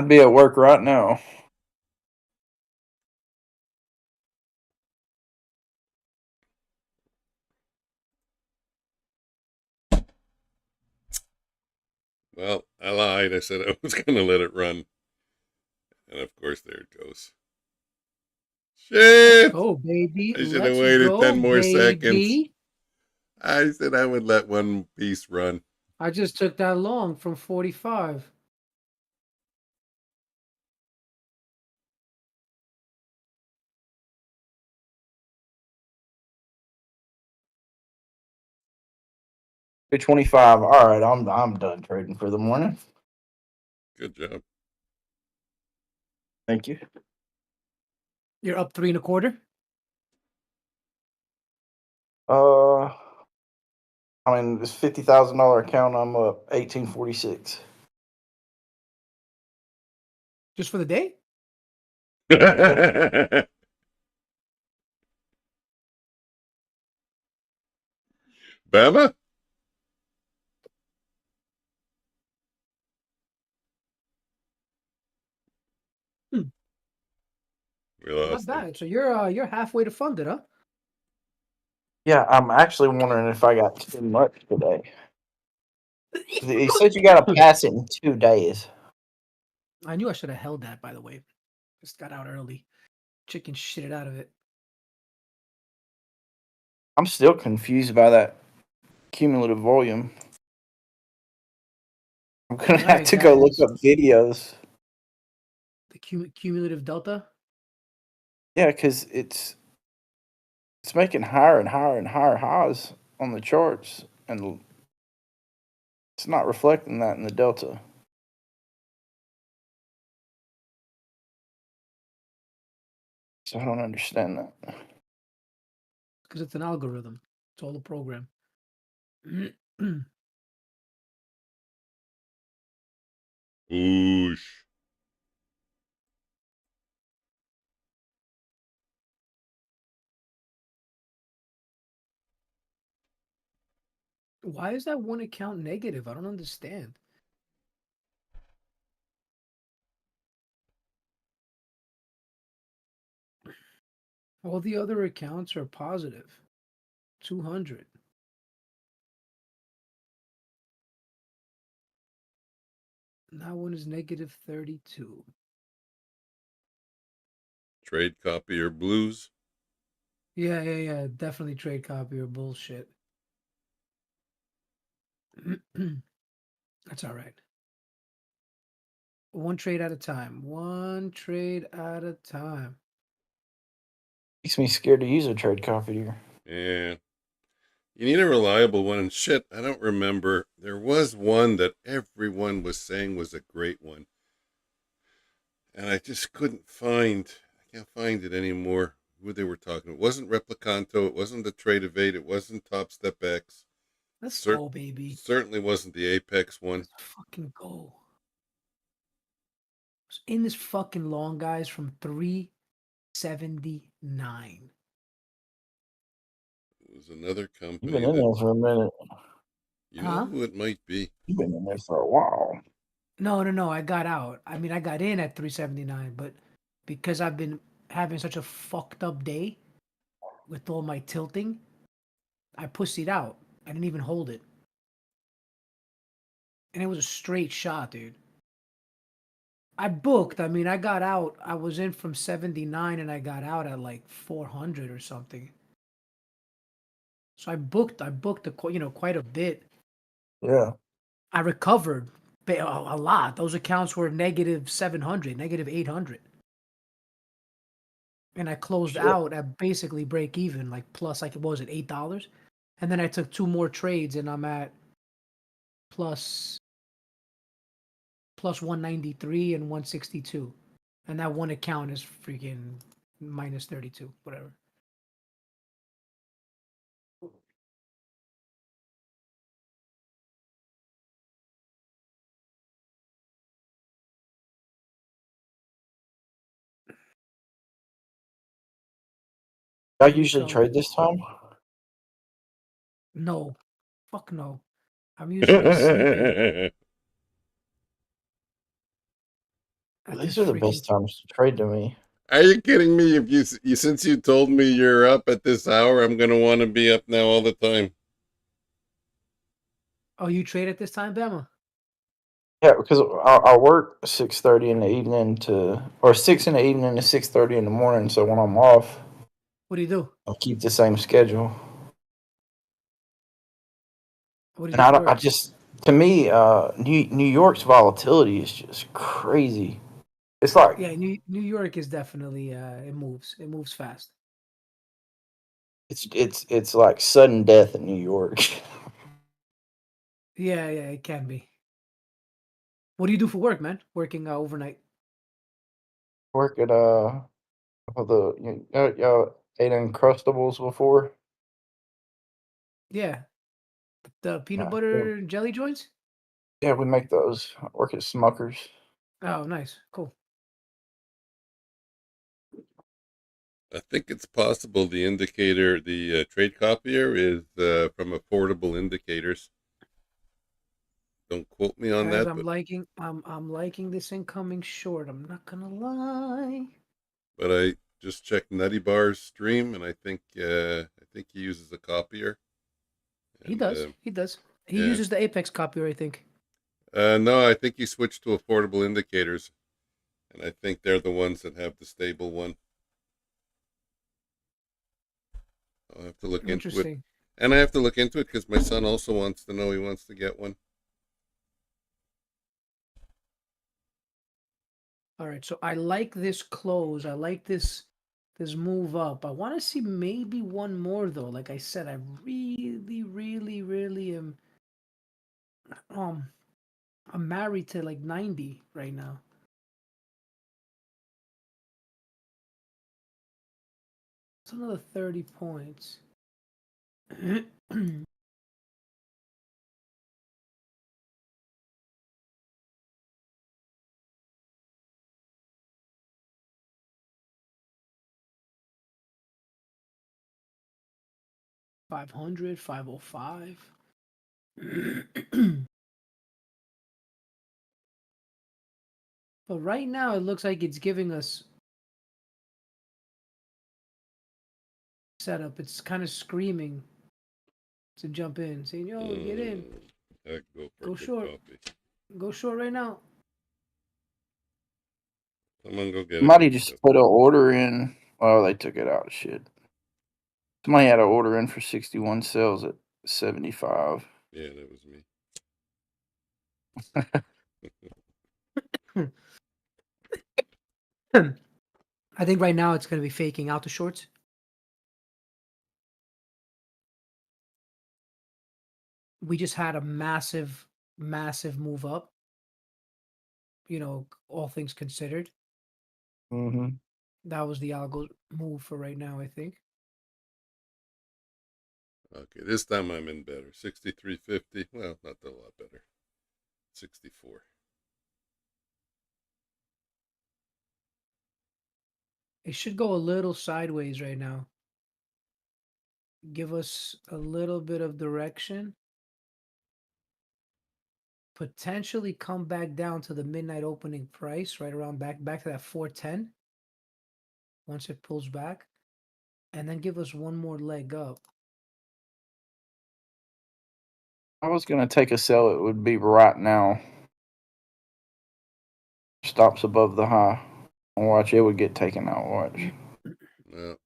be at work right now.
Well, I lied. I said I was going to let it run. And of course, there it goes. Shit!
Go, baby.
I should have
Let's
waited
go,
10 more seconds.
baby.
I said I would let one piece run.
I just took that long from 45.
$225. All right, I'm done trading for the morning.
Good job.
Thank you.
You're up 3 1/4.
I mean, this $50,000 account, I'm up 1846.
Just for the day?
Bama?
Hmm.
We
Not
lost him.
bad. So you're halfway to fund it, huh?
Yeah, I'm actually wondering if I got too much today. He said you got to pass it in 2 days.
I knew I should have held that, by the way. Just got out early. Chicken shitted out of it.
I'm still confused by that cumulative volume. I'm going to have
Alright,
to go look
guys.
up videos.
The cumulative delta.
Yeah, because it's making higher and higher and higher highs on the charts, and it's not reflecting that in the delta. So I don't understand that.
Because it's an algorithm. It's all a program.
Oosh.
Why is that one account negative? I don't understand. All the other accounts are positive. 200. And that one is negative 32.
Trade copy or blues?
Yeah. Definitely trade copy or bullshit. That's all right. One trade at a time. One trade at a time.
Makes me scared to use a trade copy here.
Yeah. You need a reliable one. And shit, I don't remember. There was one that everyone was saying was a great one. And I just couldn't find, I can't find it anymore, who they were talking. It wasn't Replicanto. It wasn't the Trade Evade. It wasn't Topstep X.
Let's go, baby.
Certainly wasn't the Apex one.
Let's fucking go. In this fucking long, guys, from 379.
It was another
You've
company
been in there for a minute.
you know who it might be.
You've been in there for a while.
No. I got out. I mean, I got in at 379, but because I've been having such a fucked up day with all my tilting, I pussied out. I didn't even hold it. And it was a straight shot, dude. I booked. I mean, I got out. I was in from 79 and I got out at like 400 or something. So I booked quite a bit.
Yeah.
I recovered a lot. Those accounts were negative 700, negative 800. And I closed out at basically break even, like plus, like, what was it, $8? And then I took 2 more trades and I'm at plus 193 and 162. And that one account is freaking minus 32, whatever.
I
What do you
usually
tell
trade this time.
No, fuck no. I'm usually sleeping at
These
this
are the
freaking.
best times to trade to me.
Are you kidding me? If you since you told me you're up at this hour, I'm gonna want to be up now all the time.
Oh, you trade at this time, Bama?
Yeah, because I work 6:30 in the evening or 6 in the evening to 6:30 in the morning. So when I'm off,
What do you do?
I keep the same schedule.
What do you
And
do for
I
work?
just, to me, New York's volatility is just crazy. It's like
Yeah, New York is definitely it moves. It moves fast.
it's like sudden death in New York.
Yeah, it can be. What do you do for work, man? Working overnight.
Work at y'all ate Uncrustables before?
Yeah, the peanut
Yeah,
butter and jelly joints.
yeah, we make those. I work at Smuckers.
Oh, nice, cool.
I think it's possible the indicator, the trade copier, is from Affordable Indicators. Don't quote me on
Guys,
that, but
I'm liking this incoming short. I'm not gonna lie.
I just checked Nutty Bar's stream, and I think he uses a copier.
He
And
does. He does. He
yeah,
uses the Apex copier, I think.
no, I think he switched to Affordable Indicators, and I think they're the ones that have the stable one. I'll have to look into it,
Interesting.
and I have to look into it because my son also wants to know. He wants to get one.
All right, so I like this close. I like this move up. I want to see maybe one more though. Like I said, I really am um I'm married to like 90 right now. It's another 30 points. 500, 505. But right now it looks like it's giving us setup. It's kind of screaming to jump in, saying, "Yo, get in.
Heck, go for a
Go
good
short.
coffee.
Go short right now."
Someone go get a
Somebody
good
just
coffee.
put an order in. Oh, they took it out. Shit. Somebody had an order in for 61 sales at 75.
Yeah, that was me.
I think right now it's going to be faking out the shorts. We just had a massive move up, all things considered.
Mm-hmm.
That was the algo move for right now, I think.
Okay, this time I'm in better. 63.50. Well, not a lot better. 64.
It should go a little sideways right now. Give us a little bit of direction. Potentially come back down to the midnight opening price, right around back to that 410. Once it pulls back, and then give us one more leg up.
I was going to take a sell. It would be right now. Stops above the high. Watch, it would get taken out. Watch.
Well,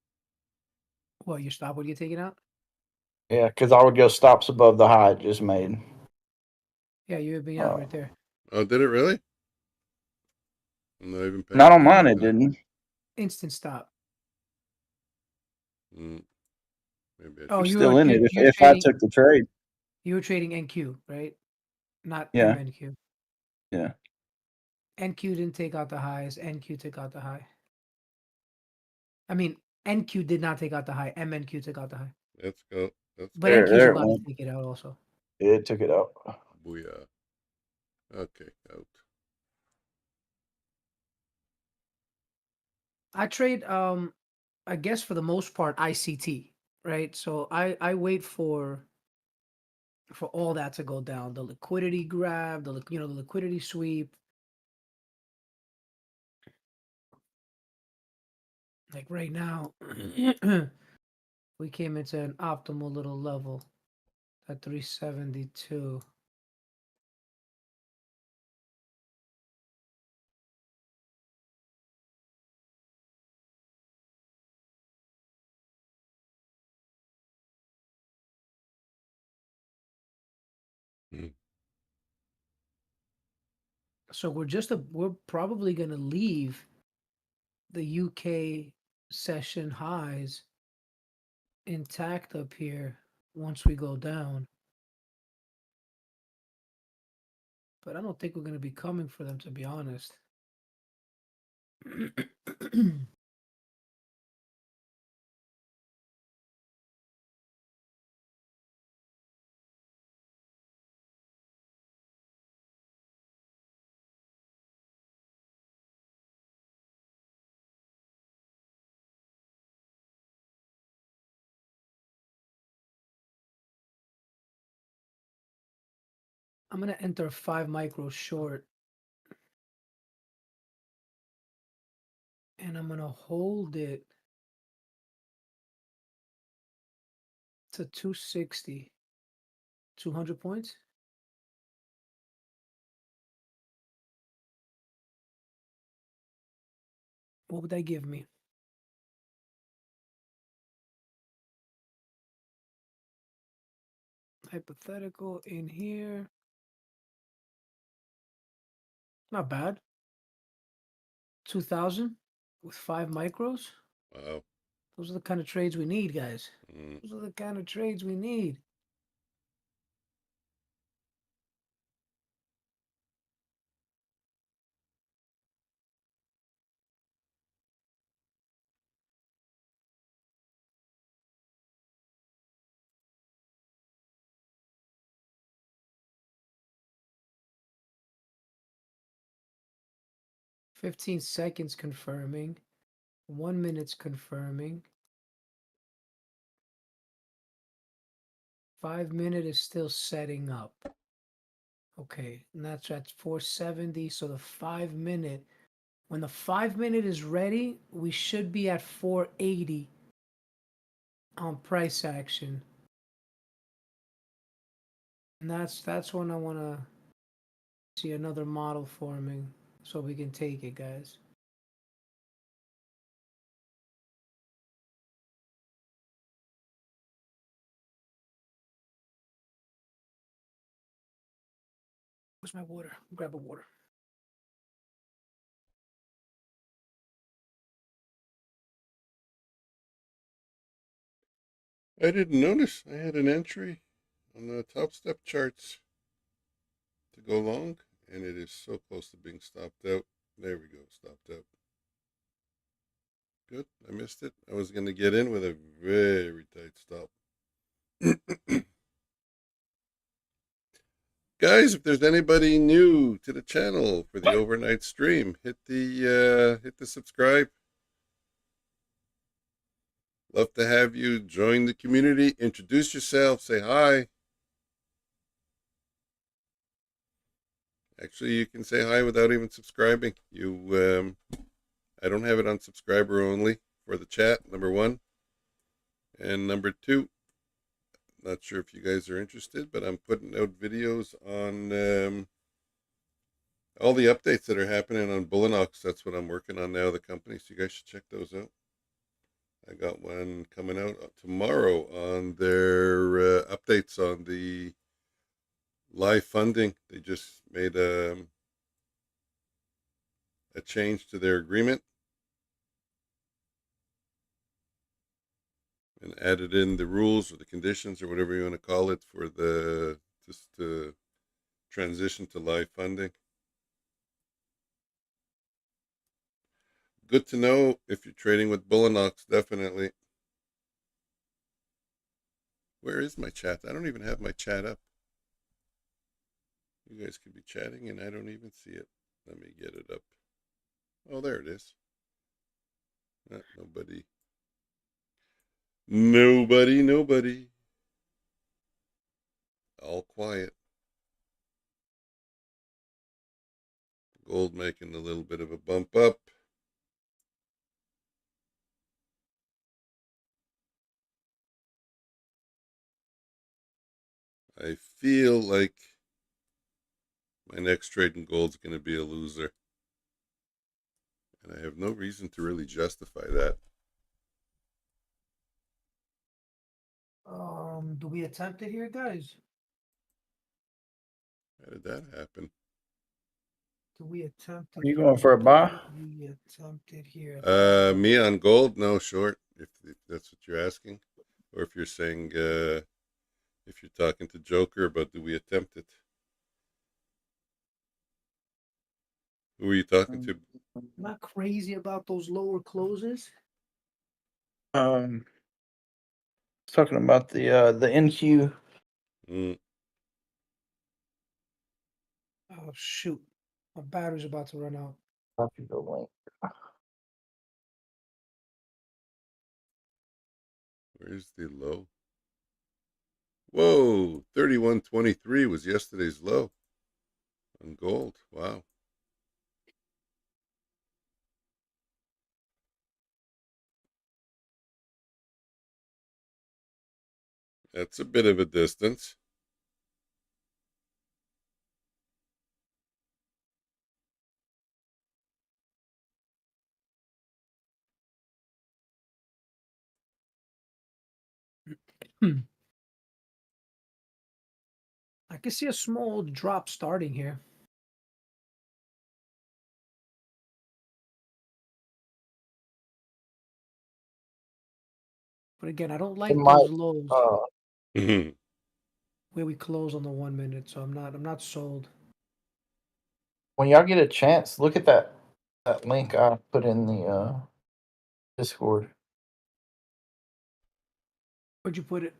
What, your stop would get taken out?
Yeah, because I would go stops above the high it just made.
Yeah, you would be out right there.
oh, did it really? I'm not even paying
Not on mine,
attention
it
to that.
didn't.
Instant stop.
Maybe I
Oh,
I'm
should.
still in it
you're
if I
trading
took the trade.
you were trading NQ, right? Not
Yeah,
MNQ.
yeah.
NQ didn't take out the highs. NQ took out the high. I mean, NQ did not take out the high. MNQ took out the high.
Let's go. Let's
But
go.
NQ is
There it
about to
went.
take it out also.
It took it out.
Booyah. Okay, out.
I trade I guess for the most part ICT, right? So I wait for all that to go down. The liquidity grab, the the liquidity sweep. Like right now, we came into an optimal little level at 372.
Mm.
So we're probably gonna leave the UK session highs intact up here once we go down. But I don't think we're gonna be coming for them, to be honest. I'm gonna enter a 5 micro short, and I'm gonna hold it to 260. 200 points. What would that give me? Hypothetical in here. Not bad. 2,000 with 5 micros.
Wow.
Those are the kind of trades we need, guys.
Mm.
Those are the kind of trades we need. $15 seconds confirming. 1 minute's confirming. 5 minute is still setting up. Okay, and that's at 470. So the 5 minute, when the 5 minute is ready, we should be at 480 on price action. And that's when I want to see another model forming so we can take it, guys. Where's my water? Grab a water.
I didn't notice I had an entry on the top step charts to go long, and it is so close to being stopped out. There we go, stopped out. Good, I missed it. I was going to get in with a very tight stop. Guys, if there's anybody new to the channel for the overnight stream, hit the subscribe. Love to have you join the community. Introduce yourself. Say hi. Actually, you can say hi without even subscribing. I don't have it on subscriber only for the chat, number one. And number two, not sure if you guys are interested, but I'm putting out videos on all the updates that are happening on Bulenox. That's what I'm working on now, the company. So you guys should check those out. I got one coming out tomorrow on their updates on the live funding. They just made a change to their agreement and added in the rules or the conditions or whatever you want to call it for the just to transition to live funding. good to know if you're trading with Bulenox, definitely. Where is my chat? I don't even have my chat up. You guys could be chatting and I don't even see it. Let me get it up. Oh, there it is. Nobody. Nobody. All quiet. Gold making a little bit of a bump up. I feel like my next trade in gold is going to be a loser. And I have no reason to really justify that.
Do we attempt it here, guys?
How did that happen?
Do we attempt it?
Are you going for a buy?
We attempt it here.
Me on gold? No, short, if that's what you're asking. Or if you're saying, if you're talking to Joker about do we attempt it? Who are you talking to?
I'm not crazy about those lower closes.
Talking about the NQ.
Mm.
Oh shoot, my battery's about to run out.
Copy the link.
Where's the low? Whoa, 31.23 was yesterday's low on gold. Wow. That's a bit of a distance.
I can see a small drop starting here. But again, I don't like those lows where we close on the 1 minute, so I'm not sold.
When y'all get a chance, look at that link I put in the Discord.
Where'd you put it?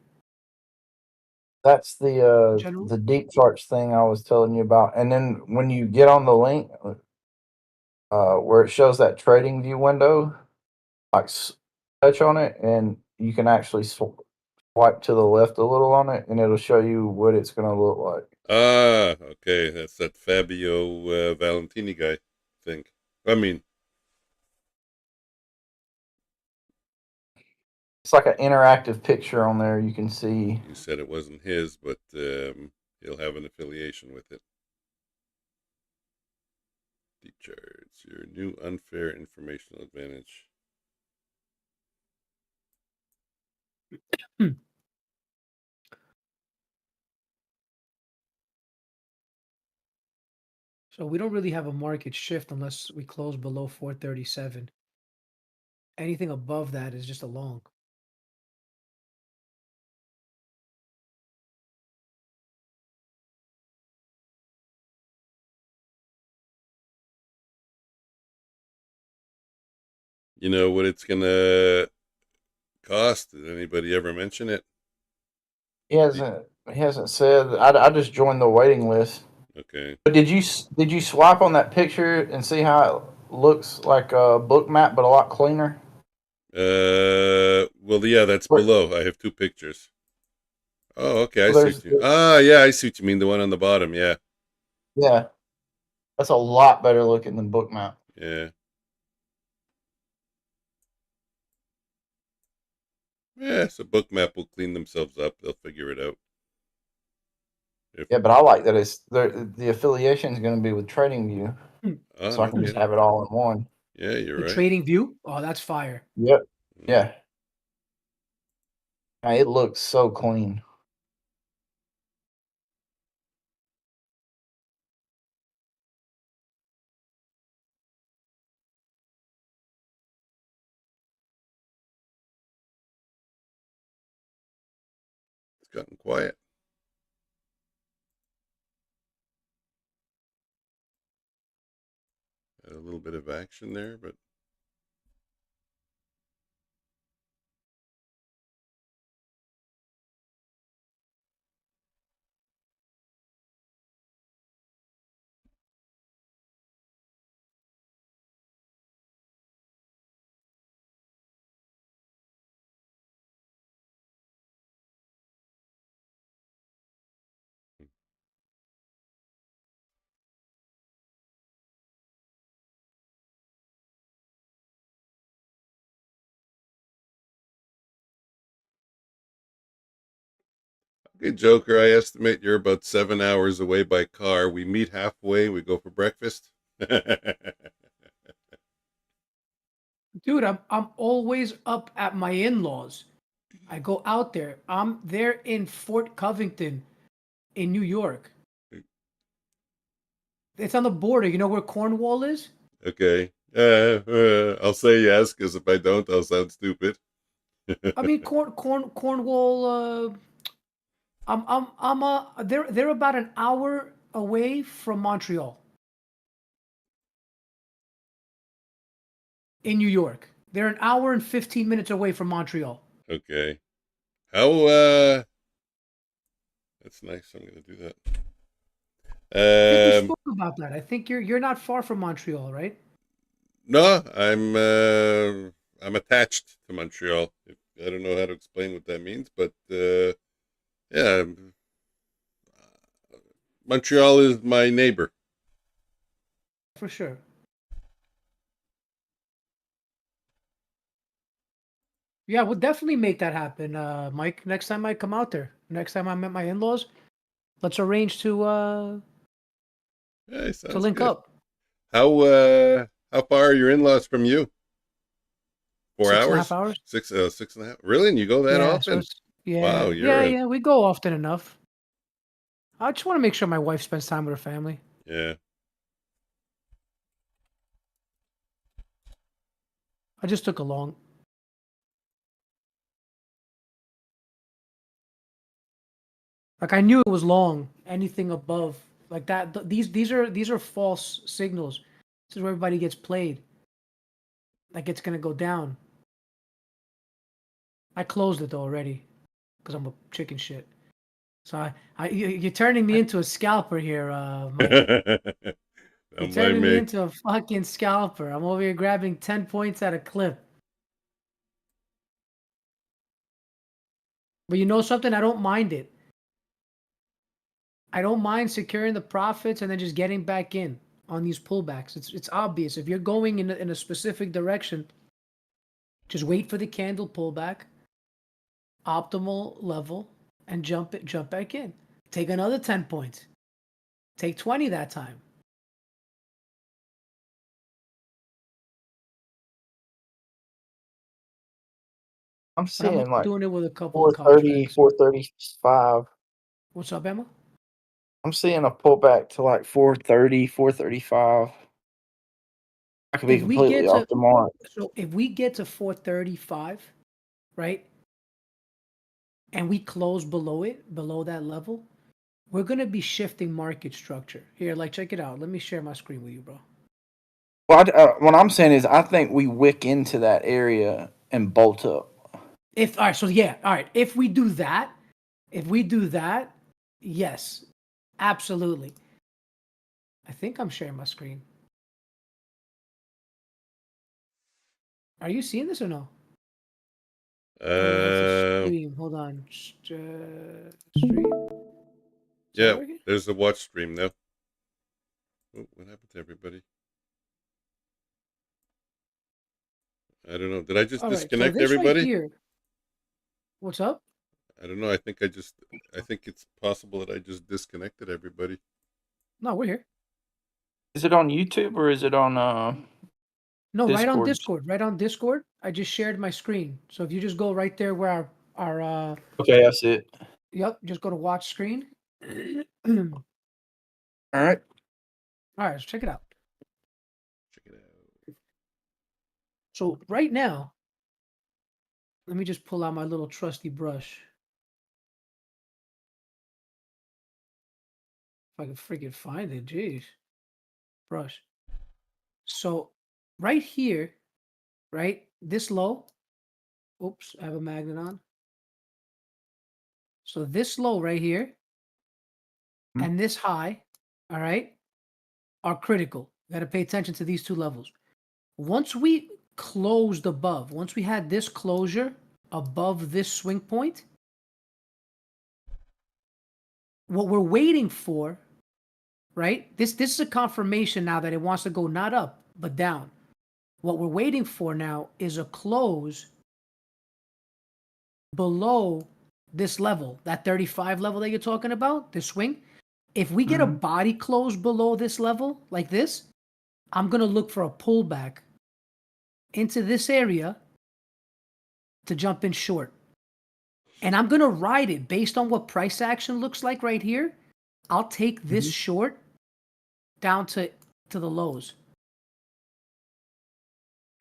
That's the
General?
deep charts thing I was telling you about. And then when you get on the link, where it shows that trading view window, like touch on it, and you can actually swipe to the left a little on it, and it'll show you what it's going to look like.
Ah, okay. That's that Fabio Valentini guy, I think. I mean,
It's like an interactive picture on there. You can see.
you said it wasn't his, but he'll have an affiliation with it. Deep charts, your new unfair informational advantage.
So we don't really have a market shift unless we close below 437. Anything above that is just a long.
You know what it's gonna cost? Did anybody ever mention it?
He hasn't said. I just joined the waiting list.
Okay.
But did you swipe on that picture and see how it looks like a book map, but a lot cleaner?
Well, yeah, that's
Wait.
below. I have two pictures. Oh, okay. I
Well,
see what you. Ah, yeah, I see what you mean. The one on the bottom. Yeah,
yeah, that's a lot better looking than book map.
yeah. Yeah, so Bookmap will clean themselves up. They'll figure it out.
Yeah, but I like that the affiliation is going to be with TradingView,
Oh,
so I
no
can just
kidding.
have it all in one.
Yeah, you're
The
right.
trading view? Oh, that's fire.
Yep.
Mm.
Yeah. It looks so clean.
It's gotten quiet. Had a little bit of action there, but Okay, Joker, I estimate you're about 7 hours away by car. We meet halfway, we go for breakfast.
Dude, I'm always up at my in-laws. I go out there. I'm there in Fort Covington in New York. It's on the border. You know where Cornwall is?
Okay. I'll say yes, because if I don't, I'll sound stupid.
I mean, Cornwall. They're about an hour away from Montreal in New York. They're an hour and 15 minutes away from Montreal.
Okay. How, that's nice. I'm going to do that.
I think we spoke about that. I think you're not far from Montreal, right?
No, I'm attached to Montreal. I don't know how to explain what that means, but yeah, Montreal is my neighbor.
For sure. Yeah, we'll definitely make that happen, Mike. Next time I come out there, next time I'm at my in-laws, let's arrange to
Hey,
to
sounds
link
good.
up.
How far are your in-laws from you? 4
6.5
hours?
hours.
6.5. Really? And you go that
Yeah, so
often?
it's yeah,
Wow,
yeah, yeah. We go often enough. I just want to make sure my wife spends time with her family.
yeah.
I just took a long. Like I knew it was long. Anything above like that, these are false signals. This is where everybody gets played. Like it's gonna go down. I closed it though already because I'm a chicken shit. So you're turning me into a scalper here, Mike. You're
Don't blame
turning me
me.
into a fucking scalper. I'm over here grabbing 10 points at a clip. But you know something? I don't mind it. I don't mind securing the profits and then just getting back in on these pullbacks. It's obvious. If you're going in a specific direction, just wait for the candle pullback, optimal level, and jump back in. Take another 10 points. Take 20 that time.
I'm
But I'm
seeing
only
like
doing it with a couple of
430,
contracts.
435.
What's up, Emma?
I'm seeing a pullback to like 430, 435. I could be
If we get
completely off
to
the mark.
So if we get to 435, right? And we close below it, below that level, we're going to be shifting market structure. Here, like check it out. Let me share my screen with you, bro.
Well, what I'm saying is, I think we wick into that area and bolt up.
If all right, so yeah, all right. If we do that, yes, absolutely. I think I'm sharing my screen. Are you seeing this or no? Oh, no, that's a stream. Hold on. Stream. Is that
Yeah,
working?
there's the watch stream now. Oh, what happened to everybody? I don't know. Did I just
All right. So
disconnect
this right
everybody?
here. What's up?
I don't know. I think it's possible that I just disconnected everybody.
No, we're here.
Is it on YouTube or is it on
No, right on
Discord?
Discord. Right on Discord. I just shared my screen. So if you just go right there where our
Okay, that's it.
yep, just go to watch screen.
All right.
All right, let's check it out.
Check it out.
So right now, let me just pull out my little trusty brush. If I can freaking find it, jeez. Brush. So right here, right, this low. Oops, I have a magnet on. So this low right here and this high, all right, are critical. You got to pay attention to these two levels. Once we closed above, once we had this closure above this swing point, what we're waiting for, right? This is a confirmation now that it wants to go not up, but down. What we're waiting for now is a close below this level, that 35 level that you're talking about, this swing, if we get a body close below this level like this, I'm going to look for a pullback into this area to jump in short. And I'm going to ride it based on what price action looks like right here. I'll take this short down to the lows.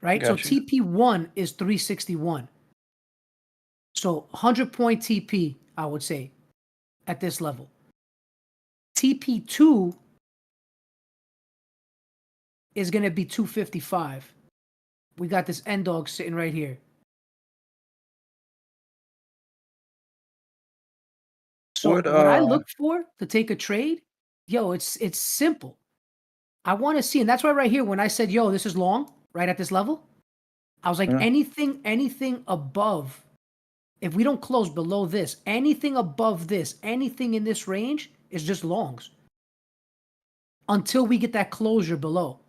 Right?
Gotcha.
So TP1 is 361. So 100-point TP, I would say, at this level. TP2 is going to be 255. We got this end dog sitting right here. So what I look for to take a trade, yo, it's simple. I want to see, and that's why right here, when I said, yo, this is long, right at this level, I was like, anything above, if we don't close below this, anything above this, anything in this range is just longs until we get that closure below.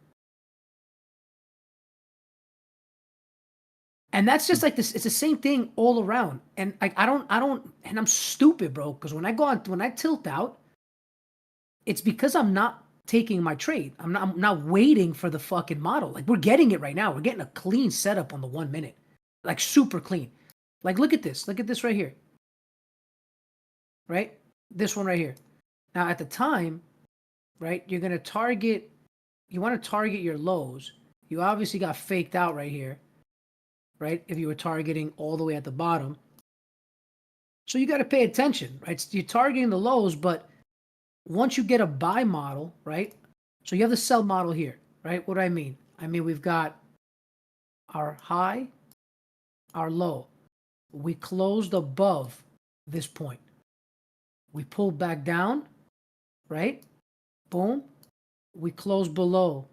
And that's just like this. It's the same thing all around. And like, I don't, and I'm stupid, bro. Because when I tilt out, it's because I'm not taking my trade. I'm not waiting for the fucking model. Like, we're getting it right now. We're getting a clean setup on the 1 minute, like super clean. Like, look at this. Look at this right here. Right? This one right here. Now at the time, right, you're going to target, you want to target your lows. You obviously got faked out right here. Right? If you were targeting all the way at the bottom. So you got to pay attention, right? You're targeting the lows, but once you get a buy model, right? So you have the sell model here, right? What do I mean? I mean, we've got our high, our low. We closed above this point. We pulled back down, right? Boom. We close below.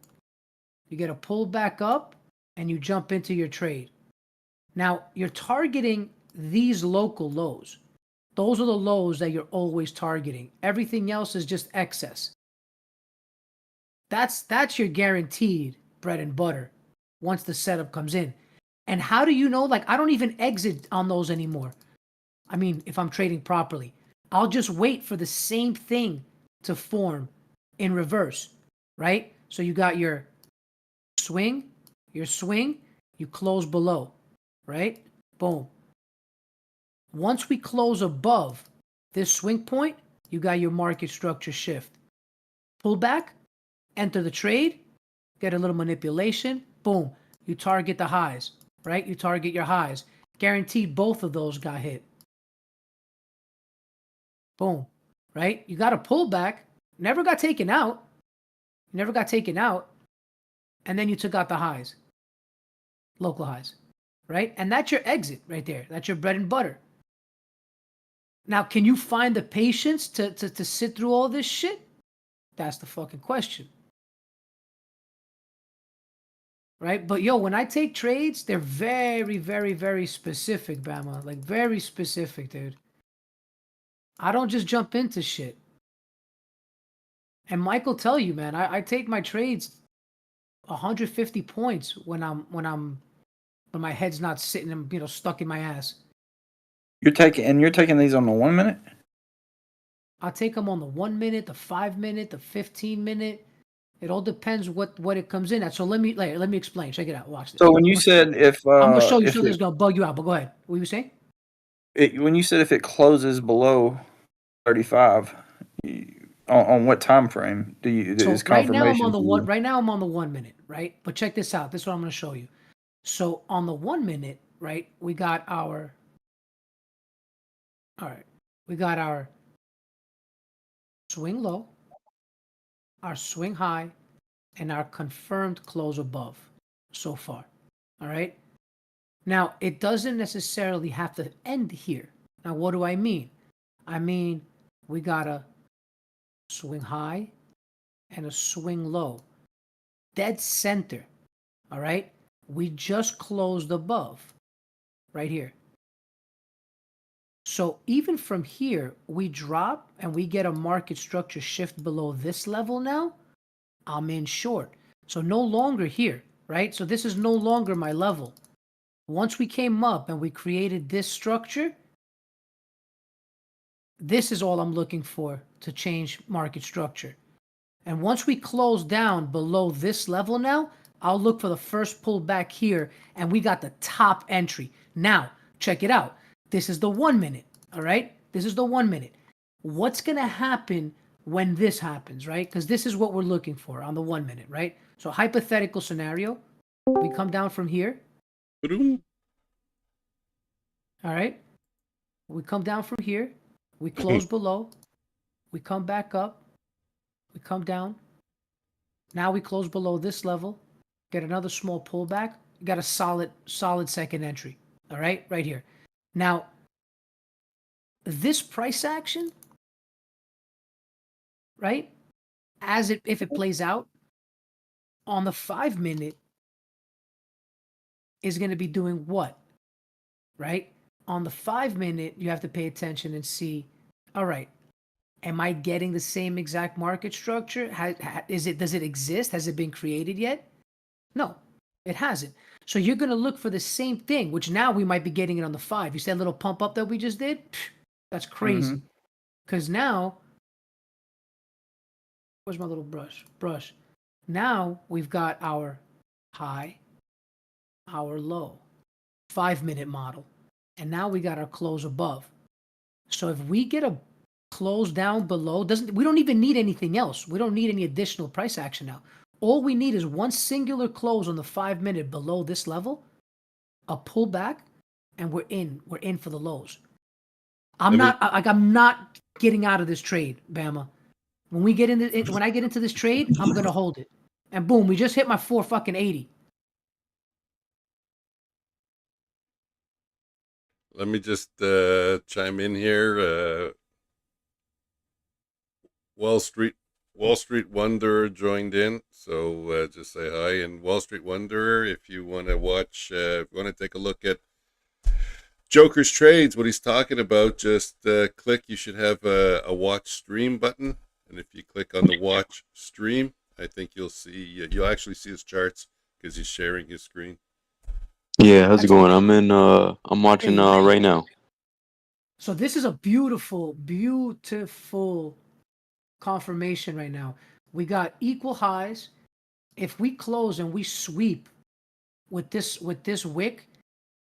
You get a pull back up and you jump into your trade. Now, you're targeting these local lows. Those are the lows that you're always targeting. Everything else is just excess. That's your guaranteed bread and butter once the setup comes in. And how do you know? Like, I don't even exit on those anymore. I mean, if I'm trading properly, I'll just wait for the same thing to form in reverse, right? So you got your swing, you close below. Right? Boom. Once we close above this swing point, you got your market structure shift. Pull back, enter the trade, get a little manipulation, boom. You target the highs, right? You target your highs. Guaranteed both of those got hit. Boom. Right? You got a pullback, never got taken out. And then you took out the highs. Local highs. Right? And that's your exit right there. That's your bread and butter. Now, can you find the patience to sit through all this shit? That's the fucking question. Right? But yo, when I take trades, they're very, very, very specific, Bama. Like, very specific, dude. I don't just jump into shit. And Mike will tell you, man, I take my trades 150 points when my head's not sitting and, stuck in my ass.
You're taking these on the 1 minute?
I'll take them on the 1 minute, the 5 minute, the 15 minute. It all depends what it comes in at. So let me explain. Check it out. Watch this.
So when you said if
I'm gonna show you something that's gonna bug you out, but go ahead. What were you saying?
When you said if it closes below 35, on what time frame is
right now
confirmation?
Right now I'm on the 1 minute, right? But check this out. This is what I'm gonna show you. So on the 1 minute, right, we got our swing low, our swing high, and our confirmed close above so far. All right. Now, it doesn't necessarily have to end here. Now, what do I mean? I mean, we got a swing high and a swing low. Dead center. All right. We just closed above right here. So even from here, we drop and we get a market structure shift below this level now. I'm in short. So no longer here, right? So this is no longer my level. Once we came up and we created this structure, This is all I'm looking for to change market structure. And once we close down below this level now, I'll look for the first pullback here, and we got the top entry. Now, check it out. This is the 1 minute, all right? This is the 1 minute. What's going to happen when this happens, right? Because this is what we're looking for on the 1 minute, right? So hypothetical scenario, we come down from here, all right? We come down from here, we close below, we come back up, we come down. Now we close below this level, get another small pullback, got a solid second entry, all right? Right here. Now, this price action, right? If it plays out on the 5 minute is going to be doing what? Right? On the 5 minute, you have to pay attention and see, all right, am I getting the same exact market structure? Does it exist? Has it been created yet? No, it hasn't. So you're going to look for the same thing, which now we might be getting it on the 5. You see that little pump up that we just did? That's crazy. Because now, where's my little brush? Now we've got our high, our low, 5 minute model. And now we got our close above. So if we get a close down below, we don't even need anything else. We don't need any additional price action now. All we need is one singular close on the 5 minute below this level, a pullback, and we're in. We're in for the lows. I'm not getting out of this trade, Bama. When I get into this trade, I'm gonna hold it. And boom, we just hit my 480.
Let me just chime in here. Wall Street Wanderer joined in, so just say hi. And Wall Street Wanderer, if you want to watch, if you want to take a look at Joker's trades, what he's talking about, just click. You should have a watch stream button, and if you click on the watch stream, I think you'll actually see his charts because he's sharing his screen.
Yeah, how's it going? I'm watching right now.
So this is a beautiful, beautiful confirmation right now. We got equal highs. If we close and we sweep with this wick,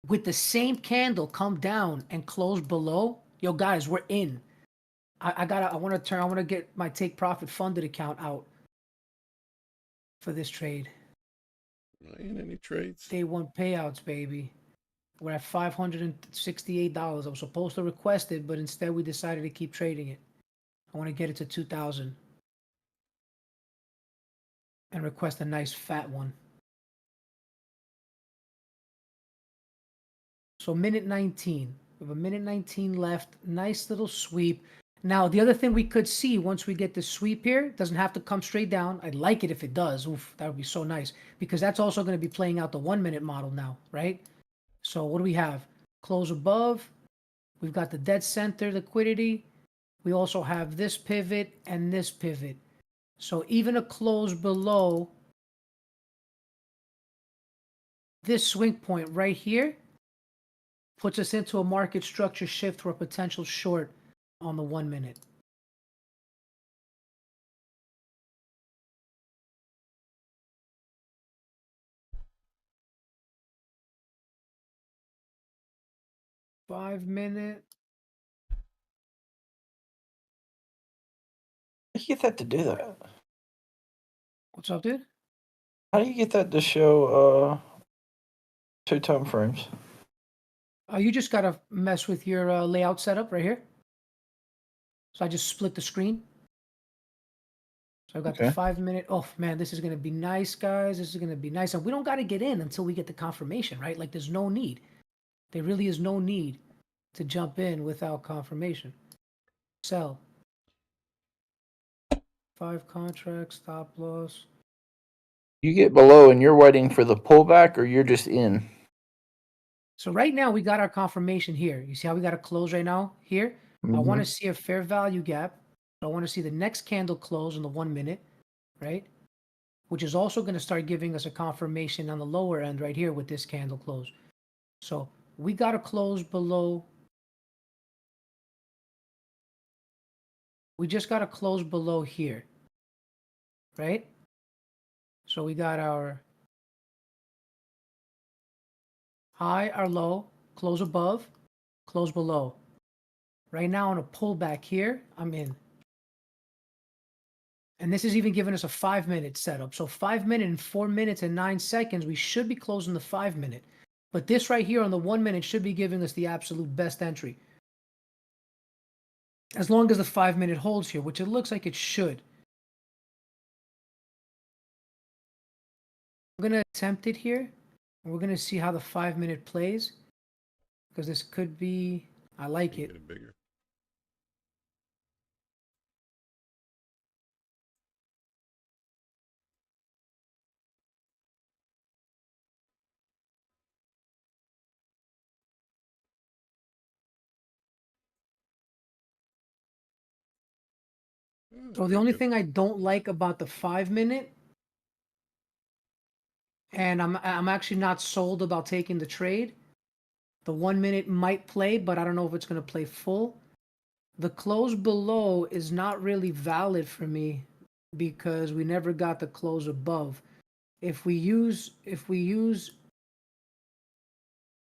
with the same candle come down and close below, yo guys, we're in. I want to get my take profit funded account out for this trade.
Not in any trades.
Day one payouts, baby. We're at $568. I was supposed to request it, but instead we decided to keep trading it. I want to get it to 2,000 and request a nice fat one. So minute 19. We have a minute 19 left. Nice little sweep. Now, the other thing we could see once we get the sweep here, it doesn't have to come straight down. I'd like it if it does. Oof, that would be so nice. Because that's also going to be playing out the 1 minute model now, right? So what do we have? Close above. We've got the dead center liquidity. We also have this pivot and this pivot. So even a close below this swing point right here puts us into a market structure shift for a potential short on the 1 minute. Five minute.
How do you get that to do that?
What's up, dude?
How do you get that to show 2 time frames?
You just gotta mess with your layout setup right here. So I just split the screen. So I've got the 5 minute. Oh man, this is gonna be nice, guys. This is gonna be nice, and we don't gotta get in until we get the confirmation, right? Like there's no need. There really is no need to jump in without confirmation. Sell. 5 contracts, stop loss.
You get below and you're waiting for the pullback, or you're just in?
So right now we got our confirmation here. You see how we got a close right now here? I want to see a fair value gap. I want to see the next candle close in the 1 minute, right? Which is also going to start giving us a confirmation on the lower end right here with this candle close. So we got to close below we just got to close below here, right? So we got our high, our low, close above, close below. Right now on a pullback here, I'm in. And this is even giving us a 5-minute setup. So 5 minutes and 4 minutes and 9 seconds, we should be closing the 5 minute. But this right here on the 1 minute should be giving us the absolute best entry. As long as the 5 minute holds here, which it looks like it should. I'm going to attempt it here. And we're going to see how the 5 minute plays. Because this could be, I like it.
Get it bigger.
So the only thing I don't like about the 5 minute, and I'm actually not sold about taking the trade. The 1 minute might play, but I don't know if it's going to play full. The close below is not really valid for me because we never got the close above. If we use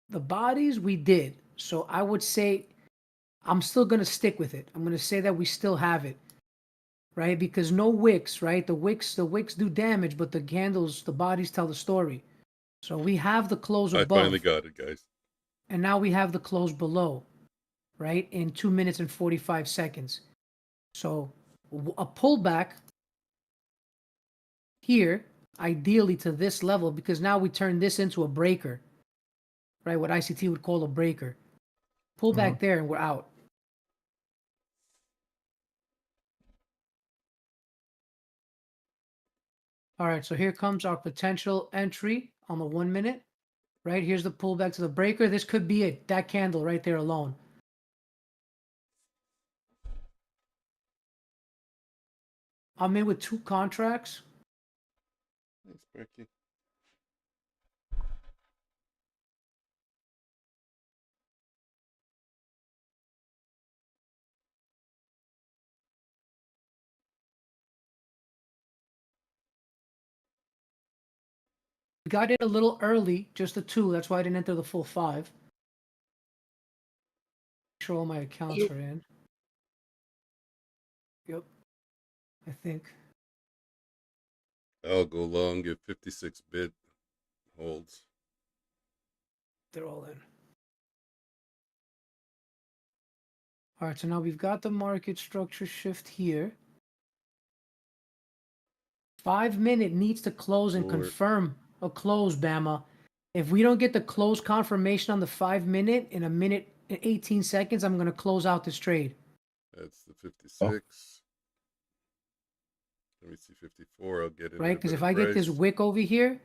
the bodies, we did. So I would say I'm still going to stick with it. I'm going to say that we still have it. Right? Because no wicks, right? The wicks do damage, but the candles, the bodies tell the story. So we have the close above.
I finally got it, guys.
And now we have the close below, right? In 2 minutes and 45 seconds. So a pullback here, ideally to this level, because now we turn this into a breaker, right? What ICT would call a breaker. Pull back there and we're out. All right, so here comes our potential entry on the 1 minute. Right, here's the pullback to the breaker. This could be it, that candle right there alone. I'm in with 2 contracts.
Thanks, Becky.
We got in a little early, just the 2. That's why I didn't enter the full 5. Make sure all my accounts are in. Yep, I think.
I'll go long if 56 bid holds.
They're all in. All right, so now we've got the market structure shift here. 5 minute needs to close and confirm a close, Bama. If we don't get the close confirmation on the 5 minute in a minute and 18 seconds, I'm going to close out this trade.
That's the 56. Let me see 54. I'll get it.
Right? Because if I get this wick over here,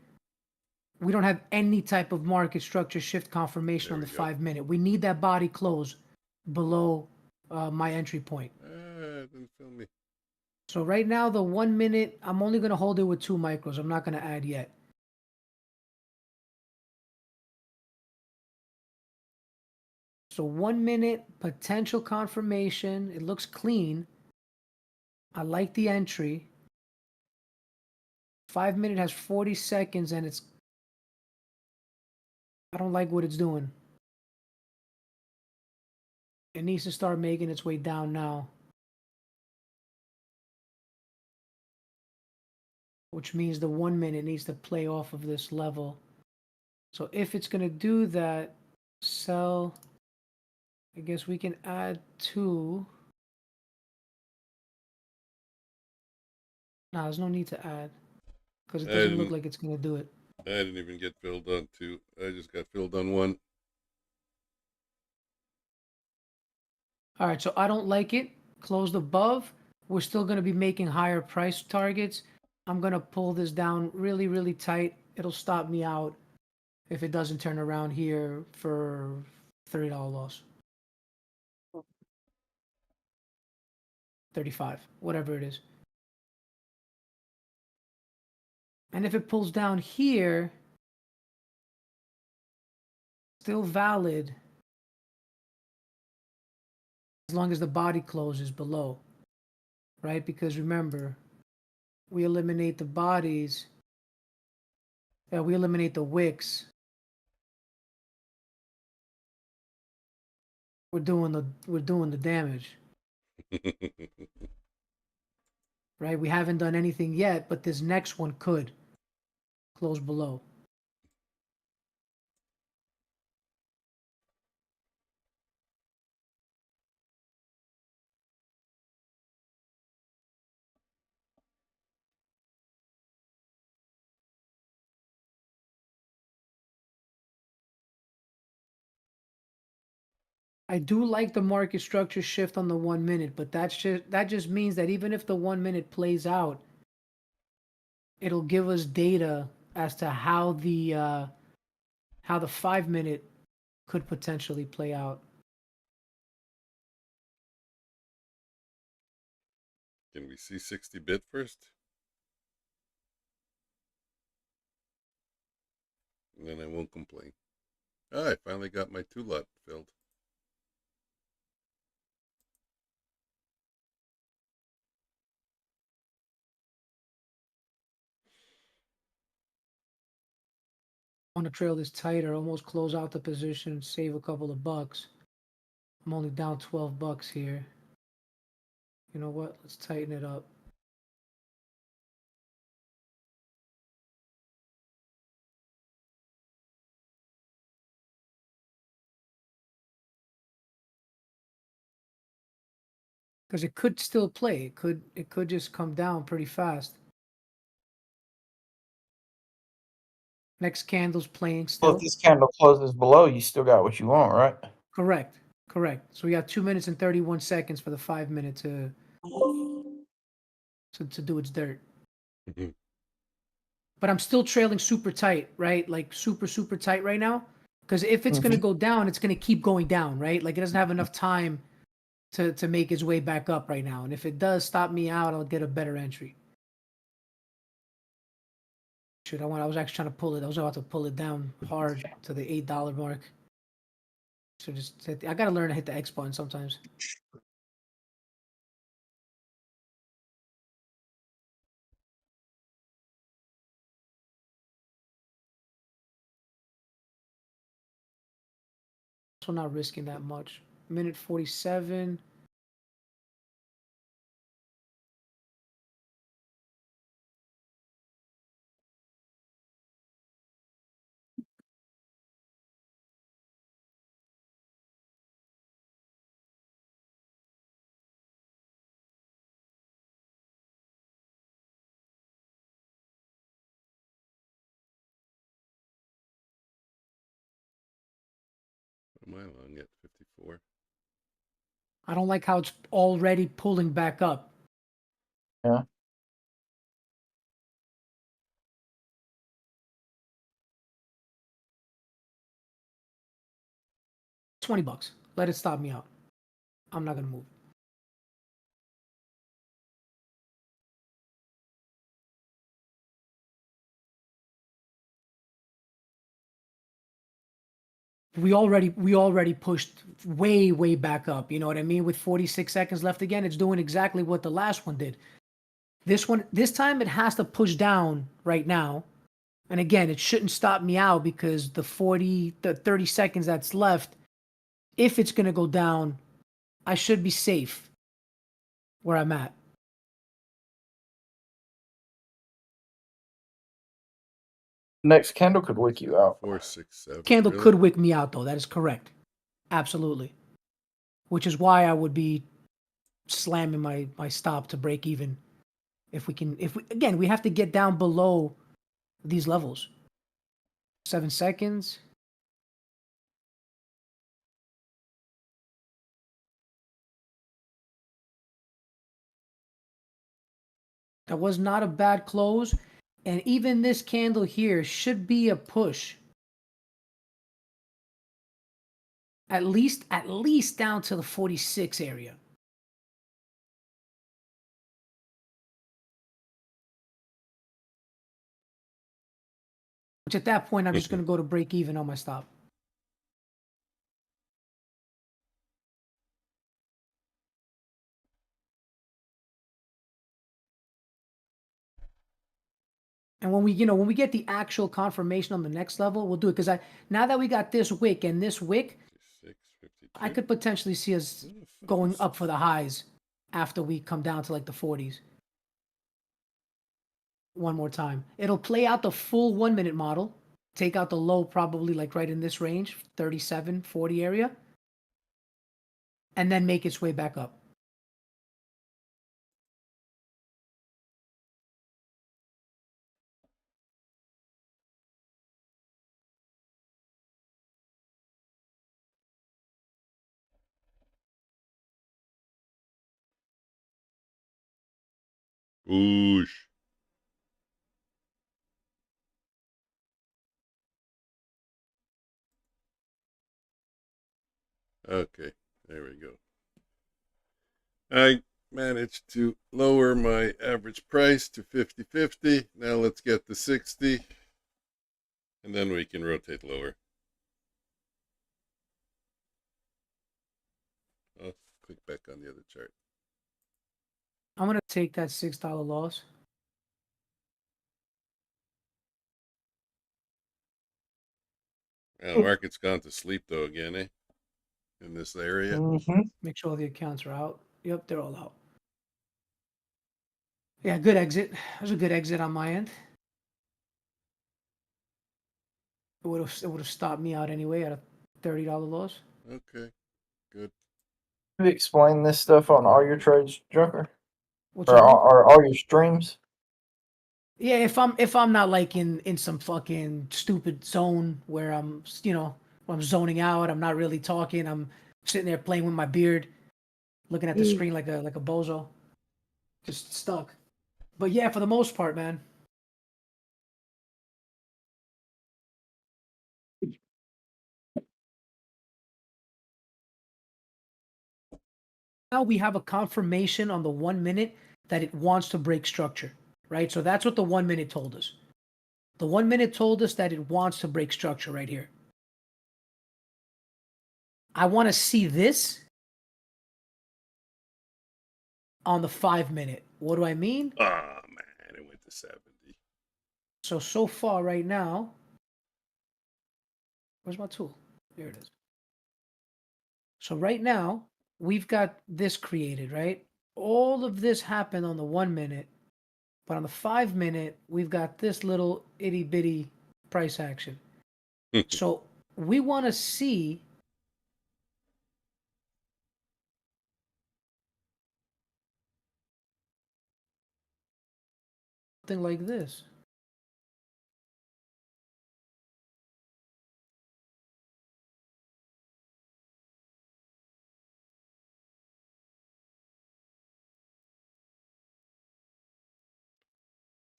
we don't have any type of market structure shift confirmation on the 5 minute. We need that body close below my entry point.
Didn't feel me.
So right now, the 1 minute, I'm only going to hold it with 2 micros. I'm not going to add yet. So 1 minute potential confirmation. It looks clean. I like the entry. 5 minute has 40 seconds and it's, I don't like what it's doing. It needs to start making its way down now. Which means the 1 minute needs to play off of this level. So if it's going to do that, sell, I guess we can add 2. No, there's no need to add because it doesn't look like it's going to do it.
I didn't even get filled on 2. I just got filled on 1.
All right, so I don't like it. Closed above. We're still going to be making higher price targets. I'm going to pull this down really, really tight. It'll stop me out if it doesn't turn around here for $30 loss. 35, whatever it is. And if it pulls down here, still valid as long as the body closes below. right? Because remember, we eliminate the bodies, we eliminate the wicks. We're doing the damage, right? We haven't done anything yet, but this next one could close below. I do like the market structure shift on the 1 minute, but that just means that even if the 1 minute plays out, it'll give us data as to how the 5 minute could potentially play out.
Can we see 60 bid first? And then I won't complain. I finally got my 2-lot filled.
I want to trail this tighter, almost close out the position, save a couple of bucks. I'm only down 12 bucks here. You know what? Let's tighten it up. Because it could still play. It could just come down pretty fast. Next candle's playing
Well,
still.
if this candle closes below, you still got what you want, right?
Correct. So we got 2 minutes and 31 seconds for the 5 minute to do its dirt. But I'm still trailing super tight, right? Like super tight right now. Because if it's going to go down, it's going to keep going down, right? Like it doesn't have enough time to make its way back up right now. And if it does stop me out, I'll get a better entry. Shoot, I was actually trying to pull it. I was about to pull it down hard to the $8 mark. So I got to learn to hit the X button sometimes. So not risking that much. Minute 47.
Am I long at 54?
I don't like how it's already pulling back up.
Yeah.
$20. Let it stop me out. I'm not gonna move. We already pushed way back up. You know what I mean? With 46 seconds left again, it's doing exactly what the last one did. This time it has to push down right now. And again, it shouldn't stop me out because the 30 seconds that's left, if it's gonna go down, I should be safe where I'm at.
Next candle could wake you out.
4, 6, 7.
Candle
really?
could wick me out though. That is correct. Absolutely. Which is why I would be slamming my stop to break even. If we again, we have to get down below these levels. 7 seconds. That was not a bad close. And even this candle here should be a push. At least down to the 46 area. Which at that point, I'm just going to go to break even on my stop. And when we, when we get the actual confirmation on the next level, we'll do it. Because now that we got this wick and this wick,
56,
I could potentially see us going up for the highs after we come down to like the 40s. One more time. It'll play out the full 1 minute model, take out the low probably like right in this range, 37, 40 area, and then make its way back up.
Oosh. Okay, there we go. I managed to lower my average price to 50.50. Now let's get to 60, and then we can rotate lower. I'll click back on the other chart.
I'm going to take that $6 loss.
Market's gone to sleep though again, eh? In this area.
Mm-hmm.
Make sure all the accounts are out. Yep, they're all out. Yeah, good exit. That was a good exit on my end. It would have stopped me out anyway at a $30 loss.
Okay, good.
Have you explained this stuff on all your trades, Junker?
What's
Or
up, man?
all your streams?
Yeah, if I'm not like in some fucking stupid zone where I'm where I'm zoning out, I'm not really talking, I'm sitting there playing with my beard, looking at the screen like a bozo, just stuck. But yeah, for the most part, man. Now we have a confirmation on the 1 minute that it wants to break structure, right? So that's what the 1 minute told us. The 1 minute told us that it wants to break structure right here. I want to see this on the 5 minute. What do I mean?
Oh man, it went to 70.
So far right now, where's my tool? There it is. So right now, we've got this created, right? All of this happened on the 1 minute, but on the 5 minute, we've got this little itty bitty price action. So we want to see something like this.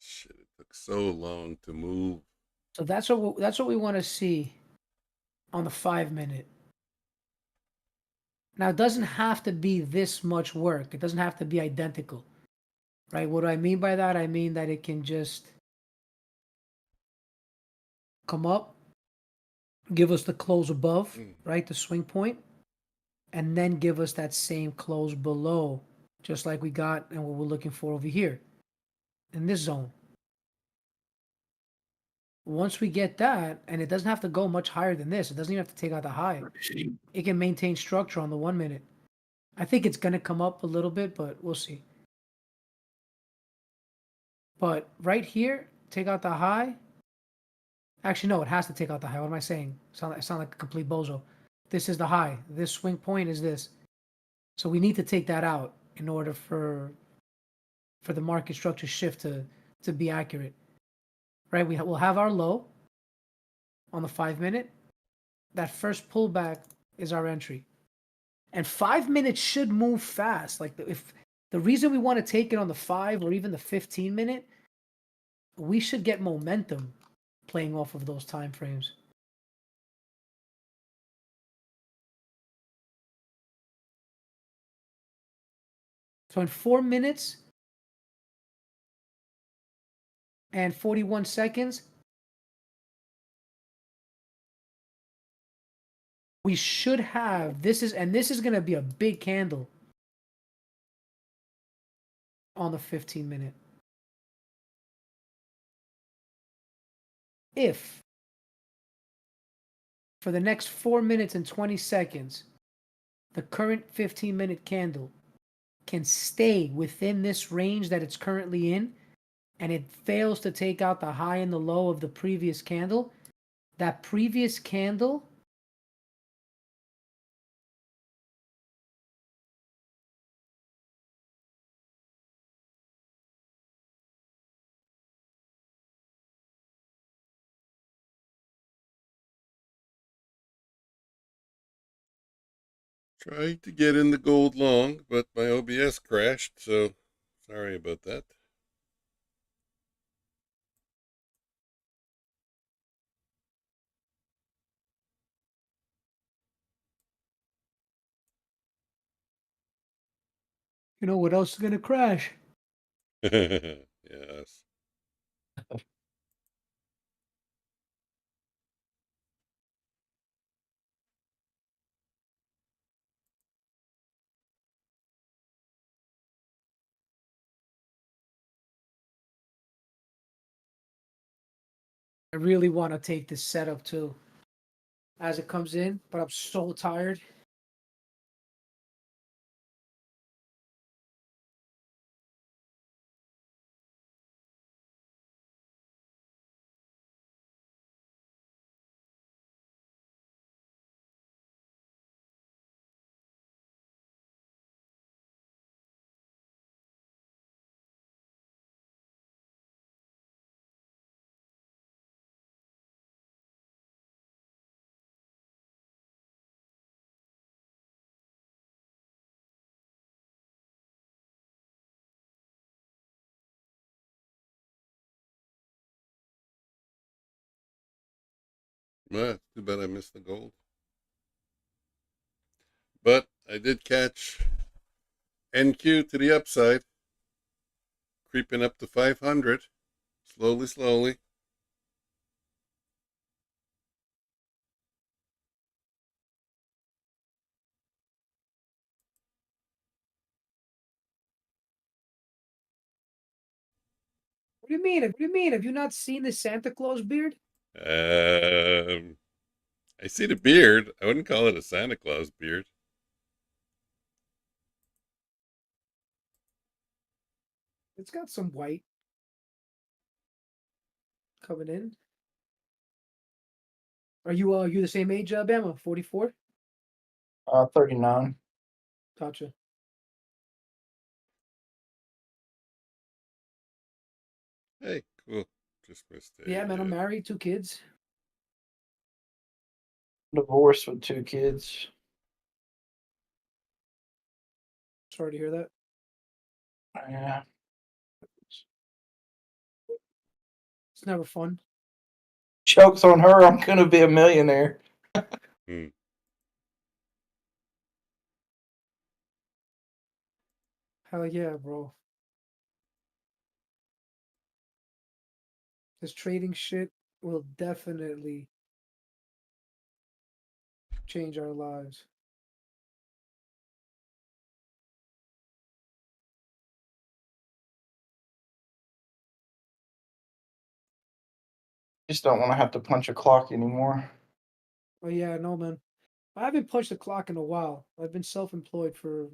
Shit, it took so long to move.
So that's what we want to see on the 5 minute. Now it doesn't have to be this much work. It doesn't have to be identical. Right? What do I mean by that? I mean that it can just come up, give us the close above, right? The swing point, and then give us that same close below, just like we got and what we're looking for over here in this zone. Once we get that, and it doesn't have to go much higher than this, it doesn't even have to take out the high. It can maintain structure on the 1 minute. I think it's going to come up a little bit, but we'll see. But right here, take out the high. Actually, no, it has to take out the high. What am I saying? I sound like a complete bozo. This is the high. This swing point is this. So we need to take that out in order for the market structure shift to be accurate. Right? We'll have our low on the 5 minute. That first pullback is our entry. And 5 minutes should move fast. Like if the reason we want to take it on the 5 or even the 15 minute, we should get momentum playing off of those time frames. So in 4 minutes and 41 seconds, we should have this is going to be a big candle on the 15 minute. if for the next 4 minutes and 20 seconds, the current 15-minute candle can stay within this range that it's currently in, and it fails to take out the high and the low of the previous candle, that previous candle
Tried to get in the gold long, but my OBS crashed, so sorry about that.
you know what else is going to crash?
Yes.
I really want to take this setup too as it comes in, but I'm so tired.
Well, too bad I missed the gold. But I did catch NQ to the upside, creeping up to 500, slowly, slowly.
What do you mean? What do you mean? Have you not seen the Santa Claus beard?
I see the beard. I wouldn't call it a Santa Claus beard.
It's got some white coming in. Are you the same age, Bama? 44?
39.
Gotcha.
Hey, cool. Just missed a.
Yeah, man, I'm married, 2 kids.
Divorced with 2 kids.
Sorry to hear that.
Yeah.
It's never fun.
Jokes on her, I'm gonna be a millionaire.
Hmm.
Hell yeah, bro. This trading shit will definitely change our lives.
Just don't want to have to punch a clock anymore.
Oh yeah, no man. I haven't punched the clock in a while. I've been self-employed for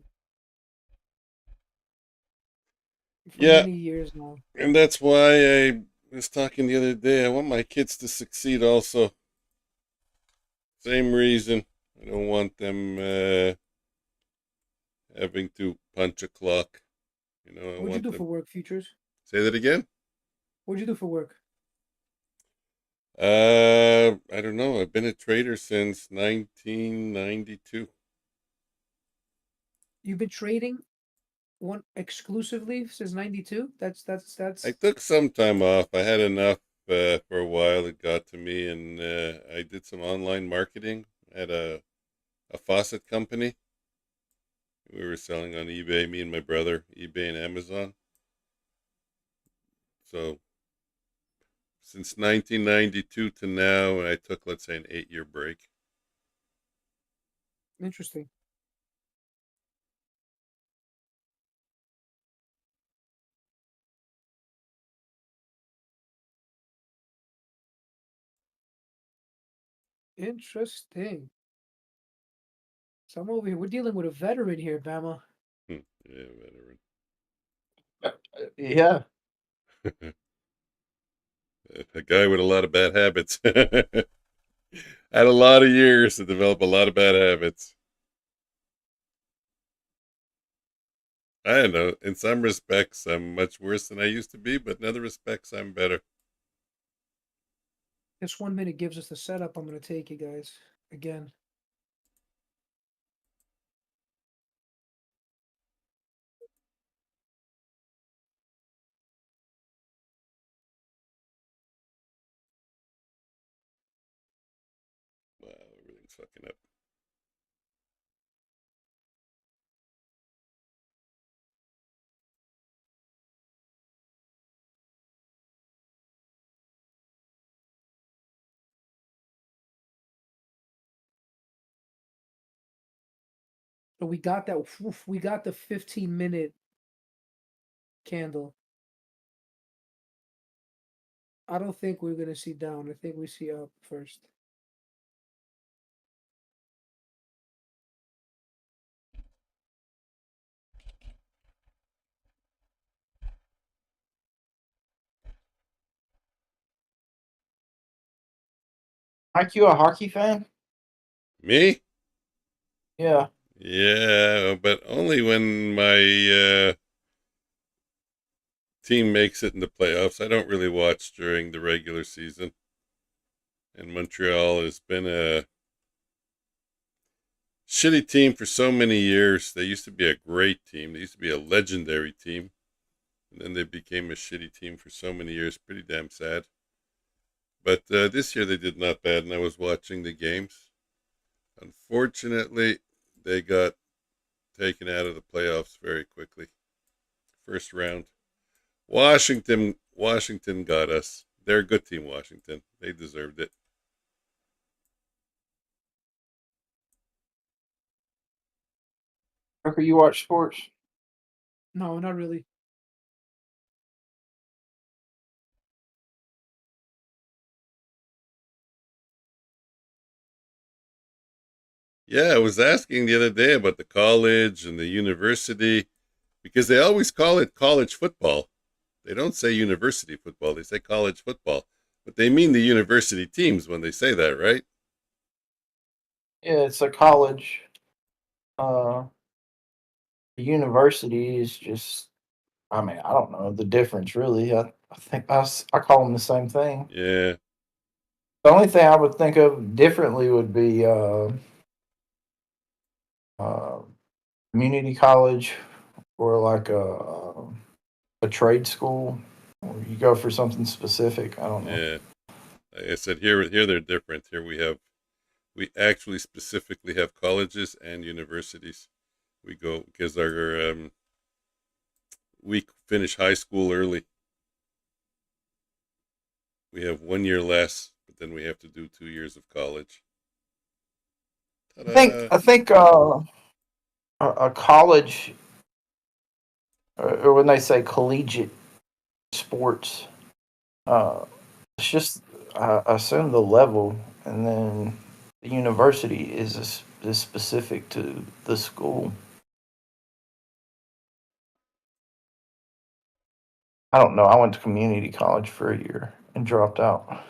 Yeah,
many years now.
and that's why I was talking the other day. I want my kids to succeed also. Same reason. I don't want them having to punch a clock. You know, I
What'd you
want
do for
them.
work, Futures?
Say that again?
What'd you do for work?
I don't know. I've been a trader since 1992.
You've been trading one exclusively since '92.
I
That's.
took some time off. I had enough for a while. It got to me, and I did some online marketing at a faucet company. We were selling on eBay, me and my brother, eBay and Amazon. So since 1992 to now, and I took, let's say, an 8-year break.
Interesting. Interesting. So I'm over here. We're dealing with a veteran here, Bama.
Yeah, veteran.
Yeah.
A guy with a lot of bad habits. Had a lot of years to develop a lot of bad habits. I don't know. In some respects, I'm much worse than I used to be, but in other respects, I'm better.
This 1 minute gives us the setup I'm gonna take, you guys. Again.
Wow, everything's fucking up.
So we got that. We got the 15-minute candle. I don't think we're gonna see down. I think we see up first.
Mike, you a hockey fan?
Me?
Yeah.
Yeah, but only when my team makes it in the playoffs. I don't really watch during the regular season. And Montreal has been a shitty team for so many years. They used to be a great team. They used to be a legendary team. And then they became a shitty team for so many years. Pretty damn sad. But this year they did not bad, and I was watching the games. Unfortunately, they got taken out of the playoffs very quickly. First round. Washington got us. They're a good team, Washington. They deserved it.
Tucker, you watch sports?
No, not really.
Yeah, I was asking the other day about the college and the university because they always call it college football. They don't say university football, they say college football. But they mean the university teams when they say that, right?
Yeah, it's a college. Uh, the university is just. I mean, I don't know the difference really. I think I call them the same thing.
Yeah.
The only thing I would think of differently would be uh, community college or like a trade school. Or you go for something specific. I don't know.
Yeah. Like I said, here they're different. Here we actually specifically have colleges and universities. We go because our we finish high school early. We have 1 year less, but then we have to do 2 years of college. Ta-da.
I think a college or when they say collegiate sports, uh, it's just I assume the level, and then the university is specific to the school. I don't know. I went to community college for a year and dropped out.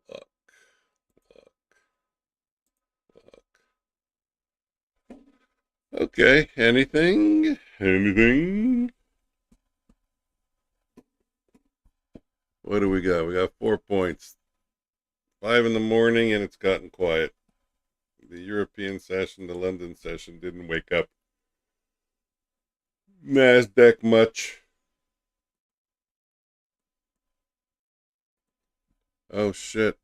Luck, luck, luck. Okay, anything? Anything? What do we got? We got 4 points. 5 in the morning, and it's gotten quiet. The European session, the London session didn't wake up Nasdaq much. Oh shit.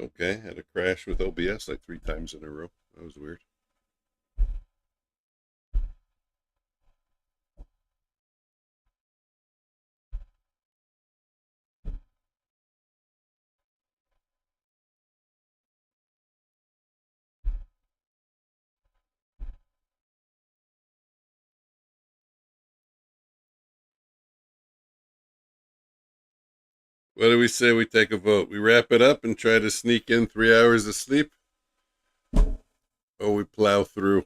Okay, had a crash with OBS like 3 times in a row. That was weird. What do we say we take a vote? We wrap it up and try to sneak in 3 hours of sleep? Or we plow through?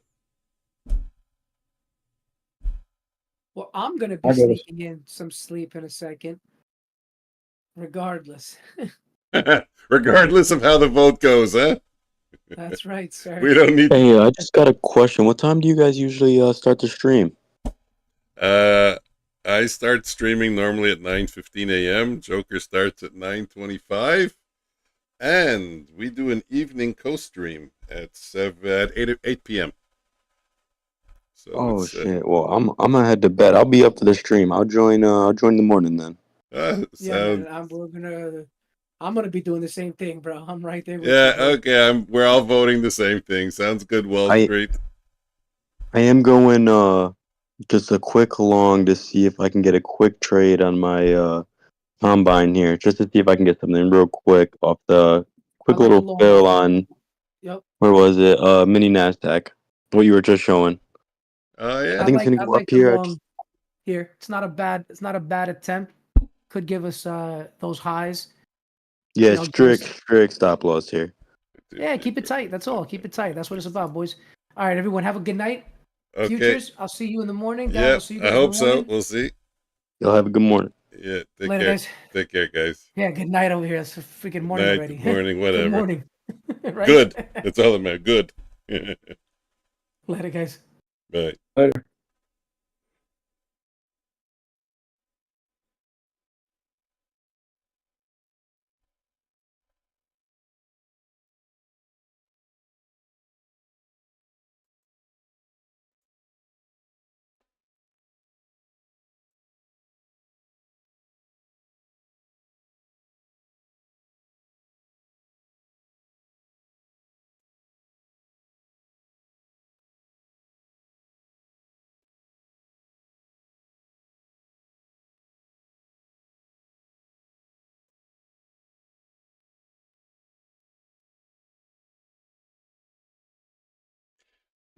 Well, I'm gonna be
I'll go with-
sneaking in some sleep in a second, regardless.
Regardless of how the vote goes, huh?
That's right, sir.
We don't need.
Hey, I just got a question. What time do you guys usually start the stream?
I start streaming normally at 9:15 a.m. Joker starts at 9:25, and we do an evening co-stream at 8 p.m. So
Oh shit. Well, I'm gonna head to bed. I'll be up for the stream. I'll join in the morning then.
Yeah, man, I'm gonna be doing the same thing, bro. I'm right there with
Yeah,
you. Bro.
okay. We're all voting the same thing. Sounds good, Wall Street.
I am going just a quick long to see if I can get a quick trade on my combine here, just to see if I can get something real quick off the quick
I'll go
little
long.
fill on.
Yep.
Where was it? Mini Nasdaq. What you were just showing.
Oh yeah.
I think it's gonna go up here.
Here, it's not a bad attempt. Could give us those highs.
Yeah,
You know,
strict stop loss here.
Yeah, keep it tight. That's all. Keep it tight. That's what it's about, boys. All right, everyone. Have a good night.
Okay.
Futures, I'll see you in the morning. Guys,
Yeah,
I'll see you
I
guys
hope
in the
so.
morning.
We'll see.
Y'all have a good morning.
Yeah, take
Later,
care.
guys.
Take care, guys.
Yeah, good night over here. It's freaking morning
Night,
already.
morning, whatever.
Good morning. Right?
Good. That's all that matters. Good.
Later, guys.
Bye.
Later.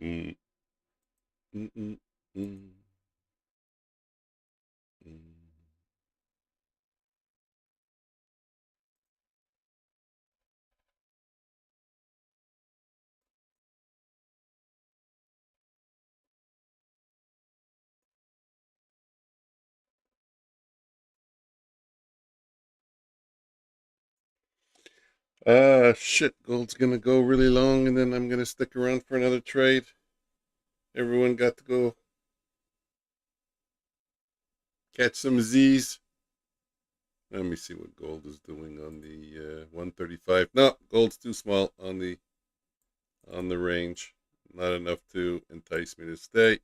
Mm. Mm, mm, mm. Mm. Shit. Gold's gonna go really long, and then I'm gonna stick around for another trade. Everyone got to go catch some Z's. Let me see what gold is doing on the 135. No, gold's too small on the range. Not enough to entice me to stay.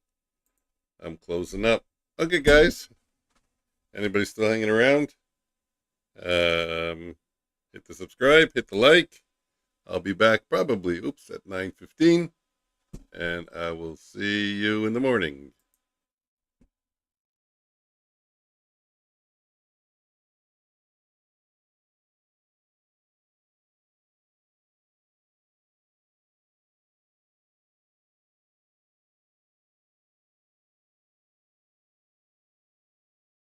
I'm closing up. Okay, guys. Anybody still hanging around? Hit the subscribe, hit the like. I'll be back probably, at 9:15. And I will see you in the morning.